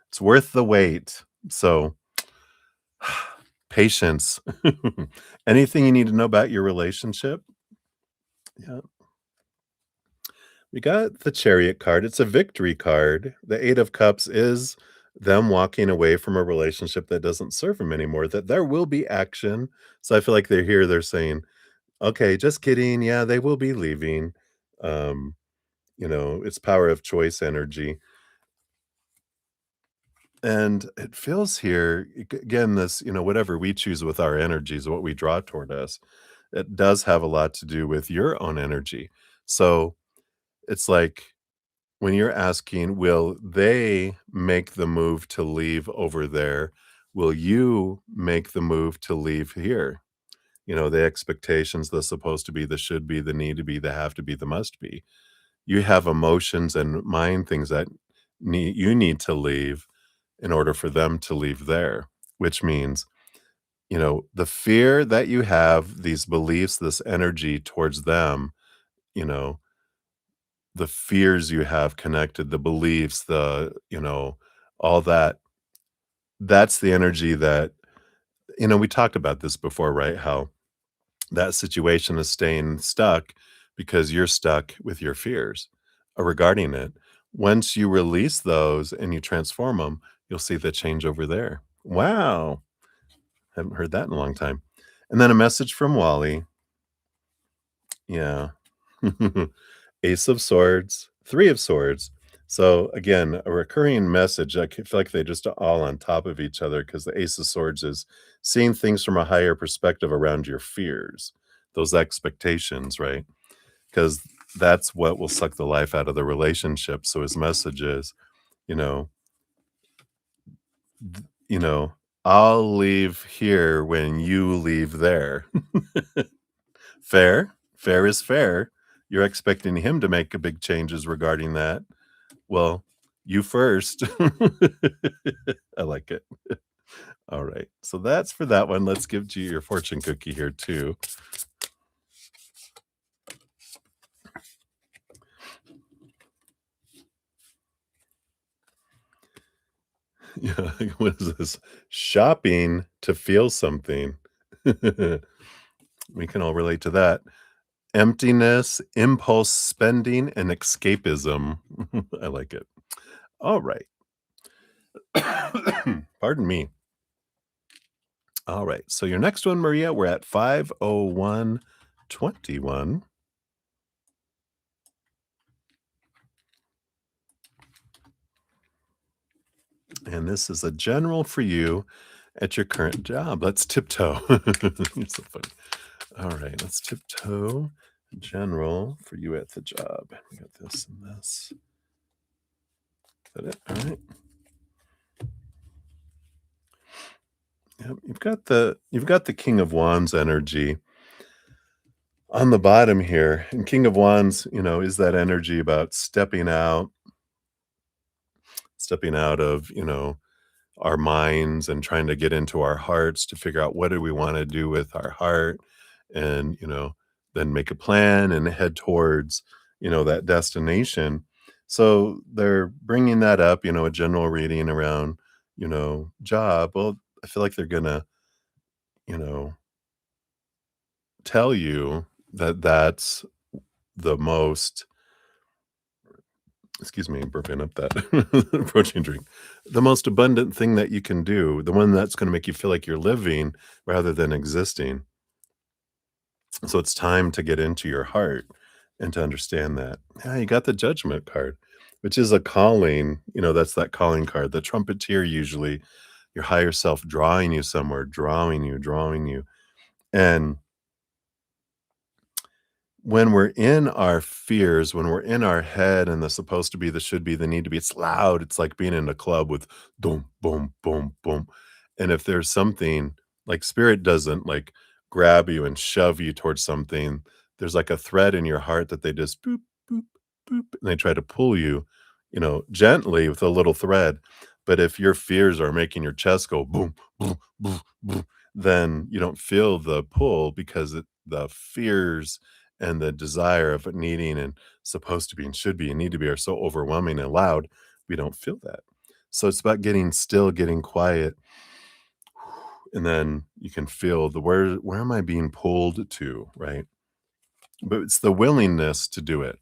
It's worth the wait. So, patience. Anything you need to know about your relationship? Yeah. We got the Chariot card. It's a victory card. The 8 of Cups is them walking away from a relationship that doesn't serve them anymore, that there will be action. So I feel like they're saying, "Okay, just kidding. Yeah, they will be leaving." Um, it's power of choice energy. And it feels here, again, this, whatever we choose with our energies, what we draw toward us, it does have a lot to do with your own energy. So it's like when you're asking, will they make the move to leave over there? Will you make the move to leave here? The expectations, the supposed to be, the should be, the need to be, the have to be, the must be. You have emotions and mind things that you need to leave in order for them to leave there, which means, the fear that you have, these beliefs, this energy towards them, you know, the fears you have connected, the beliefs, all that, that's the energy that, we talked about this before, right? How that situation is staying stuck because you're stuck with your fears regarding it. Once you release those and you transform them, you'll see the change over there. Wow. Haven't heard that in a long time. And then a message from Wally. Yeah. Ace of Swords, Three of Swords. So again, a recurring message. Feel like they just all on top of each other because the Ace of Swords is seeing things from a higher perspective around your fears, those expectations, right? Because that's what will suck the life out of the relationship. So his message is, you know, you know, I'll leave here when you leave there. Fair. Fair is fair. You're expecting him to make a big changes regarding that. Well, you first. I like it. All right. So that's for that one. Let's give you your fortune cookie here too. Yeah, what is this? Shopping to feel something. We can all relate to that. Emptiness, impulse spending, and escapism. I like it. All right. Pardon me. All right. So your next one, Maria, we're at 50121. And this is a general for you at your current job. Let's tiptoe. You're so funny. All right. Let's tiptoe general for you at the job. We got this and this. Is that it? All right. Yep. You've got the King of Wands energy on the bottom here. And King of Wands, is that energy about stepping out of, our minds and trying to get into our hearts to figure out what do we want to do with our heart and, then make a plan and head towards, that destination. So they're bringing that up, a general reading around, job. Well, I feel like they're going to, you know, tell you that that's the most, excuse me, burping up that protein drink. The most abundant thing that you can do, the one that's gonna make you feel like you're living rather than existing. So it's time to get into your heart and to understand that. Yeah, you got the Judgment card, which is a calling, that's that calling card. The trumpeter usually, your higher self drawing you somewhere, drawing you. And when we're in our fears, when we're in our head and the supposed to be, the should be, the need to be, it's loud. It's like being in a club with boom, boom, boom, boom. And if there's something like spirit doesn't like grab you and shove you towards something, there's like a thread in your heart that they just boop, boop, boop, and they try to pull you, gently with a little thread. But if your fears are making your chest go boom, boom, boom, boom, then you don't feel the pull because the fears and the desire of needing and supposed to be and should be and need to be are so overwhelming and loud, we don't feel that. So it's about getting still, getting quiet, and then you can feel the where am I being pulled to, right? But it's the willingness to do it.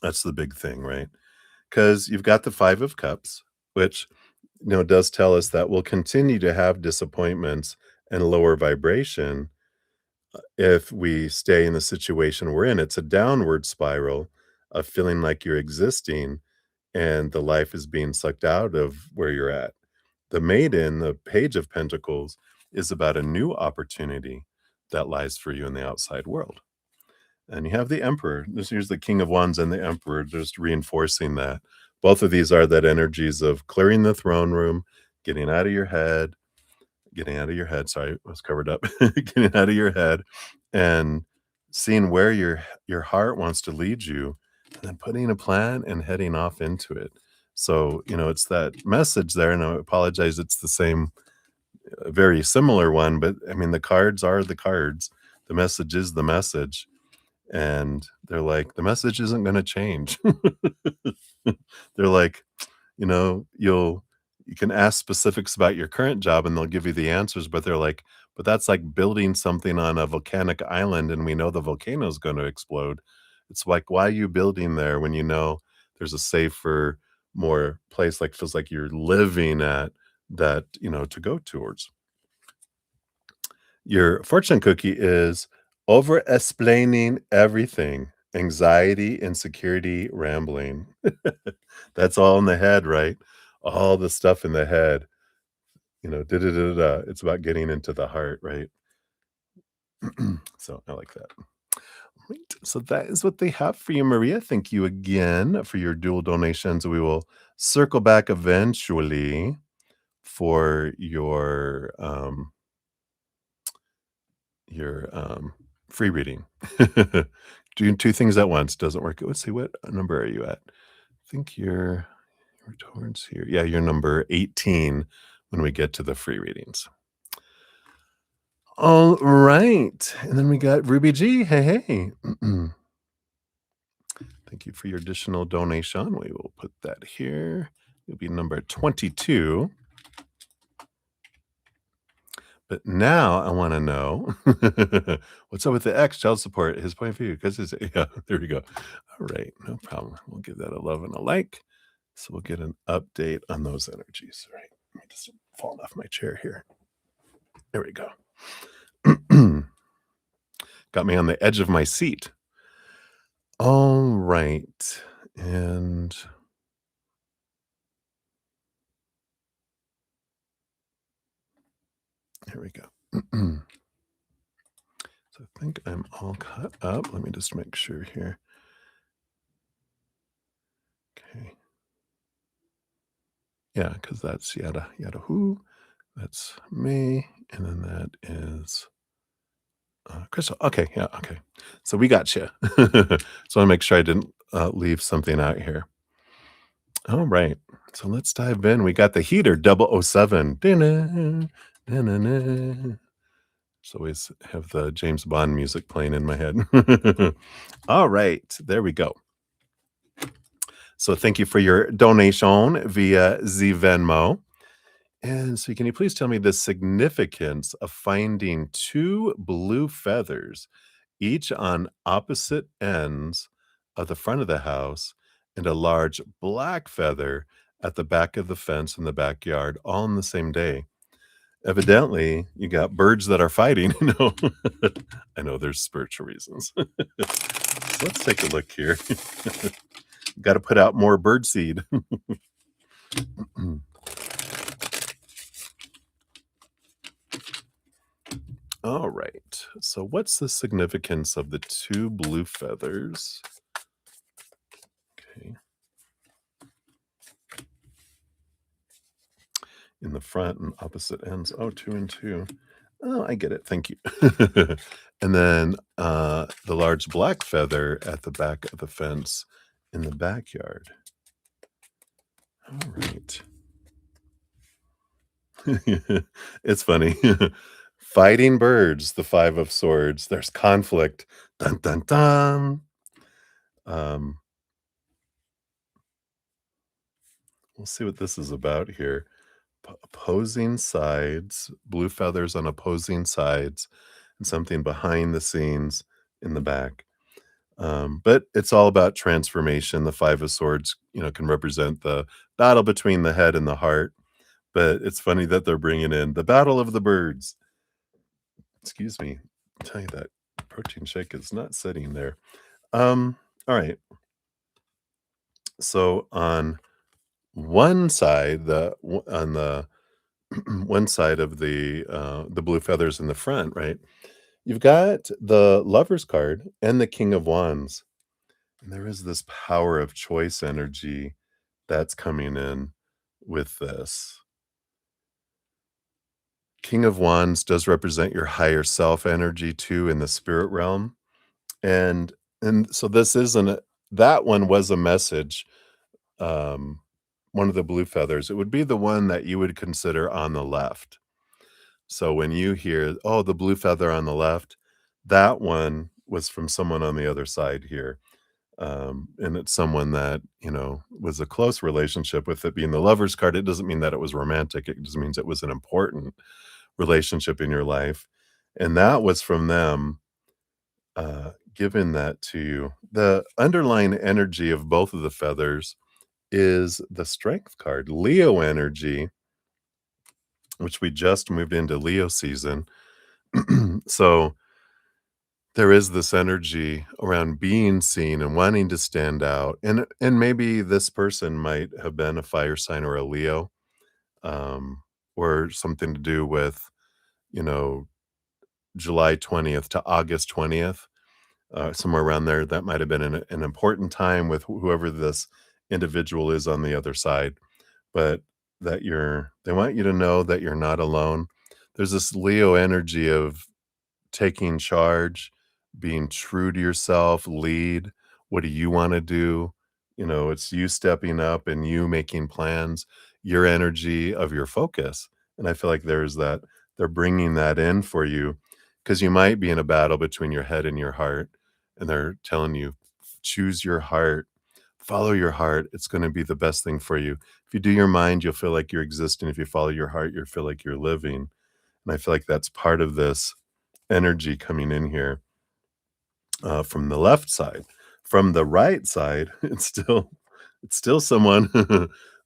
That's the big thing, right? Because you've got the 5 of Cups, which, does tell us that we'll continue to have disappointments and lower vibration if we stay in the situation we're in. It's a downward spiral of feeling like you're existing and the life is being sucked out of where you're at. The Maiden, the Page of Pentacles, is about a new opportunity that lies for you in the outside world. And you have the Emperor. Here's the King of Wands and the Emperor, just reinforcing that. Both of these are that energies of clearing the throne room, getting out of your head, sorry, I was covered up. Getting out of your head and seeing where your heart wants to lead you, and then putting a plan and heading off into it. So, it's that message there, and I apologize, it's the same, very similar one, but, I mean, the cards are the cards. The message is the message, and they're like, "The message isn't gonna change." They're like, you can ask specifics about your current job and they'll give you the answers, but they're like, but that's like building something on a volcanic island and we know the volcano is going to explode. It's like, why are you building there when you know there's a safer, more place like feels like you're living at that, to go towards. Your fortune cookie is over explaining everything, anxiety, insecurity, rambling. That's all in the head, right? All the stuff in the head, da da da da. It's about getting into the heart, right? So I like that. Right. So that is what they have for you, Maria. Thank you again for your dual donations. We will circle back eventually for your free reading. Doing two things at once doesn't work. Let's see, what number are you at? I think you're towards here. Yeah, you're number 18 when we get to the free readings. All right. And then we got Ruby G. Hey, hey. Thank you for your additional donation. We will put that here. You'll be number 22. But now I wanna know what's up with the ex, child support, his point of view, 'cause it's yeah, there we go. All right, no problem. We'll give that a love and a like. So we'll get an update on those energies. All right. Let me just fall off my chair here. There we go. Got me on the edge of my seat. All right. And here we go. So I think I'm all caught up. Let me just make sure here. Okay. Yeah, because that's yada yada who. That's me. And then that is Crystal. Okay, yeah, okay. So we got you. So I want to make sure I didn't leave something out here. All right. So let's dive in. We got the heater 007. Dinna, dinna, dinna. Just always have the James Bond music playing in my head. All right. There we go. So thank you for your donation via Venmo. And so can you please tell me the significance of finding two blue feathers, each on opposite ends of the front of the house, and a large black feather at the back of the fence in the backyard, all on the same day? Evidently, you got birds that are fighting. No, I know there's spiritual reasons. So let's take a look here. Got to put out more bird seed. All right. So, what's the significance of the two blue feathers? Okay. In the front and opposite ends. Oh, two and two. Oh, I get it. Thank you. And then the large black feather at the back of the fence in the backyard. All right. It's funny. Fighting birds, the five of swords. There's conflict. Dun dun dun. Um, we'll see what this is about here. Opposing sides, blue feathers on opposing sides, and something behind the scenes in the back. But it's all about transformation. The five of swords, can represent the battle between the head and the heart. But it's funny that they're bringing in the battle of the birds. Excuse me. I tell you that protein shake is not sitting there. All right. So on one side, on the one side of the blue feathers in the front, right? You've got the Lover's card and the King of Wands. And there is this power of choice energy that's coming in with this. King of Wands does represent your higher self energy too in the spirit realm. And so this isn't that one was a message. Um, one of the blue feathers. It would be the one that you would consider on the left. So when you hear, oh, the blue feather on the left, that one was from someone on the other side here. And it's someone that, was a close relationship. With it being the Lover's card, it doesn't mean that it was romantic. It just means it was an important relationship in your life. And that was from them giving that to you. The underlying energy of both of the feathers is the Strength card, Leo energy, which we just moved into Leo season. So there is this energy around being seen and wanting to stand out. And maybe this person might have been a fire sign or a Leo, um, or something to do with, you know, July 20th to August 20th, somewhere around there. That might have been an important time with whoever this individual is on the other side. But that they want you to know that you're not alone. There's this Leo energy of taking charge, being true to yourself, lead. What do you want to do? It's you stepping up and you making plans, your energy of your focus. And I feel like there's that, they're bringing that in for you because you might be in a battle between your head and your heart. And they're telling you, choose your heart, follow your heart. It's going to be the best thing for you. If you do your mind, you'll feel like you're existing. If you follow your heart, you'll feel like you're living. And I feel like that's part of this energy coming in here from the left side. From the right side, it's still someone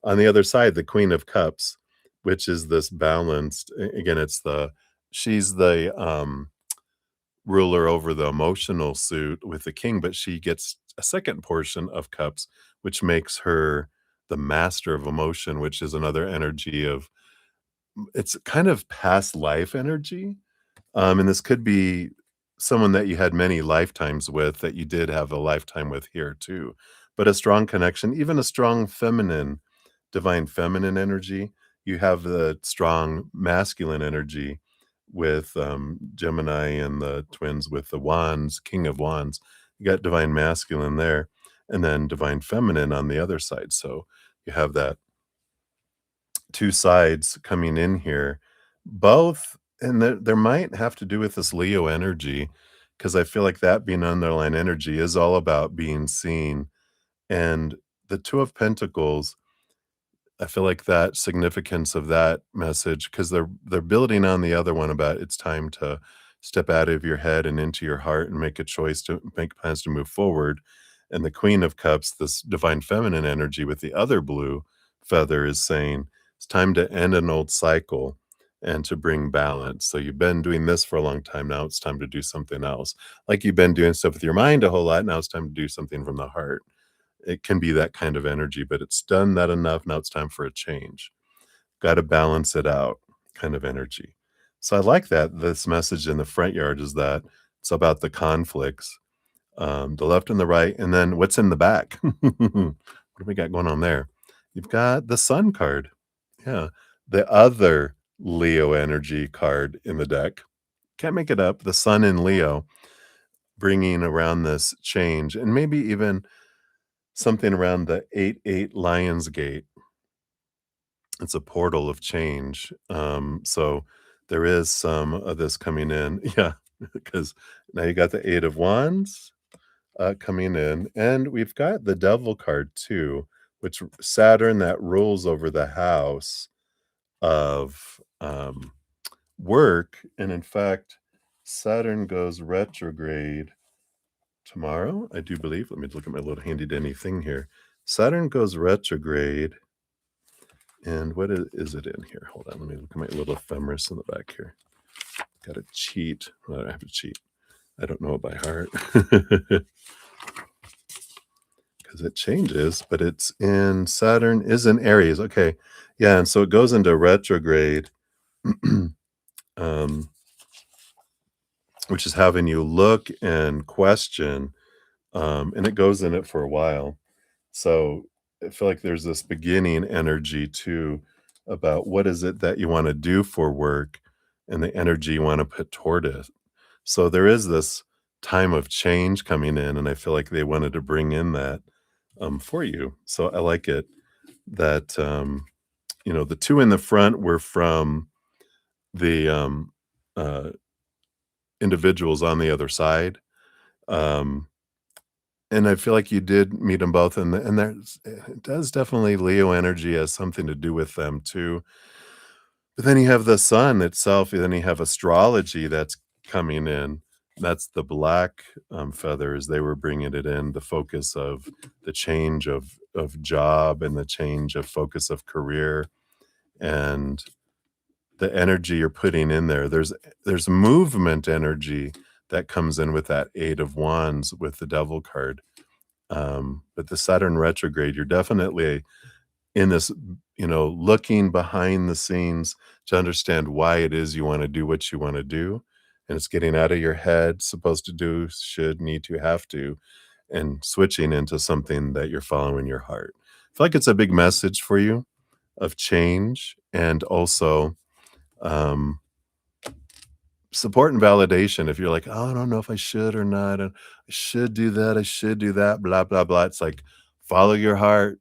on the other side, the Queen of Cups, which is this balanced. Again, she's the ruler over the emotional suit with the king, but she gets a second portion of cups, which makes her the master of emotion, which is another energy of it's kind of past life energy. And this could be someone that you had many lifetimes with that you did have a lifetime with here too. But a strong connection, even a strong feminine, divine feminine energy. You have the strong masculine energy with Gemini and the twins with the wands, King of Wands. You got divine masculine there, and then divine feminine on the other side. So you have that two sides coming in here, both and there might have to do with this Leo energy, because I feel like that being underlying energy is all about being seen, and the Two of Pentacles, I feel like that significance of that message, because they 'cause they're building on the other one about it's time to step out of your head and into your heart and make a choice to make plans to move forward, and the Queen of Cups, this divine feminine energy with the other blue feather is saying, "It's time to end an old cycle and to bring balance. So you've been doing this for a long time, now it's time to do something else. Like you've been doing stuff with your mind a whole lot, now it's time to do something from the heart." It can be that kind of energy, but it's done that enough, now it's time for a change. Gotta balance it out kind of energy. So I like that this message in the front yard is that it's about the conflicts, the left and the right, and then what's in the back? What do we got going on there? You've got the Sun card. Yeah, the other Leo energy card in the deck. Can't make it up. The Sun in Leo bringing around this change and maybe even something around the 8-8 Lions Gate. It's a portal of change. So there is some of this coming in. Yeah, because now you got the 8 of Wands coming in, and we've got the Devil card too, which Saturn that rules over the house of work. And in fact, Saturn goes retrograde tomorrow, I do believe. Let me look at my little handy dandy thing here. Saturn goes retrograde. And what is it in here? Hold on, let me look at my little ephemeris in the back here. Got to cheat. Well, I don't have to cheat. I don't know it by heart because it changes, but it's in Saturn is in Aries. Okay, yeah, and so it goes into retrograde, um, which is having you look and question, and it goes in it for a while. So I feel like there's this beginning energy too about what is it that you want to do for work and the energy you want to put toward it. So there is this time of change coming in, and I feel like they wanted to bring in that for you. So I like it that the two in the front were from the uh, individuals on the other side. Um, And I feel like you did meet them both, and there's it does definitely Leo energy has something to do with them too. But then you have the sun itself, and then you have astrology that's coming in. That's the black, feathers, they were bringing it in, the focus of the change of job and the change of focus of career and the energy you're putting in there. There's movement energy that comes in with that 8 of Wands with the Devil card. But the Saturn retrograde, you're definitely in this, looking behind the scenes to understand why it is you want to do what you want to do. And it's getting out of your head, supposed to do, should, need to, have to, and switching into something that you're following your heart. I feel like it's a big message for you of change and also um, support and validation. If you're like, "Oh, I don't know if I should or not, I should do that, I should do that, blah, blah, blah." It's like, follow your heart.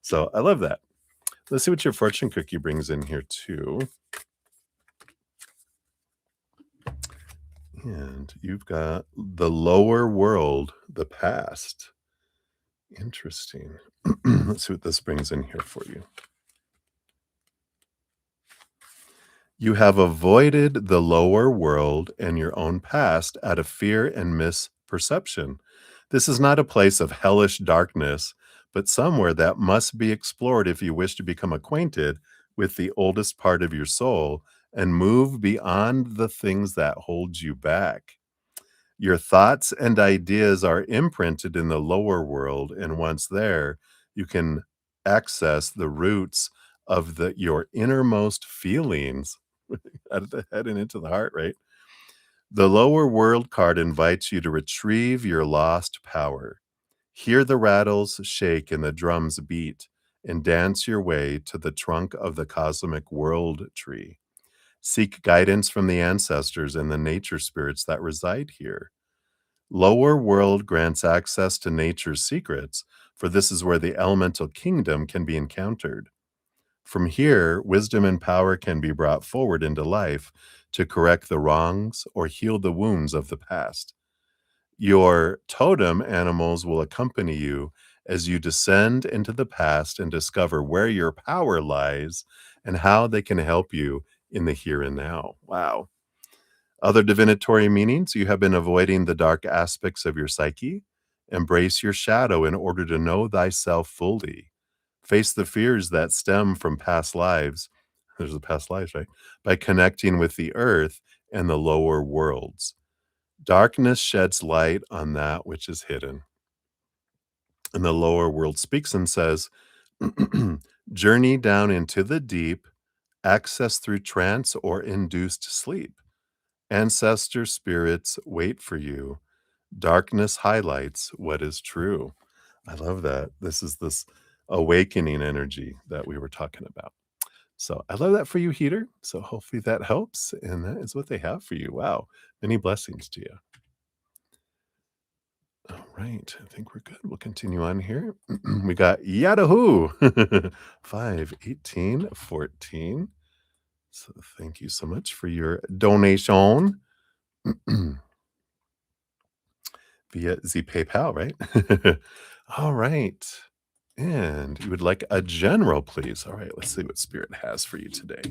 So, I love that. Let's see what your fortune cookie brings in here too. And you've got the lower world, the past. Interesting. Let's see what this brings in here for you. You have avoided the lower world and your own past out of fear and misperception. This is not a place of hellish darkness, but somewhere that must be explored if you wish to become acquainted with the oldest part of your soul and move beyond the things that hold you back. Your thoughts and ideas are imprinted in the lower world, and once there, you can access the roots of your innermost feelings out of the head and into the heart, right? The lower world card invites you to retrieve your lost power. Hear the rattles shake and the drums beat, and dance your way to the trunk of the cosmic world tree. Seek guidance from the ancestors and the nature spirits that reside here. Lower world grants access to nature's secrets, for this is where the elemental kingdom can be encountered. From here, wisdom and power can be brought forward into life to correct the wrongs or heal the wounds of the past. Your totem animals will accompany you as you descend into the past and discover where your power lies and how they can help you in the here and now. Wow. Other divinatory meanings: you have been avoiding the dark aspects of your psyche. Embrace your shadow in order to know thyself fully. Face the fears that stem from past lives. There's the past lives, right? By connecting with the earth and the lower worlds. Darkness sheds light on that which is hidden. And the lower world speaks and says, journey down into the deep, access through trance or induced sleep. Ancestor spirits wait for you. Darkness highlights what is true. I love that. This is this awakening energy that we were talking about. So I love that for you, Heater. So hopefully that helps. And that is what they have for you. Wow. Many blessings to you. All right. I think we're good. We'll continue on here. We got Yahoo 51814. So thank you so much for your donation via the PayPal, right? All right. And you would like a general, please. All right, let's see what Spirit has for you today.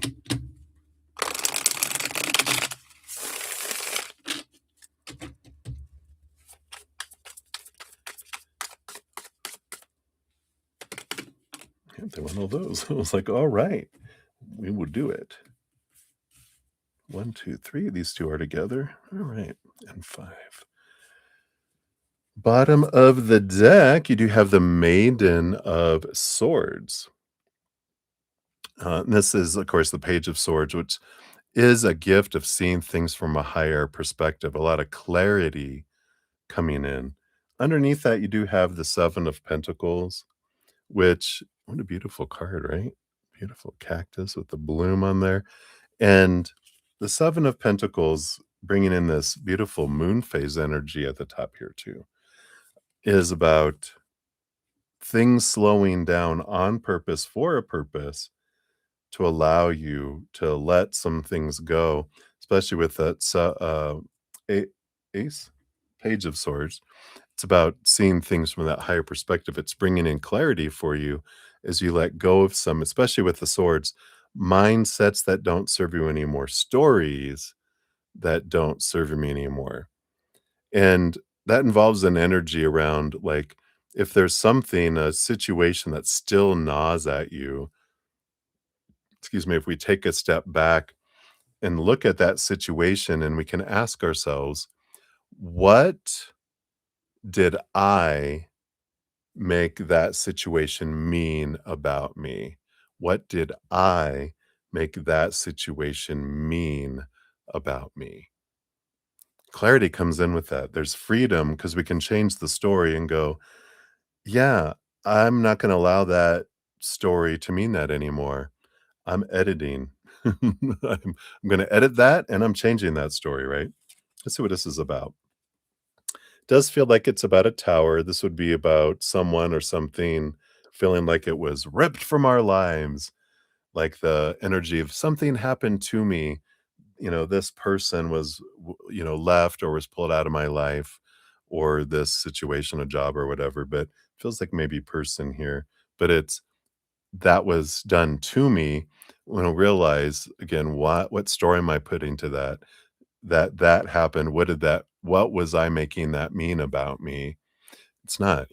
Yeah, they want all those. I was like, all right, we will do it. 1, 2, 3. These two are together. All right. And 5. Bottom of the deck, you do have the Maiden of Swords. And this is, of course, the Page of Swords, which is a gift of seeing things from a higher perspective, a lot of clarity coming in. Underneath that, you do have the Seven of Pentacles, which, what a beautiful card, right? Beautiful cactus with the bloom on there. And the Seven of Pentacles, bringing in this beautiful moon phase energy at the top here, too, is about things slowing down on purpose for a purpose to allow you to let some things go, especially with that ace, Page of Swords. It's about seeing things from that higher perspective. It's bringing in clarity for you as you let go of some, especially with the swords, mindsets that don't serve you anymore, stories that don't serve me anymore. And that involves an energy around, like, if there's something, a situation that still gnaws at you, excuse me, if we take a step back and look at that situation and we can ask ourselves, what did I make that situation mean about me? What did I make that situation mean about me? Clarity comes in with that. There's freedom because we can change the story and go, yeah, I'm not going to allow that story to mean that anymore. I'm editing. I'm going to edit that and I'm changing that story, right? Let's see what this is about. Does feel like it's about a tower. This would be about someone or something feeling like it was ripped from our lives, like the energy of something happened to me. This person was, left or was pulled out of my life, or this situation, a job or whatever, but feels like maybe person here. But it's that was done to me, when I realize again, what story am I putting to that? That happened, what was I making that mean about me? It's not,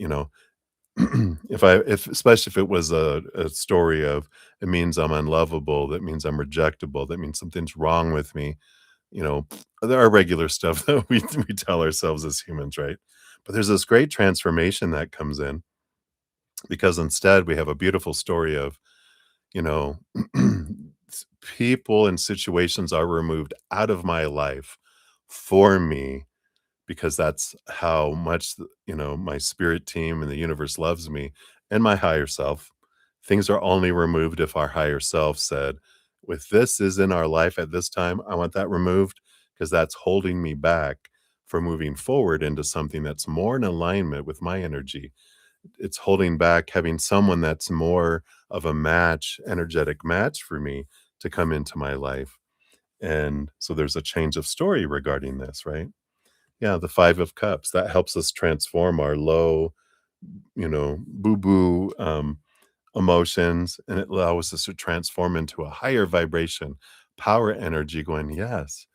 if especially if it was a story of it means I'm unlovable, that means I'm rejectable, that means something's wrong with me, you know, there are regular stuff that we tell ourselves as humans, right? But there's this great transformation that comes in because instead we have a beautiful story of, you know, people and situations are removed out of my life for me because that's how much, my spirit team and the universe loves me and my higher self. Things are only removed if our higher self said, "With this is in our life at this time, I want that removed because that's holding me back from moving forward into something that's more in alignment with my energy." It's holding back having someone that's more of a match, energetic match for me to come into my life. And so there's a change of story regarding this, right? Yeah, the 5 of cups, that helps us transform our low, boo-boo, emotions, and it allows us to transform into a higher vibration, power energy going, "Yes,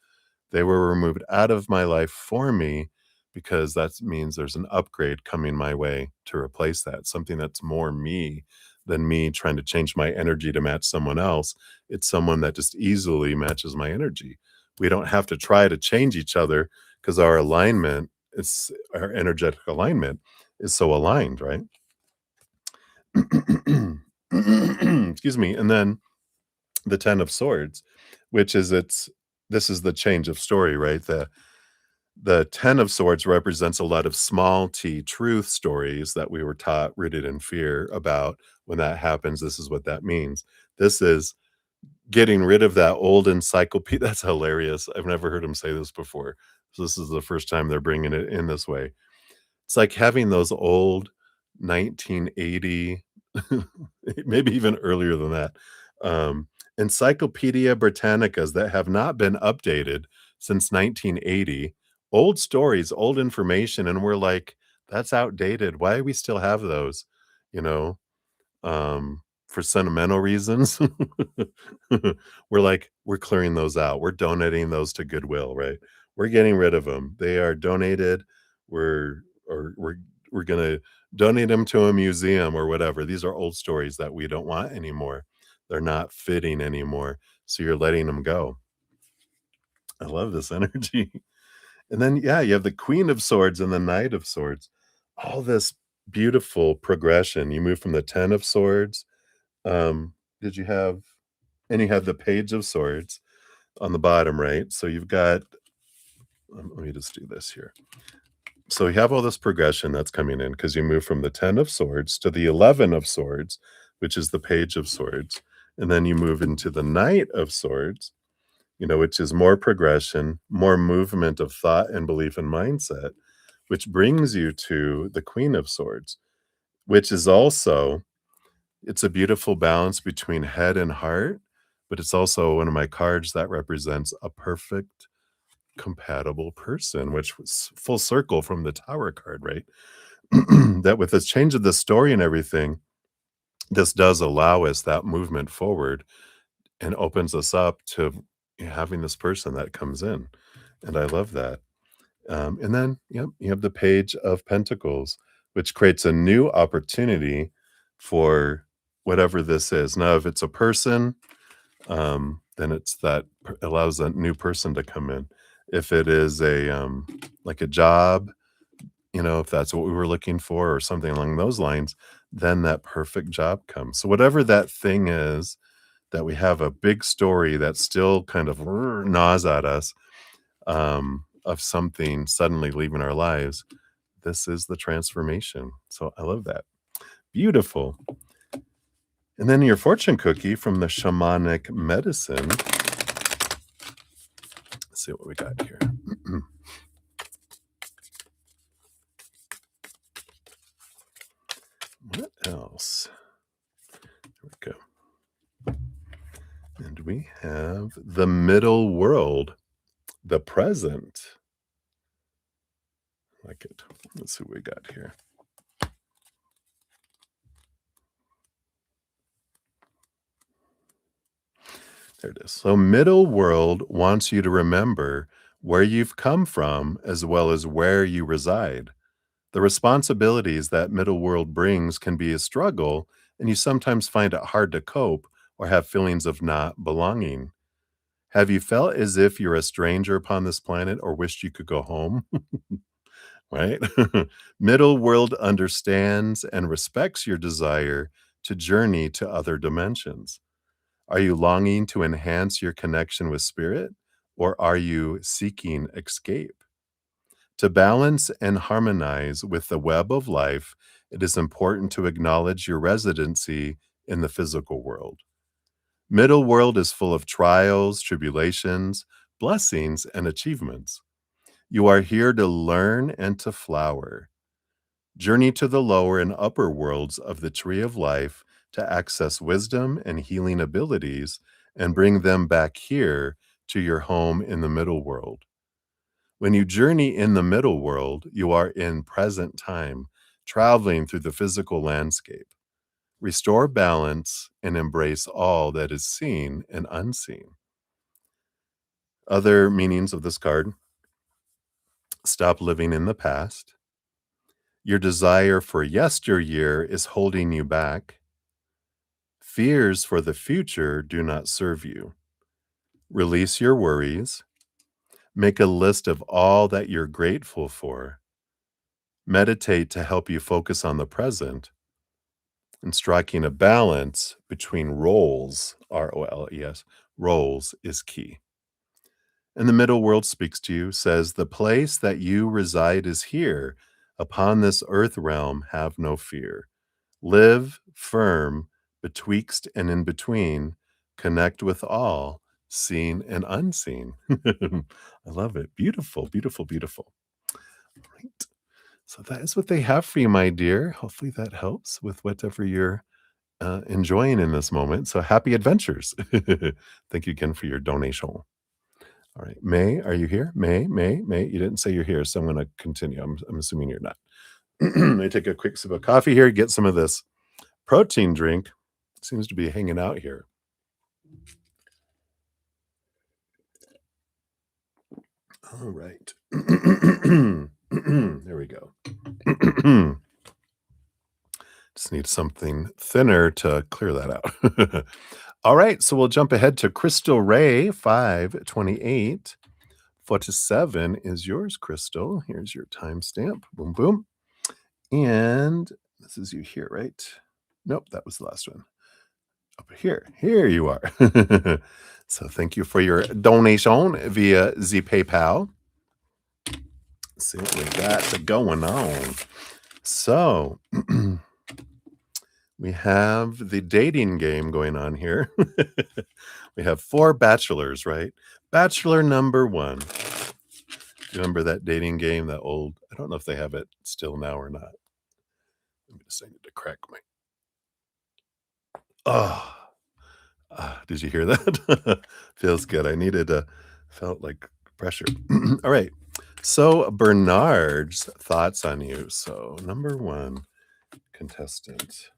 they were removed out of my life for me because that means there's an upgrade coming my way to replace that, something that's more me than me trying to change my energy to match someone else. It's someone that just easily matches my energy. We don't have to try to change each other because our energetic alignment is so aligned, right? Excuse me. And then the 10 of swords, which is this is the change of story, right? The 10 of swords represents a lot of small t truth stories that we were taught rooted in fear about when that happens, this is what that means. This is getting rid of that old encyclopedia. That's hilarious. I've never heard him say this before. So this is the first time they're bringing it in this way. It's like having those old 1980, maybe even earlier than that, Encyclopedia Britannicas that have not been updated since 1980. Old stories, old information, and we're like, "That's outdated. Why do we still have those?" You know? For sentimental reasons. We're clearing those out. We're donating those to Goodwill, right? We're getting rid of them. They are donated. We're or we're gonna donate them to a museum or whatever. These are old stories that we don't want anymore. They're not fitting anymore. So you're letting them go. I love this energy. And then, yeah, you have the Queen of Swords and the Knight of Swords. All this beautiful progression. You move from the 10 of Swords. Did you have and you have the Page of Swords on the bottom right. So you've got let me just do this here. So you have all this progression that's coming in because you move from the 10 of Swords to the 11 of Swords, which is the Page of Swords. And then you move into the Knight of Swords, which is more progression, more movement of thought and belief and mindset, which brings you to the Queen of Swords, which is also it's a beautiful balance between head and heart, but it's also one of my cards that represents a perfect compatible person, which was full circle from the Tower card, right? That with this change of the story and everything, this does allow us that movement forward and opens us up to having this person that comes in. And I love that. And then, yep, you have the Page of Pentacles, which creates a new opportunity for whatever this is. Now, if it's a person, then allows a new person to come in. If it is like a job, if that's what we were looking for or something along those lines, then that perfect job comes. So whatever that thing is that we have a big story that still kind of gnaws at us, of something suddenly leaving our lives, this is the transformation. So I love that. Beautiful. And then your fortune cookie from the shamanic medicine. Let's see what we got here. What else? Here we go. And we have the middle world, the present. Like it. Let's see what we got here. There it is. So, middle world wants you to remember where you've come from as well as where you reside. The responsibilities that middle world brings can be a struggle, and you sometimes find it hard to cope or have feelings of not belonging. Have you felt as if you're a stranger upon this planet or wished you could go home? Right? Middle world understands and respects your desire to journey to other dimensions. Are you longing to enhance your connection with spirit, or are you seeking escape? To balance and harmonize with the web of life, it is important to acknowledge your residency in the physical world. Middle world is full of trials, tribulations, blessings, and achievements. You are here to learn and to flower. Journey to the lower and upper worlds of the tree of life to access wisdom and healing abilities and bring them back here to your home in the middle world. When you journey in the middle world, you are in present time, traveling through the physical landscape. Restore balance and embrace all that is seen and unseen. Other meanings of this card: stop living in the past. Your desire for yesteryear is holding you back. Fears for the future do not serve you. Release your worries. Make a list of all that you're grateful for. Meditate to help you focus on the present, and striking a balance between roles, roles, roles is key. And the middle world speaks to you, says, the place that you reside is here. Upon this earth realm, have no fear. Live firm betwixt and in between. Connect with all, seen and unseen. I love it. Beautiful, beautiful, beautiful. All right. So that is what they have for you, my dear. Hopefully that helps with whatever you're enjoying in this moment. So happy adventures. Thank you again for your donation. All right. May, are you here? May. You didn't say you're here, so I'm going to continue. I'm assuming you're not. Let me take a quick sip of coffee here, get some of this protein drink. Seems to be hanging out here. All right. There we go. Just need something thinner to clear that out. All right, so we'll jump ahead to Crystal Ray 528. 47 is yours, Crystal. Here's your timestamp. Boom, boom. And this is you here, right? Nope, that was the last one. Over here. Here you are. So thank you for your donation via the PayPal. Let's see what we got going on. So we have the dating game going on here. We have 4 bachelors, right? Bachelor number 1. Remember that dating game, that old, I don't know if they have it still now or not. I'm just saying to crack my. Oh, did you hear that? Feels good. I needed felt like pressure. All right. So Bernard's thoughts on you. So number 1 contestant.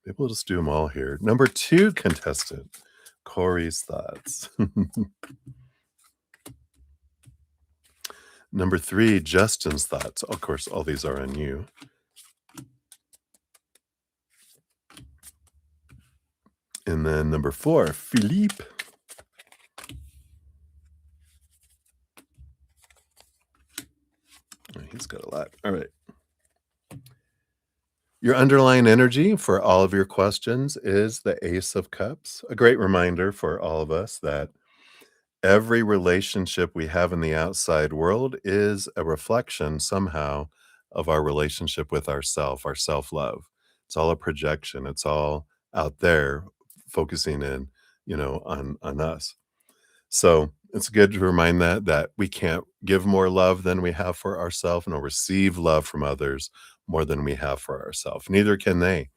Maybe we'll just do them all here. Number 2 contestant, Corey's thoughts. Number 3, Justin's thoughts. Of course, all these are on you. And then number 4, Philippe. He's got a lot. All right. Your underlying energy for all of your questions is the Ace of Cups. A great reminder for all of us that every relationship we have in the outside world is a reflection somehow of our relationship with ourself, our self-love. It's all a projection. It's all out there focusing in, on us. So it's good to remind that we can't give more love than we have for ourselves, nor receive love from others more than we have for ourselves. Neither can they.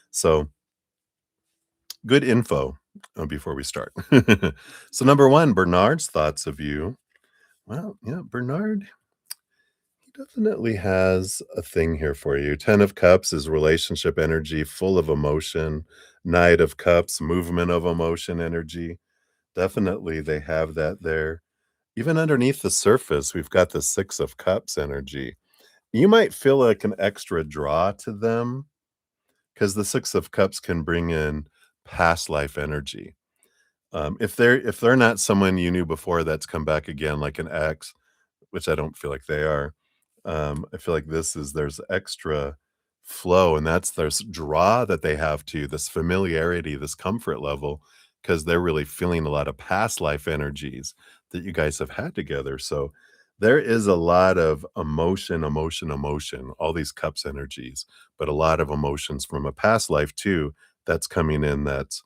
So good info before we start. So number 1, Bernard's thoughts of you. Well, yeah, Bernard, he definitely has a thing here for you. 10 of Cups is relationship energy, full of emotion. Knight of Cups, movement of emotion energy. Definitely, they have that there. Even underneath the surface, we've got the 6 of Cups energy. You might feel like an extra draw to them because the 6 of Cups can bring in past life energy. If they're not someone you knew before that's come back again, like an ex, which I don't feel like they are. I feel like there's extra flow, and that's there's draw that they have to this familiarity, this comfort level, because they're really feeling a lot of past life energies that you guys have had together. So there is a lot of emotion, emotion, emotion, all these cups energies, but a lot of emotions from a past life too that's coming in that's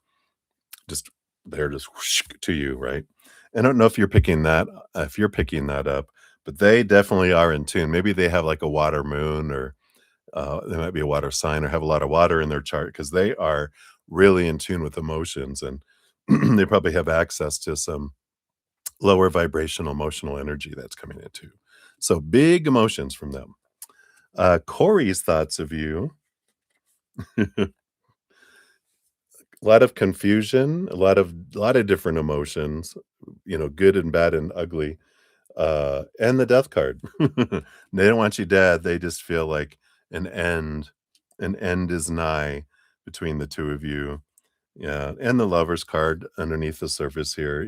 just they're just whoosh to you, right? I don't know if you're picking that up, but they definitely are in tune. Maybe they have like a water moon or they might be a water sign or have a lot of water in their chart because they are really in tune with emotions and they probably have access to some lower vibrational emotional energy that's coming in too. So big emotions from them. Corey's thoughts of you. A lot of confusion, a lot of different emotions, good and bad and ugly, and the death card. They don't want you dead, they just feel like an end an end is nigh between the 2 of you. Yeah, and the Lovers card underneath the surface here,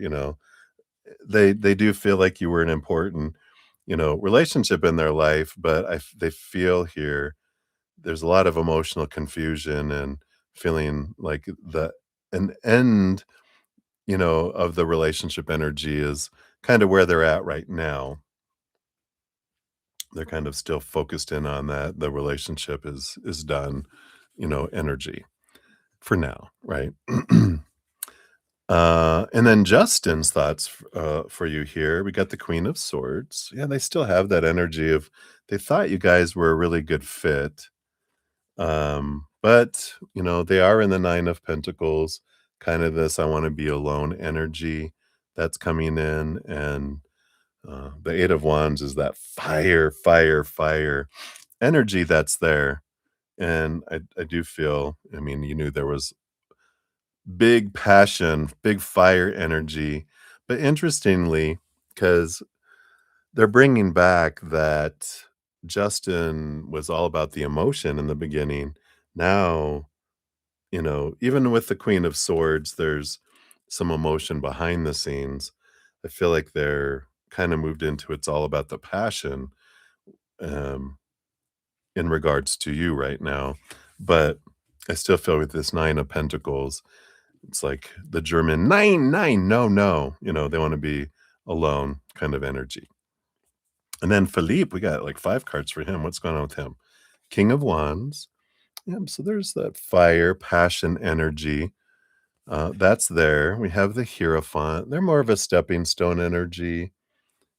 they do feel like you were an important, relationship in their life, but they feel here there's a lot of emotional confusion and feeling like an end, of the relationship energy is kind of where they're at right now. They're kind of still focused in on that. The relationship is done, energy for now, right? And then Justin's thoughts for you here. We got the Queen of Swords. Yeah, they still have that energy of they thought you guys were a really good fit. But they are in the 9 of Pentacles, kind of this I want to be alone energy that's coming in. And the 8 of Wands is that fire, fire, fire energy that's there. And I do feel, I mean, you knew there was big passion, big fire energy. But interestingly, because they're bringing back that Justin was all about the emotion in the beginning. Now, even with the Queen of Swords, there's some emotion behind the scenes. I feel like they're kind of moved into it's all about the passion um, in regards to you right now. But I still feel with this 9 of Pentacles, it's like the German nine, nine, no, no. They want to be alone kind of energy. And then Philippe, we got like 5 cards for him. What's going on with him? King of Wands. Yeah, so there's that fire, passion, energy. That's there. We have the Hierophant. They're more of a stepping stone energy.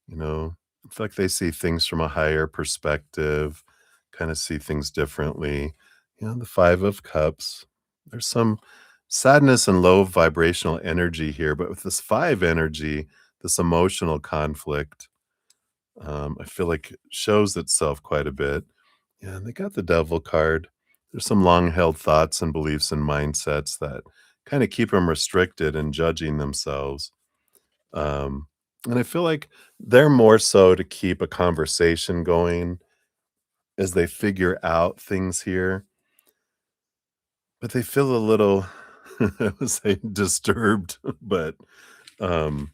You know, it's like they see things from a higher perspective, kind of see things differently. The 5 of Cups. There's some sadness and low vibrational energy here, but with this 5 energy, this emotional conflict, I feel like shows itself quite a bit. Yeah, and they got the Devil card. There's some long held thoughts and beliefs and mindsets that kind of keep them restricted and judging themselves. Um, and I feel like they're more so to keep a conversation going as they figure out things here, but they feel a little, I would say, disturbed, but um,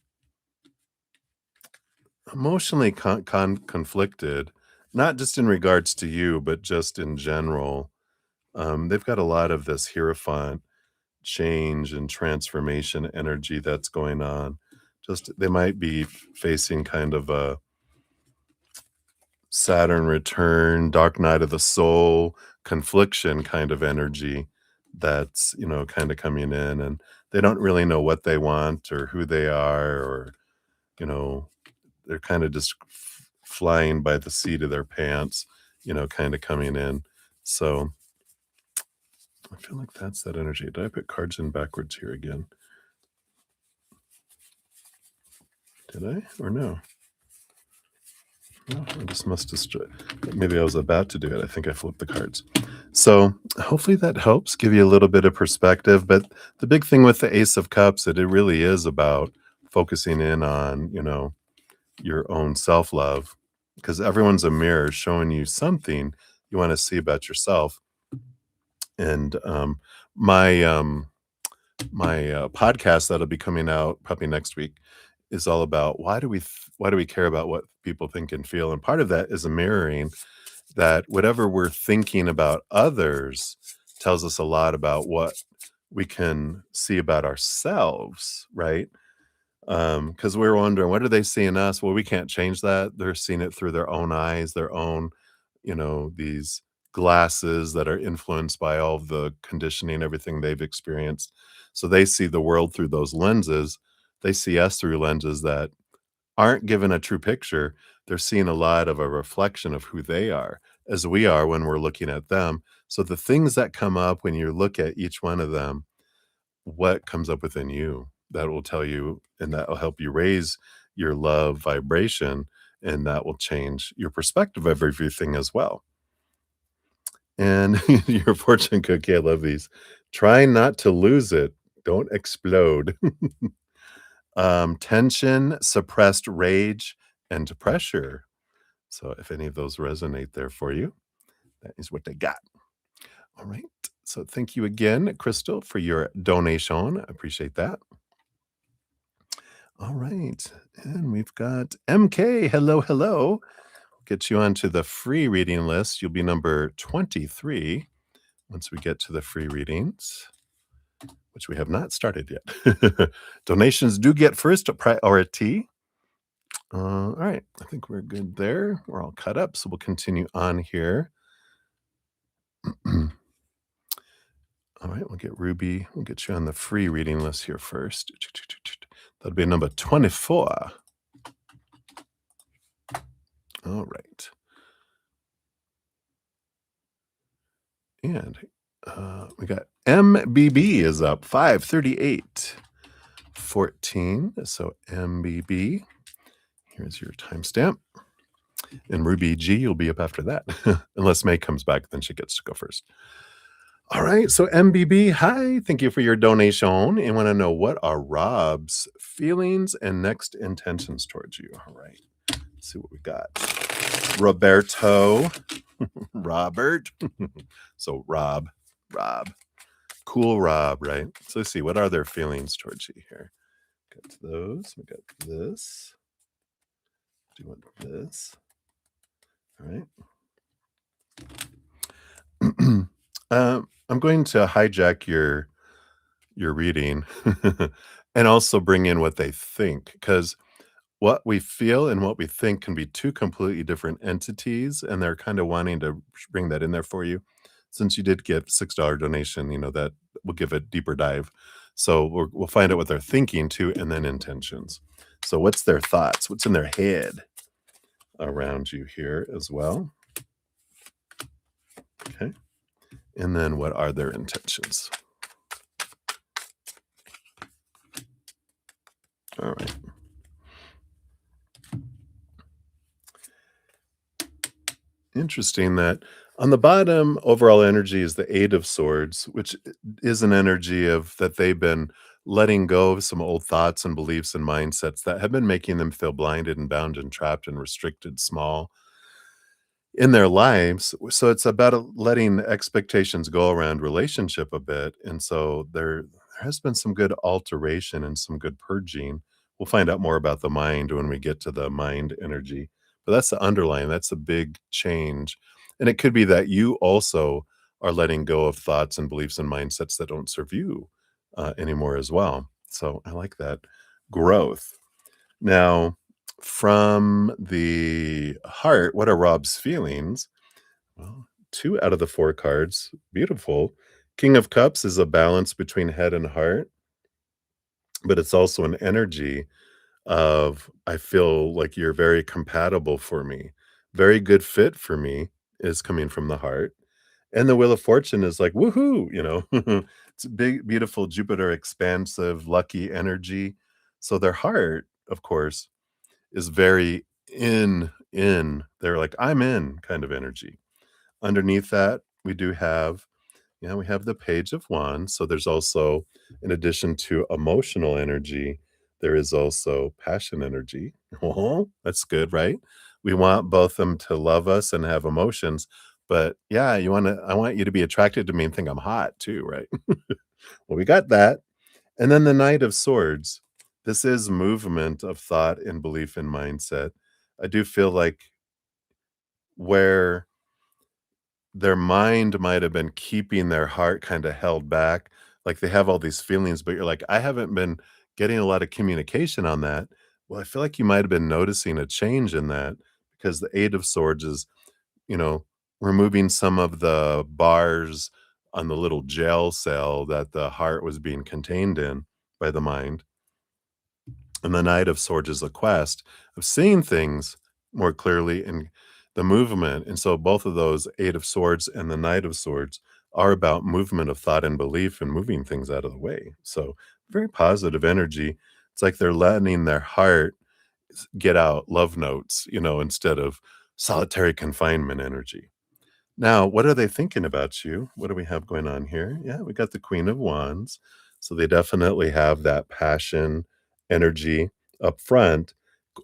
emotionally conflicted, not just in regards to you, but just in general. They've got a lot of this Hierophant change and transformation energy that's going on. Just they might be facing kind of a Saturn return, Dark Night of the Soul, confliction kind of energy that's, kind of coming in and they don't really know what they want or who they are or, you know, they're kind of just flying by the seat of their pants, kind of coming in. So I feel like that's that energy. Did I put cards in backwards here again? Did I or no? Oh, I just must have. Maybe I was about to do it. I think I flipped the cards. So hopefully that helps give you a little bit of perspective. But the big thing with the Ace of Cups, it really is about focusing in on, your own self-love, because everyone's a mirror showing you something you wanna see about yourself. And, my, podcast that'll be coming out probably next week is all about why do we care about what people think and feel, and part of that is a mirroring that whatever we're thinking about others tells us a lot about what we can see about ourselves, right? Because we're wondering, what do they see in us? Well, we can't change that. They're seeing it through their own eyes, their own, these glasses that are influenced by all of the conditioning, everything they've experienced. So they see the world through those lenses. They see us through lenses that aren't given a true picture. They're seeing a lot of a reflection of who they are, as we are when we're looking at them. So the things that come up when you look at each one of them, what comes up within you, that will tell you, and that will help you raise your love vibration, and that will change your perspective of everything as well. And your fortune cookie, I love these. Try not to lose it. Don't explode. Tension, suppressed rage, and pressure. So if any of those resonate there for you, that is what they got. All right. So thank you again, Crystal, for your donation. I appreciate that. All right. And we've got MK. Hello, hello. Get you onto the free reading list. You'll be number 23 once we get to the free readings, which we have not started yet. Donations do get first priority. All right. I think we're good there. We're all cut up. So we'll continue on here. All right, we'll get Ruby. We'll get you on the free reading list here first. That'll be number 24. All right. And we got MBB is up 538 14. So MBB, here's your timestamp. And Ruby G, you'll be up after that. Unless May comes back, then she gets to go first. All right, so MBB, hi, thank you for your donation. And want to know, what are Rob's feelings and next intentions towards you? All right, let's see what we got. Roberto, Robert. So Rob, cool Rob, right? So let's see, what are their feelings towards you here? Got those, we got this. Do you want this? All right. I'm going to hijack your reading and also bring in what they think, because what we feel and what we think can be two completely different entities, and they're kind of wanting to bring that in there for you. Since you did give $6 donation, that will give a deeper dive. So we'll find out what they're thinking too, and then intentions. So what's their thoughts? What's in their head around you here as well? Okay. And then what are their intentions? All right. Interesting that on the bottom, overall energy is the Eight of Swords, which is an energy of that they've been letting go of some old thoughts and beliefs and mindsets that have been making them feel blinded and bound and trapped and restricted, small in their lives. So it's about letting expectations go around relationship a bit. And so there has been some good alteration and some good purging. We'll find out more about the mind when we get to the mind energy. But that's the underlying, that's a big change. And it could be that you also are letting go of thoughts and beliefs and mindsets that don't serve you anymore as well. So I like that growth. Now, from the heart, what are Rob's feelings? Well, 2 out of the 4 cards, beautiful. King of Cups is a balance between head and heart, but it's also an energy of, I feel like you're very compatible for me. Very good fit for me is coming from the heart. And the Wheel of Fortune is like, woohoo. It's a big, beautiful Jupiter expansive, lucky energy. So their heart, of course, is very in. They're like, I'm in kind of energy. Underneath that, we do have, we have the Page of Wands. So there's also, in addition to emotional energy, there is also passion energy. Oh, that's good, right? We want both them to love us and have emotions, but yeah, I want you to be attracted to me and think I'm hot too, right? Well, we got that. And then the Knight of Swords. This is movement of thought and belief and mindset. I do feel like where their mind might have been keeping their heart kinda held back, like, they have all these feelings, but you're like, "I haven't been getting a lot of communication on that." Well, I feel like you might have been noticing a change in that because the Eight of Swords is, you know, removing some of the bars on the little jail cell that the heart was being contained in by the mind. And the Knight of Swords is a quest of seeing things more clearly in the movement. And so both of those Eight of Swords and the Knight of Swords are about movement of thought and belief and moving things out of the way. So very positive energy. It's like they're letting their heart get out love notes, instead of solitary confinement energy. Now, what are they thinking about you? What do we have going on here? Yeah, we got the Queen of Wands. So they definitely have that passion, energy up front.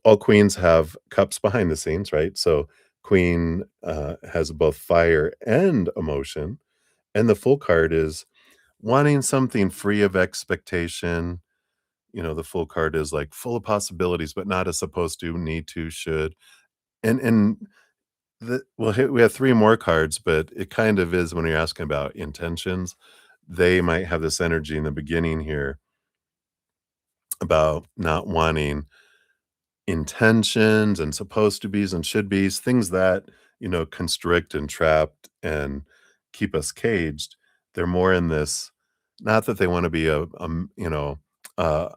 All queens have cups behind the scenes, right? So Queen has both fire and emotion. And the full card is wanting something free of expectation. The full card is like full of possibilities, but not as supposed to, need to, should. And we have 3 more cards, but it kind of is when you're asking about intentions, they might have this energy in the beginning here about not wanting intentions and supposed to be's and should be's, things that, constrict and trapped and keep us caged. They're more in this, not that they wanna be a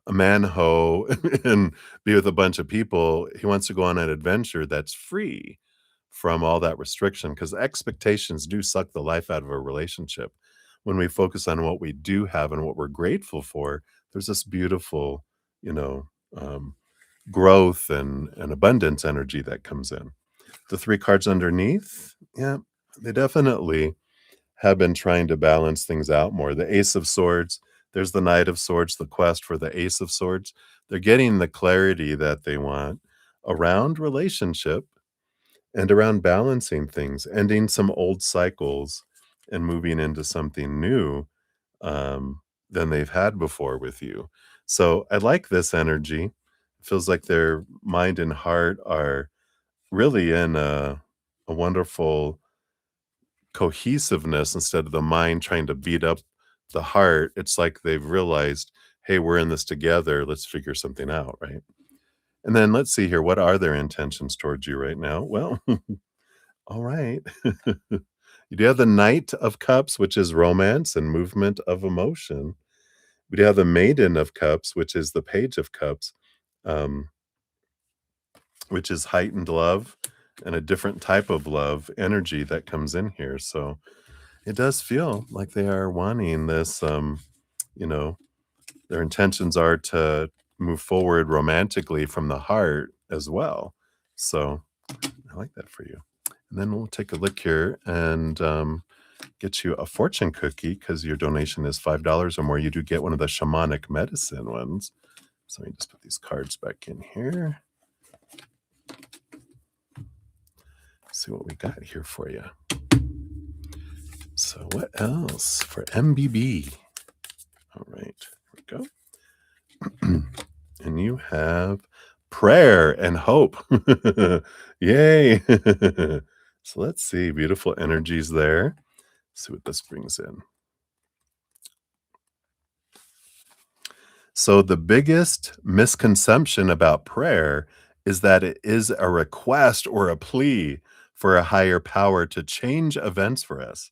man-ho and be with a bunch of people. He wants to go on an adventure that's free from all that restriction, because expectations do suck the life out of a relationship. When we focus on what we do have and what we're grateful for, there's this beautiful, you know, um, growth and abundance energy that comes in. The 3 cards underneath, yeah, they definitely have been trying to balance things out more. The Ace of Swords, there's the Knight of Swords, the quest for the Ace of Swords. They're getting the clarity that they want around relationship and around balancing things, ending some old cycles and moving into something new, than they've had before with you. So I like this energy. It feels like their mind and heart are really in a wonderful cohesiveness instead of the mind trying to beat up the heart. It's like they've realized, hey, we're in this together. Let's figure something out, right? And then let's see here. What are their intentions towards you right now? Well, all right. You do have the Knight of Cups, which is romance and movement of emotion. We do have the Maiden of Cups, which is the Page of Cups, um, which is heightened love and a different type of love energy that comes in here. So it does feel like they are wanting this, you know, their intentions are to move forward romantically from the heart as well. So I like that for you. And then we'll take a look here and get you a fortune cookie because your donation is $5 or more. You do get one of the shamanic medicine ones. So let me just put these cards back in here. See what we got here for you. So what else for MBB? All right, here we go. And you have prayer and hope. Yay. So let's see, beautiful energies there. See what this brings in. So, the biggest misconception about prayer is that it is a request or a plea for a higher power to change events for us.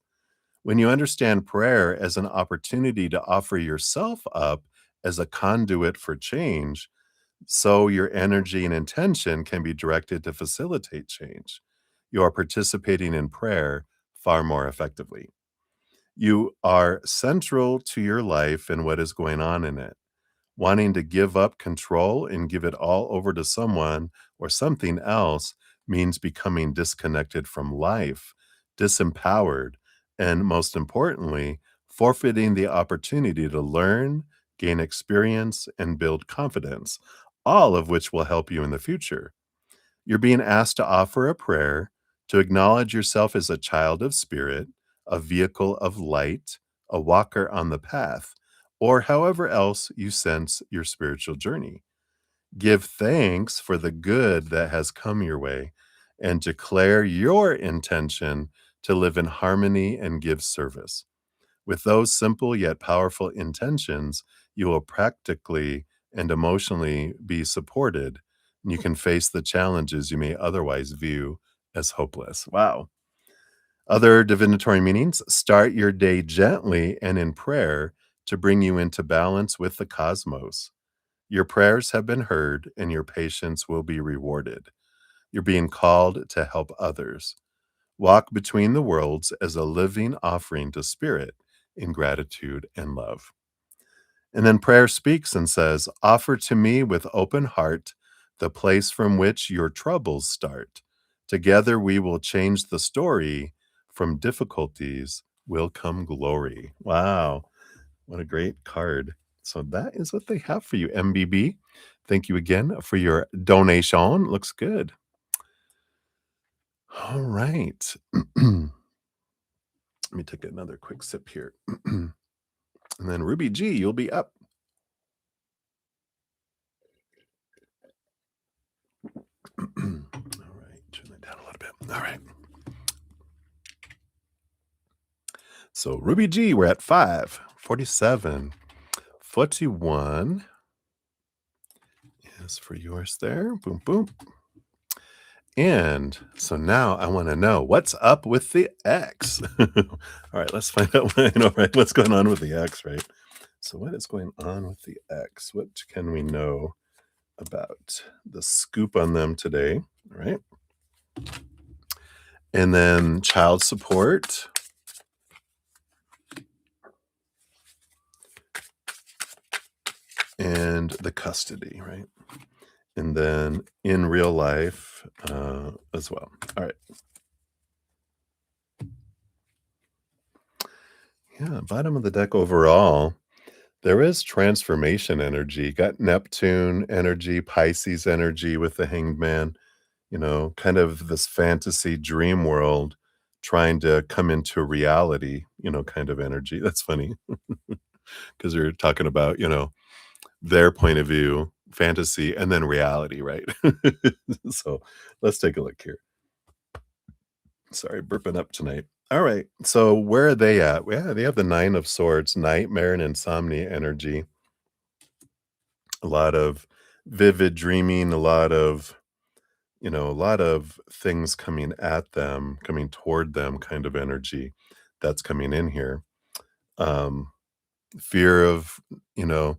When you understand prayer as an opportunity to offer yourself up as a conduit for change, so your energy and intention can be directed to facilitate change. You are participating in prayer far more effectively. You are central to your life and what is going on in it. Wanting to give up control and give it all over to someone or something else means becoming disconnected from life, disempowered, and most importantly, forfeiting the opportunity to learn, gain experience, and build confidence, all of which will help you in the future. You're being asked to offer a prayer to acknowledge yourself as a child of spirit, a vehicle of light, a walker on the path, or however else you sense your spiritual journey. Give thanks for the good that has come your way and declare your intention to live in harmony and give service. With those simple yet powerful intentions, you will practically and emotionally be supported, and you can face the challenges you may otherwise view as hopeless. Wow. Other divinatory meanings: start your day gently and in prayer to bring you into balance with the cosmos. Your prayers have been heard, and your patience will be rewarded. You're being called to help others. Walk between the worlds as a living offering to Spirit in gratitude and love. And then prayer speaks and says, offer to me with open heart the place from which your troubles start. Together we will change the story. From difficulties will come glory. Wow. What a great card. So that is what they have for you, MBB. Thank you again for your donation. Looks good. All right. Let me take another quick sip here. And then Ruby G, you'll be up. All right. Turn that down a little bit. All right. So Ruby G, we're at 547. 41 is for yours there. Boom, boom. And so now I want to know what's up with the X. All right, let's find out right, what's going on with the X, right? So what is going on with the X? What can we know about the scoop on them today? All right. And then child support. And the custody, right? And then in real life as well. All right. Yeah, bottom of the deck overall, there is transformation energy. Got Neptune energy, Pisces energy with the Hanged Man, kind of this fantasy dream world trying to come into reality, kind of energy. That's funny because you're talking about, their point of view, fantasy, and then reality, right? So let's take a look here. Sorry, burping up tonight. All right. So where are they at? Yeah, they have the Nine of Swords, nightmare and insomnia energy. A lot of vivid dreaming, a lot of things coming at them, coming toward them kind of energy that's coming in here. Fear of, you know,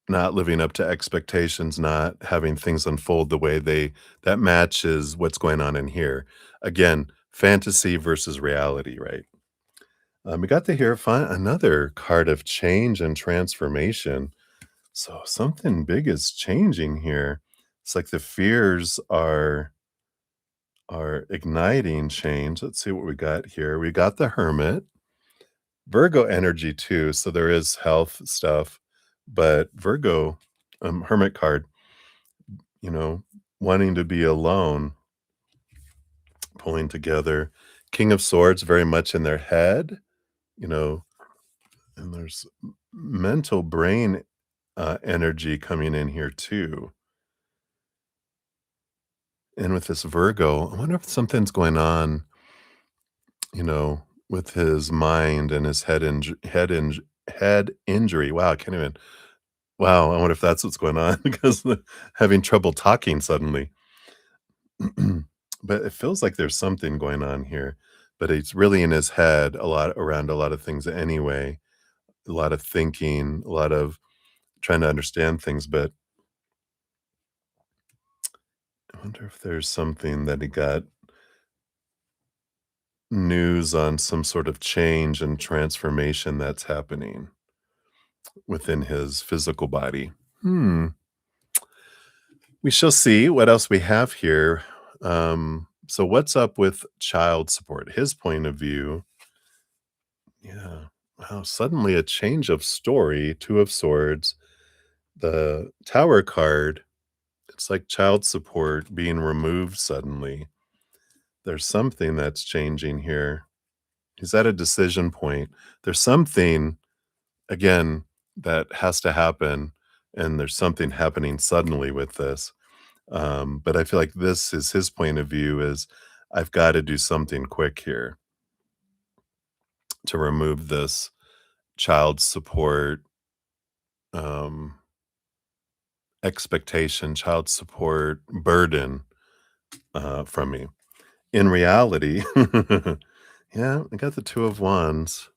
not living up to expectations, not having things unfold the way that matches what's going on in here. Again, fantasy versus reality, right? We got to hear another card of change and transformation. So something big is changing here. It's like the fears are igniting change. Let's see what we got here. We got the Hermit, Virgo energy too. So there is health stuff, but Virgo, Hermit card, you know, wanting to be alone, pulling together. King of Swords, very much in their head, you know, and there's mental brain energy coming in here too. And with this Virgo, I wonder if something's going on, with his mind and his head injury. Wow, I can't even. Wow, I wonder if that's what's going on because having trouble talking suddenly. But it feels like there's something going on here, but it's really in his head a lot around a lot of things anyway. A lot of thinking, a lot of trying to understand things, but I wonder if there's something that he got news on some sort of change and transformation that's happening within his physical body. Hmm. We shall see what else we have here. So what's up with child support? His point of view. Yeah. Wow, suddenly a change of story, 2 of swords, the Tower card, it's like child support being removed suddenly. There's something that's changing here. He's at a decision point. There's something, again, that has to happen, and there's something happening suddenly with this. But I feel like this is his point of view is, "I've gotta do something quick here to remove this child support, um, expectation, child support burden, from me." In reality yeah, I got the 2 of Wands,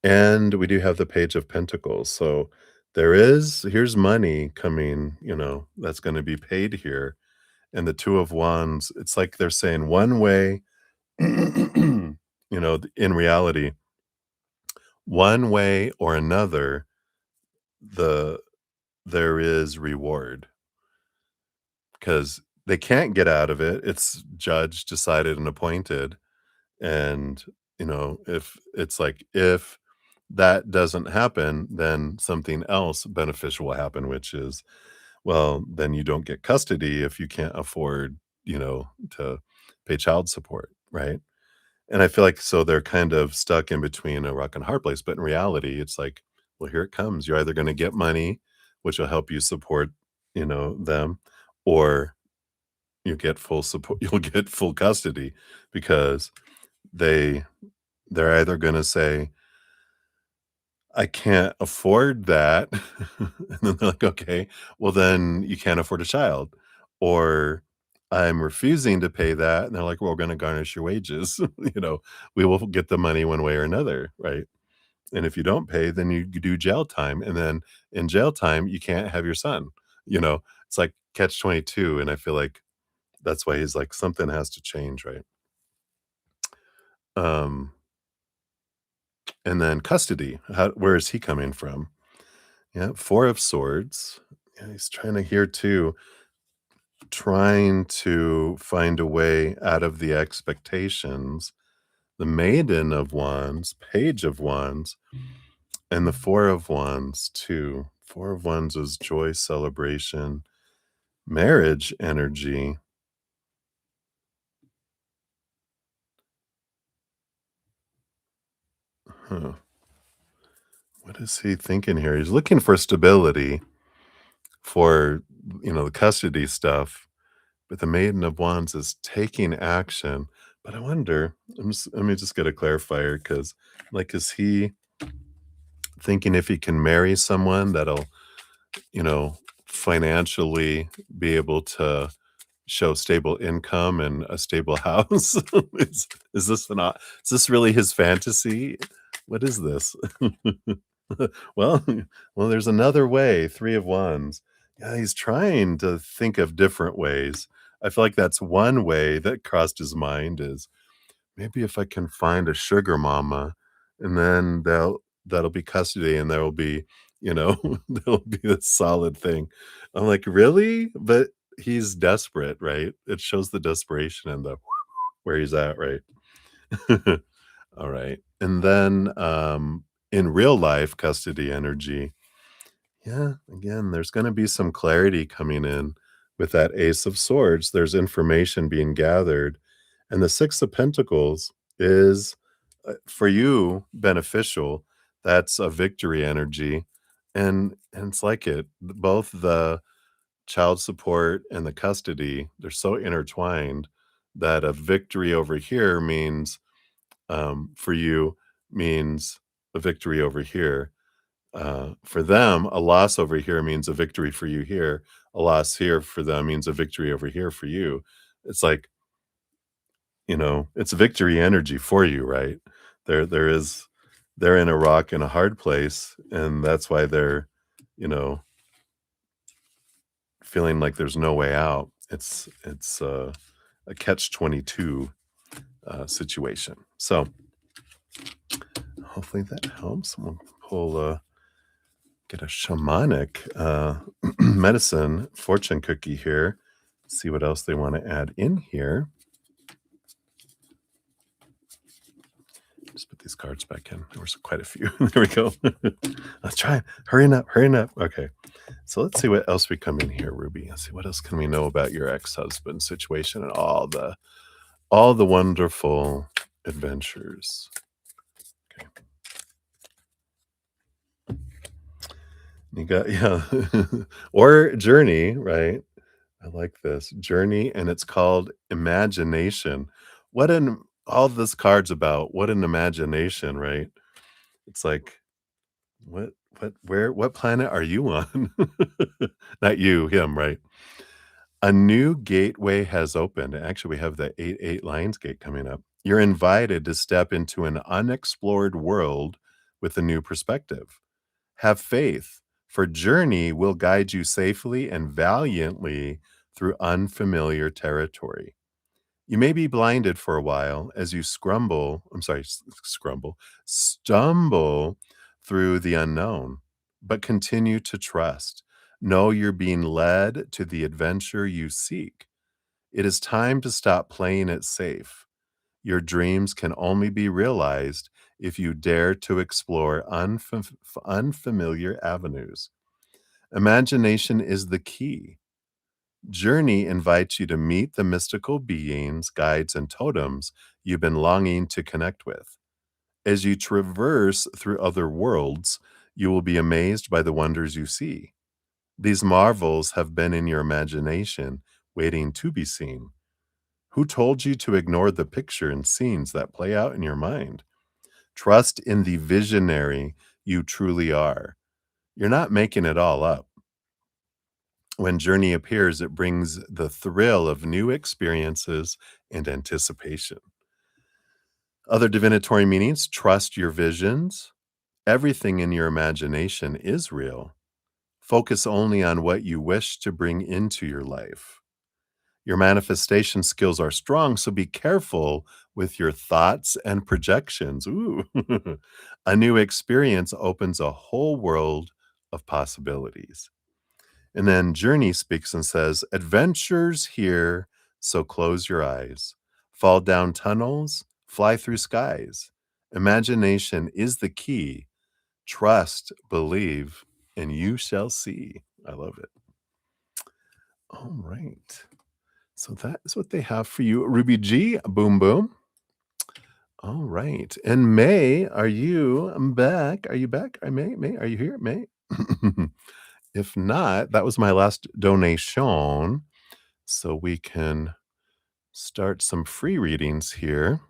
and we do have the Page of Pentacles, so here's money coming, that's gonna be paid here, and the 2 of Wands, it's like they're saying one way, in reality, one way or another, the there is reward, because they can't get out of it, it's judged, decided, and appointed. And, if that doesn't happen, then something else beneficial will happen, which is, well, then you don't get custody if you can't afford, to pay child support, right? And I feel like so they're kind of stuck in between a rock and hard place. But in reality, it's like, well, here it comes. You're either going to get money, which will help you support, them, or you get full support, you'll get full custody because they they're either gonna say, "I can't afford that." And then they're like, "Okay, well, then you can't afford a child." Or, "I'm refusing to pay that." And they're like, "Well, we're gonna garnish your wages." You know, "We will get the money one way or another," right? And if you don't pay, then you do jail time, and then in jail time, you can't have your son, you know? It's like catch-22, and I feel like that's why he's like, "Something has to change," right? Um, and then custody, where is he coming from? Yeah, 4 of Swords. Yeah, he's trying to here too, trying to find a way out of the expectations. The Maiden of Wands, Page of Wands, and the 4 of Wands too. 4 of Wands is joy, celebration, marriage energy. Huh. What is he thinking here? He's looking for stability for, the custody stuff. But the Maiden of Wands is taking action. But I wonder, let me just get a clarifier because, like, is he thinking if he can marry someone that'll, you know, financially be able to show stable income and a stable house? Is this is this really his fantasy? What is this? Well, well, there's another way, 3 of Wands. Yeah, he's trying to think of different ways. I feel like that's one way that crossed his mind is, maybe if I can find a sugar mama, and then that'll be custody, and there will be, there'll be a solid thing. I'm like, "Really?" But he's desperate, right? It shows the desperation and the where he's at, right? Alright. And then, in real life custody energy, yeah, again, there's gonna be some clarity coming in with that Ace of Swords. There's information being gathered, and the 6 of Pentacles is, for you, beneficial. That's a victory energy, and it's like both the child support and the custody, they're so intertwined that a victory over here means, for you, means a victory over here. For them, a loss over here means a victory for you here. A loss here for them means a victory over here for you. It's like, it's victory energy for you, right? There is they're in a rock and a hard place, and that's why they're, you know, feeling like there's no way out. It's a catch-22 situation. So hopefully that helps. We'll pull get a shamanic medicine fortune cookie here. See what else they want to add in here. Just put these these cards back in. There was quite a few. There we go. Let's try. Hurrying up, hurrying up. Okay. So let's see what else we come in here, Ruby. Let's see what else can we know about your ex-husband situation and all the wonderful adventures. Okay. You got yeah. Or journey, right? I like this. Journey, and it's called imagination. What an all this card's about, what an imagination, right? It's like, what planet are you on? Not you, him, right? A new gateway has opened. Actually, we have the 8-8 Lionsgate coming up. You're invited to step into an unexplored world with a new perspective. Have faith, for journey will guide you safely and valiantly through unfamiliar territory. You may be blinded for a while as you stumble through the unknown, but continue to trust. Know you're being led to the adventure you seek. It is time to stop playing it safe. Your dreams can only be realized if you dare to explore unfamiliar avenues. Imagination is the key. Journey invites you to meet the mystical beings, guides, and totems you've been longing to connect with. As you traverse through other worlds, you will be amazed by the wonders you see. These marvels have been in your imagination, waiting to be seen. Who told you to ignore the picture and scenes that play out in your mind? Trust in the visionary you truly are. You're not making it all up. When journey appears, it brings the thrill of new experiences and anticipation. Other divinatory meanings: trust your visions. Everything in your imagination is real. Focus only on what you wish to bring into your life. Your manifestation skills are strong, so be careful with your thoughts and projections. Ooh. A new experience opens a whole world of possibilities. And then Journey speaks and says, adventures here, so close your eyes. Fall down tunnels, fly through skies. Imagination is the key. Trust, believe, and you shall see. I love it. All right. So that is what they have for you. Ruby G, boom, boom. All right. And May, are you back? Are you back? May, are you here? May? If not, that was my last donation. So we can start some free readings here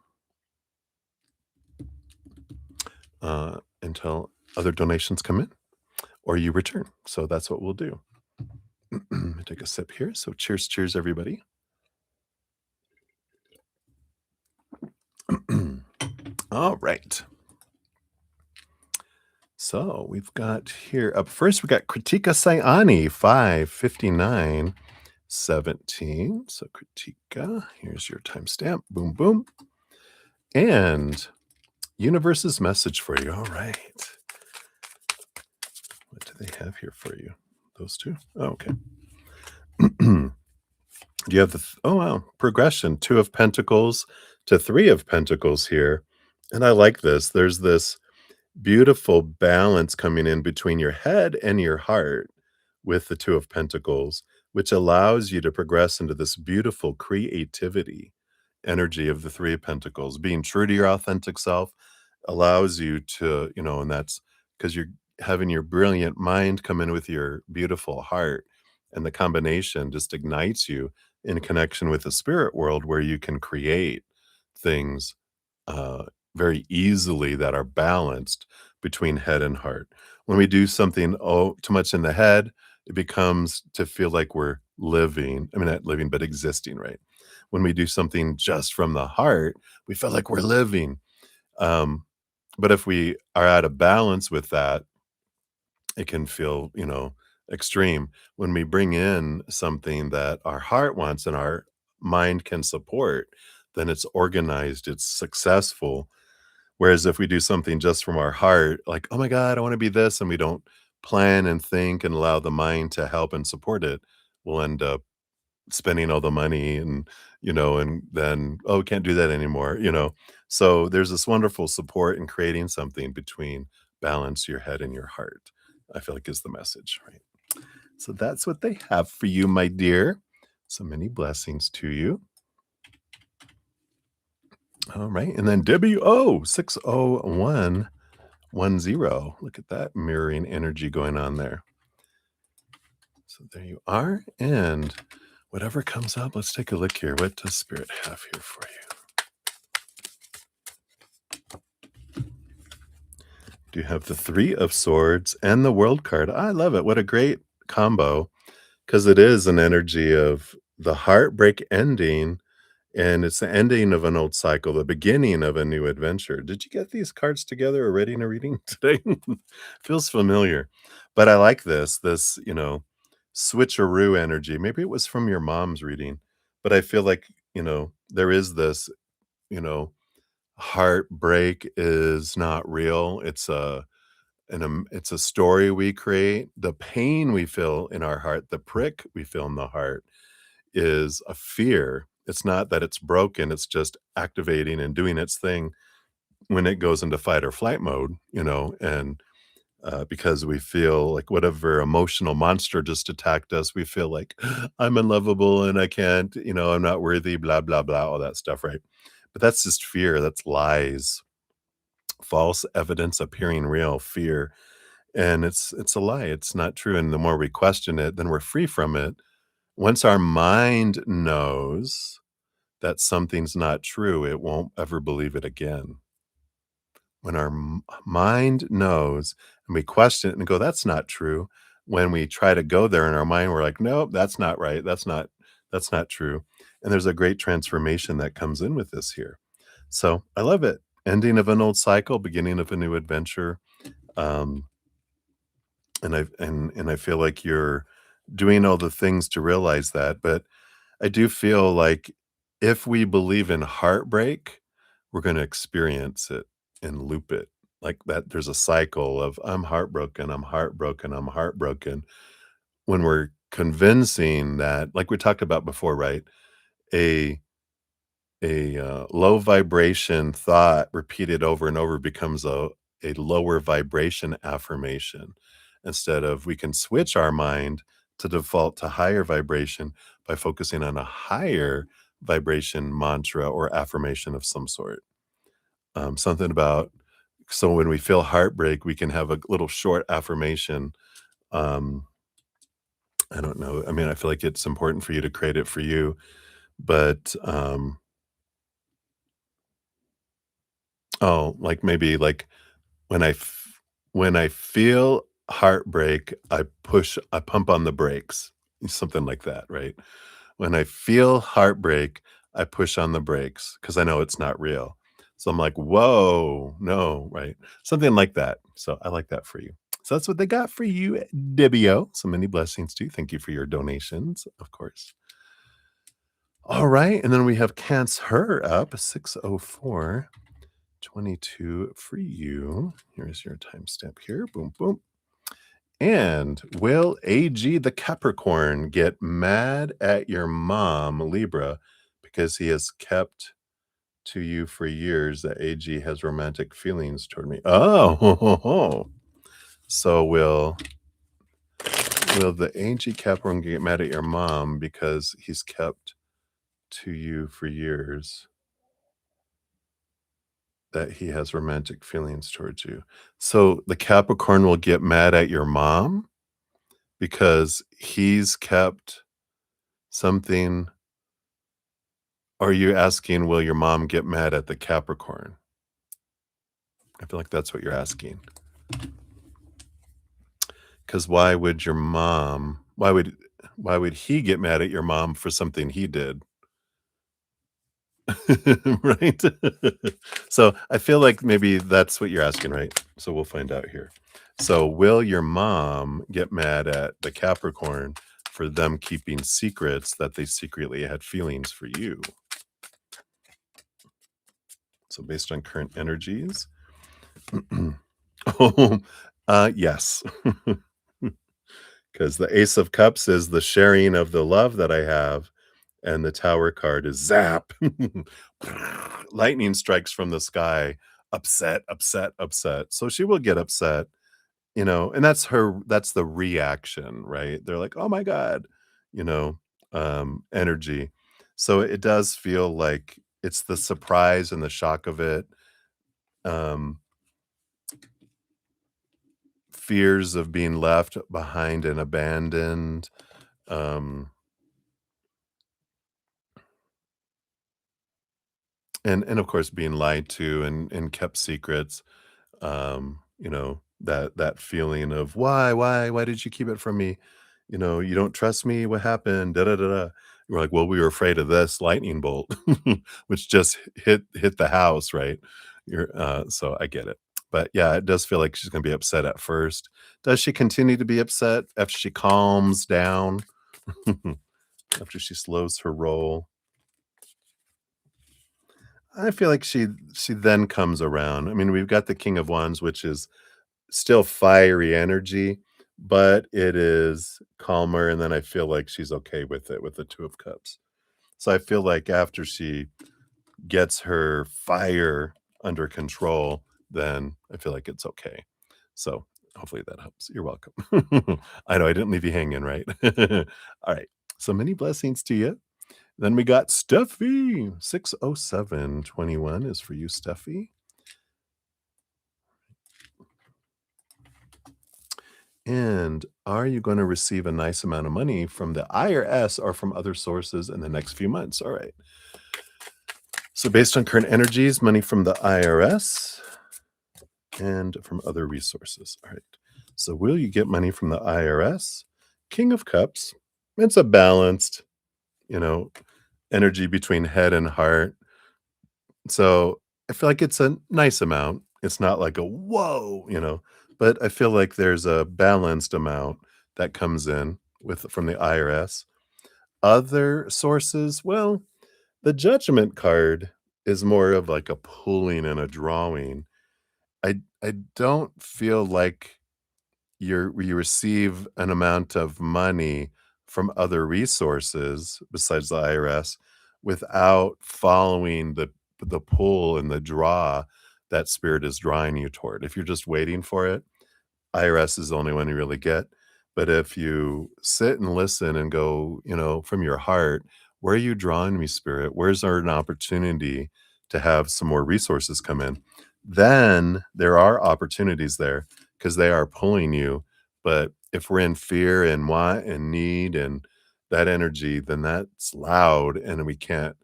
until other donations come in or you return. So that's what we'll do. Take a sip here. So cheers, cheers, everybody. All right. So we've got here up first, we got Kritika Sayani, 55917. So Kritika, here's your timestamp. Boom, boom. And Universe's message for you. All right. What do they have here for you? Those two? Oh, okay. You have oh, wow, progression, 2 of Pentacles to 3 of Pentacles here. And I like this. There's this beautiful balance coming in between your head and your heart with the 2 of Pentacles, which allows you to progress into this beautiful creativity energy of the 3 of Pentacles. Being true to your authentic self allows you to, and that's because you're having your brilliant mind come in with your beautiful heart, and the combination just ignites you in connection with the spirit world where you can create things very easily that are balanced between head and heart. When we do something too much in the head, it becomes to feel like we're living. I mean, not living, but existing, right? When we do something just from the heart, we feel like we're living. But if we are out of balance with that, it can feel, extreme. When we bring in something that our heart wants and our mind can support, then it's organized, it's successful. Whereas if we do something just from our heart, like, oh my God, I want to be this, and we don't plan and think and allow the mind to help and support it, we'll end up spending all the money and, and then, "Oh, can't do that anymore." So there's this wonderful support in creating something between balance your head and your heart, I feel like is the message, right? So that's what they have for you, my dear. So many blessings to you. All right. And then WO60110. Look at that mirroring energy going on there. So there you are. And whatever comes up, let's take a look here. What does Spirit have here for you? Do you have the Three of Swords and the World card? I love it. What a great combo, because it is an energy of the heartbreak ending, and it's the ending of an old cycle, the beginning of a new adventure. Did you get these cards together already in a reading today? Feels familiar. But I like this, switcheroo energy. Maybe it was from your mom's reading, but I feel like, there is this, you know, heartbreak is not real. It's a story we create. The pain we feel in our heart, the prick we feel in the heart is a fear. It's not that it's broken, it's just activating and doing its thing when it goes into fight or flight mode, and because we feel like whatever emotional monster just attacked us, we feel like I'm unlovable and I can't, I'm not worthy, blah, blah, blah, all that stuff, right? But that's just fear, that's lies, false evidence appearing real, fear. And it's a lie. It's not true. And the more we question it, then we're free from it. Once our mind knows that something's not true, it won't ever believe it again. When our mind knows and we question it and go, "That's not true." When we try to go there in our mind, we're like, "Nope, that's not right. That's not true." And there's a great transformation that comes in with this here. So I love it. Ending of an old cycle, beginning of a new adventure. Um, and I feel like you're doing all the things to realize that, but I do feel like if we believe in heartbreak, we're gonna experience it and loop it. Like that there's a cycle of I'm heartbroken, I'm heartbroken, I'm heartbroken. When we're convincing that, like we talked about before, right? A low vibration thought repeated over and over becomes a lower vibration affirmation. Instead of we can switch our mind to default to higher vibration by focusing on a higher vibration mantra or affirmation of some sort. Something about so when we feel heartbreak, we can have a little short affirmation. Um, I don't know. I mean, I feel like it's important for you to create it for you, but like maybe like when when I feel heartbreak, I pump on the brakes, something like that, right? When I feel heartbreak, I push on the brakes because I know it's not real. So I'm like, "Whoa, no," right? Something like that. So I like that for you. So that's what they got for you, Debbie-O. So many blessings to you. Thank you for your donations, of course. All right, and then we have Cancer up 60422 for you. Here's your timestamp here. Boom, boom. And will AG the Capricorn get mad at your mom, Libra, because he has kept to you for years that AG has romantic feelings toward me? Oh, ho, ho, ho. So will the AG Capricorn get mad at your mom because he's kept to you for years that he has romantic feelings towards you? So the Capricorn will get mad at your mom because he's kept something. Are you asking, will your mom get mad at the Capricorn? I feel like that's what you're asking. Because why would he get mad at your mom for something he did? Right? So I feel like maybe that's what you're asking, right? So we'll find out here. So will your mom get mad at the Capricorn for them keeping secrets that they secretly had feelings for you? So based on current energies, oh, yes. Because the Ace of Cups is the sharing of the love that I have, and the Tower card is zap. Lightning strikes from the sky, upset, upset, upset. So she will get upset, and that's the reaction, right? They're like, "Oh my god," you know, energy. So it does feel like it's the surprise and the shock of it, um, fears of being left behind and abandoned, um, and of course being lied to and kept secrets. That feeling of why did you keep it from me? You don't trust me. What happened? Da da da da. We're like, well, we were afraid of this lightning bolt, which just hit the house, right? So I get it. But yeah, it does feel like she's gonna be upset at first. Does she continue to be upset after she calms down? After she slows her roll? I feel like she then comes around. I mean, we've got the King of Wands, which is still fiery energy, but it is calmer, and then I feel like she's okay with it with the 2 of Cups. So I feel like after she gets her fire under control, then I feel like it's okay. So hopefully that helps. You're welcome. I know I didn't leave you hanging, right? All right. So many blessings to you. Then we got Steffi. 60721 is for you, Steffi. And are you going to receive a nice amount of money from the IRS or from other sources in the next few months? All right. So, based on current energies, money from the IRS and from other resources. All right. So, will you get money from the IRS? King of Cups. It's a balanced, you know, energy between head and heart. So, I feel like it's a nice amount. It's not like a whoa, but I feel like there's a balanced amount that comes in from the IRS. Other sources, well, the judgment card is more of like a pulling and a drawing. I don't feel like you receive an amount of money from other resources besides the IRS without following the pull and the draw that spirit is drawing you toward. If you're just waiting for it, IRS is the only one you really get. But if you sit and listen and go, from your heart, where are you drawing me, spirit? Where's there an opportunity to have some more resources come in? Then there are opportunities there because they are pulling you. But if we're in fear and want and need and that energy, then that's loud and we get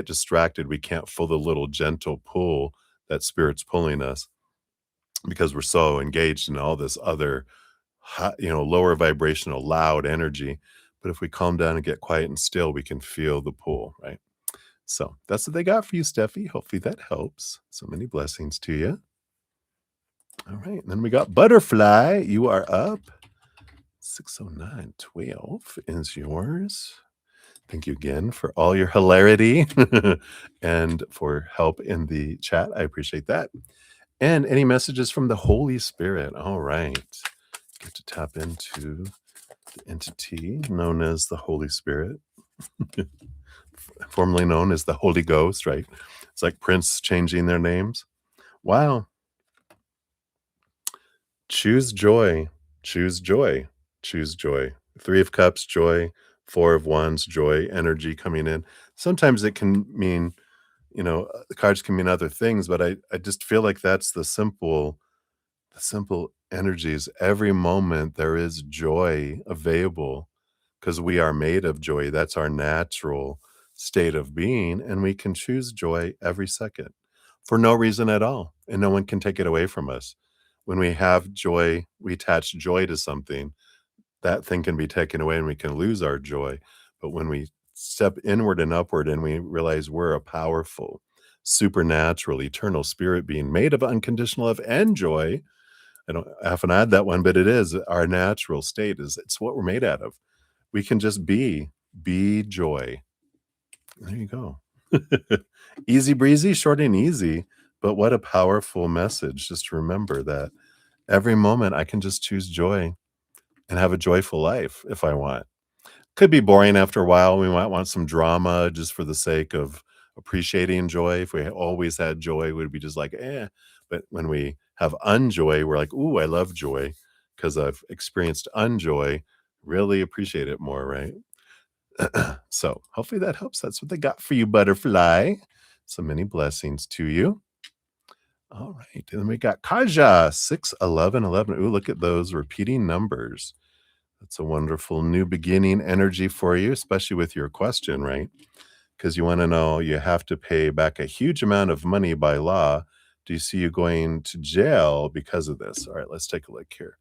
distracted. We can't feel the little gentle pull that spirit's pulling us because we're so engaged in all this other lower vibrational loud energy. But if we calm down and get quiet and still, we can feel the pull, right? So that's what they got for you, Steffi. Hopefully that helps. So many blessings to you. All right. And then we got Butterfly. You are up. 60912 is yours. Thank you again for all your hilarity and for help in the chat. I appreciate that. And any messages from the Holy Spirit. All right. Get to tap into the entity known as the Holy Spirit, formerly known as the Holy Ghost, right? It's like Prince changing their names. Wow. Choose joy. Choose joy. Choose joy. 3 of Cups, joy. 4 of Wands, joy, energy coming in. Sometimes it can mean, the cards can mean other things, but I just feel like that's the simple energies. Every moment there is joy available because we are made of joy. That's our natural state of being. And we can choose joy every second for no reason at all. And no one can take it away from us. When we have joy, we attach joy to something, that thing can be taken away and we can lose our joy. But when we step inward and upward and we realize we're a powerful, supernatural, eternal spirit being made of unconditional love and joy, I don't often add that one, but it is our natural state. It's what we're made out of. We can just be joy. There you go. Easy breezy, short and easy. But what a powerful message. Just to remember that every moment I can just choose joy and have a joyful life if I want. Could be boring after a while. We might want some drama just for the sake of appreciating joy. If we always had joy, we'd be just like, eh. But when we have unjoy, we're like, ooh, I love joy because I've experienced unjoy. Really appreciate it more, right? So hopefully that helps. That's what they got for you, butterfly. So many blessings to you. All right. And then we got Kaja, 6, 11, 11. Ooh, look at those repeating numbers. That's a wonderful new beginning energy for you, especially with your question, right? Because you want to know you have to pay back a huge amount of money by law. Do you see you going to jail because of this? All right, let's take a look here.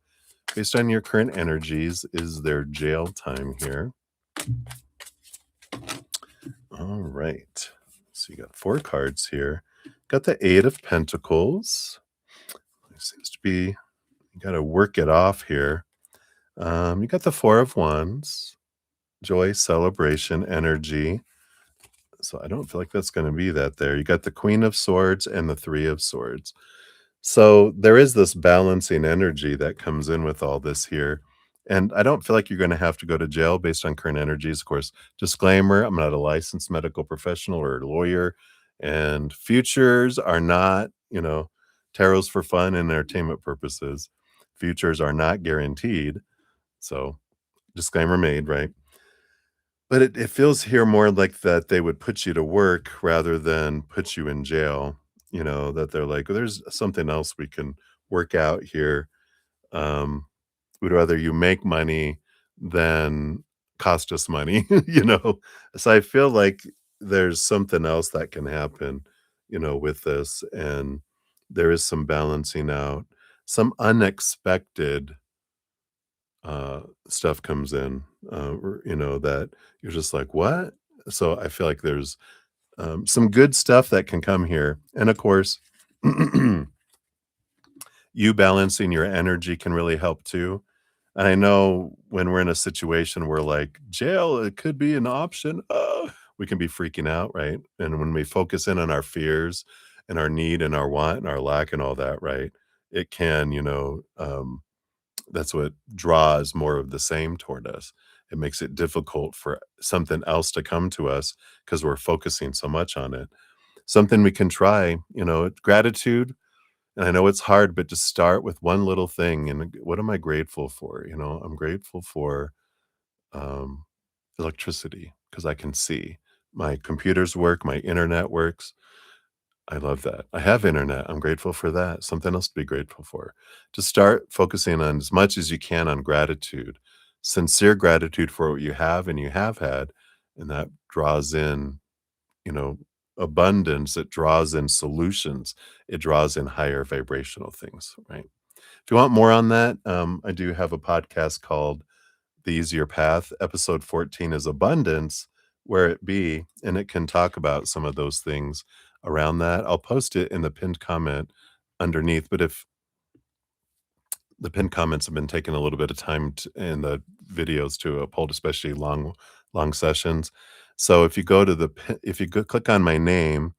Based on your current energies, is there jail time here? All right. So you got 4 cards here. Got the 8 of Pentacles. There seems to be, you got to work it off here. You got the 4 of Wands, joy, celebration, energy. So I don't feel like that's going to be that there. You got the Queen of Swords and the 3 of Swords. So there is this balancing energy that comes in with all this here. And I don't feel like you're going to have to go to jail based on current energies. Of course, disclaimer, I'm not a licensed medical professional or lawyer, and futures are not, tarot's for fun and entertainment purposes. Futures are not guaranteed. So disclaimer made, right? But it feels here more like that they would put you to work rather than put you in jail, that they're like, "Well, there's something else we can work out here. Um, we'd rather you make money than cost us money," you know? So I feel like there's something else that can happen, with this, and there is some balancing out. Some unexpected stuff comes in, that you're just like, "What?" So I feel like there's, some good stuff that can come here, and of course, you balancing your energy can really help too, and I know when we're in a situation where, like, jail, it could be an option, we can be freaking out, right? And when we focus in on our fears and our need and our want and our lack and all that, right, it can, that's what draws more of the same toward us. It makes it difficult for something else to come to us because we're focusing so much on it. Something we can try, gratitude. And I know it's hard, but just start with one little thing. And what am I grateful for? I'm grateful for um, electricity because I can see my computers work, my internet works. I love that. I have internet. I'm grateful for that. Something else to be grateful for. To start focusing on as much as you can on gratitude, sincere gratitude for what you have and you have had. And that draws in, you know, abundance. It draws in solutions. It draws in higher vibrational things, right? If you want more on that, I do have a podcast called The Easier Path. Episode 14 is Abundance, Where It Be, and it can talk about some of those things around that. I'll post it in the pinned comment underneath, but if the pinned comments have been taking a little bit of time in the videos to uphold, especially long sessions. So if you go to if you click on my name,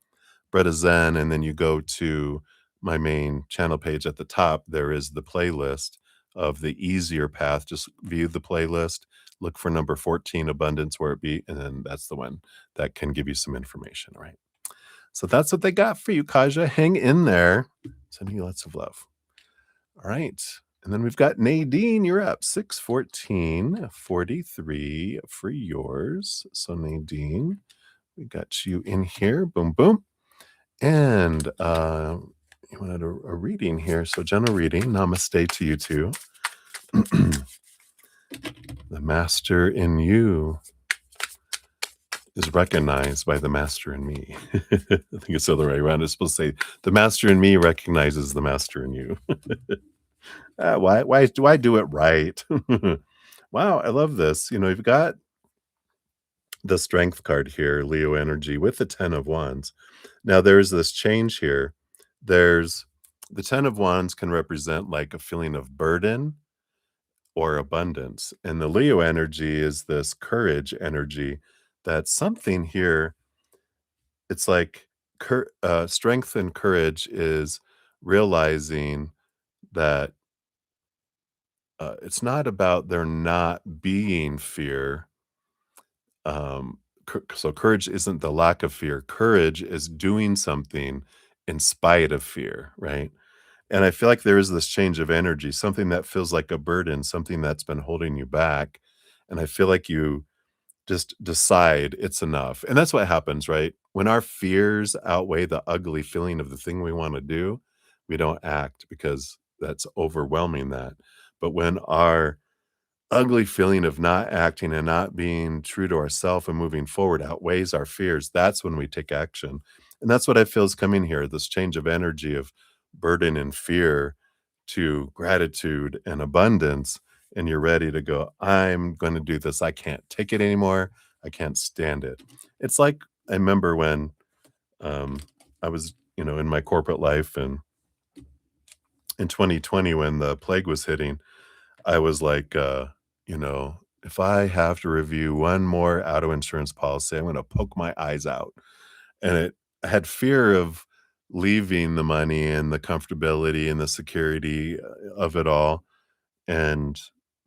Bretta Zen, and then you go to my main channel page at the top, there is the playlist of the easier path. Just view the playlist, look for number 14, Abundance, Where It Be, and then that's the one that can give you some information, right? So that's what they got for you, Kaja. Hang in there. Sending you lots of love. All right. And then we've got Nadine. You're up. 61443 for yours. So Nadine, we got you in here. Boom, boom. And you wanted a reading here. So general reading. Namaste to you too. The master in you is recognized by the master in me. I think it's the other way around. It's supposed to say the master in me recognizes the master in you. Why do I do it right? Wow, I love this. You've got the strength card here, Leo energy, with the 10 of wands. Now there's this change here. There's the 10 of wands can represent like a feeling of burden or abundance. And the Leo energy is this courage energy, that something here, it's like strength and courage is realizing that it's not about there not being fear. So courage isn't the lack of fear. Courage is doing something in spite of fear, right? And I feel like there is this change of energy, something that feels like a burden, something that's been holding you back. And I feel like you just decide it's enough. And that's what happens, right? When our fears outweigh the ugly feeling of the thing we want to do, we don't act because that's overwhelming that. But when our ugly feeling of not acting and not being true to ourselves and moving forward outweighs our fears, that's when we take action. And that's what I feel is coming here, this change of energy of burden and fear to gratitude and abundance. And you're ready to go, I'm going to do this. I can't take it anymore. I can't stand it. It's like I remember when um, I was, in my corporate life and in 2020 when the plague was hitting, I was like, if I have to review one more auto insurance policy, I'm gonna poke my eyes out. And I had fear of leaving the money and the comfortability and the security of it all, and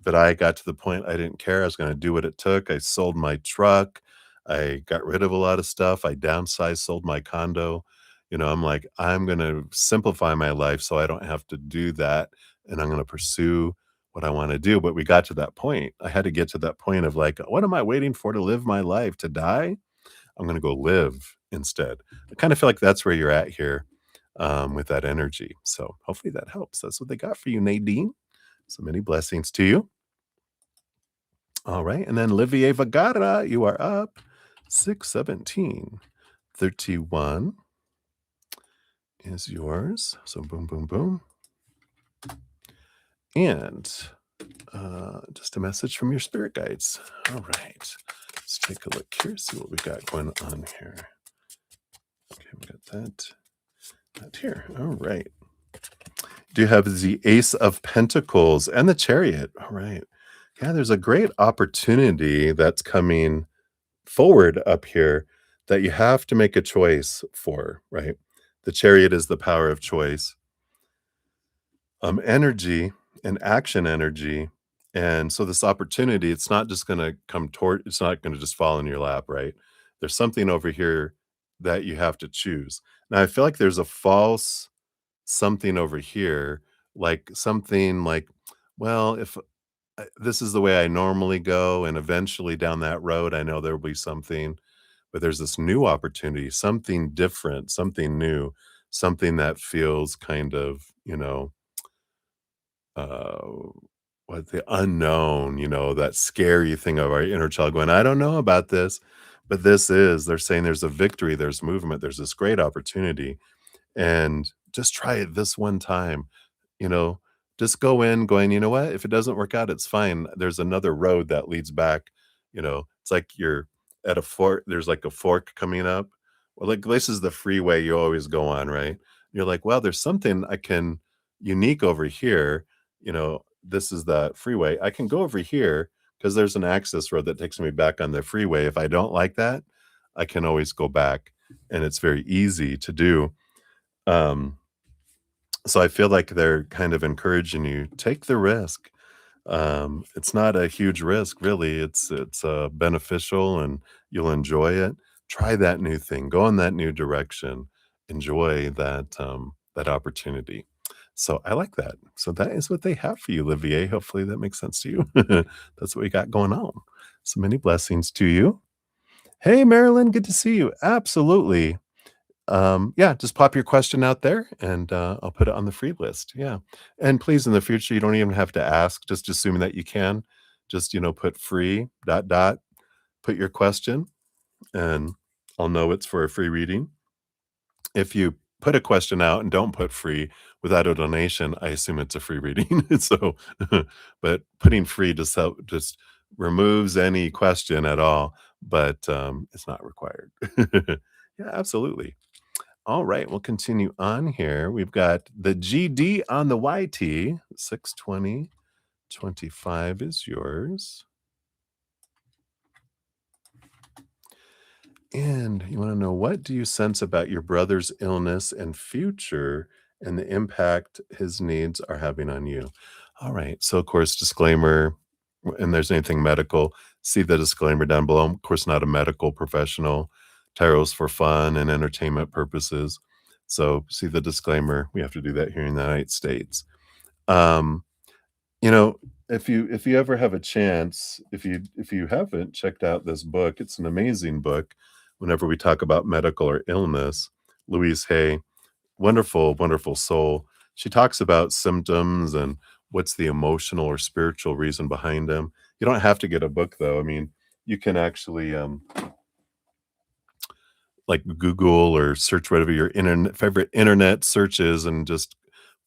but I got to the point I didn't care, I was gonna do what it took. I sold my truck, I got rid of a lot of stuff, I downsized, sold my condo. I'm like, "I'm gonna simplify my life so I don't have to do that, and I'm gonna pursue what I wanna do," but we got to that point. I had to get to that point of like, "What am I waiting for to live my life? To die? I'm gonna go live instead." I kinda feel like that's where you're at here, with that energy, so hopefully that helps. That's what they got for you, Nadine. So many blessings to you. All right. And then Livier Vagara, you are up 61731 is yours. So boom, boom, boom. And just a message from your spirit guides. All right. Let's take a look here, see what we got going on here. Okay, we got that here. All right. Do you have the Ace of Pentacles and the Chariot? All right. Yeah, there's a great opportunity that's coming forward up here that you have to make a choice for, right? The Chariot is the power of choice, energy and action energy. And so this opportunity, it's not just going to it's not going to just fall in your lap, right? There's something over here that you have to choose. Now, I feel like there's a false something over here, like something like, well, if this is the way I normally go, and eventually down that road, I know there'll be something. But there's this new opportunity, something different, something new, something that feels kind of, uh, what the unknown, that scary thing of our inner child going, I don't know about this, but they're saying there's a victory, there's movement, there's this great opportunity. And just try it this one time. You know, just go in going, "You know what? If it doesn't work out, it's fine. There's another road that leads back." It's like you're at a fork there's like a fork coming up. Well, like, this is the freeway you always go on, right? You're like, "Well, there's something I can unique over here." This is the freeway. I can go over here because there's an access road that takes me back on the freeway. If I don't like that, I can always go back, and it's very easy to do. Um, so I feel like they're kind of encouraging you, take the risk. It's not a huge risk, really. It's beneficial, and you'll enjoy it. Try that new thing. Go in that new direction. Enjoy that opportunity. So I like that. So that is what they have for you, Olivier. Hopefully that makes sense to you. That's what we got going on. So many blessings to you. Hey, Marilyn, good to see you. Absolutely. Yeah, just pop your question out there and I'll put it on the free list. Yeah. And please, in the future, you don't even have to ask, just assuming that you can. Just, put free dot dot, put your question, and I'll know it's for a free reading. If you put a question out and don't put free without a donation, I assume it's a free reading. So, but putting free just removes any question at all, but it's not required. Yeah, absolutely. All right, we'll continue on here. We've got the GD on the YT. 62025 is yours. And you want to know, what do you sense about your brother's illness and future and the impact his needs are having on you? All right. So, of course, disclaimer, and there's anything medical, see the disclaimer down below. I'm, of course, not a medical professional. Tarot's for fun and entertainment purposes. So see the disclaimer. We have to do that here in the United States. Um, you know, if you ever have a chance, if you haven't checked out this book, it's an amazing book. Whenever we talk about medical or illness, Louise Hay, wonderful, wonderful soul. She talks about symptoms and what's the emotional or spiritual reason behind them. You don't have to get a book though. I mean, you can actually like Google or search whatever your internet favorite internet searches and just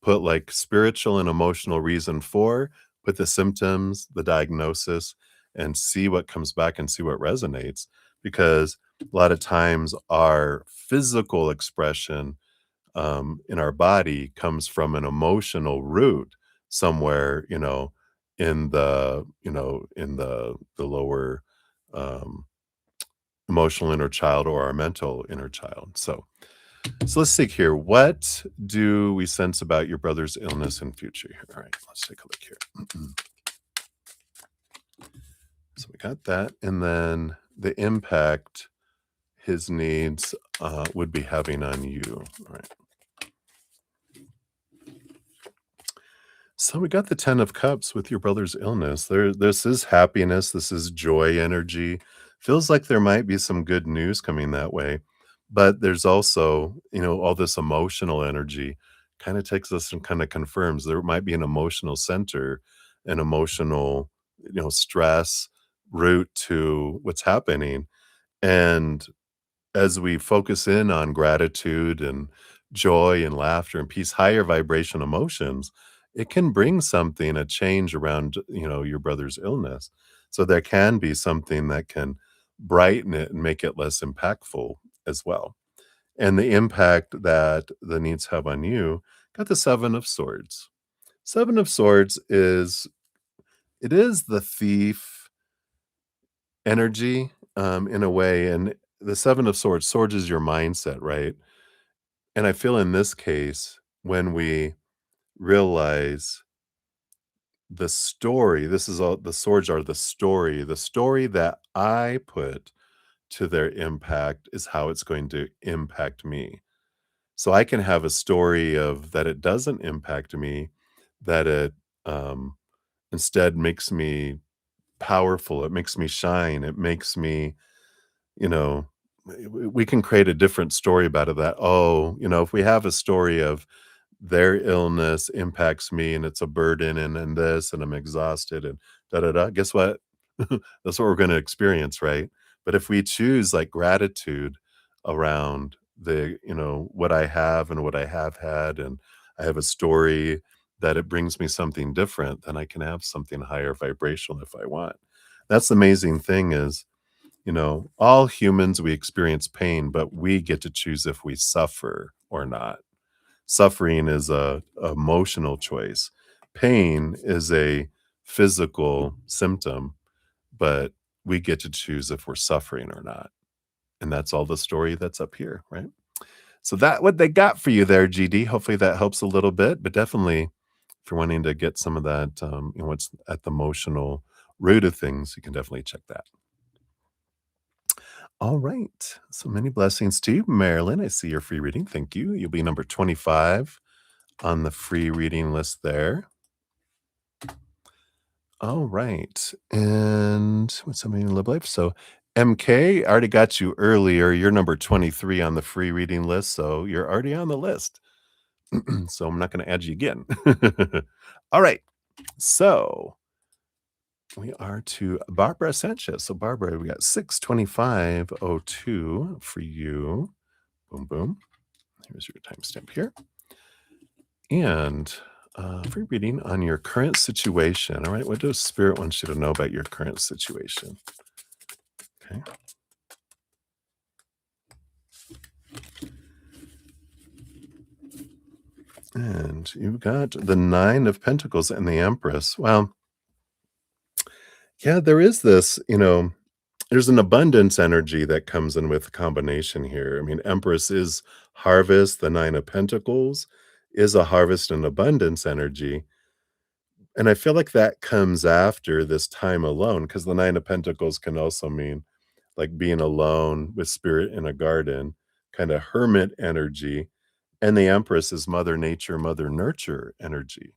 put like spiritual and emotional reason for, put the symptoms, the diagnosis, and see what comes back and see what resonates. Because a lot of times our physical expression in our body comes from an emotional root somewhere, in the lower um, emotional inner child or our mental inner child. So let's see here. What do we sense about your brother's illness and future here? All right, let's take a look here. So we got that, and then the impact his needs would be having on you. All right. So we got the 10 of cups with your brother's illness. This is happiness, this is joy energy. Feels like there might be some good news coming that way. But there's also, all this emotional energy kind of takes us and kind of confirms there might be an emotional center, an emotional, stress root to what's happening. And as we focus in on gratitude and joy and laughter and peace, higher vibration emotions, it can bring something, a change around, your brother's illness. So there can be something that can brighten it and make it less impactful as well. And the impact that the needs have on you got the Seven of Swords. Seven of Swords it is the thief energy, in a way, and the Seven of Swords is your mindset, right? And I feel in this case, when we realize the story, this is all the swords are the story that I put to their impact is how it's going to impact me. So I can have a story of that it doesn't impact me, that it, um, instead makes me powerful, it makes me shine, it makes me, you know, we can create a different story about it that, oh, if we have a story of their illness impacts me and it's a burden and this and I'm exhausted and da da da, guess what? That's what we're going to experience, right? But if we choose like gratitude around what I have and what I have had, and I have a story that it brings me something different, then I can have something higher vibrational if I want. That's the amazing thing is, all humans, we experience pain, but we get to choose if we suffer or not. Suffering is a emotional choice. Pain is a physical symptom, but we get to choose if we're suffering or not. And that's all the story that's up here, right? So that what they got for you there, GD. Hopefully that helps a little bit, but definitely if you're wanting to get some of that, what's at the emotional root of things, you can definitely check that. All right. So many blessings to you, Marilyn. I see your free reading. Thank you. You'll be number 25 on the free reading list there. All right. And what's something in Live Life? So MK, I already got you earlier. You're number 23 on the free reading list. So you're already on the list. So I'm not going to add you again. All right. So we are to Barbara Sanchez. So Barbara, we got 62502 for you. Boom, boom. Here's your timestamp here. And free reading on your current situation. All right. What does Spirit want you to know about your current situation? Okay. And you've got the Nine of Pentacles and the Empress. Well, yeah, there is this, there's an abundance energy that comes in with the combination here. I mean, Empress is harvest, the Nine of Pentacles is a harvest and abundance energy. And I feel like that comes after this time alone, because the Nine of Pentacles can also mean, like, being alone with spirit in a garden, kinda hermit energy, and the Empress is Mother Nature, Mother Nurture energy.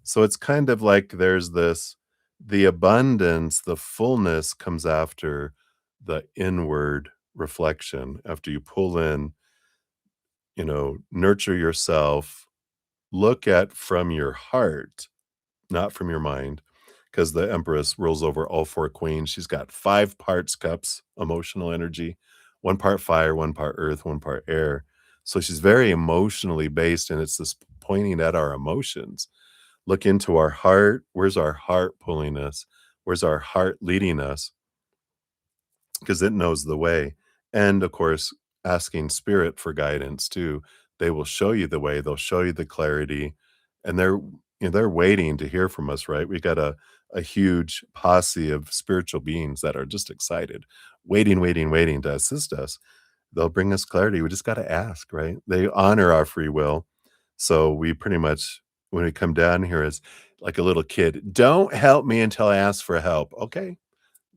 So it's kind of like there's this the abundance, the fullness comes after the inward reflection, after you pull in, nurture yourself, look at from your heart, not from your mind, because the Empress rules over all 4 queens. She's got 5 parts cups, emotional energy, 1 part fire, 1 part earth, 1 part air. So she's very emotionally based, and it's this pointing at our emotions. Look into our heart. Where's our heart pulling us? Where's our heart leading us? Because it knows the way. And of course, asking spirit for guidance too. They will show you the way, they'll show you the clarity, and they're waiting to hear from us, right? We got a huge posse of spiritual beings that are just excited, waiting, waiting, waiting to assist us. They'll bring us clarity. We just got to ask, right? They honor our free will. So we pretty much, when we come down here, as like a little kid, don't help me until I ask for help. Okay,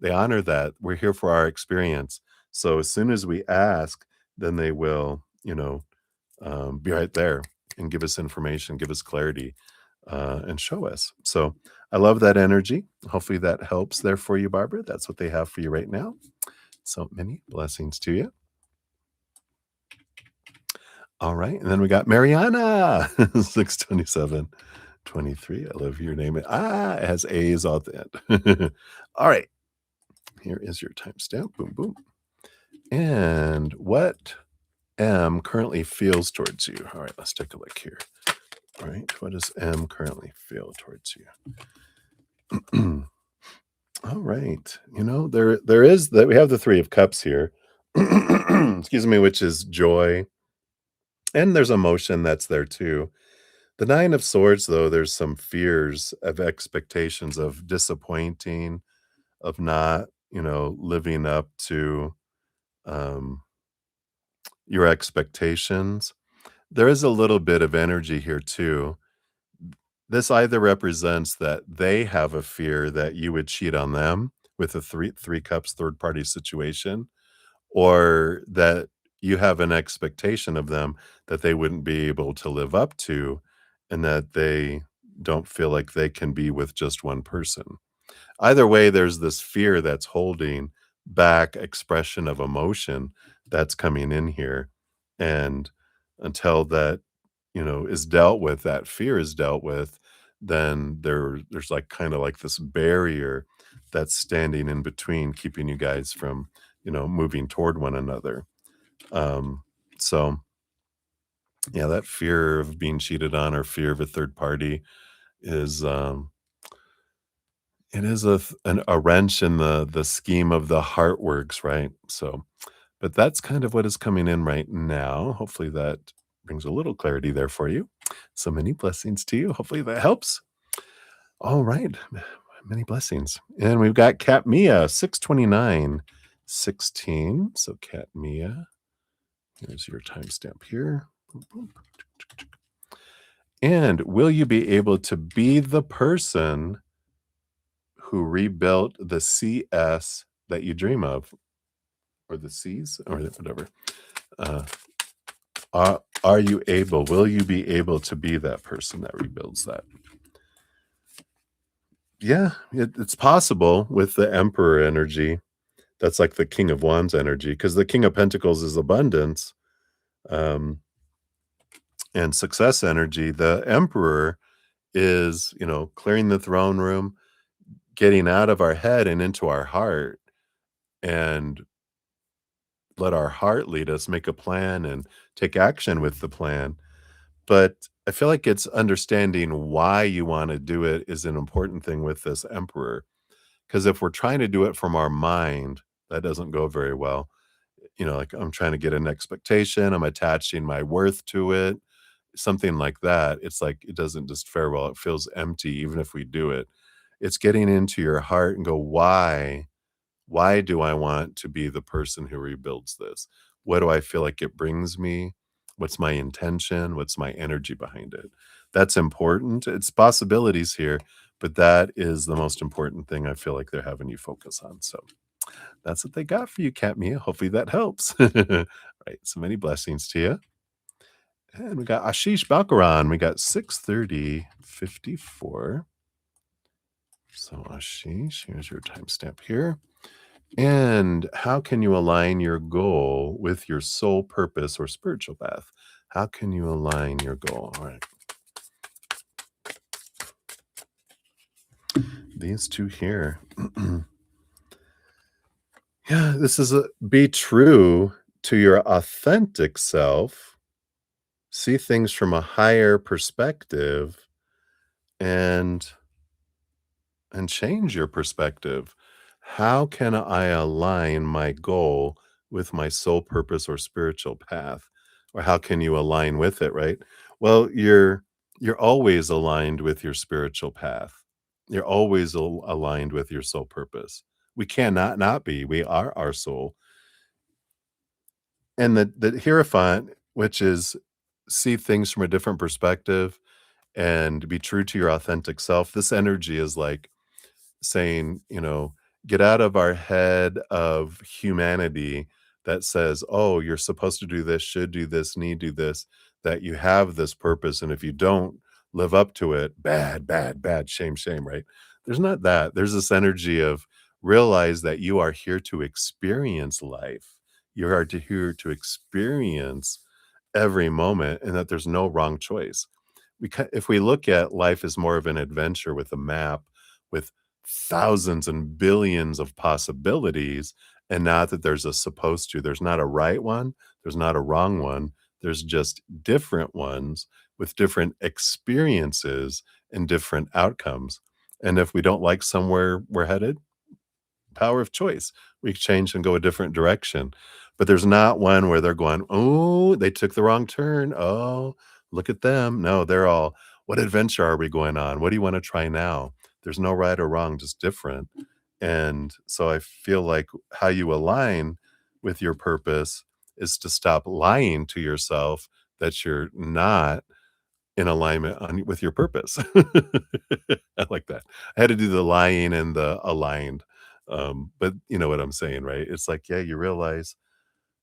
they honor that. We're here for our experience. So as soon as we ask, then they will, be right there and give us information, give us clarity, and show us. So I love that energy. Hopefully that helps there for you, Barbara. That's what they have for you right now. So many blessings to you. All right. And then we got Mariana, 62723. I love your name. It has A's at the end. All right. Here is your timestamp. Boom, boom. And what M currently feels towards you? All right, let's take a look here. All right, what does M currently feel towards you? All right, there is that we have the Three of Cups here. Excuse me, which is joy, and there's emotion that's there too. The Nine of Swords, though, there's some fears of expectations of disappointing, of not, living up to um, your expectations. There is a little bit of energy here too. This either represents that they have a fear that you would cheat on them with a three cups third party situation, or that you have an expectation of them that they wouldn't be able to live up to, and that they don't feel like they can be with just one person. Either way, there's this fear that's holding back expression of emotion that's coming in here. And until that, is dealt with, that fear is dealt with, then there's like kind of like this barrier that's standing in between, keeping you guys from, moving toward one another. Um, so yeah, that fear of being cheated on or fear of a third party is it is a wrench in the scheme of the heart works, right? So, but that's kind of what is coming in right now. Hopefully that brings a little clarity there for you. So many blessings to you. Hopefully that helps. All right. Many blessings. And we've got Cat Mia, 62916. So Cat Mia, here's your timestamp here. Boom, boom. And will you be able to be the person who rebuilt the CS that you dream of, or the Cs, or whatever? Uh, are you able? Will you be able to be that person that rebuilds that? Yeah, it's possible with the Emperor energy. That's like the King of Wands energy, because the King of Pentacles is abundance, um, and success energy. The Emperor is, clearing the throne room, getting out of our head and into our heart, and let our heart lead us, make a plan and take action with the plan. But I feel like it's understanding why you want to do it is an important thing with this Emperor. Because if we're trying to do it from our mind, that doesn't go very well. Like, I'm trying to get an expectation, I'm attaching my worth to it, something like that. It's like it doesn't just fare well. It feels empty, even if we do it. It's getting into your heart and go, why? Why do I want to be the person who rebuilds this? What do I feel like it brings me? What's my intention? What's my energy behind it? That's important. It's possibilities here, but that is the most important thing I feel like they're having you focus on. So that's what they got for you, Cat Mia. Hopefully that helps. Right. So many blessings to you. And we got Ashish Balkaran. We got 6:30:54. So Ashish, here's your timestamp here. And how can you align your goal with your soul purpose or spiritual path? How can you align your goal? All right. These two here. Yeah, this is a be true to your authentic self, see things from a higher perspective, and change your perspective. How can I align my goal with my soul purpose or spiritual path? Or how can you align with it, right? Well, you're always aligned with your spiritual path. You're always aligned with your soul purpose. We cannot not be. We are our soul. And the Hierophant, which is see things from a different perspective and be true to your authentic self. This energy is like saying, get out of our head of humanity that says, oh, you're supposed to do this, should do this, need do this, that you have this purpose. And if you don't live up to it, bad, bad, bad, shame, shame, right? There's not that. There's this energy of realize that you are here to experience life. You are here to experience every moment and that there's no wrong choice. If we look at life as more of an adventure with a map, with thousands and billions of possibilities, and not that there's a supposed to. There's not a right one, there's not a wrong one, there's just different ones with different experiences and different outcomes. And if we don't like somewhere we're headed, power of choice. We change and go a different direction. But there's not one where they're going, "Oh, they took the wrong turn. Oh, look at them." No, they're all, "What adventure are we going on? What do you wanna try now?" There's no right or wrong, just different. And so I feel like how you align with your purpose is to stop lying to yourself that you're not in alignment with your purpose. I like that. I had to do the lying and the aligned, but you know what I'm saying, right? It's like, yeah, you realize,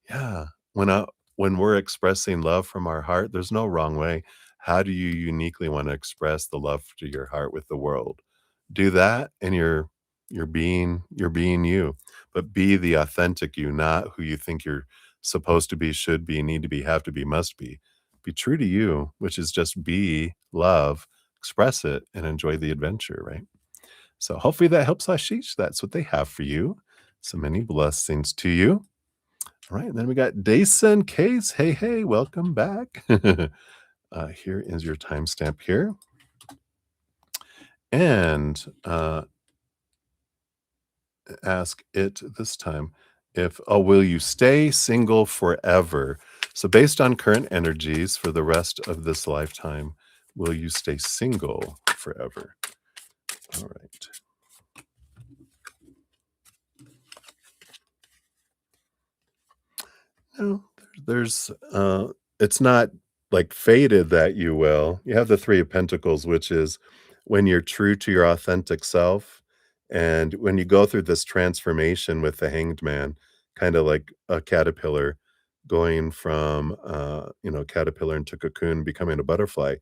yeah, when we're expressing love from our heart, there's no wrong way. How do you uniquely wanna express the love to your heart with the world? Do that, and you're being you, but be the authentic you, not who you think you're supposed to be, should be, need to be, have to be, must be. Be true to you, which is just be, love, express it, and enjoy the adventure, right? So hopefully that helps, Ashish. That's what they have for you. So many blessings to you. All right, and then we got Dason Case. Hey, hey, welcome back. Here is your timestamp here. And ask it this time if, oh, will you stay single forever? So, based on current energies for the rest of this lifetime, will you stay single forever? All right. No, it's not like fated that you will. You have the 3 of Pentacles, which is when you're true to your authentic self, and when you go through this transformation with the Hanged Man, kinda like a caterpillar going from, caterpillar into cocoon, becoming a butterfly,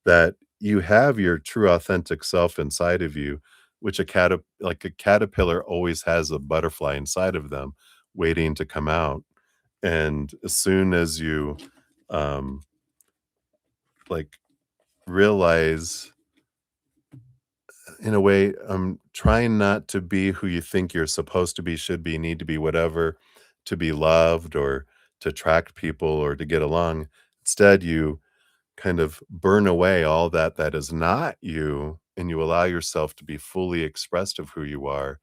that you have your true authentic self inside of you, which a caterpillar always has a butterfly inside of them waiting to come out. And as soon as you, um, like, realize in a way, trying not to be who you think you're supposed to be, should be, need to be, whatever, to be loved or to attract people or to get along. Instead, you kind of burn away all that is not you, and you allow yourself to be fully expressed of who you are,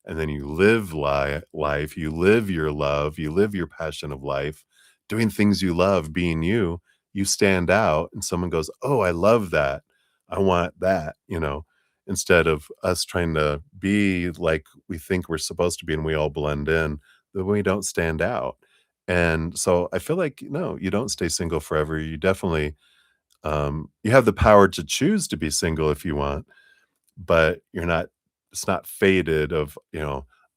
and then you live life, you live your love, you live your passion of life, doing things you love, being you. You stand out, and someone goes, "Oh, I love that. I want that," instead of us trying to be like we think we're supposed to be and we all blend in, then we don't stand out. And so I feel like, no, you don't stay single forever. You definitely you have the power to choose to be single if you want, but you're not it's not faded of,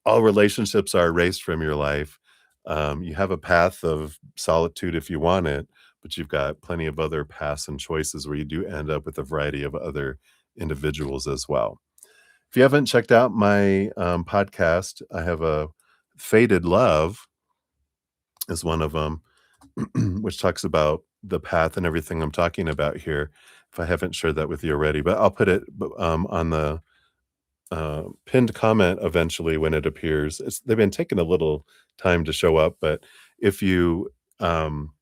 all relationships are erased from your life. You have a path of solitude if you want it, but you've got plenty of other paths and choices where you do end up with a variety of other individuals as well. If you haven't checked out my, podcast, I have a Fated Love is one of them, which talks about the path and everything I'm talking about here, if I haven't shared that with you already, but I'll put it on the pinned comment eventually when it appears. They've been taking a little time to show up, but if you um,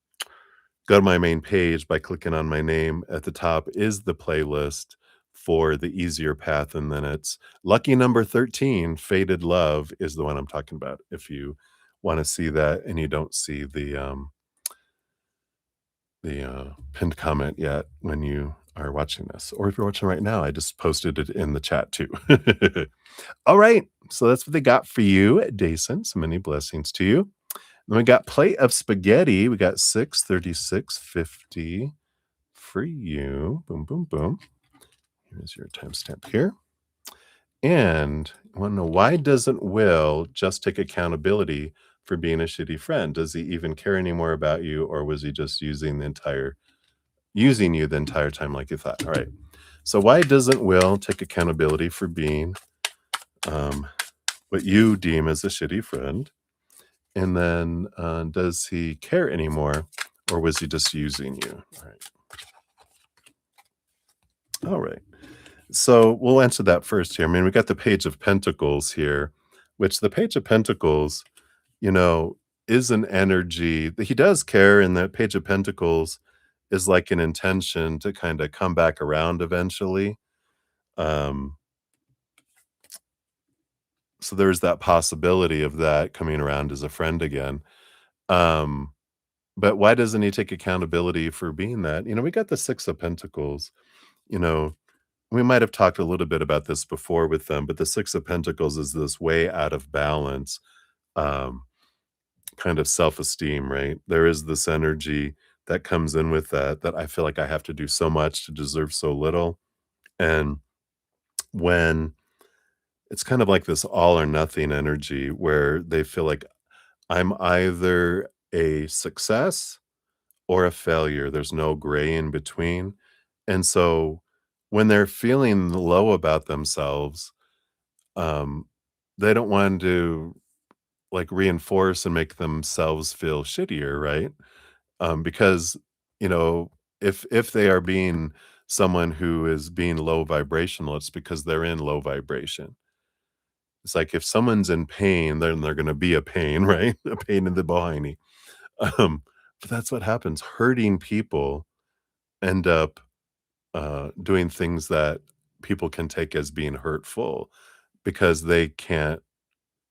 go to my main page by clicking on my name at the top is the playlist for the easier path, and then it's lucky number 13, Faded Love is the one I'm talking about. If you want to see that and you don't see the pinned comment yet when you are watching this, or if you're watching right now, I just posted it in the chat too. All right. So that's what they got for you, Dason. So many blessings to you. Then we got plate of spaghetti. We got 636.50 for you. Boom, boom, boom. Here's your timestamp here. And I want to know, why doesn't Will just take accountability for being a shitty friend? Does he even care anymore about you, or was he just using you the entire time like you thought? All right. So why doesn't Will take accountability for being um, what you deem as a shitty friend? And then does he care anymore, or was he just using you? All right. All right. So we'll answer that first here. I mean, we got the Page of Pentacles here, which the Page of Pentacles, you know, is an energy that he does care. And the Page of Pentacles is like an intention to kind of come back around eventually. Um, so there's that possibility of that coming around as a friend again. Um, but why doesn't he take accountability for being that? You know, we got the Six of Pentacles, you know, we might have talked a little bit about this before with them, but the Six of Pentacles is this way out of balance, um, kind of self-esteem, right? There is this energy that comes in with that, that I feel like I have to do so much to deserve so little. And when it's kind of like this all or nothing energy where they feel like I'm either a success or a failure. There's no gray in between. And so when they're feeling low about themselves, um, they don't want to like reinforce and make themselves feel shittier, right? Because you know, if they are being someone who is being low vibrational, it's because they're in low vibration. It's like if someone's in pain, then they're going to be a pain, right? A pain in the behind. Um, but that's what happens. Hurting people end up doing things that people can take as being hurtful because they can't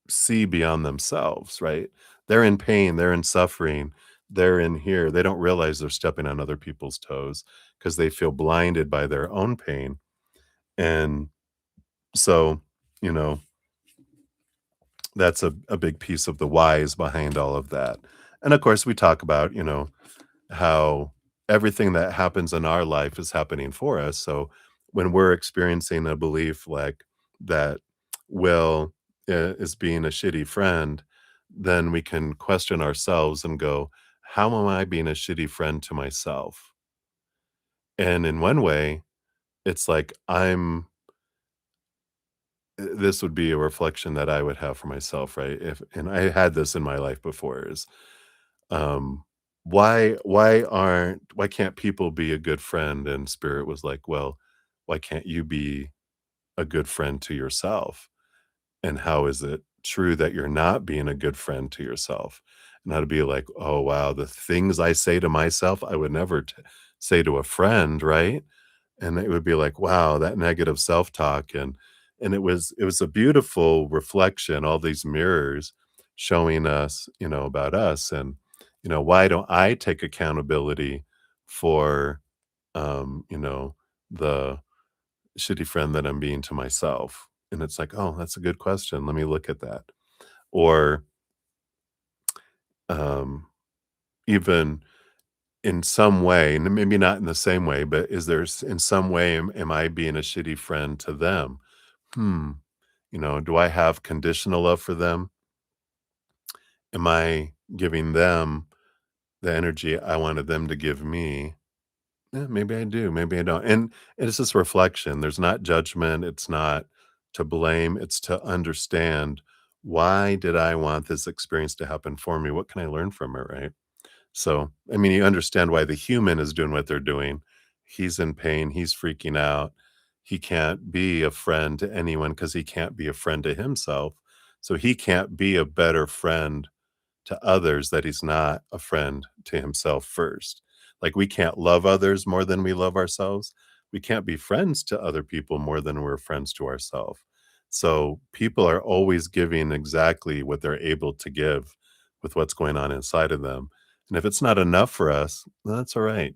see beyond themselves, right? They're in pain, they're in suffering, they're in here. They don't realize they're stepping on other people's toes because they feel blinded by their own pain. And so, you know, that's a big piece of the whys behind all of that. And of course, we talk about, how everything that happens in our life is happening for us. So when we're experiencing a belief like that Will is being a shitty friend, then we can question ourselves and go, how am I being a shitty friend to myself? And in one way, it's like this would be a reflection that I would have for myself, right? If and I had this in my life before is um why can't people be a good friend? And spirit was like, well, why can't you be a good friend to yourself? And how is it true that you're not being a good friend to yourself? And I'd be like, oh wow, the things I say to myself I would never say to a friend, right? And it would be like, wow, that negative self-talk. And it was a beautiful reflection, all these mirrors showing us, about us. And why don't I take accountability for the shitty friend that I'm being to myself? And it's like, oh, that's a good question, let me look at that. Or um even, in some way, and maybe not in the same way, but is there in some way am I being a shitty friend to them? Hmm. Do I have conditional love for them? Am I giving them the energy I wanted them to give me? Yeah, maybe I do, maybe I don't. And it's just reflection. There's not judgment. It's not to blame. It's to understand, why did I want this experience to happen for me? What can I learn from it, right? So, I mean, you understand why the human is doing what they're doing. He's in pain. He's freaking out. He can't be a friend to anyone because he can't be a friend to himself. So he can't be a better friend to others that he's not a friend to himself first. Like, we can't love others more than we love ourselves. We can't be friends to other people more than we're friends to ourselves. So people are always giving exactly what they're able to give with what's going on inside of them. And if it's not enough for us, that's all right.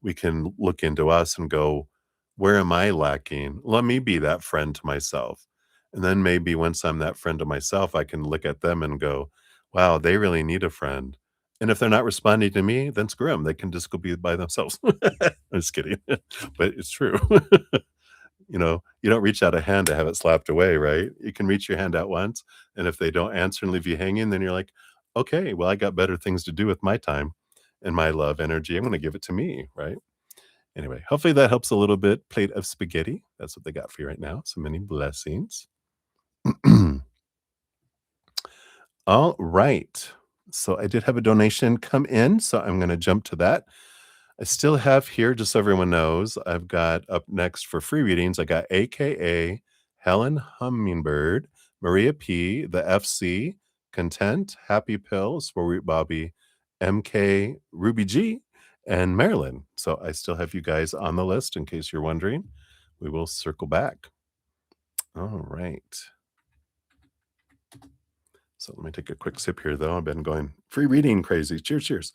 We can look into us and go, where am I lacking? Let me be that friend to myself. And then maybe once I'm that friend to myself, I can look at them and go, wow, they really need a friend. And if they're not responding to me, then screw them. They can just go be by themselves. I'm just kidding, but it's true. You don't reach out a hand to have it slapped away, right? You can reach your hand out once, and if they don't answer and leave you hanging, then you're like, "Okay, well, I got better things to do with my time and my love energy. I'm gonna give it to me," right? Anyway, hopefully that helps a little bit. Plate of spaghetti. That's what they got for you right now. So many blessings. All right. So I did have a donation come in, so I'm gonna jump to that. I still have here, just so everyone knows, I've got up next for free readings, I got AKA, Helen Hummingbird, Maria P, the FC, Content, Happy Pill, Root Bobby, MK, Ruby G, and Marilyn. So I still have you guys on the list in case you're wondering. We will circle back. All right. So let me take a quick sip here, though. I've been going free reading crazy. Cheers, cheers.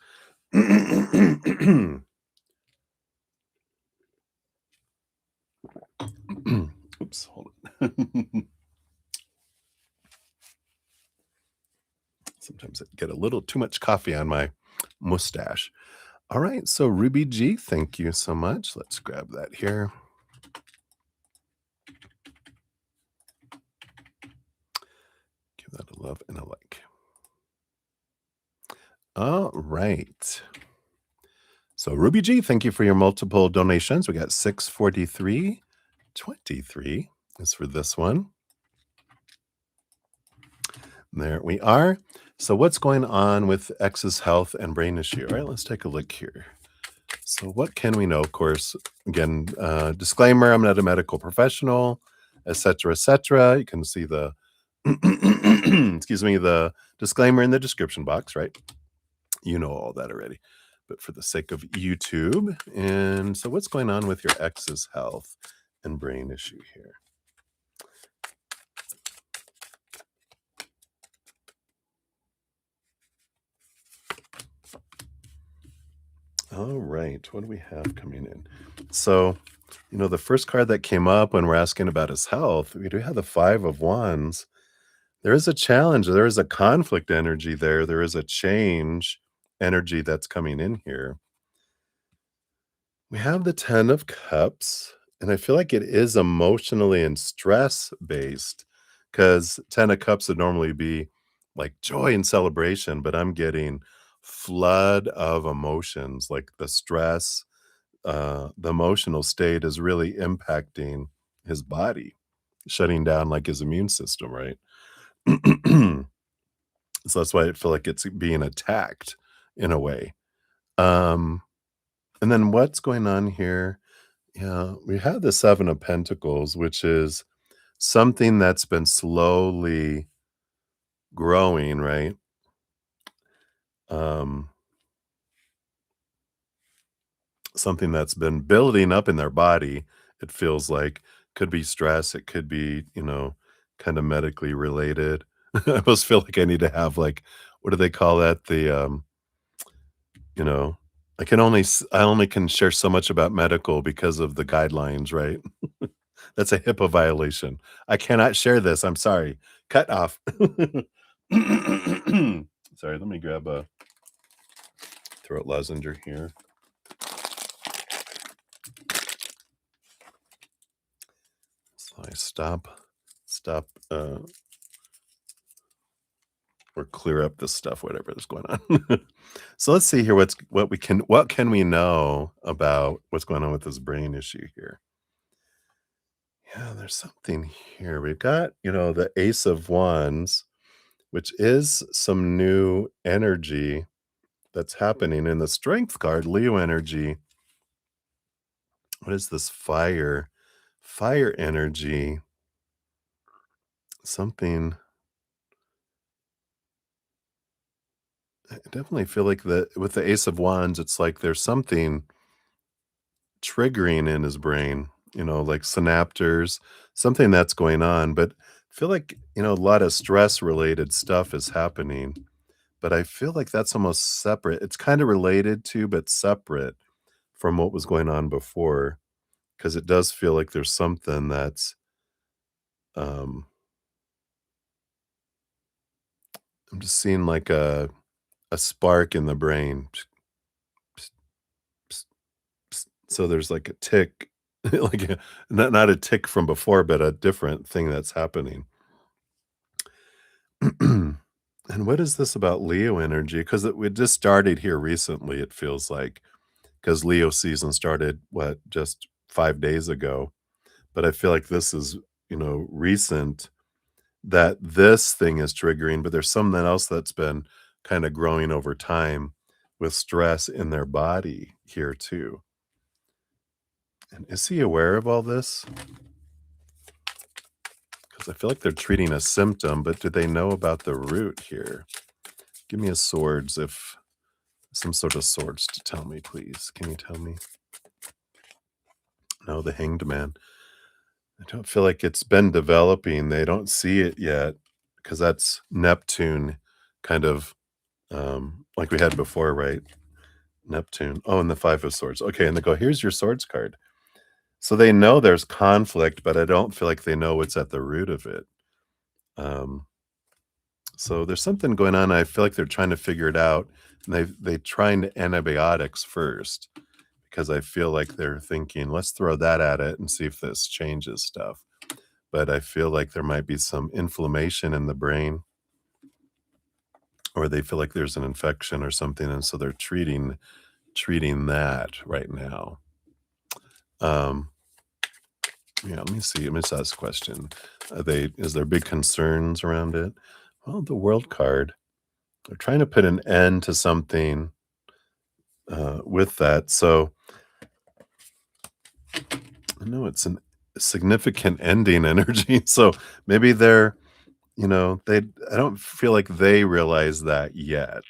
Oops, hold on. Sometimes I get a little too much coffee on my mustache. All right, so Ruby G, thank you so much. Let's grab that here. Give that a love and a like. All right. So Ruby G, thank you for your multiple donations. We got 643.23 is for this one. There we are. So what's going on with X's health and brain issue? All right, let's take a look here. So what can we know? Of course, again, disclaimer, I'm not a medical professional, et cetera, et cetera. You can see the, excuse me, the disclaimer in the description box, right? You know all that already. But for the sake of YouTube, and so what's going on with your ex's health and brain issue here? All right, what do we have coming in? So, the first card that came up when we're asking about his health, we do have the Five of Wands. There is a challenge, there is a conflict energy there is a change energy that's coming in here. We have the 10 of Cups, and I feel like it is emotionally and stress-based, because 10 of Cups would normally be, like, joy and celebration, but I'm getting flood of emotions, like, the stress, the emotional state is really impacting his body, shutting down, like, his immune system, right? So that's why I feel like it's being attacked in a way. Um, and then what's going on here? Yeah, we have the 7 of Pentacles, which is something that's been slowly growing, right? Um, something that's been building up in their body, it feels like. Could be stress, it could be, kind of medically related. I almost feel like I need to have, like, what do they call that? You know, I only can share so much about medical because of the guidelines, right? That's a HIPAA violation. I cannot share this, I'm sorry. Cut off. Sorry, let me grab a throat lozenge here. So I stop, or clear up this stuff, whatever is going on. So let's see here what can we know about what's going on with this brain issue here? Yeah, there's something here. We've got, the Ace of Wands, which is some new energy that's happening in the Strength card, Leo energy. What is this fire? Fire energy. Something I definitely feel like with the Ace of Wands, it's like there's something triggering in his brain, like synaptors, something that's going on. But I feel like, a lot of stress related stuff is happening. But I feel like that's almost separate. It's kind of related to, but separate from what was going on before. Because it does feel like there's something that's, um, I'm just seeing like a spark in the brain. So there's like a tick, like not a tick from before, but a different thing that's happening. And what is this about Leo energy? Because we just started here recently, it feels like, because Leo season started, just 5 days ago. But I feel like this is, recent that this thing is triggering, but there's something else that's been kind of growing over time with stress in their body here too. And is he aware of all this? Because I feel like they're treating a symptom, but do they know about the root here? Give me a swords, if some sort of swords to tell me, please. Can you tell me? No, the Hanged Man. I don't feel like it's been developing. They don't see it yet because that's Neptune kind of, like we had before, right? Neptune. Oh, and the Five of Swords. Okay, and they go, here's your swords card. So they know there's conflict, but I don't feel like they know what's at the root of it. So there's something going on. I feel like they're trying to figure it out, and they trying antibiotics first because I feel like they're thinking, let's throw that at it and see if this changes stuff. But I feel like there might be some inflammation in the brain, or they feel like there's an infection or something, and so they're treating that right now. Yeah, let me see. Let me just ask a question. Is there big concerns around it? Well, the World card. They're trying to put an end to something with that. So I know it's a significant ending energy. So maybe I don't feel like they realize that yet,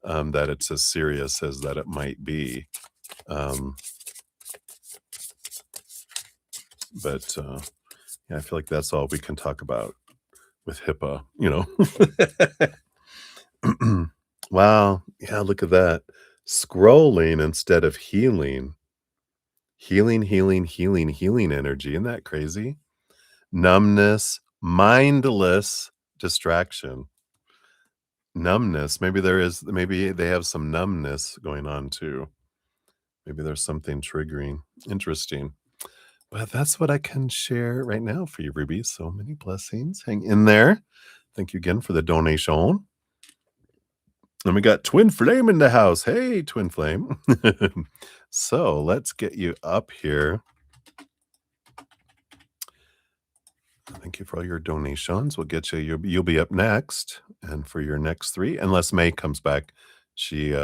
that it's as serious as that it might be. Um, but yeah, I feel like that's all we can talk about with HIPAA. Wow. Yeah, look at that. Scrolling instead of healing. Healing, healing, healing, healing energy. Isn't that crazy? Numbness, mindless distraction. Numbness. Maybe they have some numbness going on too. Maybe there's something triggering. Interesting. But that's what I can share right now for you, Ruby. So many blessings. Hang in there. Thank you again for the donation. And we got Twin Flame in the house. Hey, Twin Flame. So let's get you up here. Thank you for all your donations. We'll get you. You'll be up next, and for your next three, unless May comes back, she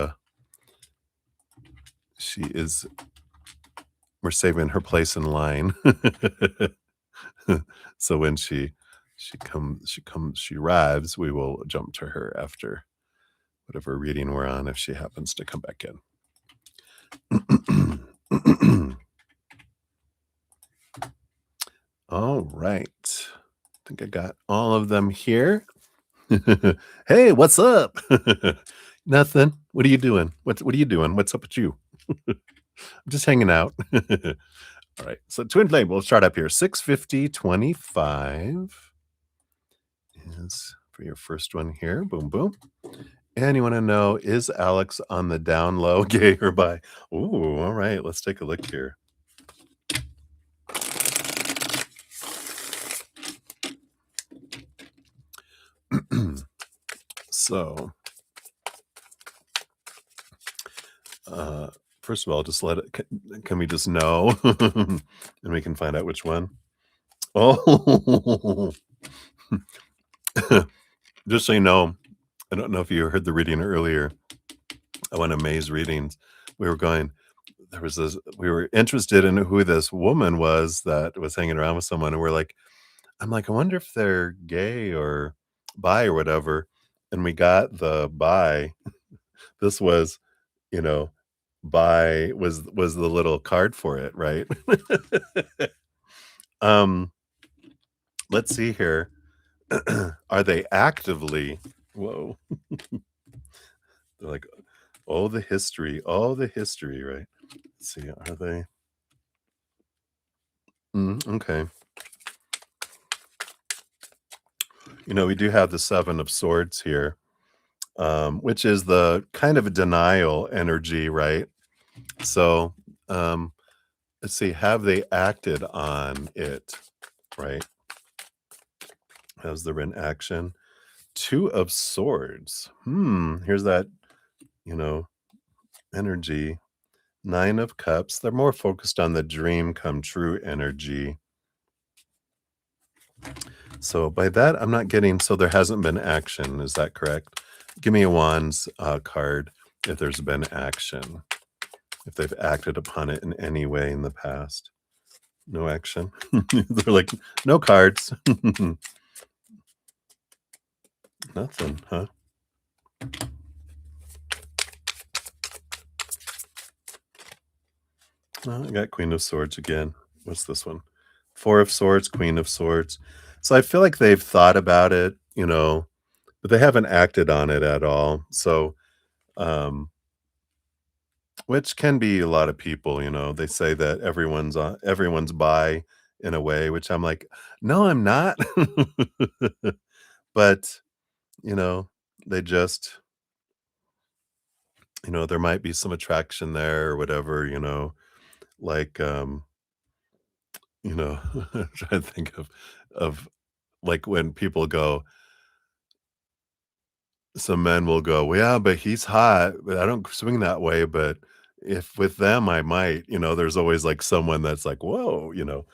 is. We're saving her place in line. So when she arrives, we will jump to her after whatever reading we're on, if she happens to come back in. All right. I think I got all of them here. Hey, what's up? Nothing. What are you doing? What are you doing? What's up with you? I'm just hanging out. All right. So Twin Flame, we'll start up here. 650.25 is for your first one here. Boom, boom. And you wanna know, is Alex on the down low, gay or bi? Ooh, alright, let's take a look here. So, uh, first of all, just let it can we just know? And we can find out which one? Oh. Just so you know, I don't know if you heard the reading earlier. I went to May's readings. We were going there was this we were interested in who this woman was that was hanging around with someone, and we're like I'm like, "I wonder if they're gay or bi or whatever," and we got the bi. This was, you know, bi was the little card for it, right? Um, let's see here. Are they actively whoa. They're like, oh, the history, right? Let's see, are they okay. You know, we do have the 7 of swords here, which is the kind of a denial energy, right? So, um, let's see, have they acted on it, right? Has there been action? 2 of swords. Here's that, you know, energy. 9 of cups. They're more focused on the dream come true energy. So by that, I'm not getting so there hasn't been action, is that correct? Give me a wands, card if there's been action, if they've acted upon it in any way in the past. No action? They're like, "No cards." Nothing, huh? Well, I got Queen of Swords again. What's this one? 4 of Swords, Queen of Swords. So I feel like they've thought about it, you know, but they haven't acted on it at all. So, um which can be a lot of people, you know, they say that everyone's bi in a way, which I'm like, "No, I'm not." But, you know, they just there might be some attraction there or whatever, like, I'm trying to think of, like, when people go some men will go, "Well, yeah, but he's hot, but I don't swing that way, but if with them, I might." There's always, like, someone that's like, "Whoa," you know?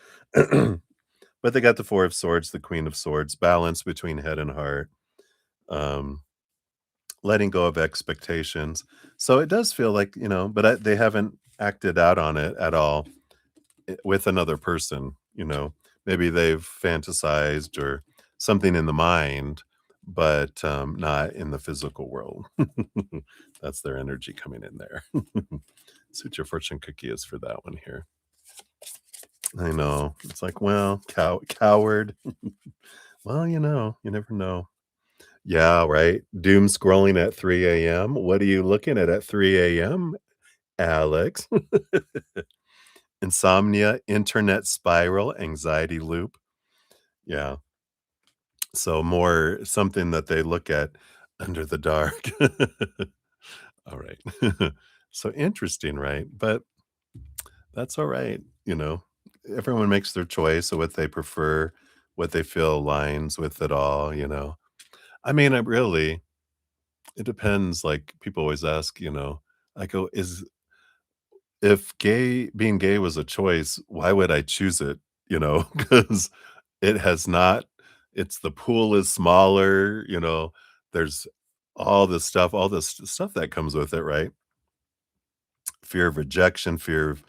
But they got the 4 of swords, the queen of swords, balance between head and heart, um, letting go of expectations. So it does feel like, but they haven't acted out on it at all with another person, Maybe they've fantasized or something in the mind, but not in the physical world. That's their energy coming in there. See what your fortune cookie is for that one here. I know. It's like, well, coward. Well, you never know. Yeah, right. Doom scrolling at 3 a.m. What are you looking at 3 a.m., Alex? Insomnia, internet spiral, anxiety loop. Yeah. So more something that they look at under the dark. All right. So interesting, right? But that's all right. Everyone makes their choice of what they prefer, what they feel aligns with it all. I mean, it depends. Like people always ask, I go, is if being gay was a choice, why would I choose it? Because it has not, it's the pool is smaller, there's all this stuff that comes with it, right? Fear of rejection, fear of,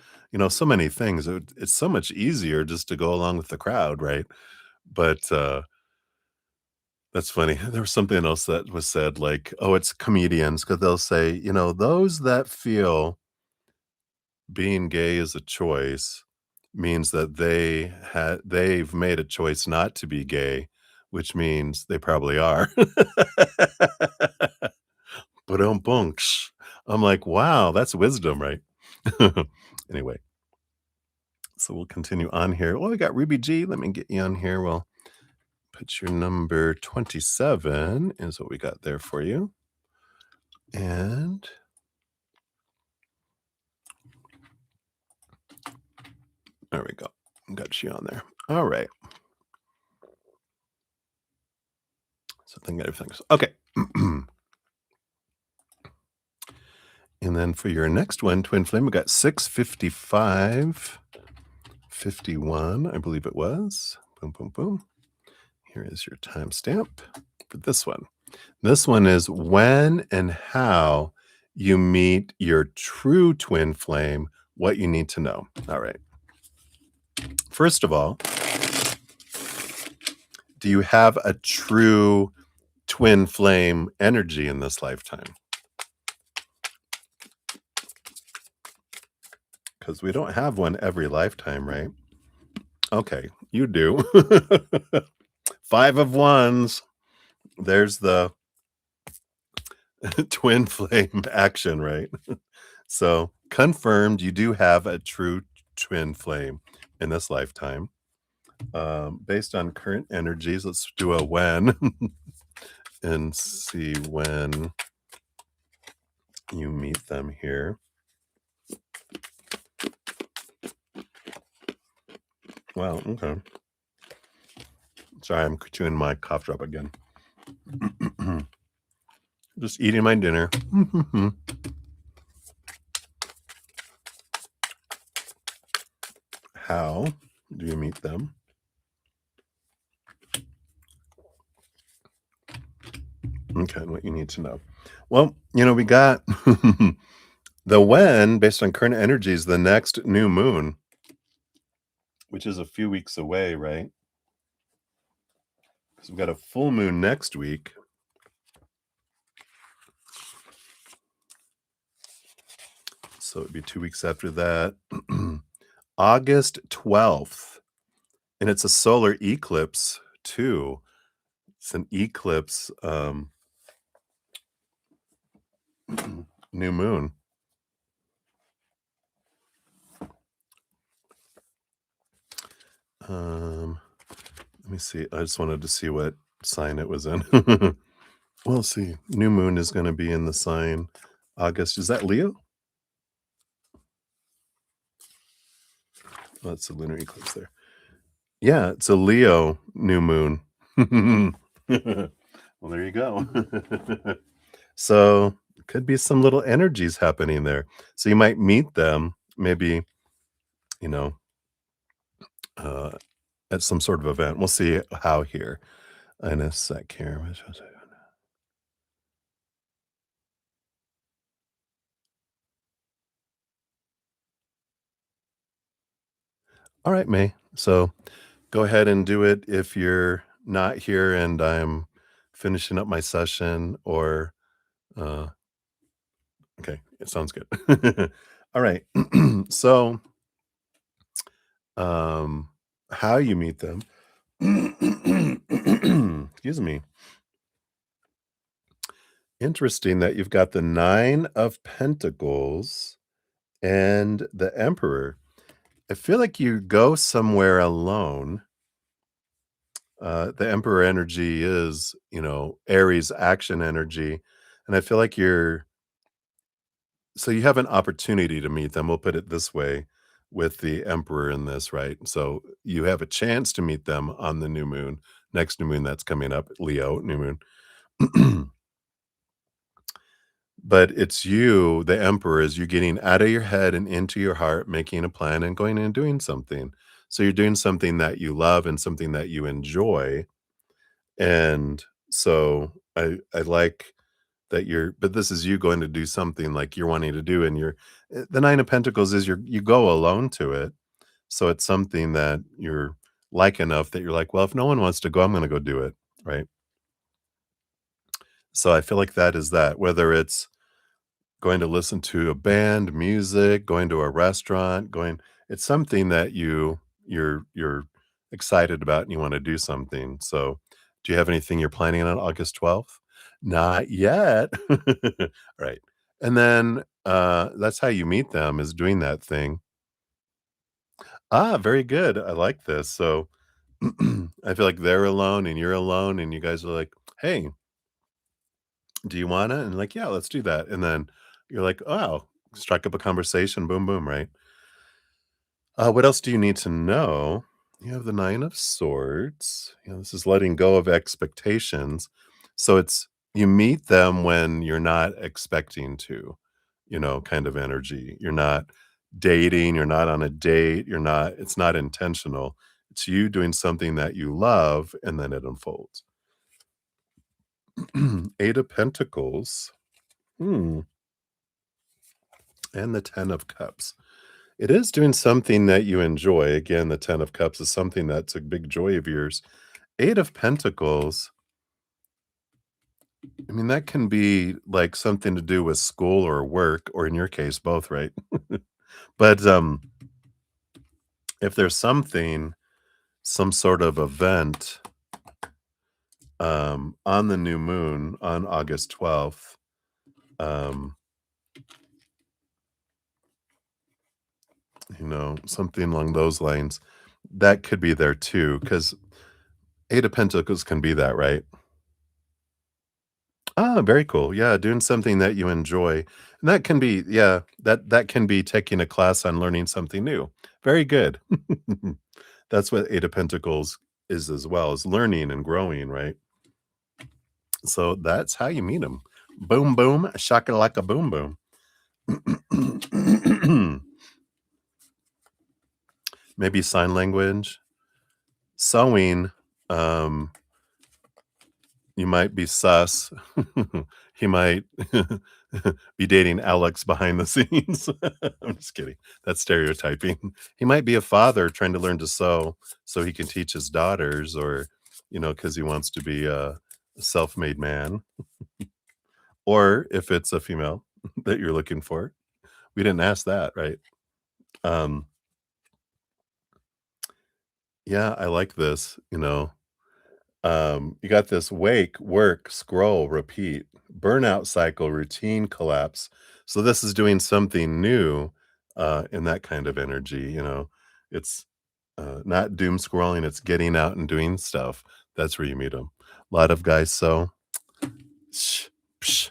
so many things. It's so much easier just to go along with the crowd, right? But that's funny. There was something else that was said, like, oh, it's comedians, because they'll say, those that feel being gay is a choice means that they've made a choice not to be gay, which means they probably are. But I'm like, wow, that's wisdom, right? Anyway, so we'll continue on here. Well, we got Ruby G. Let me get you on here. We'll put your number 27 is what we got there for you. And there we go. Got you on there. All right. So I think everything's okay. And then for your next one, twin flame, we got 655, 51, I believe it was. Boom, boom, boom. Here is your timestamp for this one. This one is when and how you meet your true twin flame, what you need to know. All right. First of all, do you have a true twin flame energy in this lifetime? Because we don't have one every lifetime, right? Okay, you do. Five of wands. There's the twin flame action, right? So confirmed, you do have a true twin flame in this lifetime. Based on current energies, let's do a when and see when you meet them here. Wow, okay. Sorry, I'm chewing my cough drop again. Just eating my dinner. How do you meet them? Okay, and what you need to know. Well, we got the when based on current energies, the next new moon, which is a few weeks away, right? Because we've got a full moon next week. So it'd be 2 weeks after that. August 12th. And it's a solar eclipse too. It's an eclipse, new moon. Let me see. I just wanted to see what sign it was in. We'll see. New moon is going to be in the sign August. Is that Leo? Oh, that's the lunar eclipse there. Yeah, it's a Leo new moon. Well, there you go. So could be some little energies happening there. So you might meet them maybe, you know, uh, at some sort of event. We'll see how here in a sec here. All right, May. So go ahead and do it if you're not here and I'm finishing up my session or uh okay, it sounds good. All right. So how you meet them. Excuse me. Interesting that you've got the 9 of pentacles and the emperor. I feel like you go somewhere alone. The emperor energy is, Aries action energy, and I feel like you have an opportunity to meet them, we'll put it this way, with the emperor in this, right? So, you have a chance to meet them on the new moon, next new moon that's coming up, Leo, new moon. But it's you, the emperor, is you getting out of your head and into your heart, making a plan and going and doing something. So, you're doing something that you love and something that you enjoy, and so I like that but this is you going to do something like you're wanting to do, and the 9 of pentacles is you go alone to it. So it's something that you're like enough that you're like, well, if no one wants to go, I'm going to go do it. Right. So I feel like that is that, whether it's going to listen to a band, music, going to a restaurant, it's something that you're excited about and you wanna do something. So, do you have anything you're planning on August 12th? Not yet. Right. And then, that's how you meet them, is doing that thing. Ah, very good. I like this. So, I feel like they're alone and you're alone and you guys are like, "Hey, Do you wanna? And like, "Yeah, let's do that." And then you're like, "Oh," strike up a conversation, boom, boom, right? What else do you need to know? You have the 9 of swords. This is letting go of expectations. So it's you meet them when you're not expecting to, kind of energy. You're not dating, you're not on a date, you're not it's not intentional. It's you doing something that you love and then it unfolds. 8 of Pentacles. Hmm. And the 10 of Cups. It is doing something that you enjoy. Again, the 10 of Cups is something that's a big joy of yours. 8 of Pentacles, I mean, that can be like something to do with school or work, or in your case, both, right? But if there's something, some sort of event on the new moon on August 12th, um, something along those lines, that could be there too, because 8 of Pentacles can be that, right? Ah, very cool. Yeah, doing something that you enjoy. And that can be yeah, that can be taking a class on learning something new. Very good. That's what 8 of Pentacles is as well, is learning and growing, right? So that's how you meet them. Boom, boom, shakalaka boom, boom. Maybe sign language. Sewing, um, you might be sus. He might be dating Alex behind the scenes. I'm just kidding. That's stereotyping. He might be a father trying to learn to sew so he can teach his daughters or, because he wants to be a self-made man. Or if it's a female that you're looking for. We didn't ask that, right? Um, yeah, I like this, you got this wake, work, scroll, repeat, burnout cycle, routine collapse. So this is doing something new in that kind of energy. It's not doom scrolling, it's getting out and doing stuff. That's where you meet them. A lot of guys sew. Shh, psh.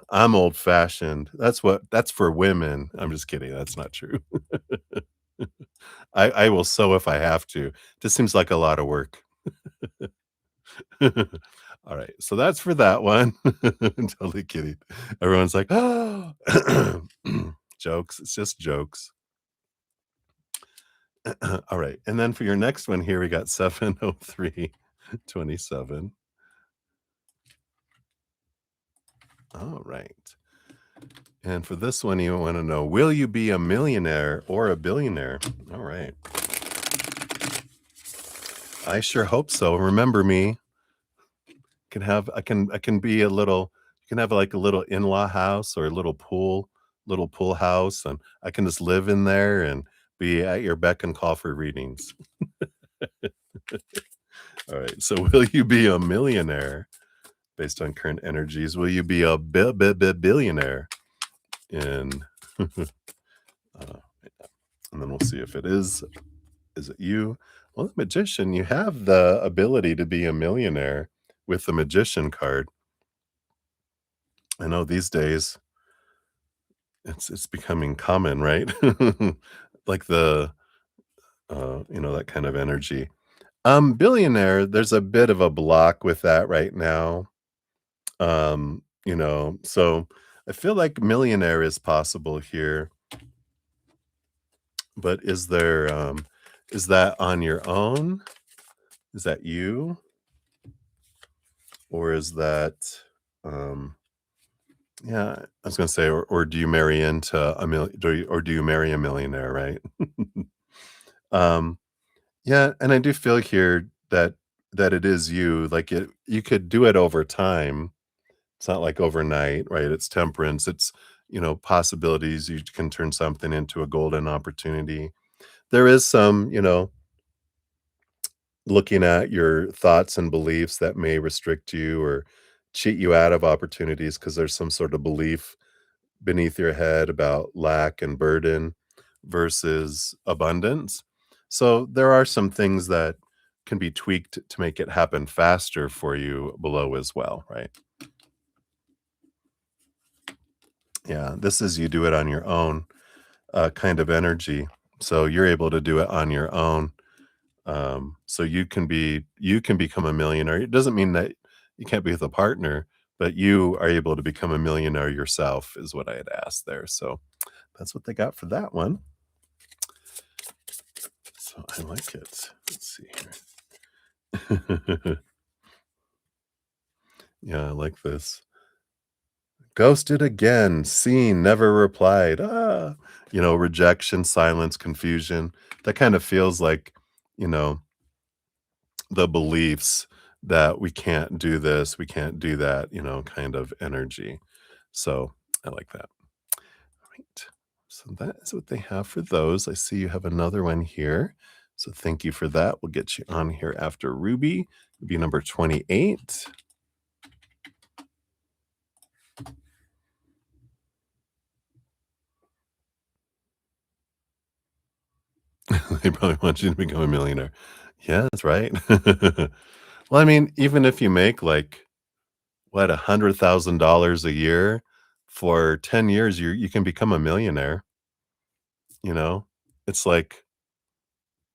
I'm old fashioned. That's for women. I'm just kidding. That's not true. I will sew if I have to. This seems like a lot of work. All right, so that's for that one. Totally kidding. Everyone's like, "Oh." Jokes, it's just jokes. All right, and then for your next one here, we got 70327. All right, and for this one, you wanna know, will you be a millionaire or a billionaire? All right. I sure hope so. Remember me. I can be a little you can have, like, a little in-law house or a little pool house, and I can just live in there and be at your beck and call for readings. Alright, so will you be a millionaire based on current energies? Will you be a billionaire in and then we'll see if it is it you? Well, the magician, you have the ability to be a millionaire with the magician card. I know these days it's becoming common, right? Like that kind of energy. Billionaire, there's a bit of a block with that right now. So I feel like millionaire is possible here, but is that on your own? Is that you? Or is that um yeah, I was gonna say, or do you marry into a do you marry a millionaire, right? Um Yeah, and I do feel here that it is you, like, you could do it over time. It's not like overnight, right? It's temperance, it's, possibilities, you can turn something into a golden opportunity. There is some, looking at your thoughts and beliefs that may restrict you or cheat you out of opportunities because there's some sort of belief beneath your head about lack and burden versus abundance. So there are some things that can be tweaked to make it happen faster for you below as well, right? Yeah, this is you do it on your own, kind of energy. So you're able to do it on your own. So you can become a millionaire. It doesn't mean that you can't be with a partner, but you are able to become a millionaire yourself is what I had asked there. So that's what they got for that one. So I like it. Let's see here. Yeah, I like this. Ghosted again, seen, never replied. Ah, rejection, silence, confusion. That kind of feels like, you know, the beliefs that we can't do this, we can't do that, kind of energy. So I like that. Right. So that is what they have for those. I see you have another one here. So thank you for that. We'll get you on here after Ruby. It'll be number 28. They probably want you to become a millionaire. Yeah, that's right. Well, I mean, even if you make like what, $100,000 a year for 10 years, you can become a millionaire, you know? It's like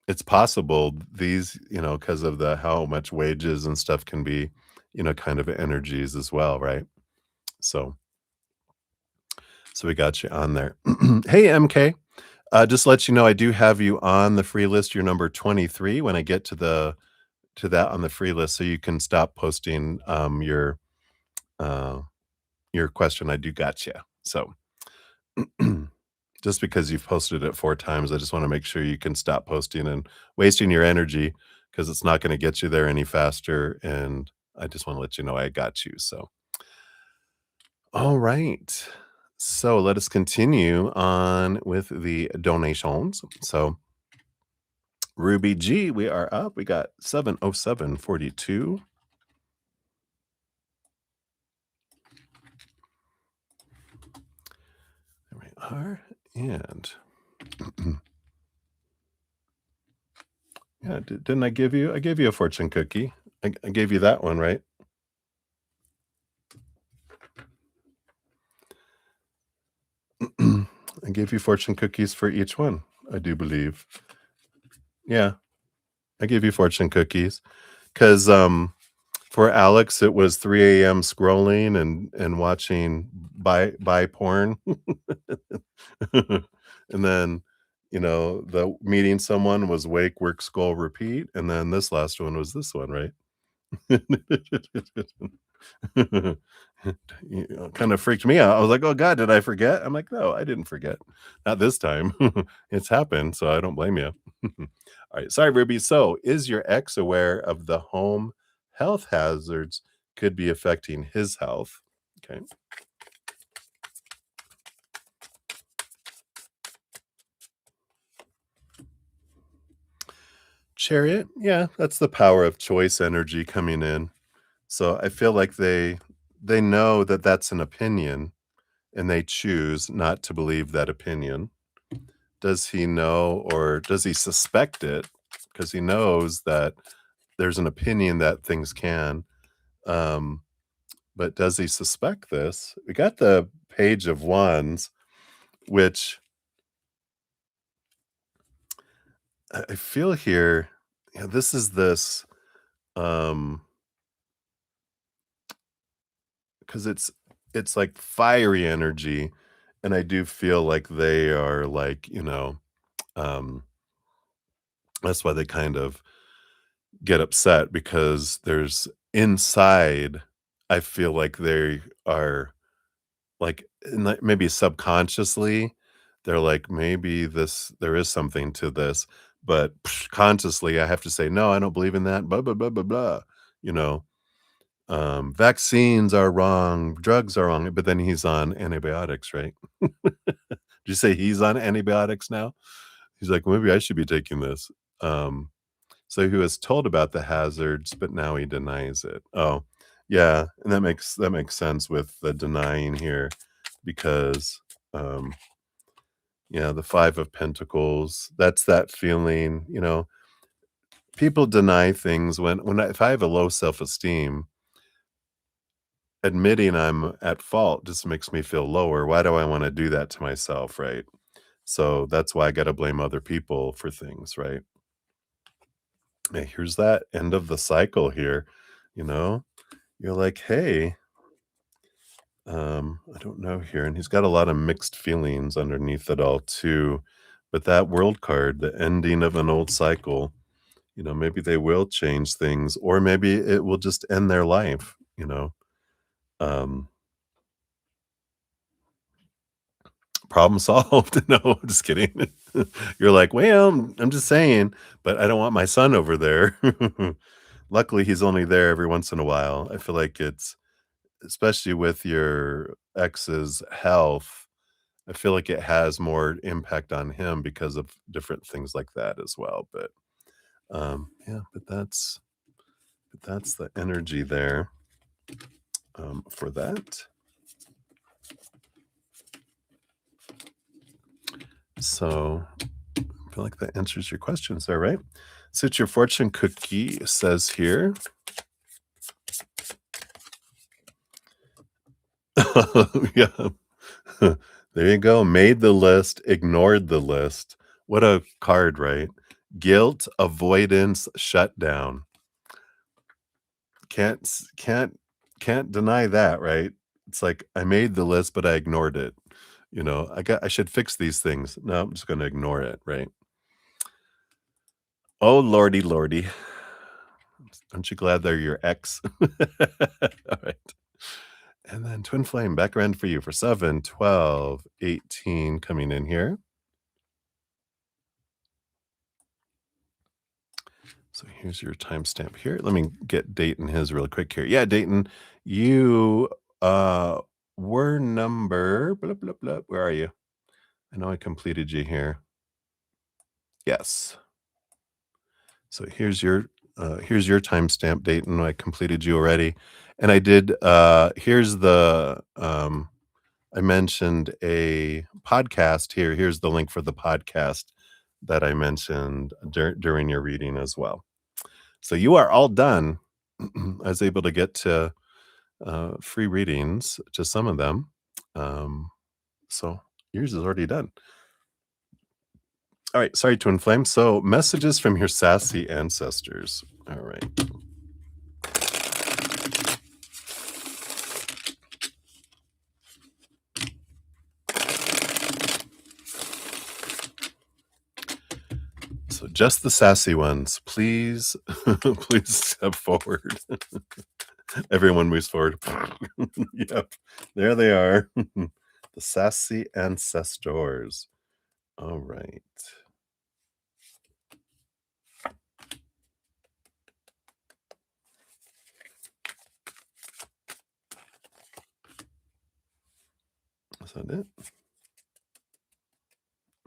it's possible these, because of the how much wages and stuff can be, kind of energies as well, right? So so we got you on there. Hey, MK. Just to let you know, I do have you on the free list. You're number 23 when I get to that on the free list, so you can stop posting uh, your question. I do got you. So just because you've posted it 4 times, I just want to make sure you can stop posting and wasting your energy because it's not going to get you there any faster. And I just want to let you know I got you. So, all right. So let us continue on with the donations. So Ruby G, we are up. We got 70742. There we are. And yeah, didn't I give you? I gave you a fortune cookie. I gave you that one, right? I gave you fortune cookies for each one, I do believe. Yeah, I gave you fortune cookies because for Alex, it was 3 AM scrolling and watching buy porn. And then, the meeting someone was wake, work, scroll, repeat, and then this last one was this one, right? Kind of freaked me out. I was like, "Oh god, did I forget?" I'm like, "No, I didn't forget. Not this time. It's happened, so I don't blame you." Alright, sorry, Ruby. So, is your ex aware of the home health hazards could be affecting his health? Okay. Chariot? Yeah, that's the power of choice energy coming in. So, I feel like they know that that's an opinion, and they choose not to believe that opinion. Does he know or does he suspect it? Because he knows that there's an opinion that things can. Um, but does he suspect this? We got the page of wands, which I feel here, this is this because it's like fiery energy, and I do feel like they are like, um that's why they kind of get upset because there's inside, I feel like they are like, maybe subconsciously, they're like, maybe there is something to this, but consciously, I have to say, no, I don't believe in that. Blah blah blah blah blah. You know, vaccines are wrong, drugs are wrong, but then he's on antibiotics, right? Did you say he's on antibiotics now? He's like, maybe I should be taking this. Um, so he was told about the hazards, but now he denies it. Oh, yeah, and that makes sense with the denying here because, um, yeah, the 5 of Pentacles, that's that feeling, people deny things if I have a low self-esteem, admitting I'm at fault just makes me feel lower. Why do I wanna do that to myself, right? So, that's why I gotta blame other people for things, right? Hey, here's that end of the cycle here, you know? You're like, "Hey," I don't know here, and he's got a lot of mixed feelings underneath it all too, but that world card, the ending of an old cycle, maybe they will change things, or maybe it will just end their life, you know? Um, Problem solved. No, just kidding. You're like, "Well, I'm just saying, but I don't want my son over there." Luckily, he's only there every once in a while. I feel like it's especially with your ex's health, I feel like it has more impact on him because of different things like that as well, but, yeah, but that's the energy there, for that. So, I feel like that answers your questions there, right? Since your fortune cookie says here yeah. There you go, made the list, ignored the list. What a card, right? Guilt, avoidance, shutdown. Can't s can't deny that, right? It's like, I made the list, but I ignored it. I should fix these things. No, I'm just gonna ignore it, right? Oh, lordy, lordy. Aren't you glad they're your ex? Alright. And then twin flame back around for you for 7, 12, 18 coming in here. So here's your timestamp here. Let me get Dayton his really quick here. Yeah, Dayton, you were number blah, blah, blah. Where are you? I know I completed you here. Yes. So here's your timestamp, Dayton. I completed you already. And I did here's the I mentioned a podcast here. Here's the link for the podcast that I mentioned during your reading as well. So you are all done. I was able to get to free readings to some of them. Um, so yours is already done. All right. Sorry to inflame. So messages from your sassy ancestors. All right. So just the sassy ones, please, please step forward. Everyone moves forward. Yep, there they are. The sassy ancestors. All right. Is that it?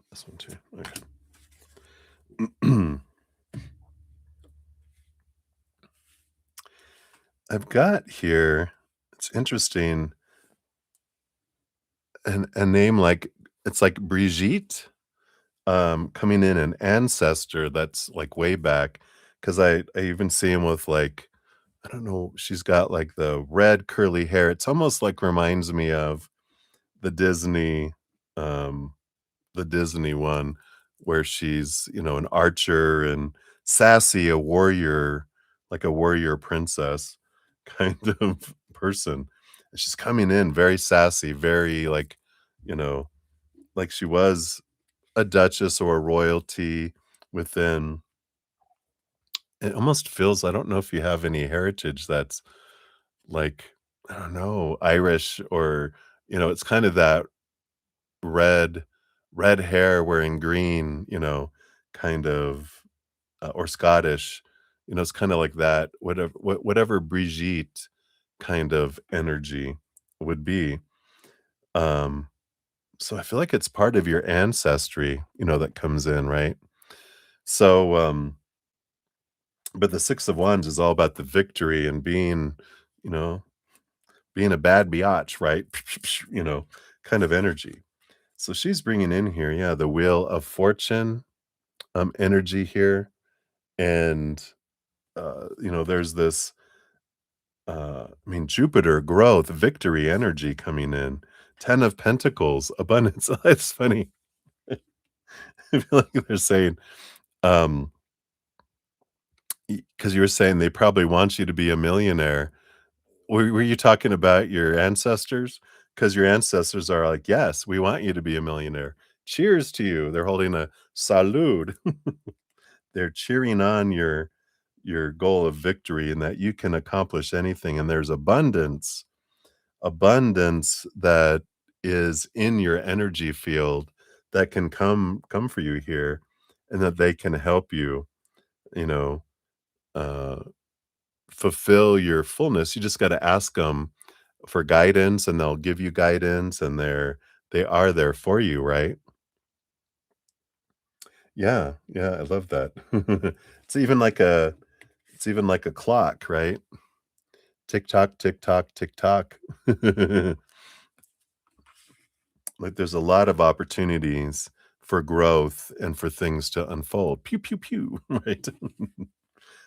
This one too. Okay. I've got here, it's interesting, a name like it's like Brigitte, coming in an ancestor that's like way back because I even see him with like I don't know, she's got like the red curly hair. It's almost like reminds me of the Disney, um, the Disney one where she's, an archer and sassy, a warrior, like a warrior princess kind of person. And she's coming in very sassy, very you know, like she was a duchess or a royalty within. It almost feels, I don't know if you have any heritage that's like, I don't know, Irish or, it's kind of that red red hair wearing green, kind of, or Scottish, it's kinda like that, whatever Brigitte kind of energy would be. Um, so I feel like it's part of your ancestry, that comes in, right? So, but the 6 of Wands is all about the victory and you know, being a bad biatch, right? Kind of energy. So she's bringing in here, yeah, the Wheel of Fortune, energy here. And, there's this, Jupiter, growth, victory, energy coming in. 10 of Pentacles, abundance. It's funny. I feel like they're saying, um, because you were saying they probably want you to be a millionaire. Were you talking about your ancestors? Because your ancestors are like, "Yes, we want you to be a millionaire. Cheers to you." They're holding a salud. They're cheering on your goal of victory and that you can accomplish anything, and there's abundance that is in your energy field that can come for you here, and that they can help you, you know, uh, fulfill your fullness. You just gotta ask them for guidance, and they'll give you guidance, and they are there for you, right? Yeah, yeah, I love that. It's even like a it's even like a clock, right? Tick tock, tick tock, tick tock. Like, there's a lot of opportunities for growth and for things to unfold. Pew, pew, pew, right?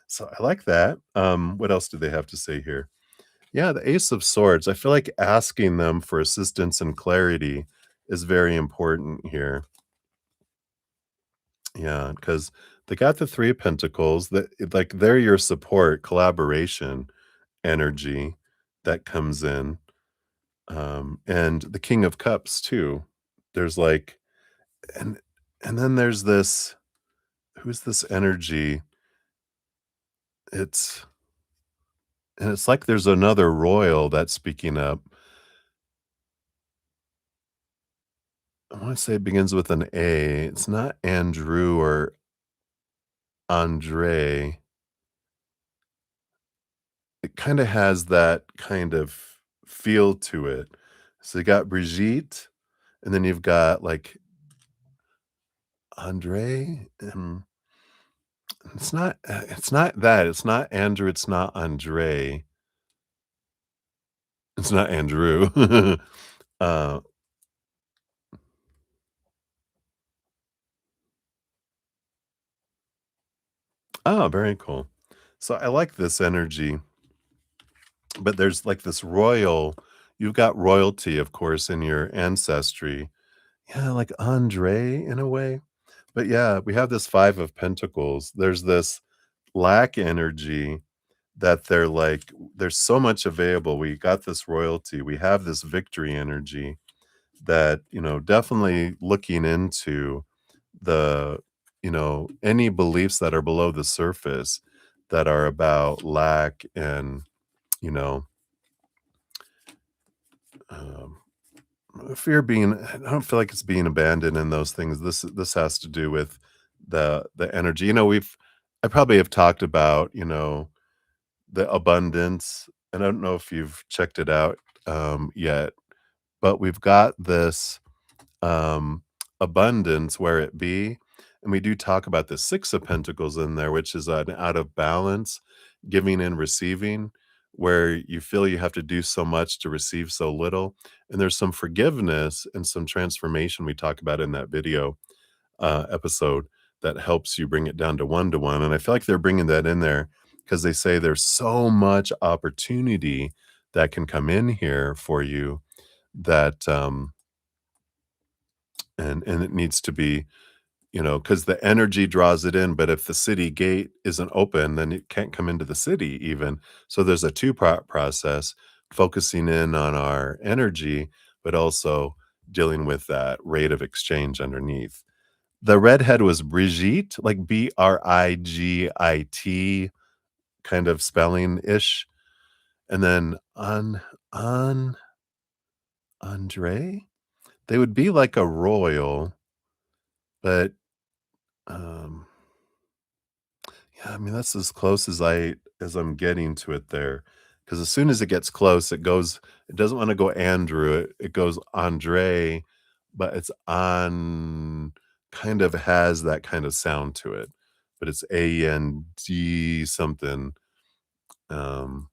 So, I like that. What else do they have to say here? Yeah, the Ace of Swords, I feel like asking them for assistance and clarity is very important here. Yeah, because they got the 3 of Pentacles, that like, they're your support, collaboration energy that comes in, and the King of Cups too. There's, like and and then there's this who's this energy? It's it's like there's another royal that's speaking up. I wanna say it begins with an A. It's not Andrew or Andre. It kinda has that kind of feel to it. So you got Brigitte, and then you've got, like, Andre, it's not that, it's not Andrew, it's not Andre, it's not Andrew. Uh, oh, very cool. So I like this energy, but there's, like, this royal you've got royalty, of course, in your ancestry. Yeah, like Andre in a way. But yeah, we have this 5 of Pentacles. There's this lack energy that they're like, there's so much available. We got this royalty. We have this victory energy that, definitely looking into the, any beliefs that are below the surface that are about lack and, you know, um, fear being I don't feel like it's being abandoned in those things. This has to do with the energy. I probably have talked about, the abundance, and I don't know if you've checked it out yet, but we've got this abundance where it be, and we do talk about the 6 of Pentacles in there, which is an out of balance, giving and receiving, where you feel you have to do so much to receive so little, and there's some forgiveness and some transformation we talk about in that video, episode that helps you bring it down to one, and I feel like they're bringing that in there because they say there's so much opportunity that can come in here for you that, and it needs to be, because the energy draws it in, but if the city gate isn't open, then it can't come into the city even. So there's a process, focusing in on our energy, but also dealing with that rate of exchange underneath. The redhead was Brigitte, like Brigit kind of spelling-ish, and then on Andre? They would be like a royal, but, um yeah, that's as close as I'm getting to it there. Because as soon as it gets close, it doesn't wanna go Andrew, it goes Andre, but it's on kind of has that kind of sound to it, but it's A-N-D something, um,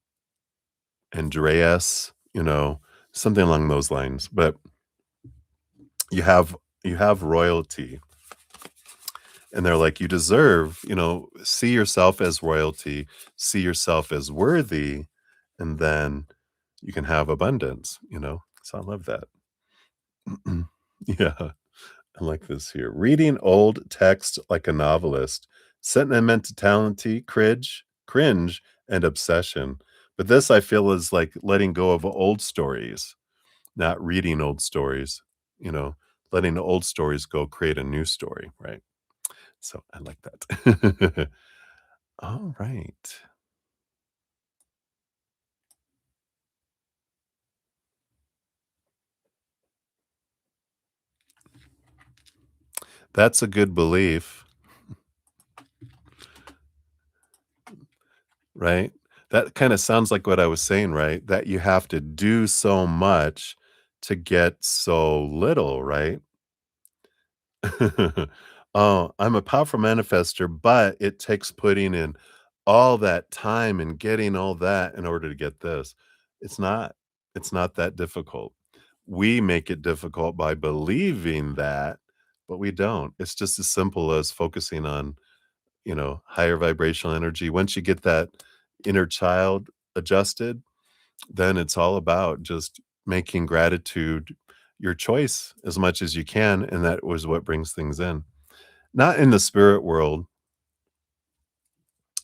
Andreas, something along those lines, but you have you have royalty, And they're like, "You deserve, see yourself as royalty, see yourself as worthy, and then you can have abundance." So I love that. Yeah, I like this here. Reading old text like a novelist, sentimentality, cringe, and obsession. But this I feel is like letting go of old stories, not reading old stories, you know, letting the old stories go create a new story, right? So I like that. All right. That's a good belief, right? That kind of sounds like what I was saying, right? That you have to do so much to get so little, right? Oh, I'm a powerful manifester, but it takes putting in all that time and getting all that in order to get this. It's not. It's not that difficult. We make it difficult by believing that, but we don't. It's just as simple as focusing on, higher vibrational energy. Once you get that inner child adjusted, then it's all about just making gratitude your choice as much as you can, and that was what brings things in. Not in the spirit world.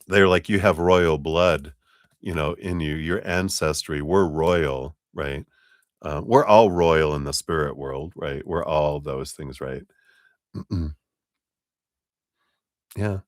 They're like, you have royal blood, in you, your ancestry. We're royal, right? We're all royal in the spirit world, right? We're all those things, right? Yeah.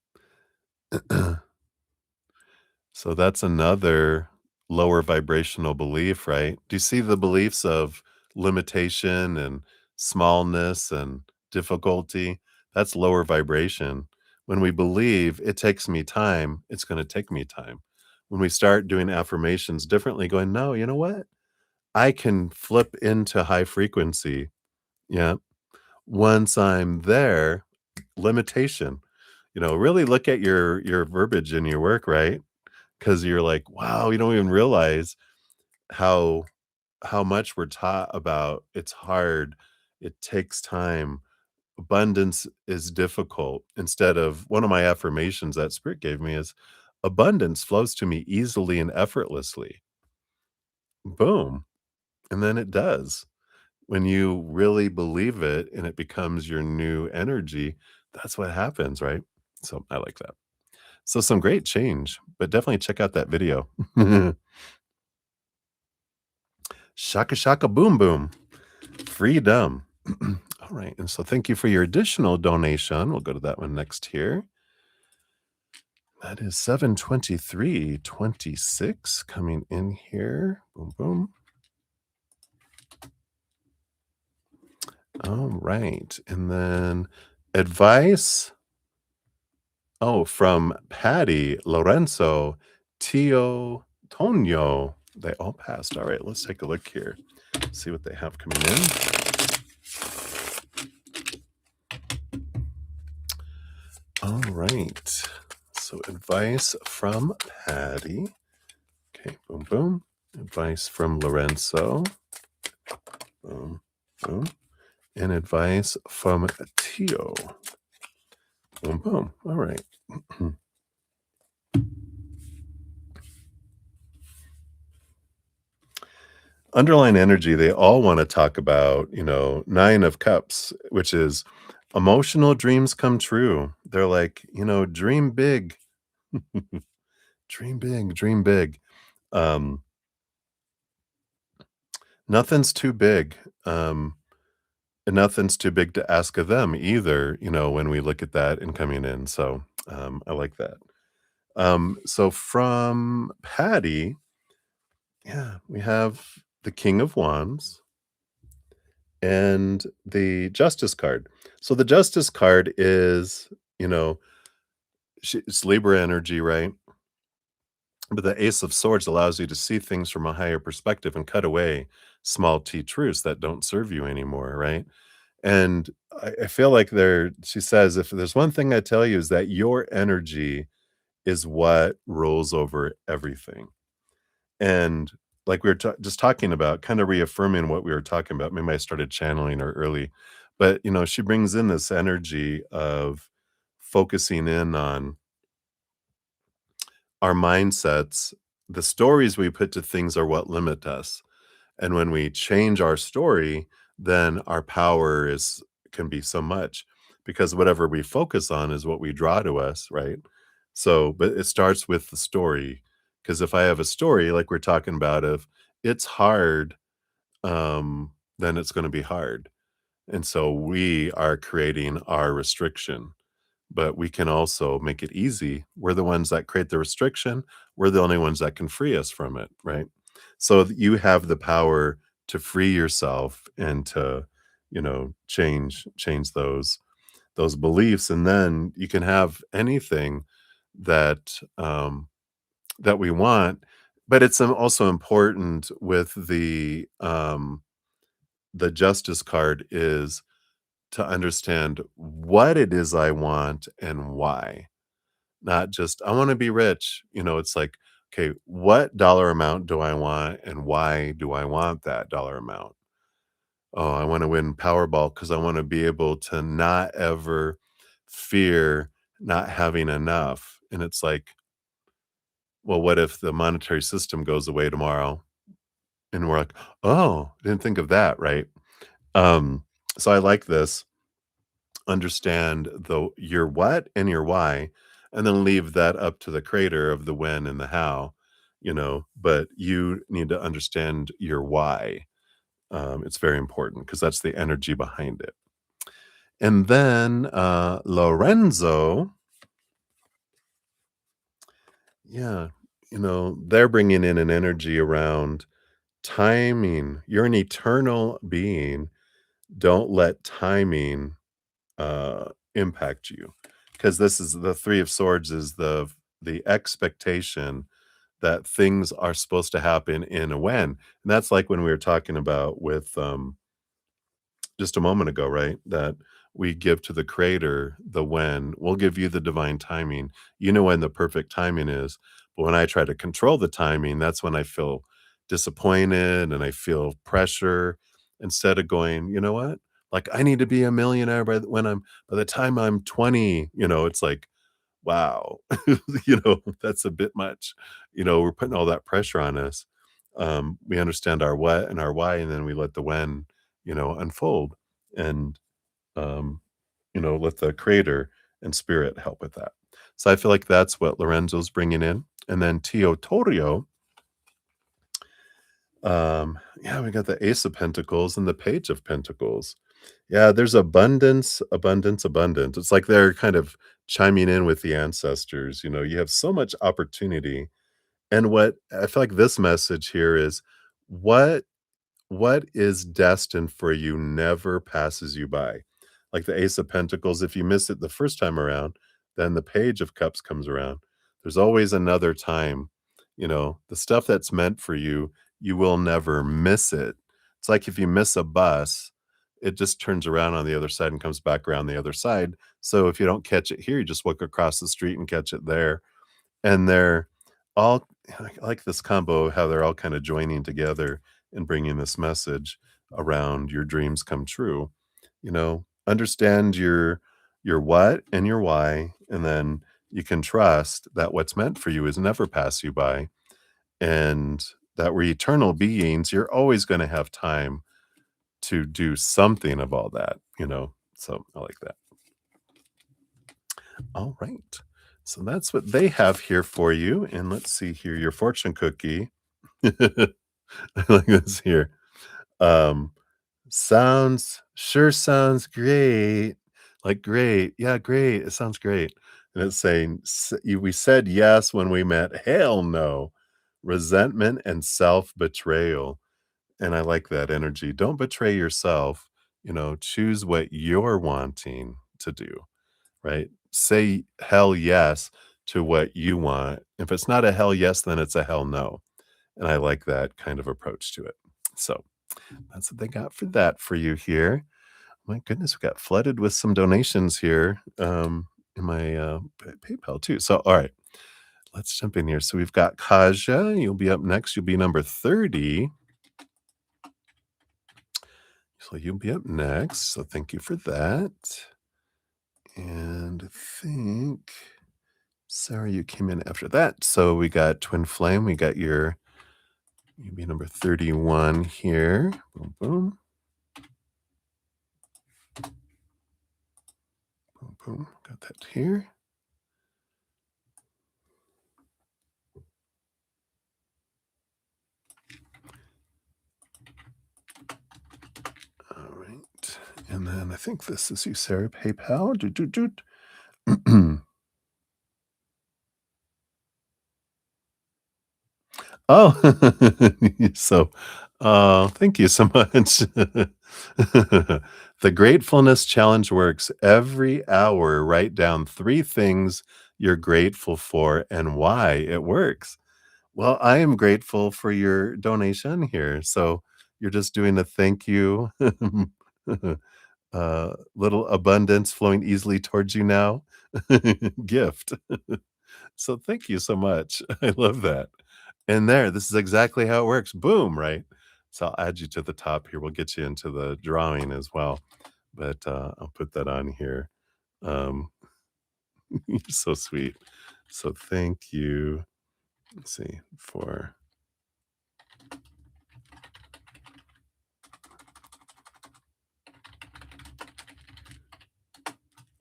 So that's another lower vibrational belief, right? Do you see the beliefs of limitation and smallness and difficulty? That's lower vibration. When we believe it takes me time, it's going to take me time. When we start doing affirmations differently, going, no, you know what? I can flip into high frequency. Yeah. Once I'm there, limitation. Really look at your verbiage in your work, right? 'Cause you're like, wow, you don't even realize how how much we're taught about it's hard, it takes time, abundance is difficult, instead of one of my affirmations that Spirit gave me is, "Abundance flows to me easily and effortlessly." Boom, and then it does. When you really believe it and it becomes your new energy, that's what happens, right? So, I like that. So, some great change, but definitely check out that video. Shaka shaka boom boom. Freedom. All right. And so thank you for your additional donation. We'll go to that one next here. That is 723.26 coming in here. Boom boom. All right. And then advice. Oh, from Patty, Lorenzo, Tio, Tonio. They all passed. All right, let's take a look here. See what they have coming in. All right. So advice from Patty. Okay, boom, boom. Advice from Lorenzo. Boom, boom. And advice from Tio. Boom, boom. All right. Underlying energy, they all want to talk about, Nine of Cups, which is emotional dreams come true. They're like, dream big, dream big, dream big. Um, Nothing's too big. And nothing's too big to ask of them either, when we look at that and coming in. So I like that. So from Patty, yeah, we have the King of Wands and the Justice card. So the Justice card is, you know, it's Libra energy, right? But the Ace of Swords allows you to see things from a higher perspective and cut away small t truths that don't serve you anymore, right? And I feel like she says, if there's one thing I tell you is that your energy is what rolls over everything. And like we were just talking about, kind of reaffirming what we were talking about. Maybe I started channeling her early, but she brings in this energy of focusing in on our mindsets, the stories we put to things are what limit us. And when we change our story, then our power is can be so much because whatever we focus on is what we draw to us, right? So, but it starts with the story. Because if I have a story like we're talking about, if it's hard, then it's going to be hard. And so we are creating our restriction, but we can also make it easy. We're the ones that create the restriction. We're the only ones that can free us from it, right? So you have the power to free yourself and to, change those beliefs, and then you can have anything that that we want. But it's also important with the justice card is to understand what it is I want and why. Not just, "I wanna be rich," it's like, "Okay, what dollar amount do I want, and why do I want that dollar amount?" "Oh, I wanna win Powerball because I wanna be able to not ever fear not having enough," and it's like, "Well, what if the monetary system goes away tomorrow?" And we're like, "Oh, didn't think of that," right? So I like this. Understand the your what and your why, and then leave that up to the creator of the when and the how, but you need to understand your why. It's very important because that's the energy behind it. And then Lorenzo, yeah, they're bringing in an energy around timing. You're an eternal being. Don't let timing impact you, because this is the 3 of swords is the expectation that things are supposed to happen in a when, and that's like when we were talking about with, just a moment ago, right? That we give to the creator the when. We'll give you the divine timing. You know when the perfect timing is. But when I try to control the timing, that's when I feel disappointed and I feel pressure instead of going, you know what? Like I need to be a millionaire by the time I'm 20, it's like, wow, that's a bit much. We're putting all that pressure on us. We understand our what and our why, and then we let the when, unfold and, um, let the creator and spirit help with that. So I feel like that's what Lorenzo's bringing in. And then Tio Torio, yeah, we got the Ace of Pentacles and the Page of Pentacles. Yeah, there's abundance, abundance, abundance. It's like they're kind of chiming in with the ancestors. You have so much opportunity. And what I feel like this message here is what what is destined for you never passes you by. Like the Ace of Pentacles, if you miss it the first time around, then the Page of Cups comes around. There's always another time. The stuff that's meant for you, you will never miss it. It's like if you miss a bus, it just turns around on the other side and comes back around the other side. So if you don't catch it here, you just walk across the street and catch it there, and they're all I like this combo, how they're all kinda joining together and bringing this message around your dreams come true. Understand your what and your why, and then you can trust that what's meant for you is never pass you by, and that we're eternal beings, you're always gonna have time to do something of all that, So, I like that. All right. So that's what they have here for you. And let's see here, your fortune cookie. I like this here. Um, sounds great. Like great. Yeah, great. It sounds great. And it's saying, we said yes when we met. Hell no. Resentment and self betrayal. And I like that energy. Don't betray yourself. Choose what you're wanting to do. Right? Say hell yes to what you want. If it's not a hell yes, then it's a hell no. And I like that kind of approach to it. So that's what they got for that for you here. My goodness, we got flooded with some donations here in my PayPal too. So, all right, let's jump in here. So we've got Kaja. You'll be up next. You'll be number 30. So you'll be up next. So thank you for that. And I think, Sarah, you came in after that. So we got Twin Flame. We got your maybe number 31 here. Boom, boom, boom, boom. Got that here. All right. And then I think this is you, Sarah, PayPal. Doot, doot, doot. Oh, so, thank you so much. The Gratefulness Challenge works. Every hour, write down 3 things you're grateful for and why it works. Well, I am grateful for your donation here. So you're just doing a thank you, little abundance flowing easily towards you now gift. So thank you so much. I love that. And there, this is exactly how it works. Boom, right? So I'll add you to the top here. We'll get you into the drawing as well. But I'll put that on here. Um, you're so sweet. So thank you. Let's see for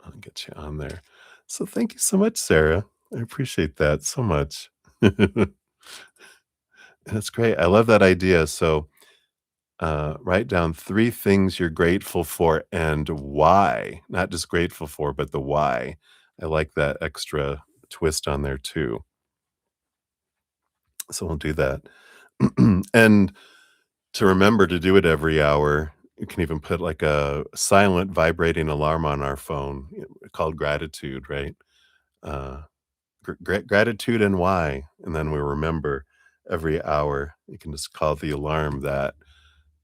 I'll get you on there. So thank you so much, Sarah. I appreciate that so much. That's great. I love that idea. So write down 3 things you're grateful for and why. Not just grateful for, but the why. I like that extra twist on there too. So we'll do that. And to remember to do it every hour, you can even put like a silent vibrating alarm on our phone called gratitude, right? Uh, gratitude and why. And then we remember every hour. You can just call the alarm that.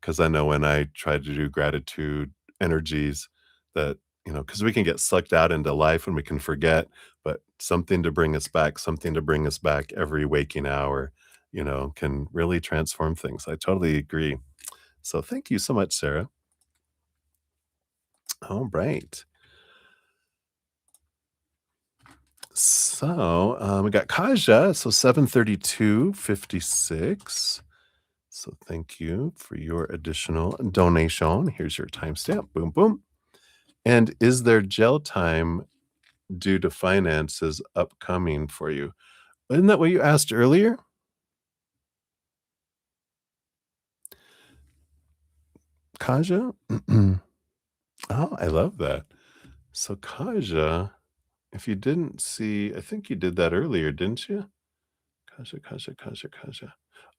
'Cause I know when I try to do gratitude energies that, because we can get sucked out into life and we can forget, but something to bring us back every waking hour, can really transform things. I totally agree. So thank you so much, Sarah. All right. So, we got Kaja, so 732.56. So thank you for your additional donation. Here's your timestamp. Boom, boom. And is there gel time due to finances upcoming for you? Isn't that what you asked earlier, Kaja? Oh, I love that. So, Kaja, if you didn't see, I think you did that earlier, didn't you? Kaja, Kaja, Kaja, Kaja.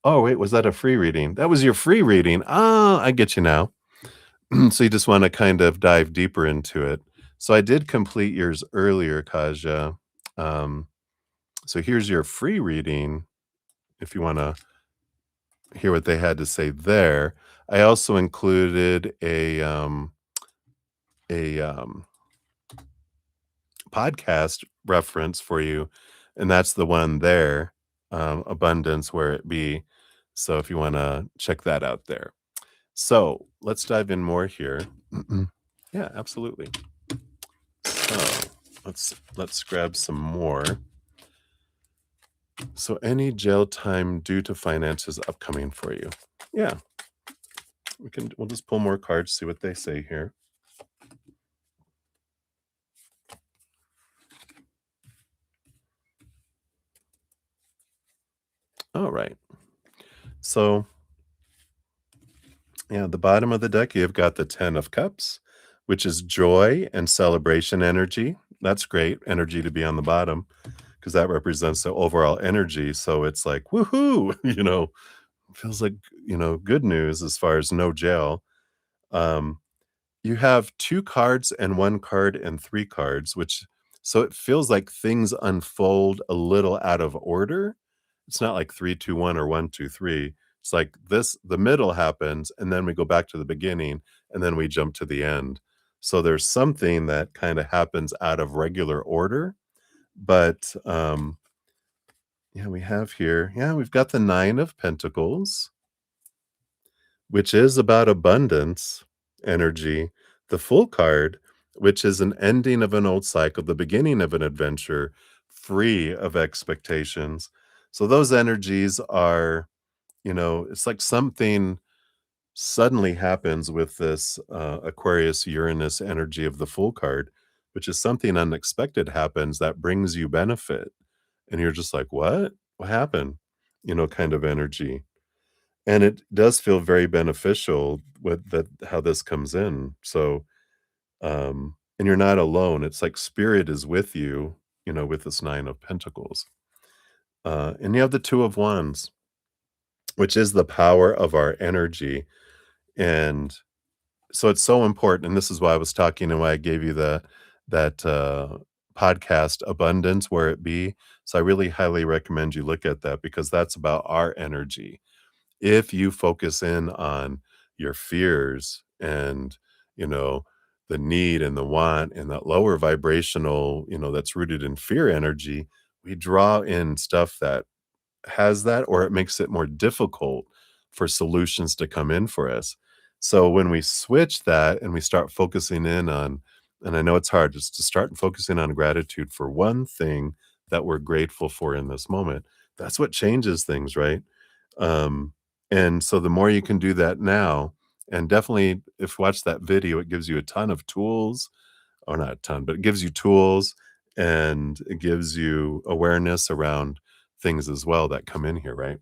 Oh, wait, was that a free reading? That was your free reading. Ah, I get you now. So you just want to kind of dive deeper into it. So I did complete yours earlier, Kaja. Um, so here's your free reading if you want to hear what they had to say there. I also included a podcast reference for you, and that's the one there, Abundance Where It Be. So if you wanna check that out there. So, let's dive in more here. Yeah, absolutely. So, let's grab some more. So, any jail time due to finances upcoming for you? Yeah, we'll just pull more cards, see what they say here. All right. So, yeah, the bottom of the deck, you've got the 10 of cups, which is joy and celebration energy. That's great energy to be on the bottom because that represents the overall energy. So it's like, woohoo, feels like, good news as far as no jail. Um, you have 2 cards and 1 card and 3 cards, which so it feels like things unfold a little out of order. It's not like 3, 2, 1 or 1, 2, 3. It's like this the middle happens, and then we go back to the beginning, and then we jump to the end. So there's something that kinda happens out of regular order, but, yeah, we've got the 9 of Pentacles, which is about abundance energy. The Full card, which is an ending of an old cycle, the beginning of an adventure, free of expectations. So those energies are, it's like something suddenly happens with this Aquarius Uranus energy of the Fool card, which is something unexpected happens that brings you benefit. And you're just like, what? What happened? Kind of energy. And it does feel very beneficial with that how this comes in. So and you're not alone. It's like spirit is with you, with this nine of pentacles. And you have the two of wands, which is the power of our energy. And so it's so important. And this is why I was talking and why I gave you that podcast abundance where it be. So I really highly recommend you look at that because that's about our energy. If you focus in on your fears and, you know, the need and the want and that lower vibrational, that's rooted in fear energy, we draw in stuff that has that, or it makes it more difficult for solutions to come in for us. So when we switch that and we start focusing in on, and I know it's hard just to start focusing on gratitude for one thing that we're grateful for in this moment, that's what changes things, right? Um, and so the more you can do that now, and definitely if you watch that video, it gives you a ton of tools, or not a ton, but it gives you tools and it gives you awareness around things as well that come in here, right?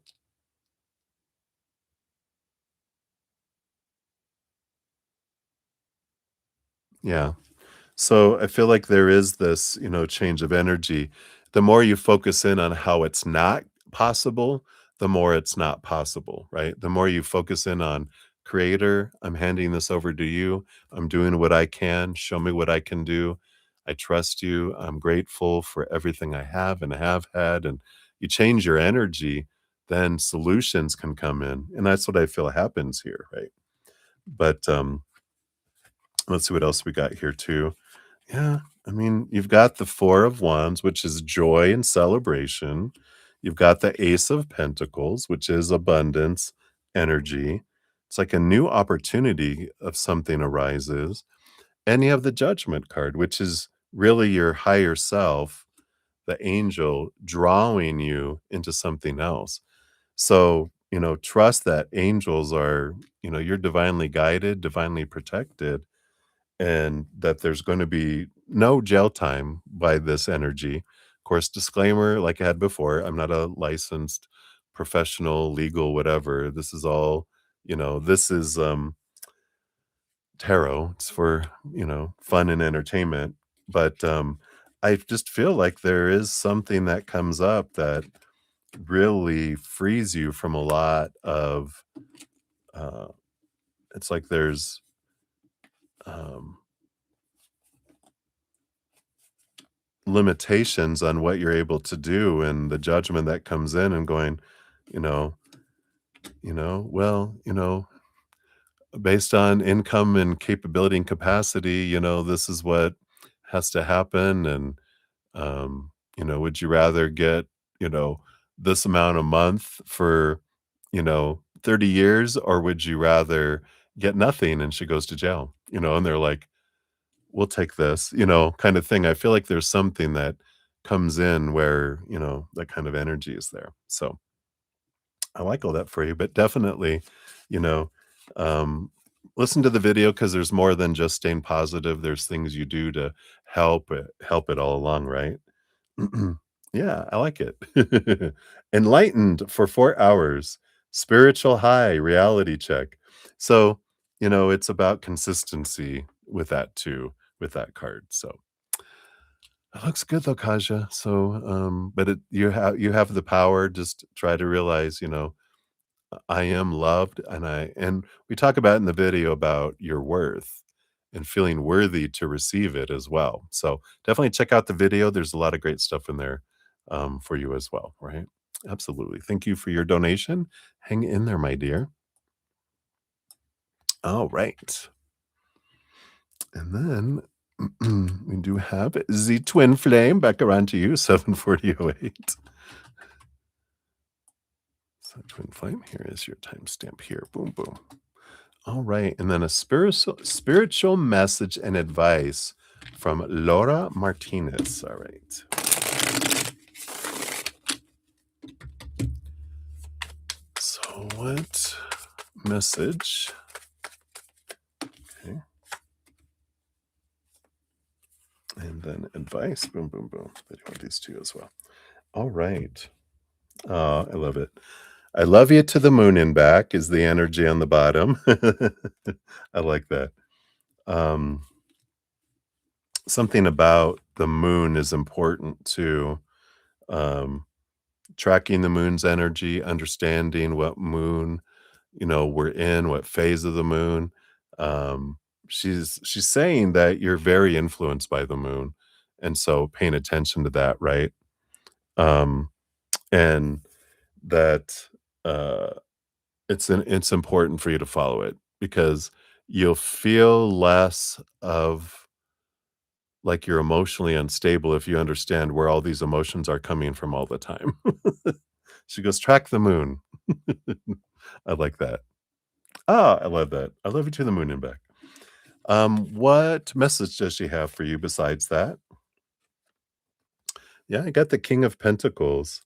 Yeah. So I feel like there is this, change of energy. The more you focus in on how it's not possible, the more it's not possible, right? The more you focus in on creator, I'm handing this over to you. I'm doing what I can. Show me what I can do. I trust you. I'm grateful for everything I have and have had. And you change your energy, then solutions can come in. And that's what I feel happens here, right? But let's see what else we got here too. Yeah, I mean, you've got the 4 of Wands, which is joy and celebration. You've got the Ace of Pentacles, which is abundance, energy. It's like a new opportunity of something arises. And you have the Judgment card, which is really your higher self, the angel drawing you into something else. So, trust that angels are, you're divinely guided, divinely protected, and that there's going to be no jail time by this energy. Of course, disclaimer, like I had before, I'm not a licensed professional, legal, whatever. This is all, this is tarot. It's for, fun and entertainment. But I just feel like there is something that comes up that really frees you from a lot of uh it's like there's um limitations on what you're able to do and the judgment that comes in and going, you know, well, based on income and capability and capacity, this is what has to happen. And, would you rather get, you know, this amount a month for, 30 years, or would you rather get nothing and she goes to jail, and they're like, we'll take this, kind of thing. I feel like there's something that comes in where, that kind of energy is there. So I like all that for you, but definitely, you know, um, listen to the video because there's more than just staying positive. There's things you do to help it all along, right? Yeah, I like it. Enlightened for 4 hours, spiritual high, reality check. So, it's about consistency with that too, with that card. So, it looks good though, Kaja. So, but you have the power. Just try to realize, I am loved, and we talk about in the video about your worth and feeling worthy to receive it as well. So definitely check out the video. There's a lot of great stuff in there for you as well, right? Absolutely. Thank you for your donation. Hang in there, my dear. All right. And then we do have the twin flame back around to you, 74008. So twin flame, here is your timestamp here. Boom, boom. All right, and then a spiritual message and advice from Laura Martinez. All right. So, what message? Okay. And then advice. Boom, boom, boom. I do want these two as well. All right. Oh, I love it. I love you to the moon and back is the energy on the bottom. I like that. Um, Something about the moon is important too. Um, Tracking the moon's energy, understanding what moon, we're in, what phase of the moon. Um, she's saying that you're very influenced by the moon, and so paying attention to that, right? Um, and that uh, it's important for you to follow it because you'll feel less of like you're emotionally unstable if you understand where all these emotions are coming from all the time. She goes, "Track the moon." I like that. Ah, I love that. I love you to the moon and back. What message does she have for you besides that? Yeah, I got the King of Pentacles,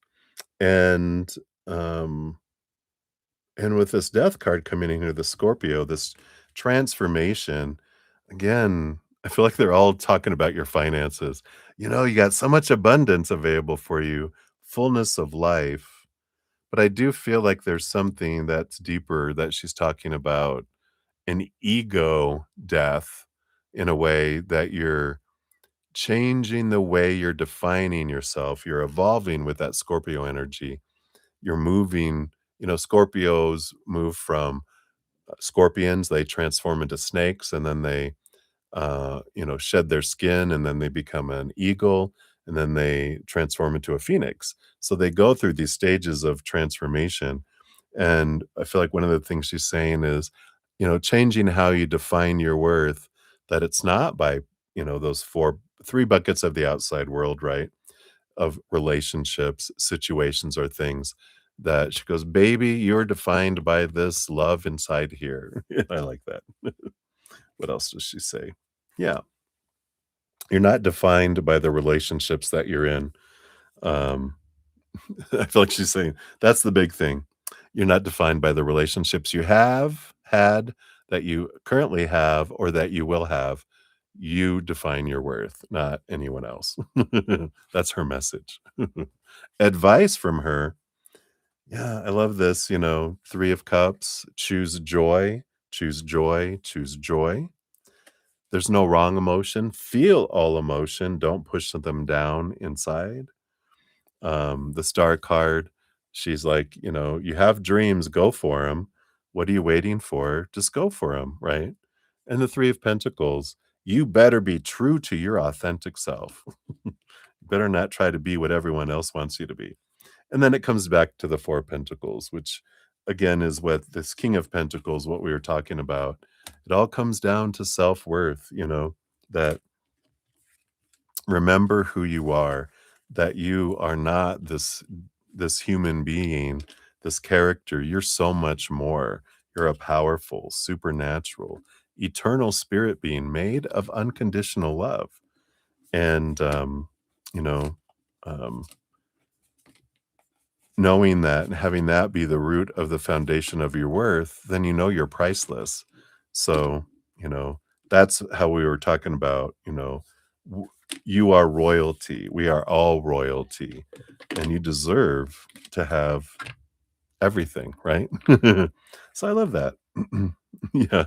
and, um and with this Death card coming in here, the Scorpio, this transformation, again, I feel like they're all talking about your finances. You got so much abundance available for you, fullness of life, but I do feel like there's something that's deeper that she's talking about, an ego death in a way that you're changing the way you're defining yourself. You're evolving with that Scorpio energy. You're moving, Scorpios move from scorpions, they transform into snakes and then they shed their skin and then they become an eagle and then they transform into a phoenix. So they go through these stages of transformation. And I feel like one of the things she's saying is, changing how you define your worth, that it's not by, those three buckets of the outside world, right? Of relationships, situations, or things that she goes, "Baby, you're defined by this love inside here." I like that. What else does she say? Yeah. You're not defined by the relationships that you're in. Um, I feel like she's saying that's the big thing. You're not defined by the relationships you have had, that you currently have, or that you will have. You define your worth, not anyone else. That's her message. Advice from her. Yeah, I love this, 3 of cups, choose joy, choose joy, choose joy. There's no wrong emotion. Feel all emotion, don't push them down inside. The star card, she's like, "You have dreams, go for them. What are you waiting for? Just go for them, right?" And the 3 of pentacles, you better be true to your authentic self. Better not try to be what everyone else wants you to be. And then it comes back to the 4 of pentacles, which again is what this King of Pentacles, what we were talking about. It all comes down to self-worth, that remember who you are, that you are not this human being, this character. You're so much more. You're a powerful, supernatural, eternal spirit being made of unconditional love. And you know, um knowing that and having that be the root of the foundation of your worth, then you're priceless. So, you know, that's how we were talking about, w- you are royalty. We are all royalty, and you deserve to have everything, right? So I love that. Yeah.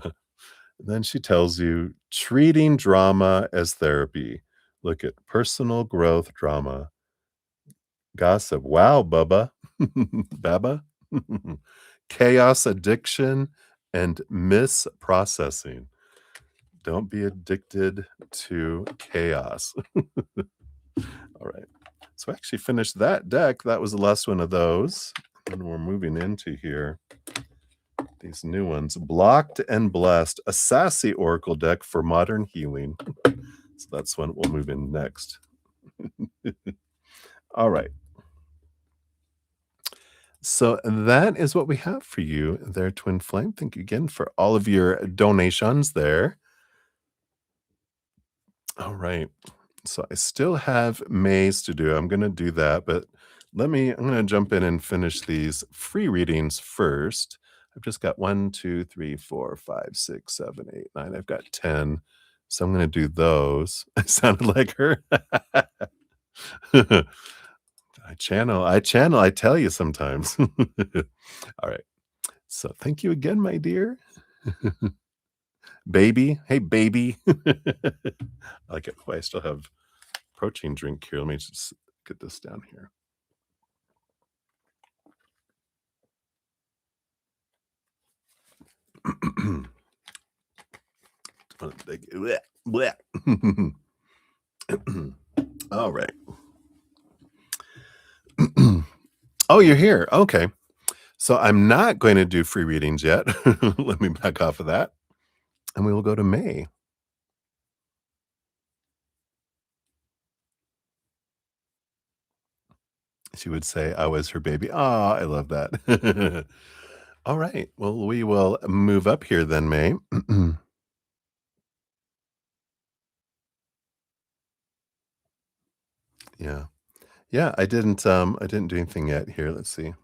Then she tells you treating drama as therapy. Look at personal growth drama. Gossip. Wow, Bubba. Baba. Chaos addiction and misprocessing. Don't be addicted to chaos. All right. So I actually finished that deck. That was the last one of those. And we're moving into here. These new ones. Blocked and Blessed, a sassy oracle deck for modern healing. So that's when we'll move in next. All right. So that is what we have for you there, Twin Flame. Thank you again for all of your donations there. All right. So I still have Mays to do. I'm going to do that, but I'm going to jump in and finish these free readings first. I've just got 1, 2, 3, 4, 5, 6, 7, 8, 9. I've got 10. So I'm going to do those. I sounded like her. I tell you sometimes. All right. So thank you again, my dear. Baby. Hey, baby. I like it. Oh, I still have protein drink here. Let me just get this down here. Blech, blech. All right. Oh, you're here. Okay. So I'm not going to do free readings yet. Let me back off of that. And we will go to May. She would say, I was her baby. Ah, I love that. All right. Well, we will move up here then, May. Yeah. Yeah, I didn't do anything yet. Here, let's see.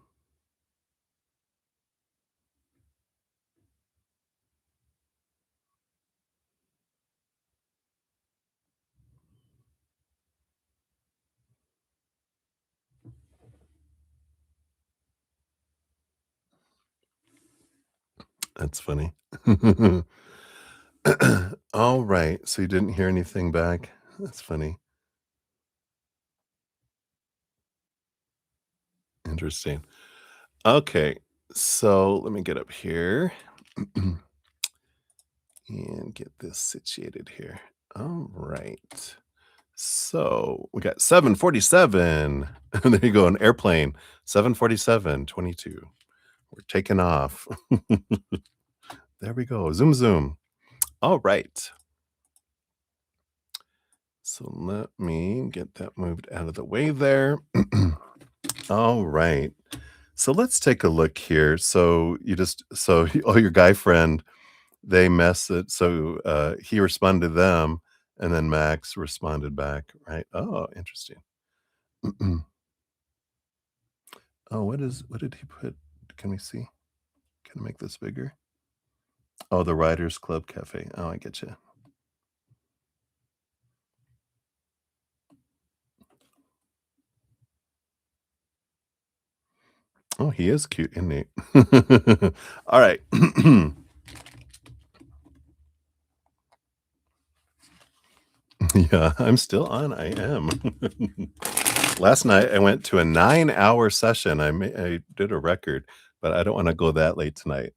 That's funny. All right. So you didn't hear anything back? That's funny. Interesting. Okay. So let me get up here and get this situated here. All right. So we got 747. There you go, an airplane. 747, 22. We're taking off. There we go. Zoom, zoom. All right. So let me get that moved out of the way there. All right. So let's take a look here. Oh, your guy friend, they mess it. So he responded to them, and then Max responded back, right? Oh, interesting. Oh, what did he put? Can we see? Can I make this bigger? Oh, the Writers Club Cafe. Oh, I get you. Oh, he is cute, isn't he? All right. Yeah, I'm still on. I am. Last night I went to a 9-hour session. I did a record, but I don't want to go that late tonight.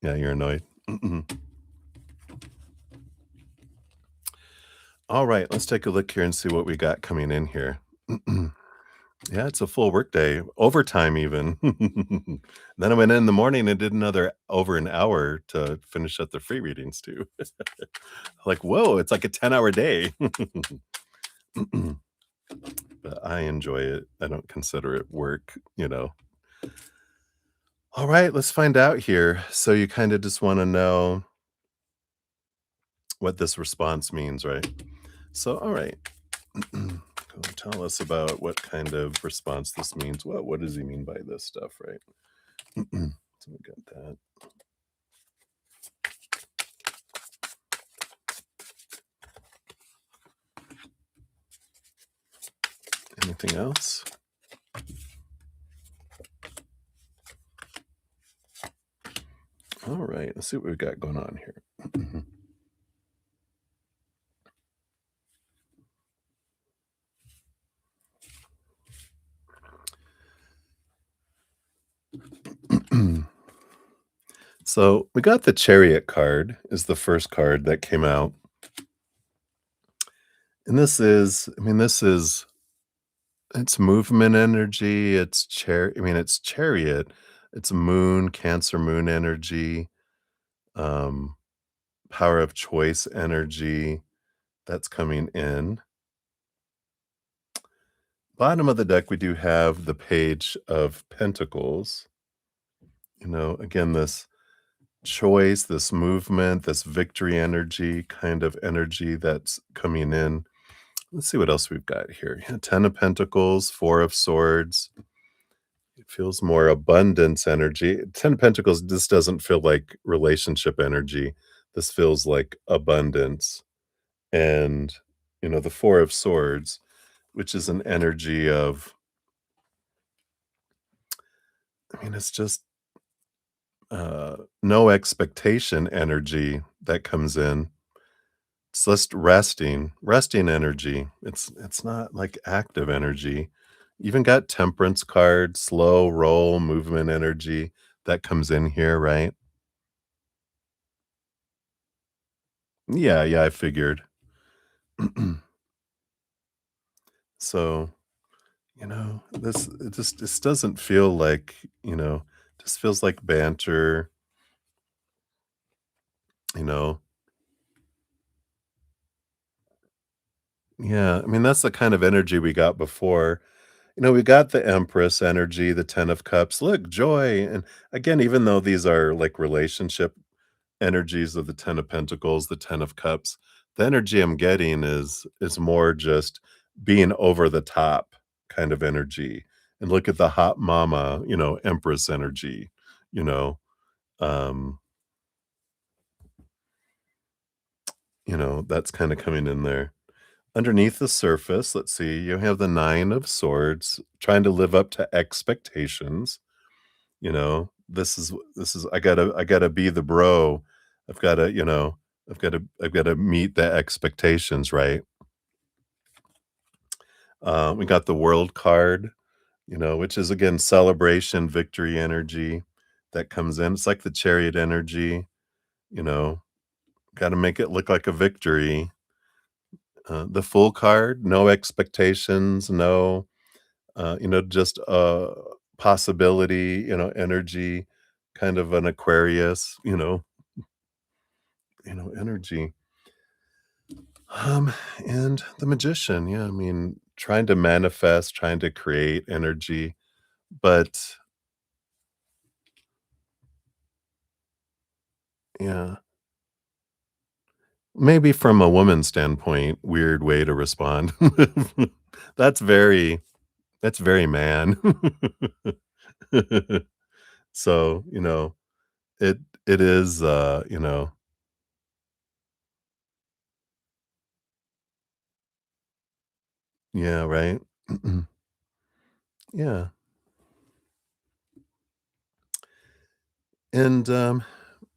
Yeah, you're annoyed. All right, let's take a look here and see what we got coming in here. Yeah, it's a full workday, overtime even. Then I went in the morning and did another over an hour to finish up the free readings too. Like, whoa, it's like a 10-hour day. But I enjoy it. I don't consider it work. All right, let's find out here. So you kind of just want to know what this response means, right? So, all right. Go tell us about what kind of response this means. What does he mean by this stuff, right? So we got that. Anything else? All right, let's see what we've got going on here. So we got the Chariot card is the first card that came out. And it's movement energy, it's Chariot, it's moon, Cancer moon energy, um, power of choice energy that's coming in. Bottom of the deck, we do have the Page of Pentacles. Again, this choice, this movement, this victory energy, kind of energy that's coming in. Let's see what else we've got here. Yeah, 10 of Pentacles, 4 of Swords. It feels more abundance energy. 10 of Pentacles, this doesn't feel like relationship energy. This feels like abundance. And, the 4 of Swords, which is an energy of, it's just no expectation energy that comes in. It's just resting energy. It's not like active energy. Even got temperance card, slow roll movement energy that comes in here, right? Yeah, yeah, I figured. So, this doesn't feel like, just feels like banter, you know. Yeah, that's the kind of energy we got before. We got the Empress energy, the 10 of Cups. Look, joy. And again, even though these are like relationship energies of the 10 of Pentacles, the 10 of Cups, the energy I'm getting is more just being over the top kind of energy. And look at the hot mama, Empress energy, you know. Um, that's kind of coming in there. Underneath the surface, let's see, you have the 9 of Swords, trying to live up to expectations. This is I gotta be the bro. I've gotta, I've gotta meet the expectations, right? We got the World card, which is again celebration, victory energy that comes in. It's like the Chariot energy, you know, gotta make it look like a victory. The Fool card, no expectations, no, just possibility, energy, kind of an Aquarius, energy. Um, and the Magician, yeah, trying to manifest, trying to create energy, but yeah, maybe from a woman's standpoint, weird way to respond. That's very that's very man. So, it it is, yeah, right? Yeah, and,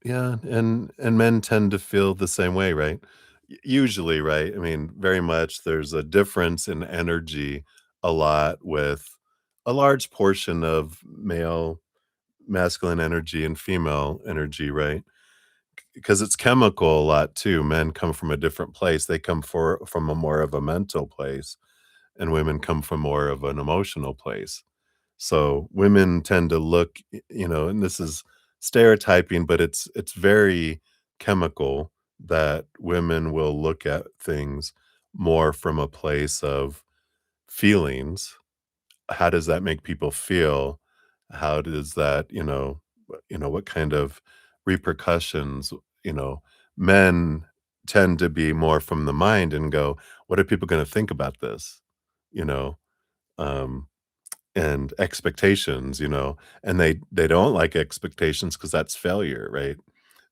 yeah, and men tend to feel the same way, right? Usually, right? Very much there's a difference in energy a lot with a large portion of male masculine energy and female energy, right? Because it's chemical a lot too. Men come from a different place. They come from a more of a mental place, and women come from more of an emotional place. So women tend to look, and this is stereotyping, but it's very chemical that women will look at things more from a place of feelings. How does that make people feel? How does that, what kind of repercussions, you know, men tend to be more from the mind and go, what are people going to think about this? You know, um, and expectations, and they don't like expectations because that's failure, right?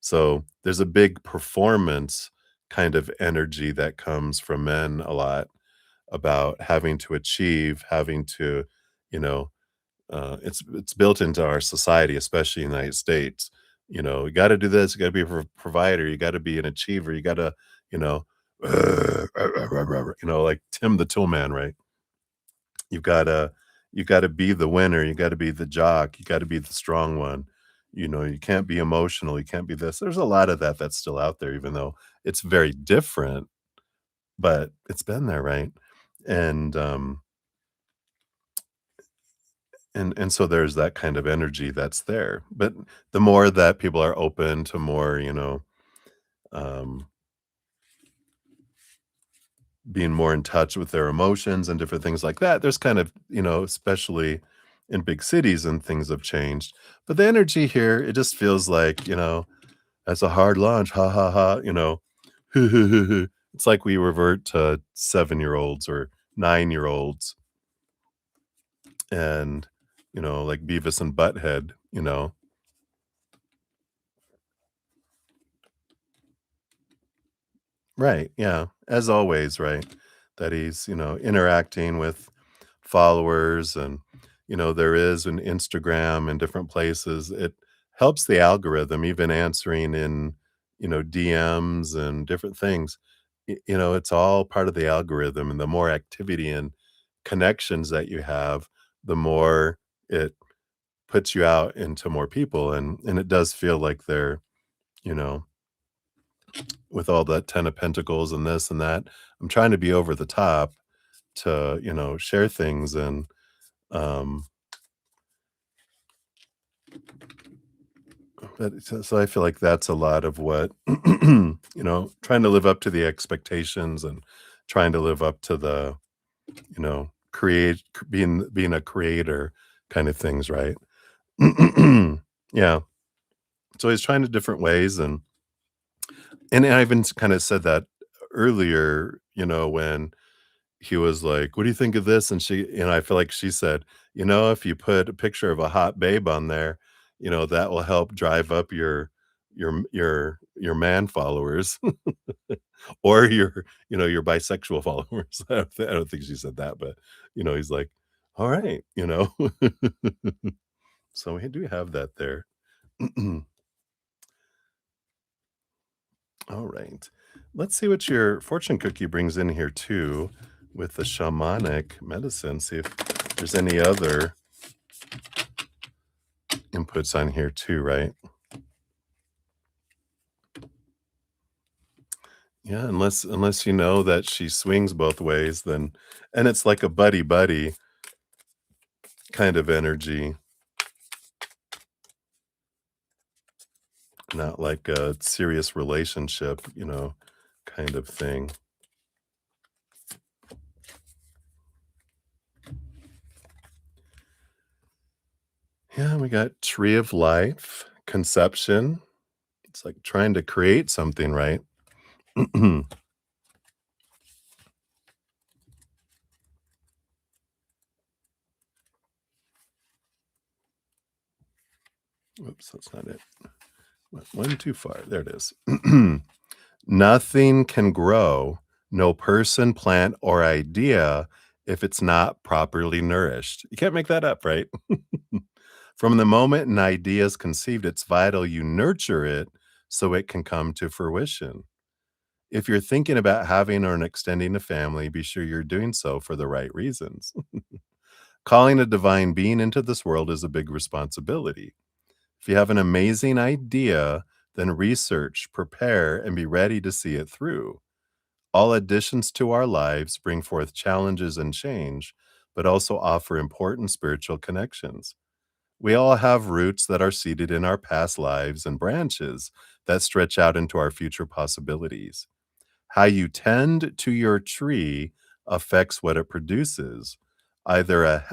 So there's a big performance kind of energy that comes from men a lot about having to achieve, having to, you know, it's built into our society, especially in the United States. You got to do this. You got to be a provider. You got to be an achiever. You got to, you know, like Tim the Toolman, right? You've gotta you gotta be the winner, you gotta be the jock, you gotta be the strong one. You can't be emotional, you can't be this. There's a lot of that that's still out there, even though it's very different, but it's been there, right? And, and so there's that kind of energy that's there. But the more that people are open to more, um being more in touch with their emotions and different things like that. There's kind of, especially in big cities and things have changed. But the energy here, it just feels like, "That's a hard launch, ha, ha, ha," you know? It's like we revert to seven-year-olds or nine-year-olds and, like Beavis and Butthead, you know? Right, yeah, as always, right? That he's, interacting with followers and, there is an Instagram and different places. It helps the algorithm even answering in, DMs and different things. It's all part of the algorithm, and the more activity and connections that you have, the more it puts you out into more people, and it does feel like they're, you know with all that 10 of pentacles and this and that. I'm trying to be over the top to, share things and, um, so I feel like that's a lot of what, trying to live up to the expectations and trying to live up to the, being a creator kind of things, right? Yeah. So he's trying to different ways and I even kind of said that earlier, when he was like, "What do you think of this?" And I feel like she said, "If you put a picture of a hot babe on there, that will help drive up your man followers or your bisexual followers." I don't think she said that, but he's like, "All right," So we do have that there. All right. Let's see what your fortune cookie brings in here too with the shamanic medicine. See if there's any other inputs on here too, right? Yeah, unless you know that she swings both ways, then and it's like a buddy kind of energy, not like a serious relationship, kind of thing. Yeah, we got tree of life, conception. It's like trying to create something, right? Oops, that's not it. Went one too far. There it is. Nothing can grow, no person, plant, or idea if it's not properly nourished. You can't make that up, right? From the moment an idea is conceived, it's vital you nurture it so it can come to fruition. If you're thinking about having or extending a family, be sure you're doing so for the right reasons. Calling a divine being into this world is a big responsibility. If you have an amazing idea, then research, prepare, and be ready to see it through. All additions to our lives bring forth challenges and change, but also offer important spiritual connections. We all have roots that are seated in our past lives and branches that stretch out into our future possibilities. How you tend to your tree affects what it produces, either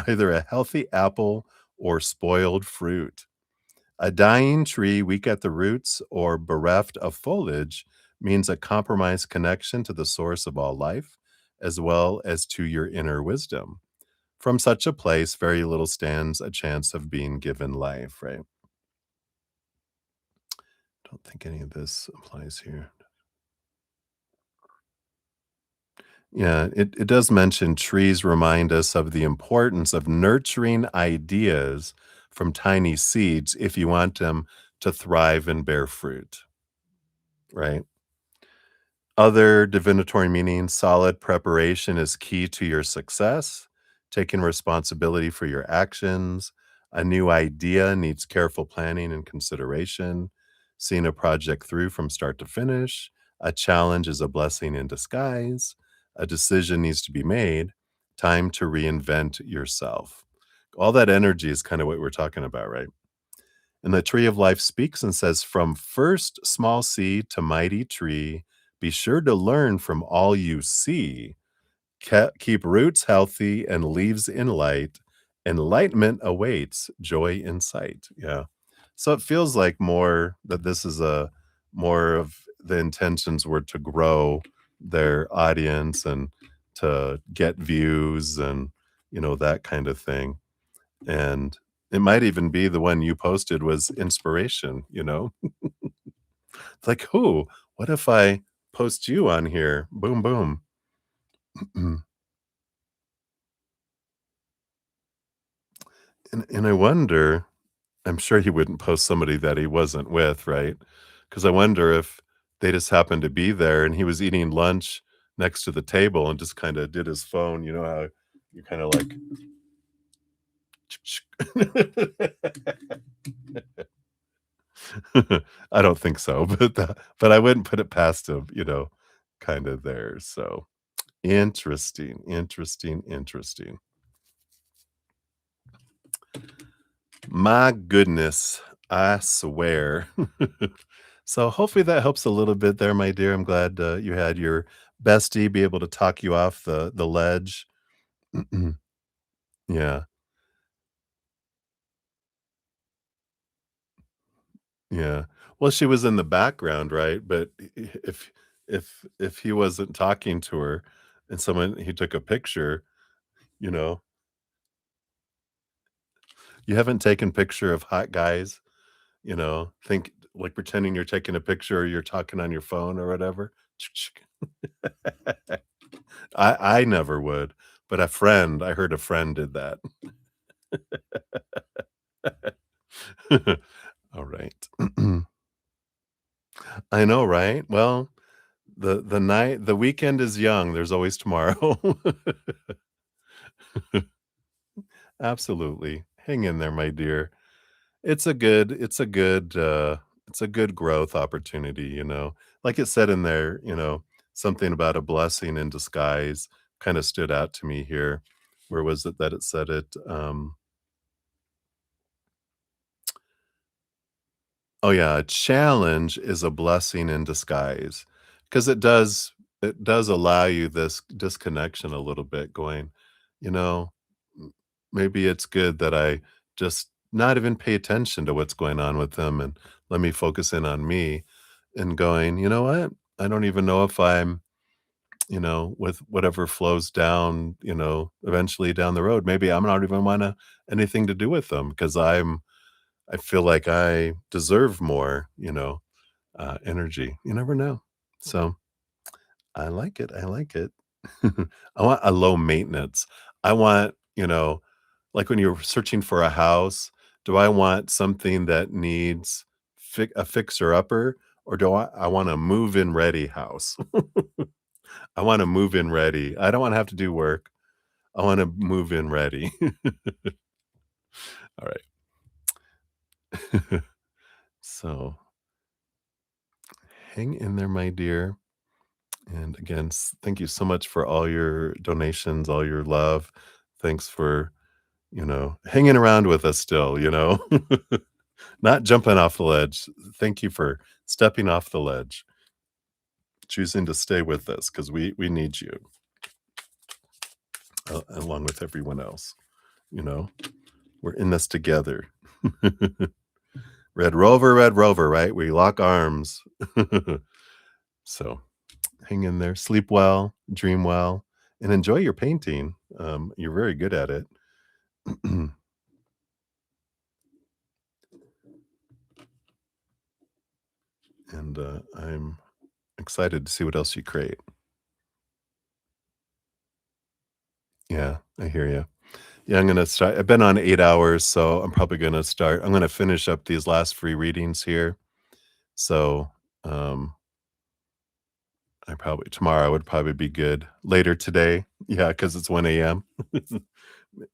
either a healthy apple or spoiled fruit. A dying tree weak at the roots or bereft of foliage means a compromised connection to the source of all life, as well as to your inner wisdom. From such a place, very little stands a chance of being given life, right? Don't think any of this applies here. Yeah, it does mention trees remind us of the importance of nurturing ideas from tiny seeds if you want them to thrive and bear fruit, right? Other divinatory meanings, solid preparation is key to your success, taking responsibility for your actions. A new idea needs careful planning and consideration, seeing a project through from start to finish. A challenge is a blessing in disguise. A decision needs to be made. Time to reinvent yourself. All that energy is kind of what we're talking about, right? And the tree of life speaks and says, "From first small seed to mighty tree, be sure to learn from all you see. Keep roots healthy and leaves in light. Enlightenment awaits, joy in sight." Yeah. So it feels like more that this is a more of the intentions were to grow their audience and to get views and, that kind of thing. And it might even be the one you posted was inspiration, you know? It's like, "Who? What if I post you on here? Boom, boom." And I wonder, I'm sure he wouldn't post somebody that he wasn't with, right? Because I wonder if they just happened to be there and he was eating lunch next to the table and just kinda did his phone, you know how you kinda like I don't think so, but I wouldn't put it past him, kinda there, so interesting, interesting, interesting. My goodness, I swear. So hopefully that helps a little bit there, my dear. I'm glad, you had your bestie be able to talk you off the ledge. Yeah, yeah. Well, she was in the background, right? But if he wasn't talking to her and someone he took a picture, you know, you haven't taken picture of hot guys, think like pretending you're taking a picture or you're talking on your phone or whatever. I never would, but I heard a friend did that. All right. I know, right? Well, the weekend is young, there's always tomorrow. Absolutely. Hang in there, my dear. It's a good growth opportunity, Like it said in there, something about a blessing in disguise kinda stood out to me here. Where was it that it said it? Oh, yeah, a challenge is a blessing in disguise, because it does allow you this disconnection a little bit going, you know, "M maybe it's good that I just not even pay attention to what's going on with them, and let me focus in on me," and going, "You know what? I don't even know if I'm," with whatever flows down, eventually down the road, maybe I'm not even wanna anything to do with them because I feel like I deserve more, energy. You never know. So I like it. I like it. I want a low maintenance. I want, like when you're searching for a house, do I want something that needs a fixer upper or do I want a move in ready house? I want to move in ready. I don't want to have to do work. I want to move in ready. All right. So hang in there, my dear. And again, thank you so much for all your donations, all your love. Thanks for, hanging around with us still, not jumping off the ledge. Thank you for stepping off the ledge, choosing to stay with us because we need you along with everyone else. You know, we're in this together. Red Rover, right? We lock arms. So hang in there, sleep well, dream well, and enjoy your painting. You're very good at it. And I'm excited to see what else you create. Yeah, I hear you. Yeah, I'm gonna start. I've been on 8 hours, so I'm probably gonna start. I'm gonna finish up these last free readings here. So I probably tomorrow would probably be good. Later today, yeah, because it's 1 a.m.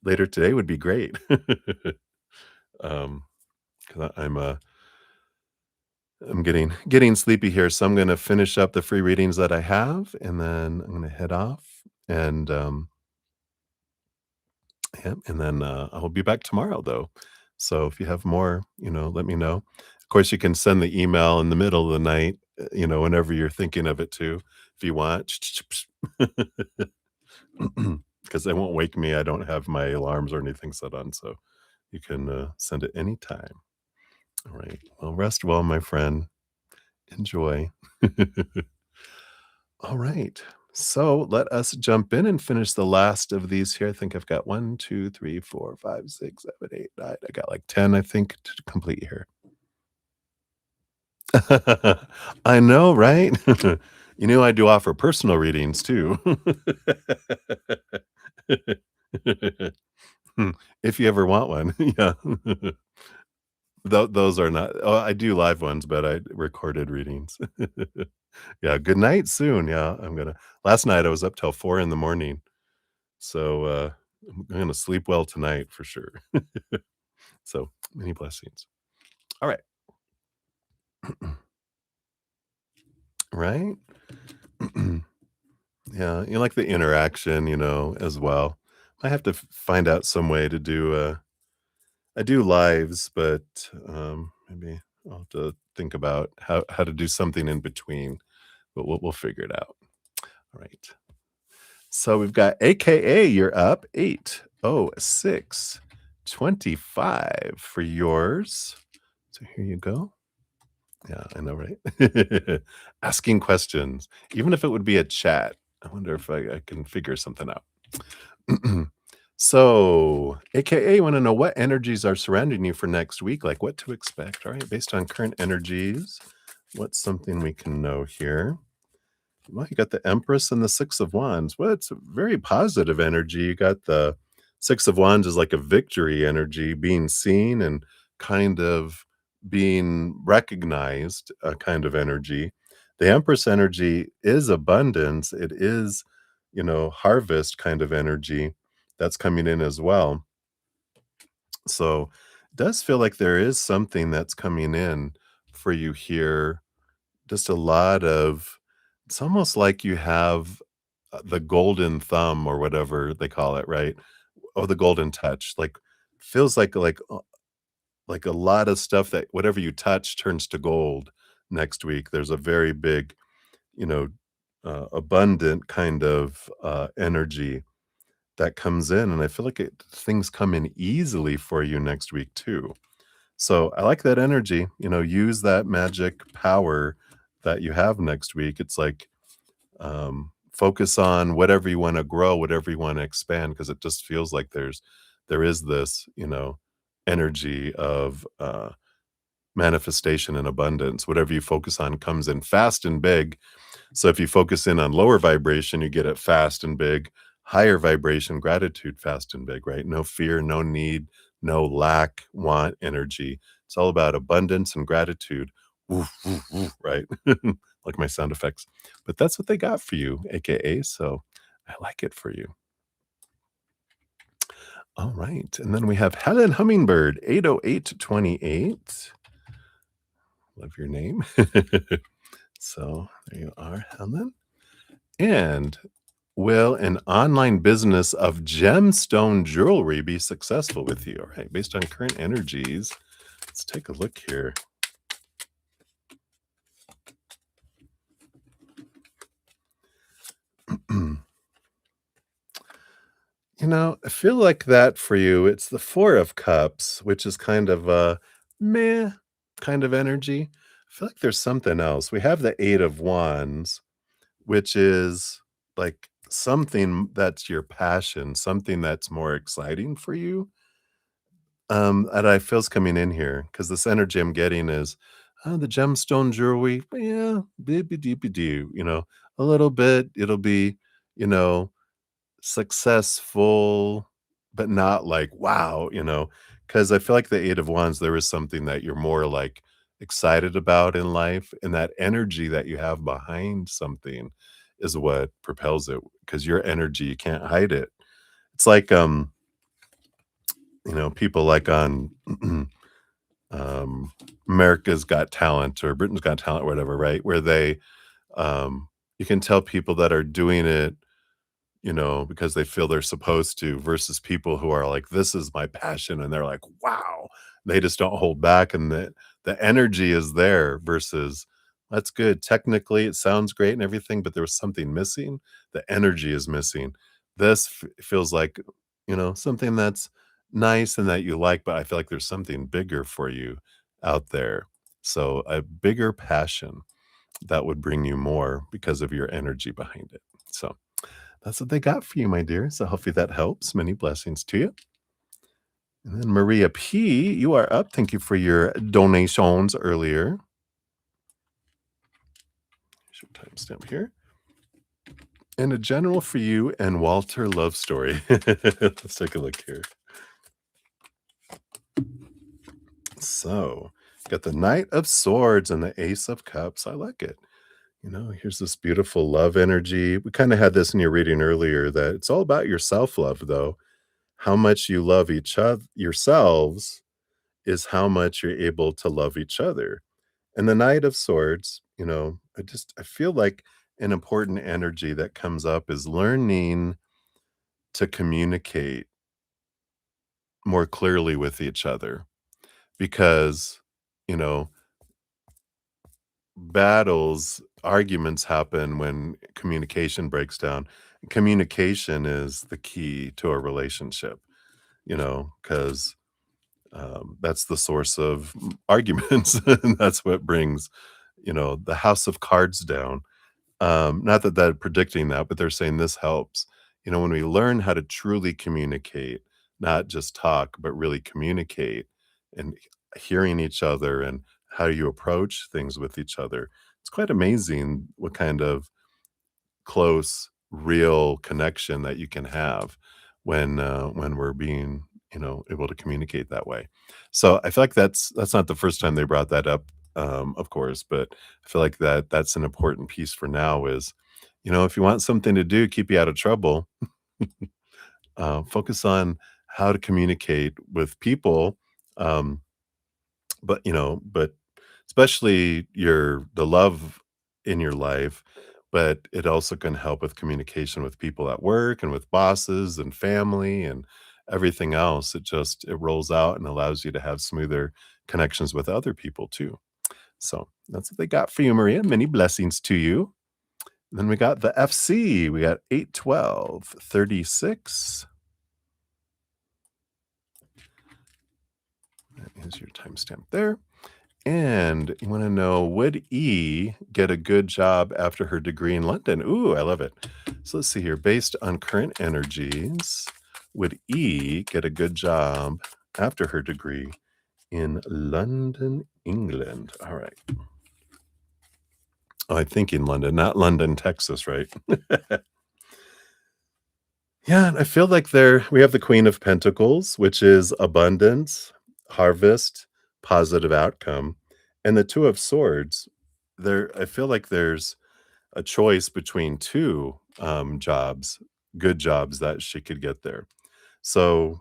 Later today would be great. um, because I'm getting sleepy here, so I'm gonna finish up the free readings that I have, and then I'm gonna head off. And Yep, and then, I'll be back tomorrow, though. So if you have more, let me know. Of course, you can send the email in the middle of the night, whenever you're thinking of it too, if you want. Because they won't wake me, I don't have my alarms or anything set on, so you can, send it anytime. All right. Well, rest well, my friend. Enjoy. All right. So let us jump in and finish the last of these here. I think I've got one, two, three, four, five, six, seven, eight, nine. I got like 10, I think, to complete here. I know, right? You know, I do offer personal readings too. If you ever want one. Yeah. Those are not oh, I do live ones, but I recorded readings. Yeah, good night soon. Yeah, I'm gonna last night I was up till 4 in the morning, so, I'm gonna sleep well tonight for sure. So, many blessings. Alright. Right? Yeah, you like the interaction, as well. I have to find out some way to do, I do lives, but, maybe I'll have to think about how to do something in between, but we'll figure it out. Alright. So we've got AKA, you're up 80625 for yours. So here you go. Yeah, I know, right? Asking questions, even if it would be a chat. I wonder if I can figure something out. So, AKA, want to know what energies are surrounding you for next week, like what to expect. All right, based on current energies, what's something we can know here? Well, you got the Empress and the Six of Wands. Well, it's a very positive energy. You got the Six of Wands is like a victory energy, being seen and kind of being recognized, kind of energy. The Empress energy is abundance. It is, harvest kind of energy that's coming in as well. So, it does feel like there is something that's coming in for you here, just a lot of it's almost like you have, the golden thumb or whatever they call it, right? Or the golden touch, like, feels like a lot of stuff that whatever you touch turns to gold next week. There's a very big, you know, abundant kind of, energy that comes in, and I feel like things come in easily for you next week too. So, I like that energy, use that magic power that you have next week. It's like, focus on whatever you wanna grow, whatever you wanna expand, because it just feels like there is this, energy of, manifestation and abundance. Whatever you focus on comes in fast and big. So if you focus in on lower vibration, you get it fast and big. Higher vibration, gratitude, fast and big, right? No fear, no need, no lack, want, energy. It's all about abundance and gratitude. Woof, woof, woof, right? Like my sound effects. But that's what they got for you, AKA. So I like it for you. All right. And then we have Helen Hummingbird, 80828. Love your name. So there you are, Helen. And will an online business of gemstone jewelry be successful with you? All right, based on current energies, let's take a look here. I feel like that for you, it's the Four of Cups, which is kind of a meh kind of energy. I feel like there's something else. We have the Eight of Wands, which is like something that's your passion, something that's more exciting for you. And I feels coming in here because this energy I'm getting is the gemstone jewelry. Yeah, beepy deepy doo, a little bit. It'll be, you know, successful, but not like, wow, because I feel like the Eight of Wands, there is something that you're more like excited about in life, and that energy that you have behind something is what propels it because your energy, you can't hide it. It's like, people like on um, America's Got Talent or Britain's Got Talent, whatever, right? Where you can tell people that are doing it because they feel they're supposed to versus people who are like, "This is my passion," and they're like, "Wow." They just don't hold back, and the energy is there versus, "That's good. Technically, it sounds great and everything, but there was something missing." The energy is missing. This feels like, something that's nice and that you like, but I feel like there's something bigger for you, out there. So a bigger passion that would bring you more because of your energy behind it. So that's what they got for you, my dear. So hopefully that helps. Many blessings to you. And then Maria P, you are up. Thank you for your donations earlier. Here's your timestamp here. And a general for you and Walter love story. Let's take a look here. So, got the Knight of Swords and the Ace of Cups. I like it. Here's this beautiful love energy. We kind of had this in your reading earlier that it's all about your self love, though. How much you love each other, yourselves, is how much you're able to love each other. And the Knight of Swords, I feel like an important energy that comes up is learning to communicate more clearly with each other because, you know, arguments happen when communication breaks down. Communication is the key to a relationship, because that's the source of arguments. And that's what brings, the house of cards down. Not that they're predicting that, but they're saying this helps. When we learn how to truly communicate, not just talk, but really communicate and hearing each other and how you approach things with each other, it's quite amazing what kind of close, real connection that you can have when we're being, able to communicate that way. So I feel like that's not the first time they brought that up, of course, but I feel like that's an important piece for now is, if you want something to do, keep you out of trouble, focus on how to communicate with people, um, but especially the love in your life, but it also can help with communication with people at work and with bosses and family and everything else. It rolls out and allows you to have smoother connections with other people too. So that's what they got for you, Maria. Many blessings to you. Then we got the FC. We got 81236. That is your timestamp there. And you want to know, would E get a good job after her degree in London? Ooh, I love it. So let's see here. Based on current energies, would E get a good job after her degree in London, England? All right. Oh, I think in London, not London, Texas, right? Yeah, and I feel like we have the Queen of Pentacles, which is abundance, harvest, positive outcome, and the Two of Swords. I feel like there's a choice between two jobs, good jobs that she could get there. So,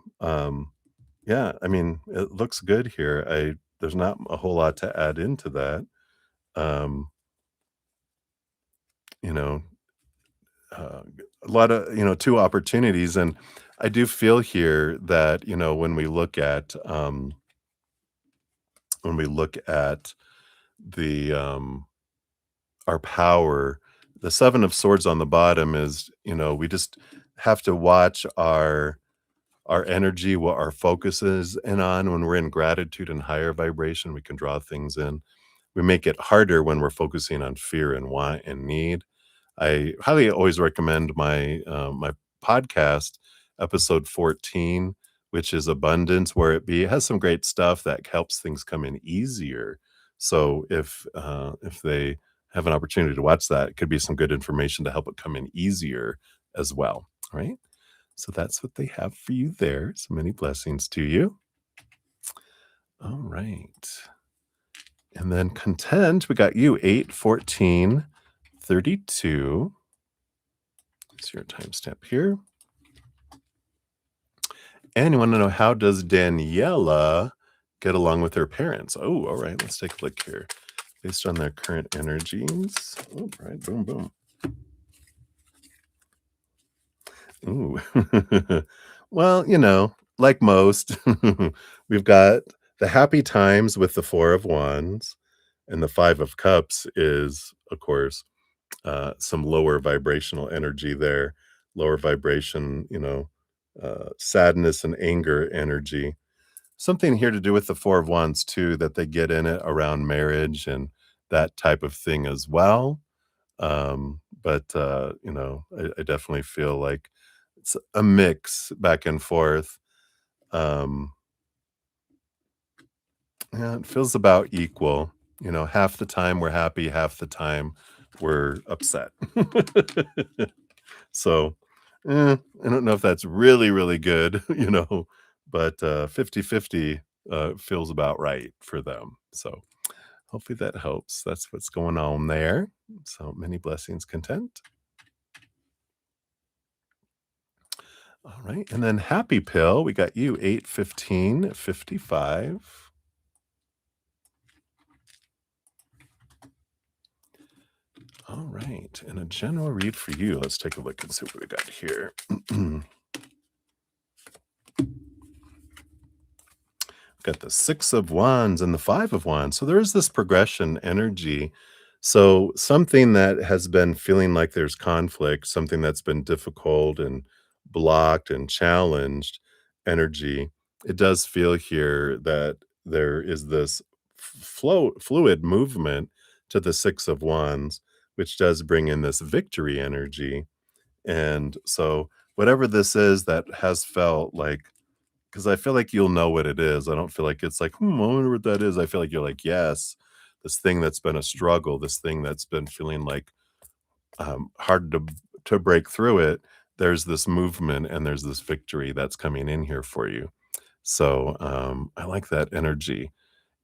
yeah, I mean, it looks good here. There's not a whole lot to add into that. Um, you know, uh, a lot of, two opportunities, and I do feel here that, when we look at the our power, the Seven of Swords on the bottom is, we just have to watch our energy, what our focus is in on. When we're in gratitude and higher vibration, we can draw things in. We make it harder when we're focusing on fear and want and need. I highly always recommend my podcast, episode 14, which is abundance where it be. It has some great stuff that helps things come in easier. So if they have an opportunity to watch that, it could be some good information to help it come in easier as well. All right. So that's what they have for you there. So many blessings to you. All right. And then content, we got you 81432. It's your timestamp here. And you want to know, how does Daniela get along with her parents? Oh, all right. Let's take a look here. Based on their current energies. All right. Boom, boom. Ooh. Well, like most, we've got the happy times with the Four of Wands, and the Five of Cups is, of course, some lower vibrational energy there, lower vibration, sadness and anger energy. something here to do with the Four of Wands too, that they get in it around marriage and that type of thing as well. I definitely feel like it's a mix back and forth. Um, yeah, it feels about equal. Half the time we're happy, half the time we're upset. So, I don't know if that's really, really good, but 50-50 feels about right for them. So, hopefully that helps. That's what's going on there. So, many blessings, content. All right. And then Happy Pill, we got you 8-15-55. All right. And a general read for you. Let's take a look and see what we got here. Got the Six of Wands and the Five of Wands. So there is this progression energy. So something that has been feeling like there's conflict, something that's been difficult and blocked and challenged energy, it does feel here that there is this fluid movement to the Six of Wands, which does bring in this victory energy. And so whatever this is that has felt like, 'cause I feel like you'll know what it is. I don't feel like it's like, I wonder what that is." I feel like you're like, "Yes, this thing that's been a struggle, this thing that's been feeling like, hard to break through it, there's this movement and there's this victory that's coming in here for you." So, I like that energy.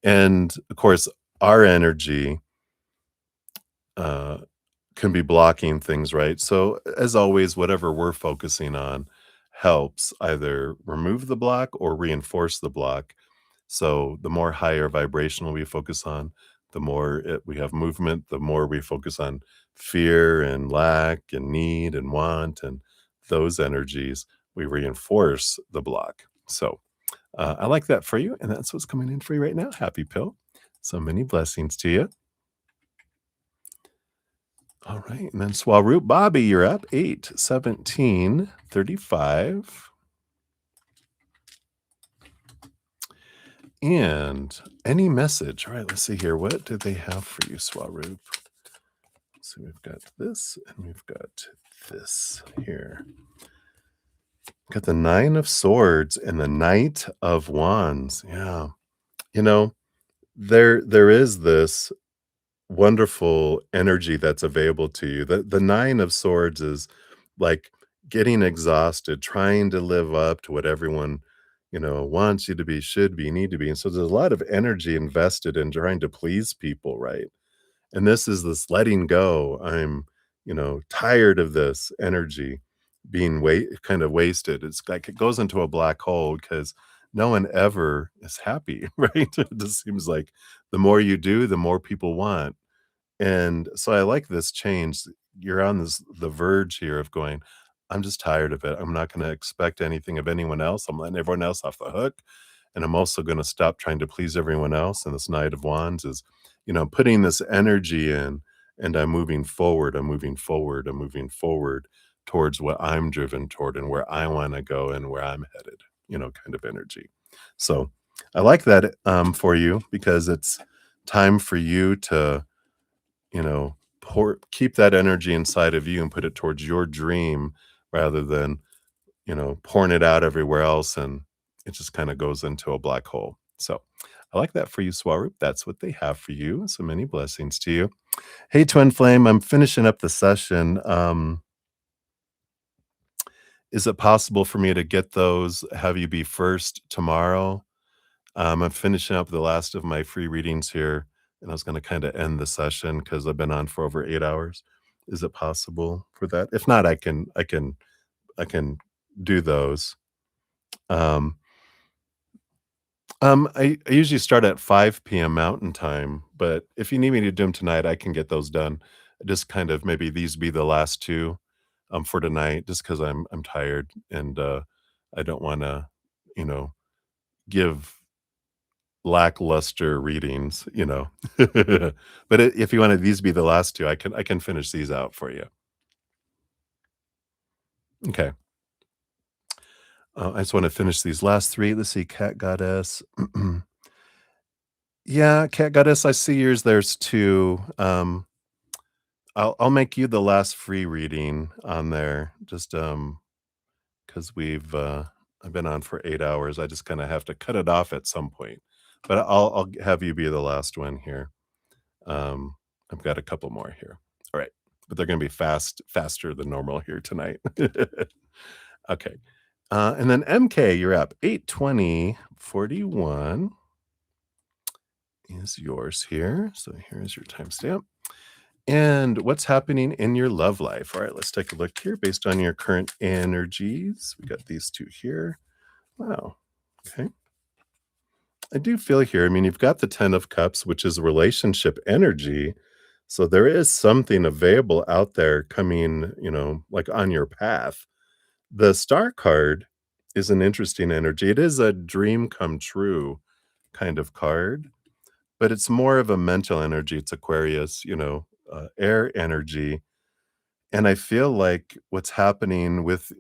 And, of course, our energy, uh can be blocking things, right? So, as always, whatever we're focusing on helps either remove the block or reinforce the block. So, the more higher vibrational we focus on, the more we have movement, the more we focus on fear and lack and need and want and those energies, we reinforce the block. So, I like that for you. And that's what's coming in for you right now. Happy pill. So many blessings to you. All right, and then Swaroop Bobby, you're up 8-17-35. And any message. All right, let's see here. What did they have for you, Swaroop? So we've got this and we've got this here. Got the Nine of Swords and the Knight of Wands. Yeah. You know, there is this wonderful energy that's available to you. The Nine of Swords is like getting exhausted, trying to live up to what everyone, wants you to be, should be, need to be. And so there's a lot of energy invested in trying to please people, right? And this is this letting go. I'm, tired of this energy being kind of wasted. It's like it goes into a black hole because no one ever is happy, right? It just seems like the more you do, the more people want. And so I like this change. You're on the verge here of going, I'm just tired of it. I'm not going to expect anything of anyone else. I'm letting everyone else off the hook. And I'm also going to stop trying to please everyone else. And this Knight of Wands is, putting this energy in and I'm moving forward. I'm moving forward. I'm moving forward towards what I'm driven toward and where I want to go and where I'm headed, kind of energy. So I like that for you because it's time for you to keep that energy inside of you and put it towards your dream rather than, pouring it out everywhere else and it just kind of goes into a black hole. So I like that for you, Swaroop. That's what they have for you. So many blessings to you. Hey, Twin Flame, I'm finishing up the session. Is it possible for me to get those, have you be first tomorrow? I'm finishing up the last of my free readings here, and I was gonna kinda end the session because 'cause I've been on for over 8 hours. Is it possible for that? If not, I can do those. Um, I usually start at 5 p.m. Mountain Time, but if you need me to do them tonight, I can get those done. Just kind of maybe these be the last 2, for tonight just because I 'cause I'm tired and, I don't wanna, you know, give lackluster readings, But I if you wanted these to be the last 2, I can finish these out for you. Okay. I just wanna finish these last 3. Let's see, Cat Goddess. Yeah, Cat Goddess, I see yours. There's 2. I'll make you the last free reading on there, just, because 'cause I've been on for 8 hours. I just kinda have to cut it off at some point. But I'll have you be the last one here. Um, I've got a couple more here. Alright, but they're gonna be faster than normal here tonight. Okay. And then MK, you're up. 8:20:41 is yours here. So here's your timestamp. And what's happening in your love life? All right, let's take a look here based on your current energies. We got these 2 here. Wow. Okay. I do feel here, I mean, you've got the 10 of cups, which is relationship energy. So there is something available out there coming, like on your path. The star card is an interesting energy. It is a dream come true kind of card, but it's more of a mental energy. It's Aquarius, air energy. And I feel like what's happening with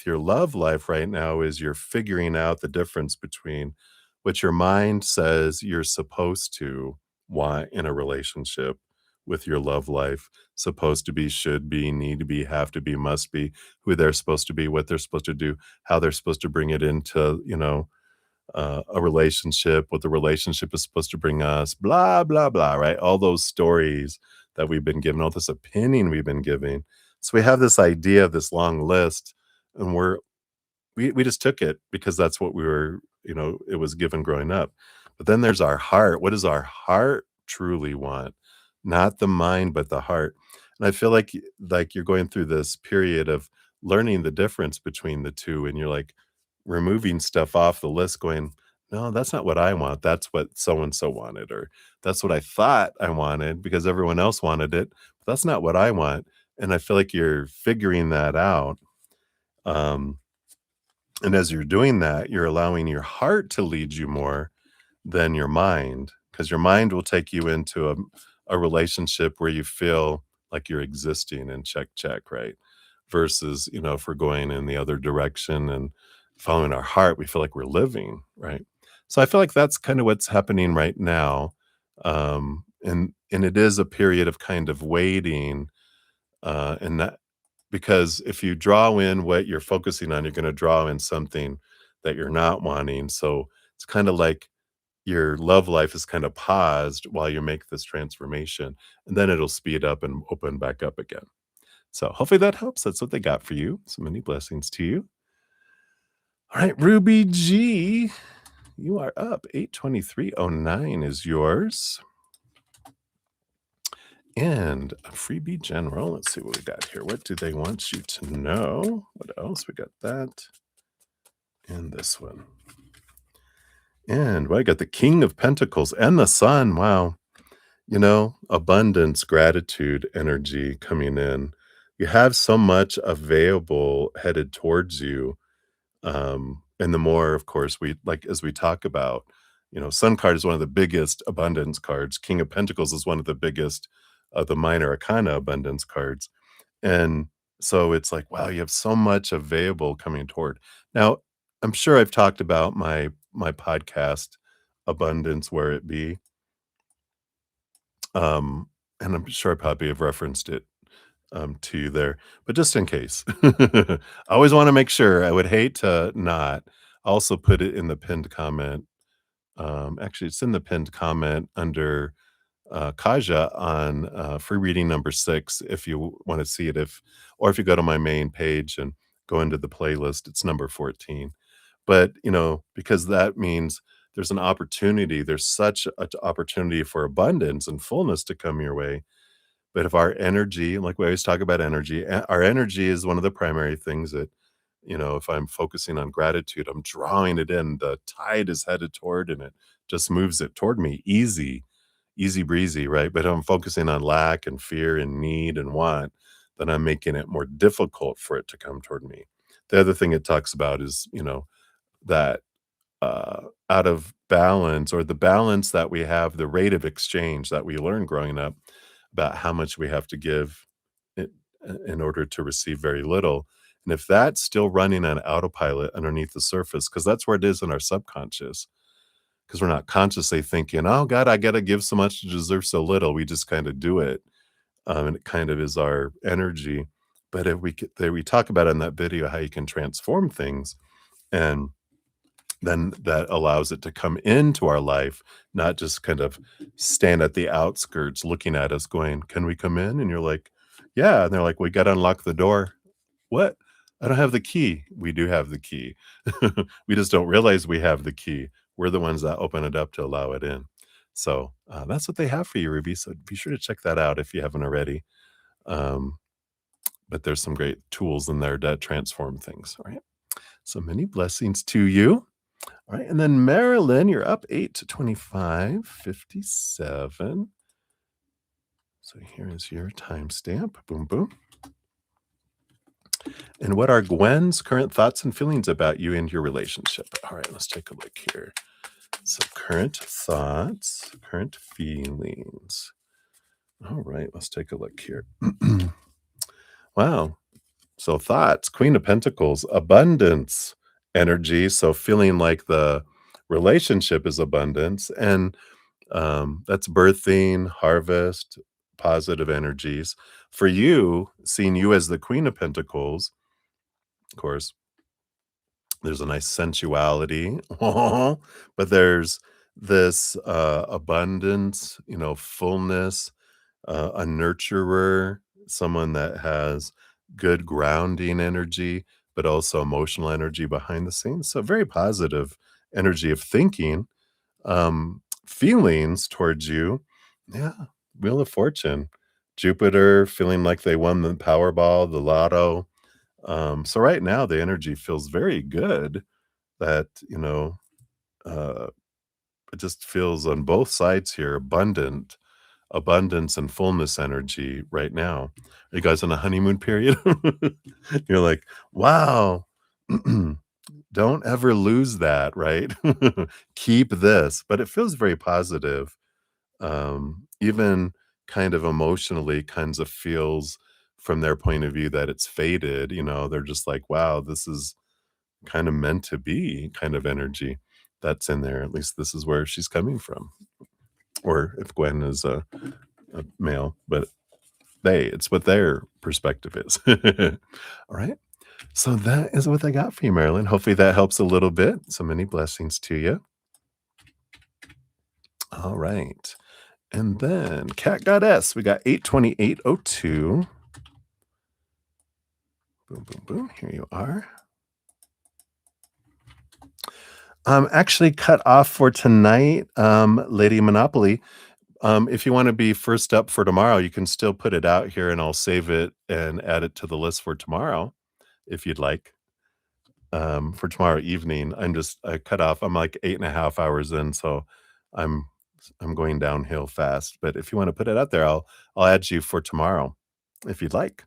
your love life right now is you're figuring out the difference between what your mind says you're supposed to want in a relationship with your love life, supposed to be, should be, need to be, have to be, must be, who they're supposed to be, what they're supposed to do, how they're supposed to bring it into, a relationship, what the relationship is supposed to bring us, blah, blah, blah, right? All those stories that we've been given, all this opinion we've been giving. So we have this idea of this long list, and we just took it because that's what we were, it was given growing up. But then there's our heart. What does our heart truly want? Not the mind, but the heart. And I feel like you're going through this period of learning the difference between the two, and you're like removing stuff off the list, going, no, that's not what I want. That's what so and so wanted, or that's what I thought I wanted because everyone else wanted it. But that's not what I want. And I feel like you're figuring that out. Um, and as you're doing that, you're allowing your heart to lead you more than your mind, because your mind will take you into a relationship where you feel like you're existing and check, check, right? Versus, if we're going in the other direction and following our heart, we feel like we're living, right? So I feel like that's kind of what's happening right now. And it is a period of kind of waiting, and that because if you draw in what you're focusing on, you're going to draw in something that you're not wanting. So it's kind of like your love life is kind of paused while you make this transformation, and then it'll speed up and open back up again. So hopefully that helps. That's what they got for you. So many blessings to you. All right, Ruby G, you are up. 82309 is yours. And a freebie general. Let's see what we got here. What do they want you to know? What else? We got that. And this one. And well, I got the King of Pentacles and the Sun. Wow. Abundance, gratitude, energy coming in. You have so much available headed towards you. And the more, of course, we like as we talk about, Sun card is one of the biggest abundance cards. King of Pentacles is one of the biggest of the minor arcana abundance cards. And so it's like, wow, you have so much available coming toward. Now, I'm sure I've talked about my podcast abundance where it be. Um, and I'm sure I probably have referenced it to you there, but just in case. I always want to make sure. I would hate to not. Also put it in the pinned comment. Actually, it's in the pinned comment under Kaja on free reading number 6. If you want to see it, or if you go to my main page and go into the playlist, it's number 14. But because that means there's an opportunity. There's such an opportunity for abundance and fullness to come your way, but if our energy, like we always talk about energy, our energy is one of the primary things that, if I'm focusing on gratitude, I'm drawing it in. The tide is headed toward, and it just moves it toward me easy, easy breezy, right? But if I'm focusing on lack and fear and need and want, then I'm making it more difficult for it to come toward me. The other thing it talks about is, that out of balance, or the balance that we have, the rate of exchange that we learn growing up about how much we have to give in order to receive very little. And if that's still running on autopilot underneath the surface, because that's where it is in our subconscious, because we're not consciously thinking, oh God, I got to give so much to deserve so little. We just kind of do it. And it kind of is our energy. But if we talk about in that video how you can transform things, and then that allows it to come into our life, not just kind of stand at the outskirts looking at us going, "Can we come in?" And you're like, "Yeah." And they're like, "We gotta unlock the door." "What? I don't have the key." We do have the key. We just don't realize we have the key. We're the ones that open it up to allow it in. So, that's what they have for you, Ruby, so be sure to check that out if you haven't already. Um, but there's some great tools in there that transform things, all right? So many blessings to you. All right, and then Marilyn, you're up 8 to 25:57. So here is your timestamp. Boom, boom. And what are Gwen's current thoughts and feelings about you and your relationship? All right, let's take a look here. So current thoughts, current feelings. All right, let's take a look here. Wow. So thoughts, Queen of Pentacles, abundance energy. So feeling like the relationship is abundance, and that's birthing, harvest, positive energies. For you, seeing you as the Queen of Pentacles, of course, there's a nice sensuality, but there's this abundance, fullness, a nurturer, someone that has good grounding energy, but also emotional energy behind the scenes. So, very positive energy of thinking, feelings towards you. Yeah, Wheel of Fortune, Jupiter feeling like they won the Powerball, the lotto. So, right now, the energy feels very good that, uh, it just feels on both sides here abundance and fullness energy right now. Are you guys in a honeymoon period? You're like, "Wow, don't ever lose that," right? Keep this, but it feels very positive. Even kind of emotionally kinds of feels from their point of view that it's faded, they're just like, "Wow, this is kind of meant to be," kind of energy that's in there. At least this is where she's coming from. Or if Gwen is a male, but it's what their perspective is. All right. So that is what I got for you, Marilyn. Hopefully that helps a little bit. So many blessings to you. All right. And then Cat Goddess, we got 82802. Boom, boom, boom. Here you are. Actually cut off for tonight, Lady Monopoly. If you want to be first up for tomorrow, you can still put it out here and I'll save it and add it to the list for tomorrow if you'd like. For tomorrow evening. I cut off. I'm like 8.5 hours in, so I'm I'm going downhill fast. But if you want to put it out there, I'll add you for tomorrow if you'd like.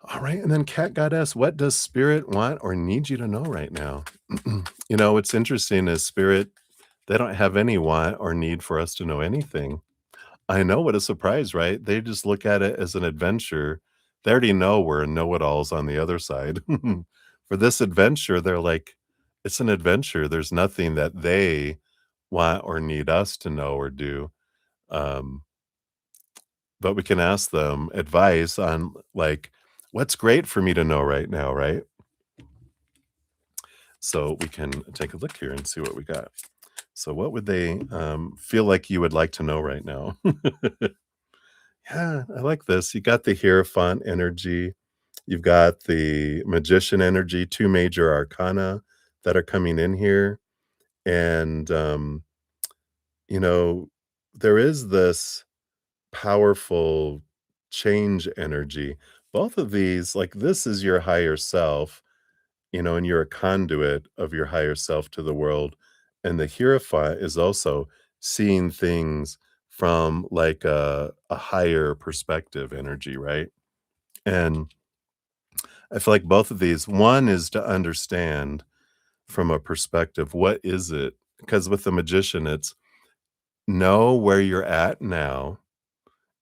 All right, and then Cat Goddess, what does Spirit want or need you to know right now? What's interesting is Spirit, they don't have any want or need for us to know anything. I know, what a surprise, right? They just look at it as an adventure. They already know we're know-it-alls on the other side. For this adventure, they're like, it's an adventure. There's nothing that they want or need us to know or do. Um, but we can ask them advice on like, what's great for me to know right now, right? So we can take a look here and see what we got. So what would they feel like you would like to know right now? Yeah, I like this. You got the Hierophant energy. You've got the Magician energy, 2 major arcana that are coming in here. And, you know, there is this powerful change energy. Both of these, like, this is your higher self, and you're a conduit of your higher self to the world. And the Hierophant is also seeing things from like a higher perspective energy, right? And I feel like both of these, one is to understand from a perspective, what is it? Because with the magician, it's know where you're at now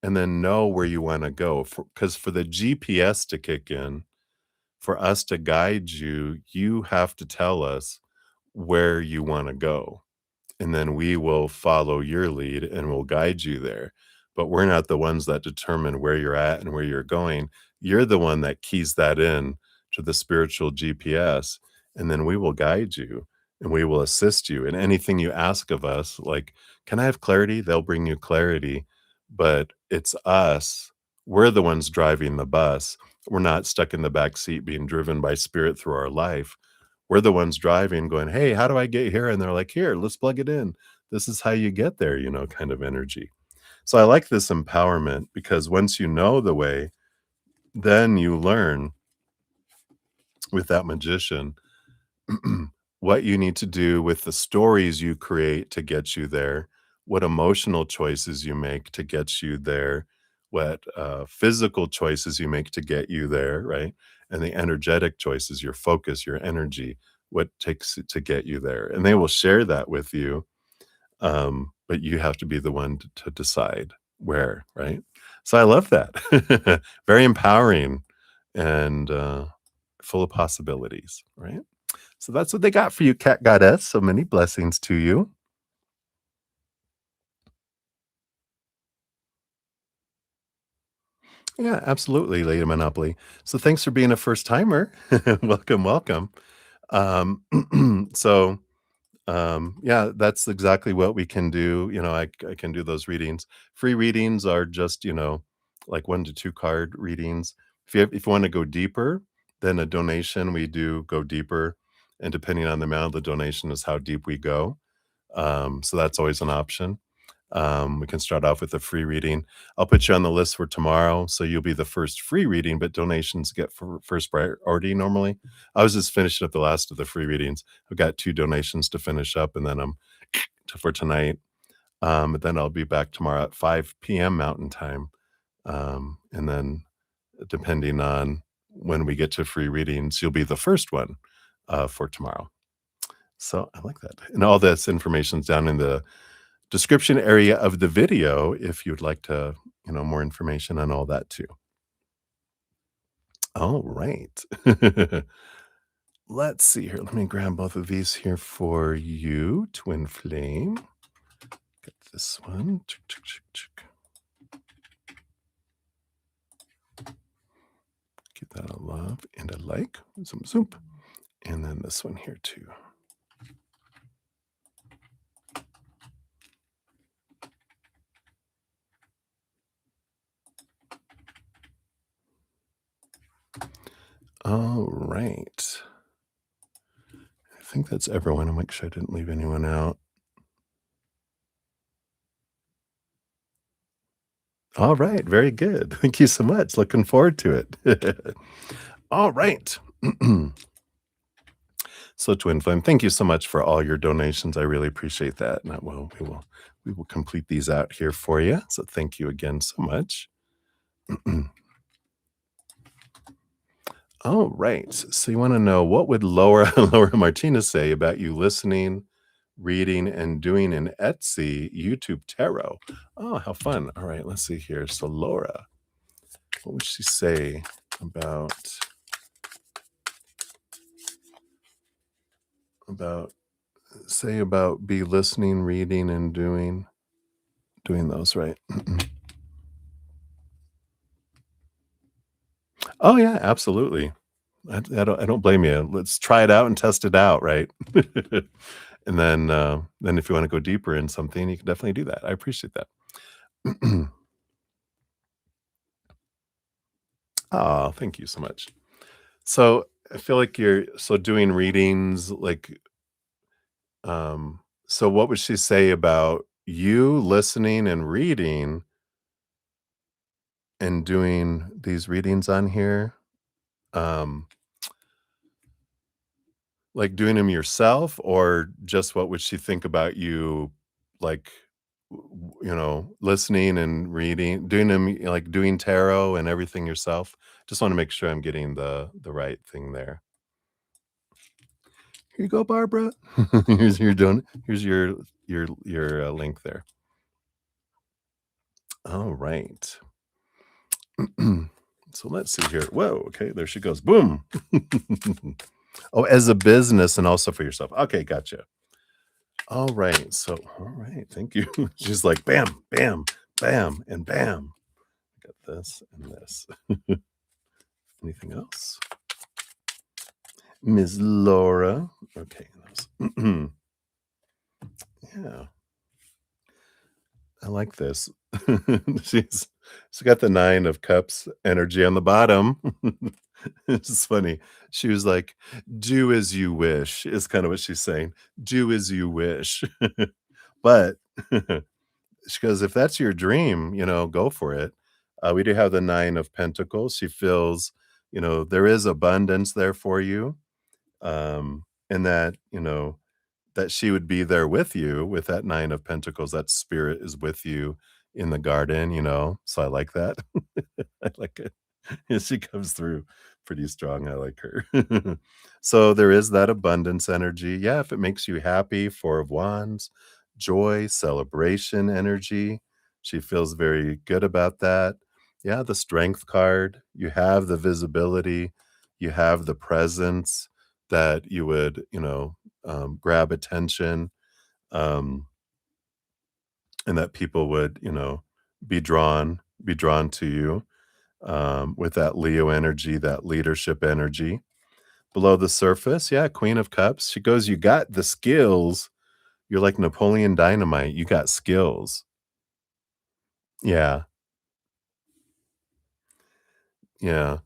and then know where you wanna go. Because for the GPS to kick in, for us to guide you, you have to tell us where you wanna go, and then we will follow your lead and we'll guide you there. But we're not the ones that determine where you're at and where you're going. You're the one that keys that in to the spiritual GPS, and then we will guide you and we will assist you in anything you ask of us. Like, can I have clarity? They'll bring you clarity, but it's us. We're the ones driving the bus. We're not stuck in the back seat being driven by spirit through our life. We're the ones driving going, "Hey, how do I get here?" And they're like, "Here, let's plug it in. This is how you get there," kind of energy. So I like this empowerment because once you know the way, then you learn with that magician what you need to do with the stories you create to get you there, what emotional choices you make to get you there, what physical choices you make to get you there, right? And the energetic choices, your focus, your energy, what takes it to get you there. And they will share that with you, but you have to be the one to decide where, right? So I love that. Very empowering and full of possibilities, right? So that's what they got for you, Cat Goddess. So many blessings to you. Yeah, absolutely, Lady Monopoly. So thanks for being a first timer. Welcome, welcome. Um, so yeah, that's exactly what we can do. I can do those readings. Free readings are just, like 1 to 2 card readings. If you want to go deeper, then a donation, we do go deeper. And depending on the amount of the donation is how deep we go. So that's always an option. We can start off with a free reading. I'll put you on the list for tomorrow, so you'll be the first free reading, but donations get first priority normally. I was just finishing up the last of the free readings. I've got 2 donations to finish up, and then I'm for tonight. But then I'll be back tomorrow at 5 p.m. Mountain Time, and then depending on when we get to free readings, you'll be the first one for tomorrow. So I like that, and all this information's down in the description area of the video if you'd like to, more information on all that too. All right. Let's see here. Let me grab both of these here for you, Twin Flame. Get this one. Chick, chick, chick, chick. Give that a love and a like. Zoom, zoom. And then this one here too. All right. I think that's everyone. I'll make sure I didn't leave anyone out. All right. Very good. Thank you so much. Looking forward to it. All right. So, Twin Flame, thank you so much for all your donations. I really appreciate that. And we will complete these out here for you. So thank you again so much. All right. So you want to know what would Laura Laura Martinez say about you listening, reading, and doing an Etsy YouTube tarot? Oh, how fun. All right, let's see here. So Laura, what would she about about about be listening, reading, and doing those, right? Oh, yeah, absolutely. I don't blame you. Let's try it out and test it out, right? And then if you wanna go deeper in something, you can definitely do that. I appreciate that. Oh, thank you so much. So, I feel like you're doing readings, like, so what would she say about you listening and reading and doing these readings on here? Um Like, doing them yourself, or just what would she think about you, like, listening and reading doing them, like, doing tarot and everything yourself? Just wanna make sure I'm getting the right thing there. Here you go, Barbara. Here's your link there. All right. So let's see here. Whoa, okay, there she goes. Boom. Oh, as a business and also for yourself. Okay, gotcha. All right. So, all right, thank you. She's like bam, bam, bam, and bam. Got this and this. Anything else? Ms. Laura. Okay. Yeah, I like this. She's she's got the 9 of cups energy on the bottom. It's funny. She was like, "Do as you wish," is kinda what she's saying. "Do as you wish." But she goes, "If that's your dream, go for it." We do have the 9 of pentacles. She feels, there is abundance there for you, and that she would be there with you with that 9 of pentacles. That spirit is with you in the garden, so I like that. I like it. She comes through pretty strong. I like her. So there is that abundance energy. Yeah, if it makes you happy, 4 of wands, joy, celebration energy. She feels very good about that. Yeah, the strength card. You have the visibility, you have the presence that you would, grab attention, um, and that people would, be drawn to you, with that Leo energy, that leadership energy. Below the surface, yeah, Queen of Cups. She goes, "You got the skills. You're like Napoleon Dynamite. You got skills." Yeah, yeah.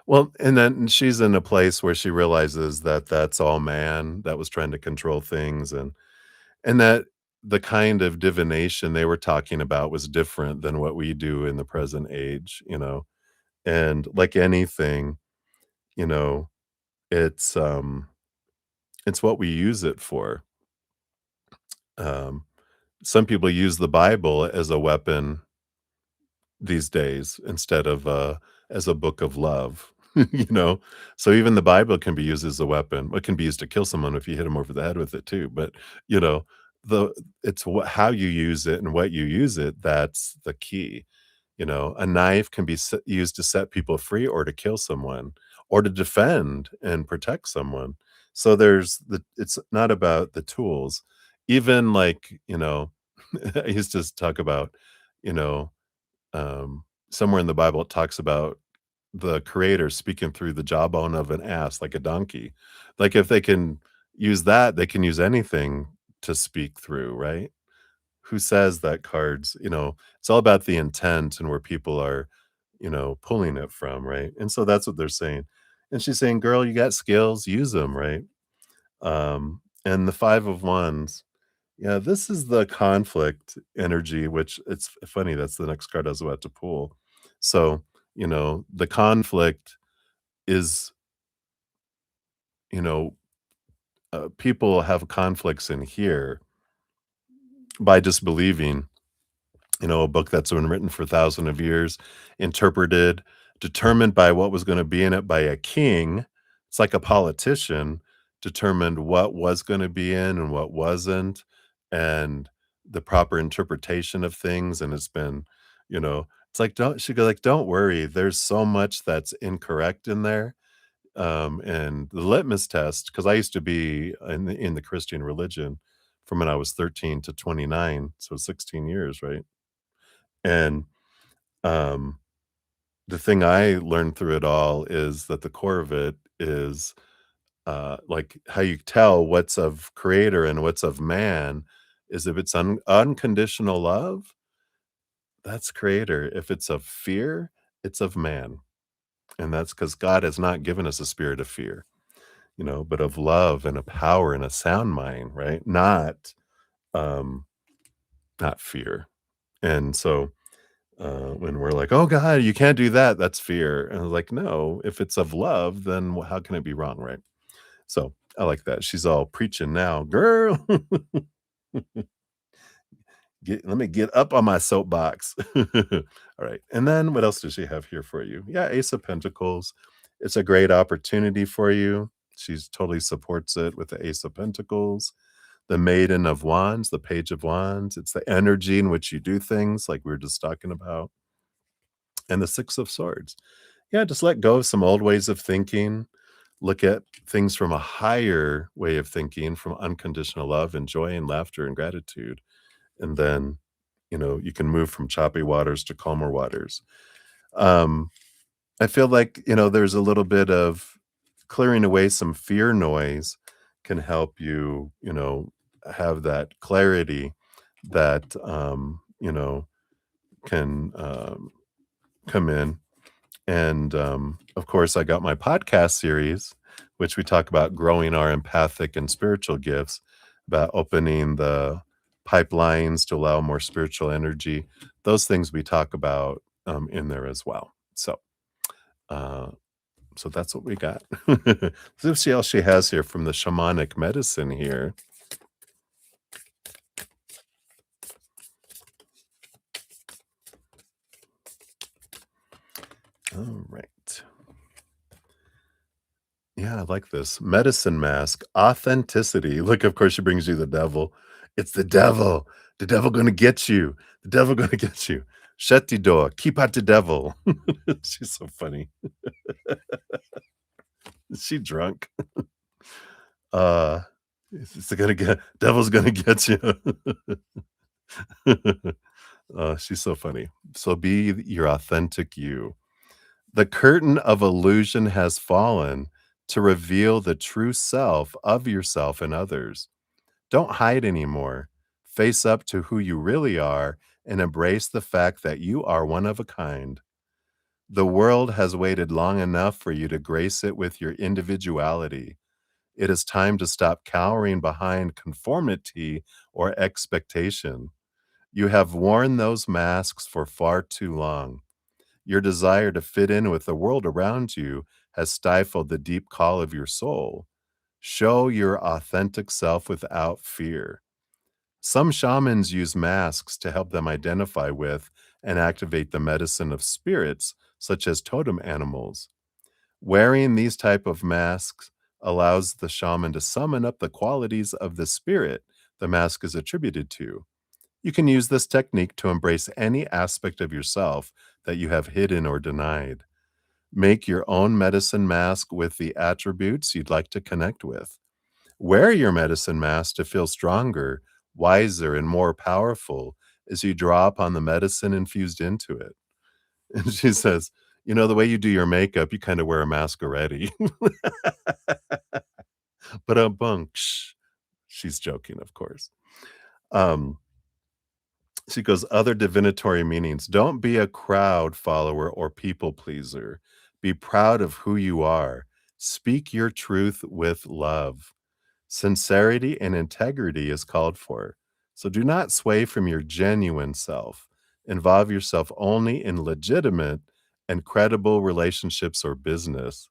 Well, and then she's in a place where she realizes that that's all man that was trying to control things, and that the kind of divination they were talking about was different than what we do in the present age. And like anything, you know, it's, it's what we use it for. Um, some people use the Bible as a weapon these days instead of, as a book of love, you know? So even the Bible can be used as a weapon. It can be used to kill someone if you hit them over the head with it too, but, you know, the it's how you use it and what you use it, that's the key. A knife can be used to set people free or to kill someone or to defend and protect someone. So it's not about the tools. Even like, I used to talk about, you know, somewhere in the Bible, it talks about the creator speaking through the jawbone of an ass like a donkey. Like, if they can use that, they can use anything to speak through, right? Who says that cards, it's all about the intent and where people are, pulling it from, right? And so that's what they're saying. And she's saying, "Girl, you got skills, use them," right? And the 5 of wands, yeah, this is the conflict energy, which it's funny, that's the next card I was about to pull. So, the conflict is, you know, people have conflicts in here by disbelieving, a book that's been written for thousands of years, interpreted, determined by what was gonna be in it by a king. It's like a politician determined what was gonna be in and what wasn't, and the proper interpretation of things, and it's been, it's like, don't she go like, "Don't worry, there's so much that's incorrect in there." And the litmus test, because I used to be in the Christian religion from when I was 13 to 29, so 16 years, right? And, um, the thing I learned through it all is that the core of it is, like, how you tell what's of creator and what's of man is if it's unconditional love, that's creator. If it's of fear, it's of man. And that's because God has not given us a spirit of fear, but of love and a power and a sound mind, right? Um, not fear. And so when we're like, "Oh god, you can't do that, that's fear." And I was like, "No, if it's of love, then how can it be wrong, right?" So, I like that. She's all preaching now, "Girl, let me get up on my soapbox." Alright, and then what else does she have here for you? Yeah, Ace of Pentacles. It's a great opportunity for you. She's totally supports it with the Ace of Pentacles. the Maiden of Wands, the Page of Wands. It's the energy in which you do things like we were just talking about, and the Six of Swords. Yeah, just let go of some old ways of thinking. Look at things from a higher way of thinking, from unconditional love and joy and laughter and gratitude. And then, you can move from choppy waters to calmer waters. Um, I feel like, there's a little bit of clearing away some fear noise can help you, have that clarity that, can come in. And of course, I got my podcast series, which we talk about growing our empathic and spiritual gifts, about opening the pipelines to allow more spiritual energy. Those things we talk about in there as well. Uh, so that's what we got. Let's see what else she has here from the shamanic medicine here. All right. Yeah, I like this. Medicine mask, authenticity. Look, of course, she brings you the devil. It's the devil. The devil gonna get you. The devil gonna get you. Shut the door. Keep out the devil. She's so funny. Is she drunk? Uh, it's gonna get devil's gonna get you. She's so funny. So be your authentic you. The curtain of illusion has fallen to reveal the true self of yourself and others. Don't hide anymore. Face up to who you really are and embrace the fact that you are one of a kind. The world has waited long enough for you to grace it with your individuality. It is time to stop cowering behind conformity or expectation. You have worn those masks for far too long. Your desire to fit in with the world around you has stifled the deep call of your soul. Show your authentic self without fear. Some shamans use masks to help them identify with and activate the medicine of spirits, such as totem animals. Wearing these type of masks allows the shaman to summon up the qualities of the spirit the mask is attributed to. You can use this technique to embrace any aspect of yourself that you have hidden or denied. Make your own medicine mask with the attributes you'd like to connect with. Wear your medicine mask to feel stronger, wiser, and more powerful as you draw upon the medicine infused into it. And she says, the way you do your makeup, you kind of wear a mask already. But a bunch. She's joking, of course. Um, She goes, other divinatory meanings. Don't be a crowd follower or people pleaser. Be proud of who you are. Speak your truth with love. Sincerity and integrity is called for. So do not sway from your genuine self. Involve yourself only in legitimate and credible relationships or business.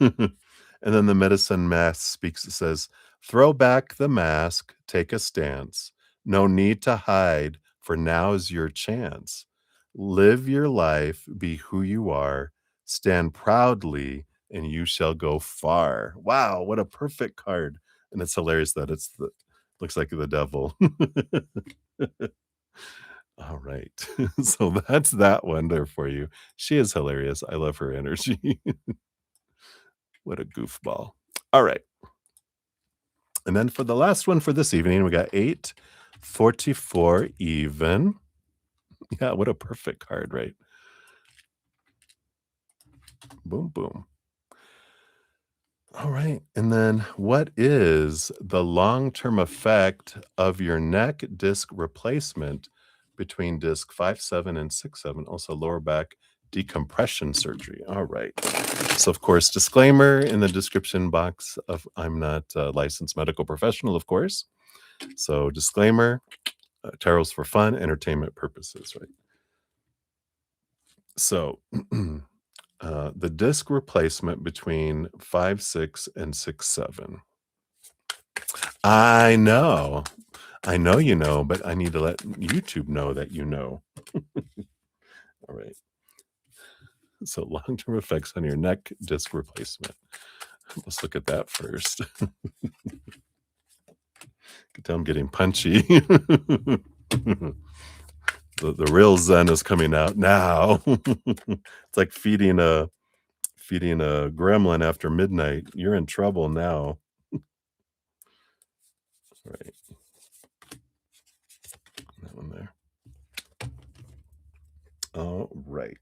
And then the medicine mask speaks, it says, throw back the mask, take a stance. No need to hide, for now's your chance. Live your life, be who you are, stand proudly, and you shall go far. Wow, what a perfect card. And it's hilarious that looks like the devil. All right. So that's that one there for you. She is hilarious. I love her energy. What a goofball. All right. And then for the last one for this evening, we got 844 even. Yeah, what a perfect card, right? Boom, boom. All right. And then what is the long-term effect of your neck disc replacement between disc 5-7 and 6-7? Also lower back decompression surgery. All right. So of course, disclaimer in the description box of I'm not a licensed medical professional, of course. So disclaimer, tarot's for fun, entertainment purposes, right? So the disc replacement between 5-6 and 6-7. I know. I know you know, but I need to let YouTube know that you know. All right. So long-term effects on your neck disc replacement. Let's look at that first. I'm getting punchy. The real zen is coming out now. It's like feeding a gremlin after midnight. You're in trouble now. Right, that one there. All right.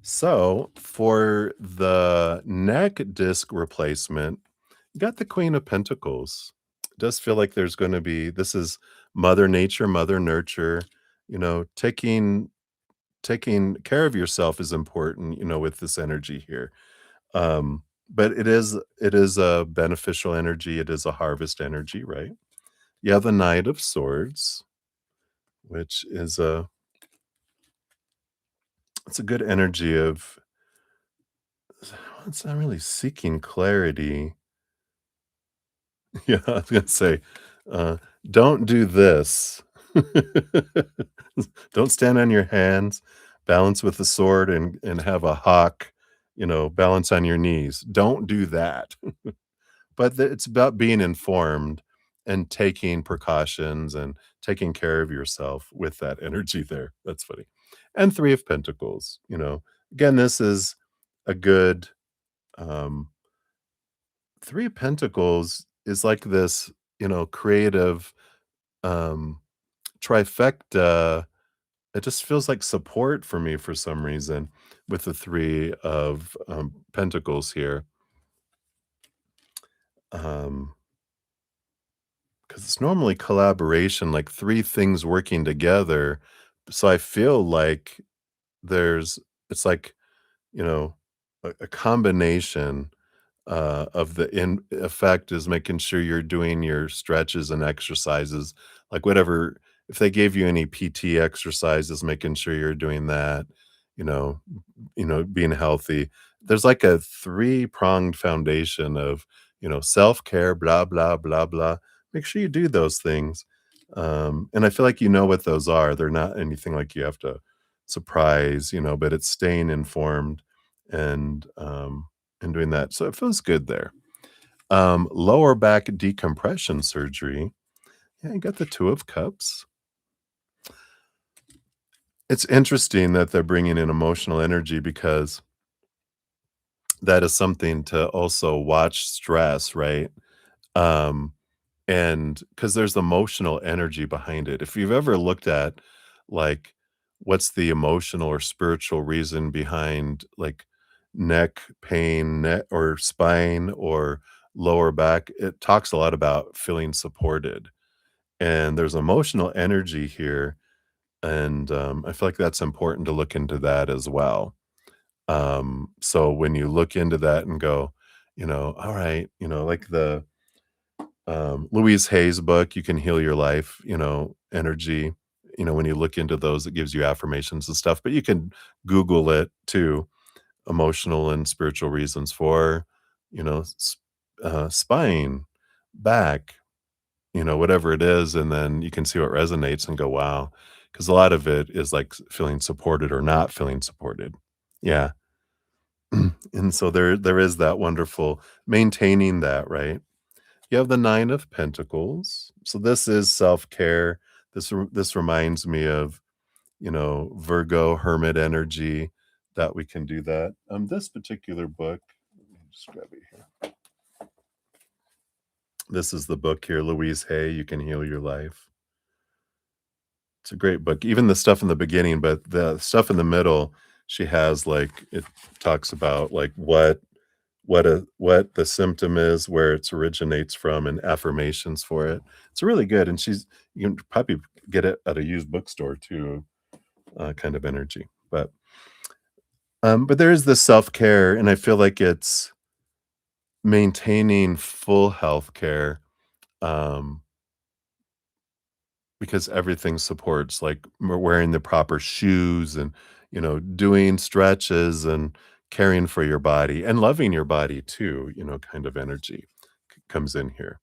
So for the neck disc replacement, you got the Queen of Pentacles. It does feel like there's going to be this is Mother Nature, Mother Nurture. Taking care of yourself is important. With this energy here. But it is a beneficial energy. It is a harvest energy, right? You have the Knight of Swords, which is it's a good energy of it's not really seeking clarity. Yeah, I was gonna say, uh, don't do this. Don't stand on your hands, balance with the sword and have a hawk, balance on your knees. Don't do that. But it's about being informed and taking precautions and taking care of yourself with that energy there. That's funny. And 3 of Pentacles, again, this is a good, um 3 of Pentacles is like this, creative, um, trifecta. It just feels like support for me for some reason with the 3 of, Pentacles here. Um, because it's normally collaboration, like 3 things working together. So I feel like there's it's like, you know, a combination of the in effect is making sure you're doing your stretches and exercises, like whatever if they gave you any PT exercises, making sure you're doing that, you know, being healthy. There's like a three-pronged foundation of, self-care, blah, blah, blah, blah. Make sure you do those things. And I feel like you know what those are. They're not anything like you have to surprise, but it's staying informed and doing that. So it feels good there. Lower back decompression surgery. Yeah, you got the 2 of Cups. It's interesting that they're bringing in emotional energy because that is something to also watch stress, right? Um, and because there's emotional energy behind it. If you've ever looked at, like, what's the emotional or spiritual reason behind, like, neck pain, neck or spine or lower back, it talks a lot about feeling supported, and there's emotional energy here, and, I feel like that's important to look into that as well. So when you look into that and go, "All right," like the Louise Hay's book, You Can Heal Your Life, energy. When you look into those, it gives you affirmations and stuff, but you can Google it too. Emotional and spiritual reasons for, spine, back, whatever it is. And then you can see what resonates and go, wow. Because a lot of it is like feeling supported or not feeling supported. Yeah. And so there is that wonderful maintaining that, right? You have the 9 of Pentacles. So this is self-care. This reminds me of, Virgo hermit energy that we can do that. This particular book, let me just grab it here. This is the book here, Louise Hay, You Can Heal Your Life. It's a great book. Even the stuff in the beginning, but the stuff in the middle, she has like it talks about like what the symptom is, where it originates from, and affirmations for it. It's really good, and you can probably get it at a used bookstore too, kind of energy. But there is this self-care, and I feel like it's maintaining full health care, um, because everything supports, like, wearing the proper shoes and, doing stretches and caring for your body and loving your body too, kind of energy comes in here.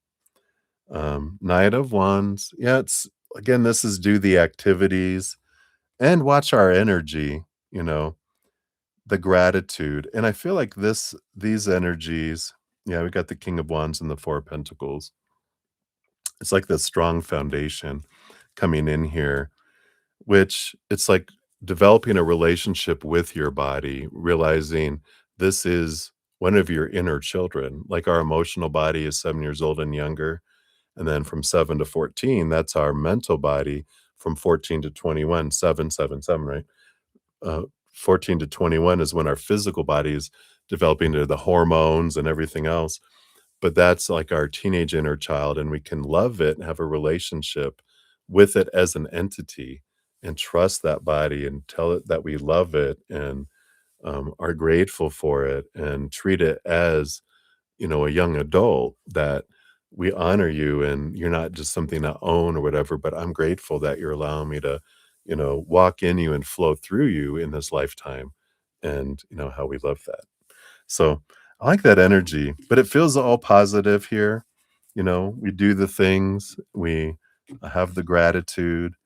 Knight of Wands. Yeah, it's again, this is do the activities and watch our energy, you know, the gratitude. And I feel like these energies, yeah, we got the King of Wands and the Four of Pentacles. It's like this strong foundation coming in here, which it's like developing a relationship with your body, realizing this is one of your inner children. Like our emotional body is 7 years old and younger, and then from 7 to 14, that's our mental body. From 14 to 21, 7, 7, 7, right? uh, 14 to 21 is when our physical body is developing into the hormones and everything else. But that's like our teenage inner child, and we can love it and have a relationship with it as an entity and trust that body and tell it that we love it and are grateful for it and treat it as a young adult that we honor you and you're not just something to own or whatever, but I'm grateful that you're allowing me to, walk in you and flow through you in this lifetime. And how we love that. So I like that energy, but it feels all positive here. We do the things, we have the gratitude.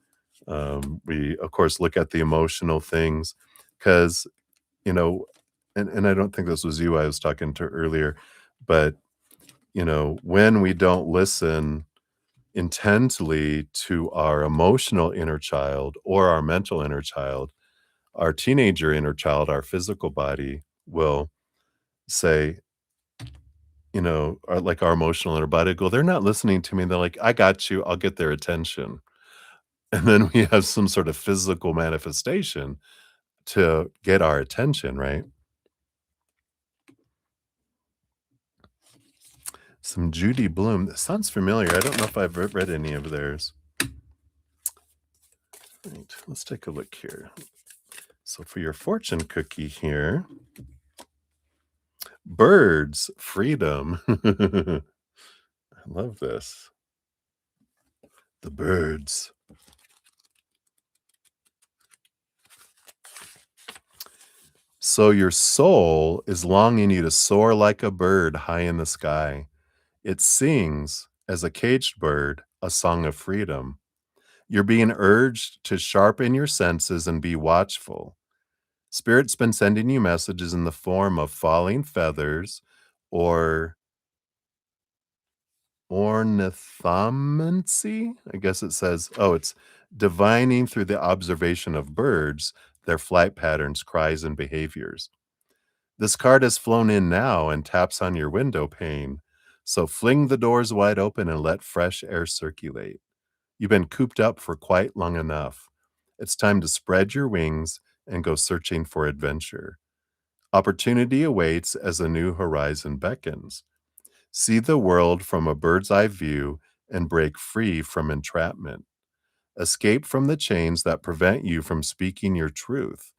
We, of course, look at the emotional things because, you know, and I don't think this was you I was talking to earlier, but when we don't listen intently to our emotional inner child or our mental inner child, our teenager inner child, our physical body will say, like our emotional inner body go, they're not listening to me. They're like, I got you. I'll get their attention. And then we have some sort of physical manifestation to get our attention, right? Some Judy Bloom. That sounds familiar. I don't know if I've read any of theirs. Right, let's take a look here. So for your fortune cookie here, birds, freedom. I love this. The birds. So your soul is longing you to soar like a bird high in the sky. It sings, as a caged bird, a song of freedom. You're being urged to sharpen your senses and be watchful. Spirit's been sending you messages in the form of falling feathers or ornithomancy? I guess it says, oh, it's divining through the observation of birds, their flight patterns, cries, and behaviors. This card has flown in now and taps on your window pane. So fling the doors wide open and let fresh air circulate. You've been cooped up for quite long enough. It's time to spread your wings and go searching for adventure. Opportunity awaits as a new horizon beckons. See the world from a bird's eye view and break free from entrapment. Escape from the chains that prevent you from speaking your truth.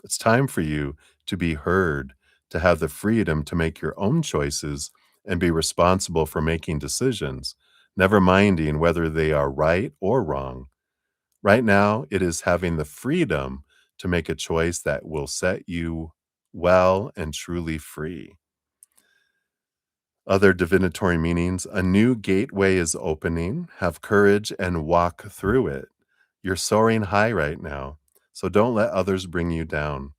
It's time for you to be heard, to have the freedom to make your own choices and be responsible for making decisions, never minding whether they are right or wrong. Right now, it is having the freedom to make a choice that will set you well and truly free. Other divinatory meanings, a new gateway is opening. Have courage and walk through it. You're soaring high right now, so don't let others bring you down.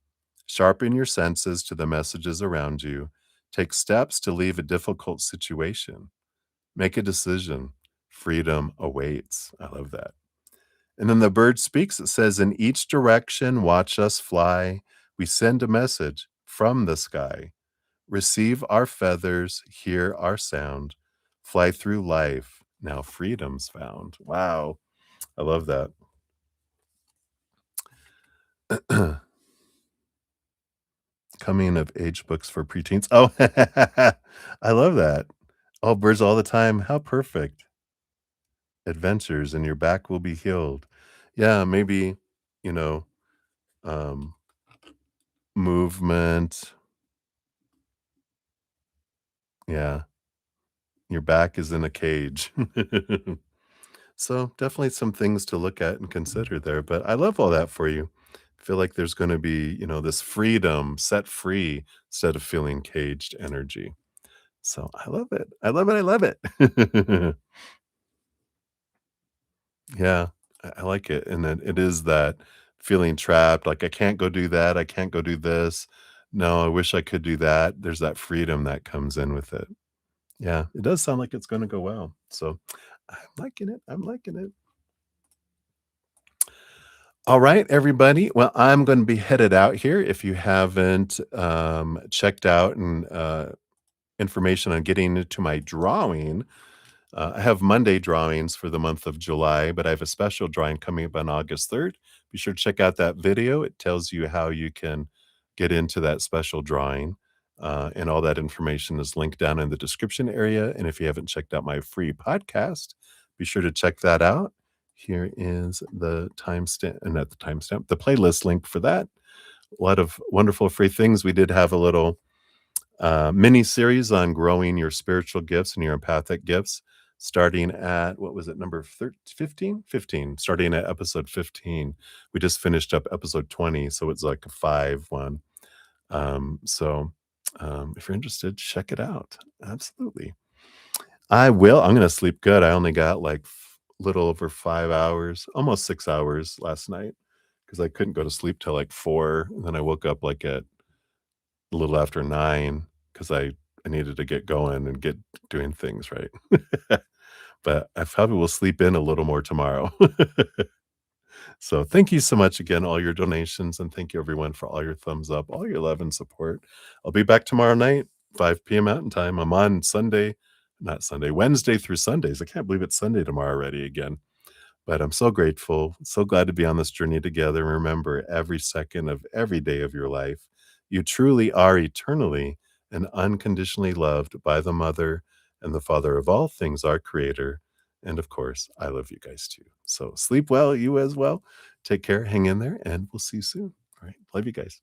Sharpen your senses to the messages around you. Take steps to leave a difficult situation. Make a decision. Freedom awaits. I love that. And then the bird speaks. It says, in each direction, watch us fly. We send a message from the sky. Receive our feathers, hear our sound, fly through life. Now freedom's found. Wow. I love that. Coming of age books for preteens. Oh, I love that. Oh, birds all the time. How perfect. Adventures and your back will be healed. Yeah, maybe, you know, um, movement. Yeah, your back is in a cage. So definitely some things to look at and consider there. But I love all that for you. I feel like there's going to be, this freedom set free instead of feeling caged energy. So I love it. I love it. I love it. Yeah, I like it. And then it is that feeling trapped. Like I can't go do that. I can't go do this. No, I wish I could do that. There's that freedom that comes in with it. Yeah, it does sound like it's going to go well. So I'm liking it. I'm liking it. All right, everybody. Well, I'm going to be headed out here. If you haven't checked out and information on getting into my drawing, I have Monday drawings for the month of July, but I have a special drawing coming up on August 3rd. Be sure to check out that video. It tells you how you can get into that special drawing. And all that information is linked down in the description area. And if you haven't checked out my free podcast, be sure to check that out. Here is the timestamp, not the timestamp, the playlist link for that. A lot of wonderful free things. We did have a little mini series on growing your spiritual gifts and your empathic gifts, starting at what was it, number 15? 15, starting at episode 15. We just finished up episode 20, so it's like a 5 1. If you're interested, check it out. Absolutely. I will. I'm going to sleep good. I only got like little over 5 hours, almost 6 hours last night because I couldn't go to sleep till like 4. And then I woke up like at a little after 9 because I needed to get going and get doing things right. But I probably will sleep in a little more tomorrow. So thank you so much again, all your donations, and thank you everyone for all your thumbs up, all your love and support. I'll be back tomorrow night, 5 p.m. Mountain Time. I'm on Sunday, not Sunday, Wednesday through Sundays. I can't believe it's Sunday tomorrow already again. But I'm so grateful, so glad to be on this journey together. Remember, every second of every day of your life, you truly are eternally and unconditionally loved by the Mother and the Father of all things, our Creator. And of course, I love you guys too. So sleep well, you as well. Take care, hang in there, and we'll see you soon. All right. Love you guys.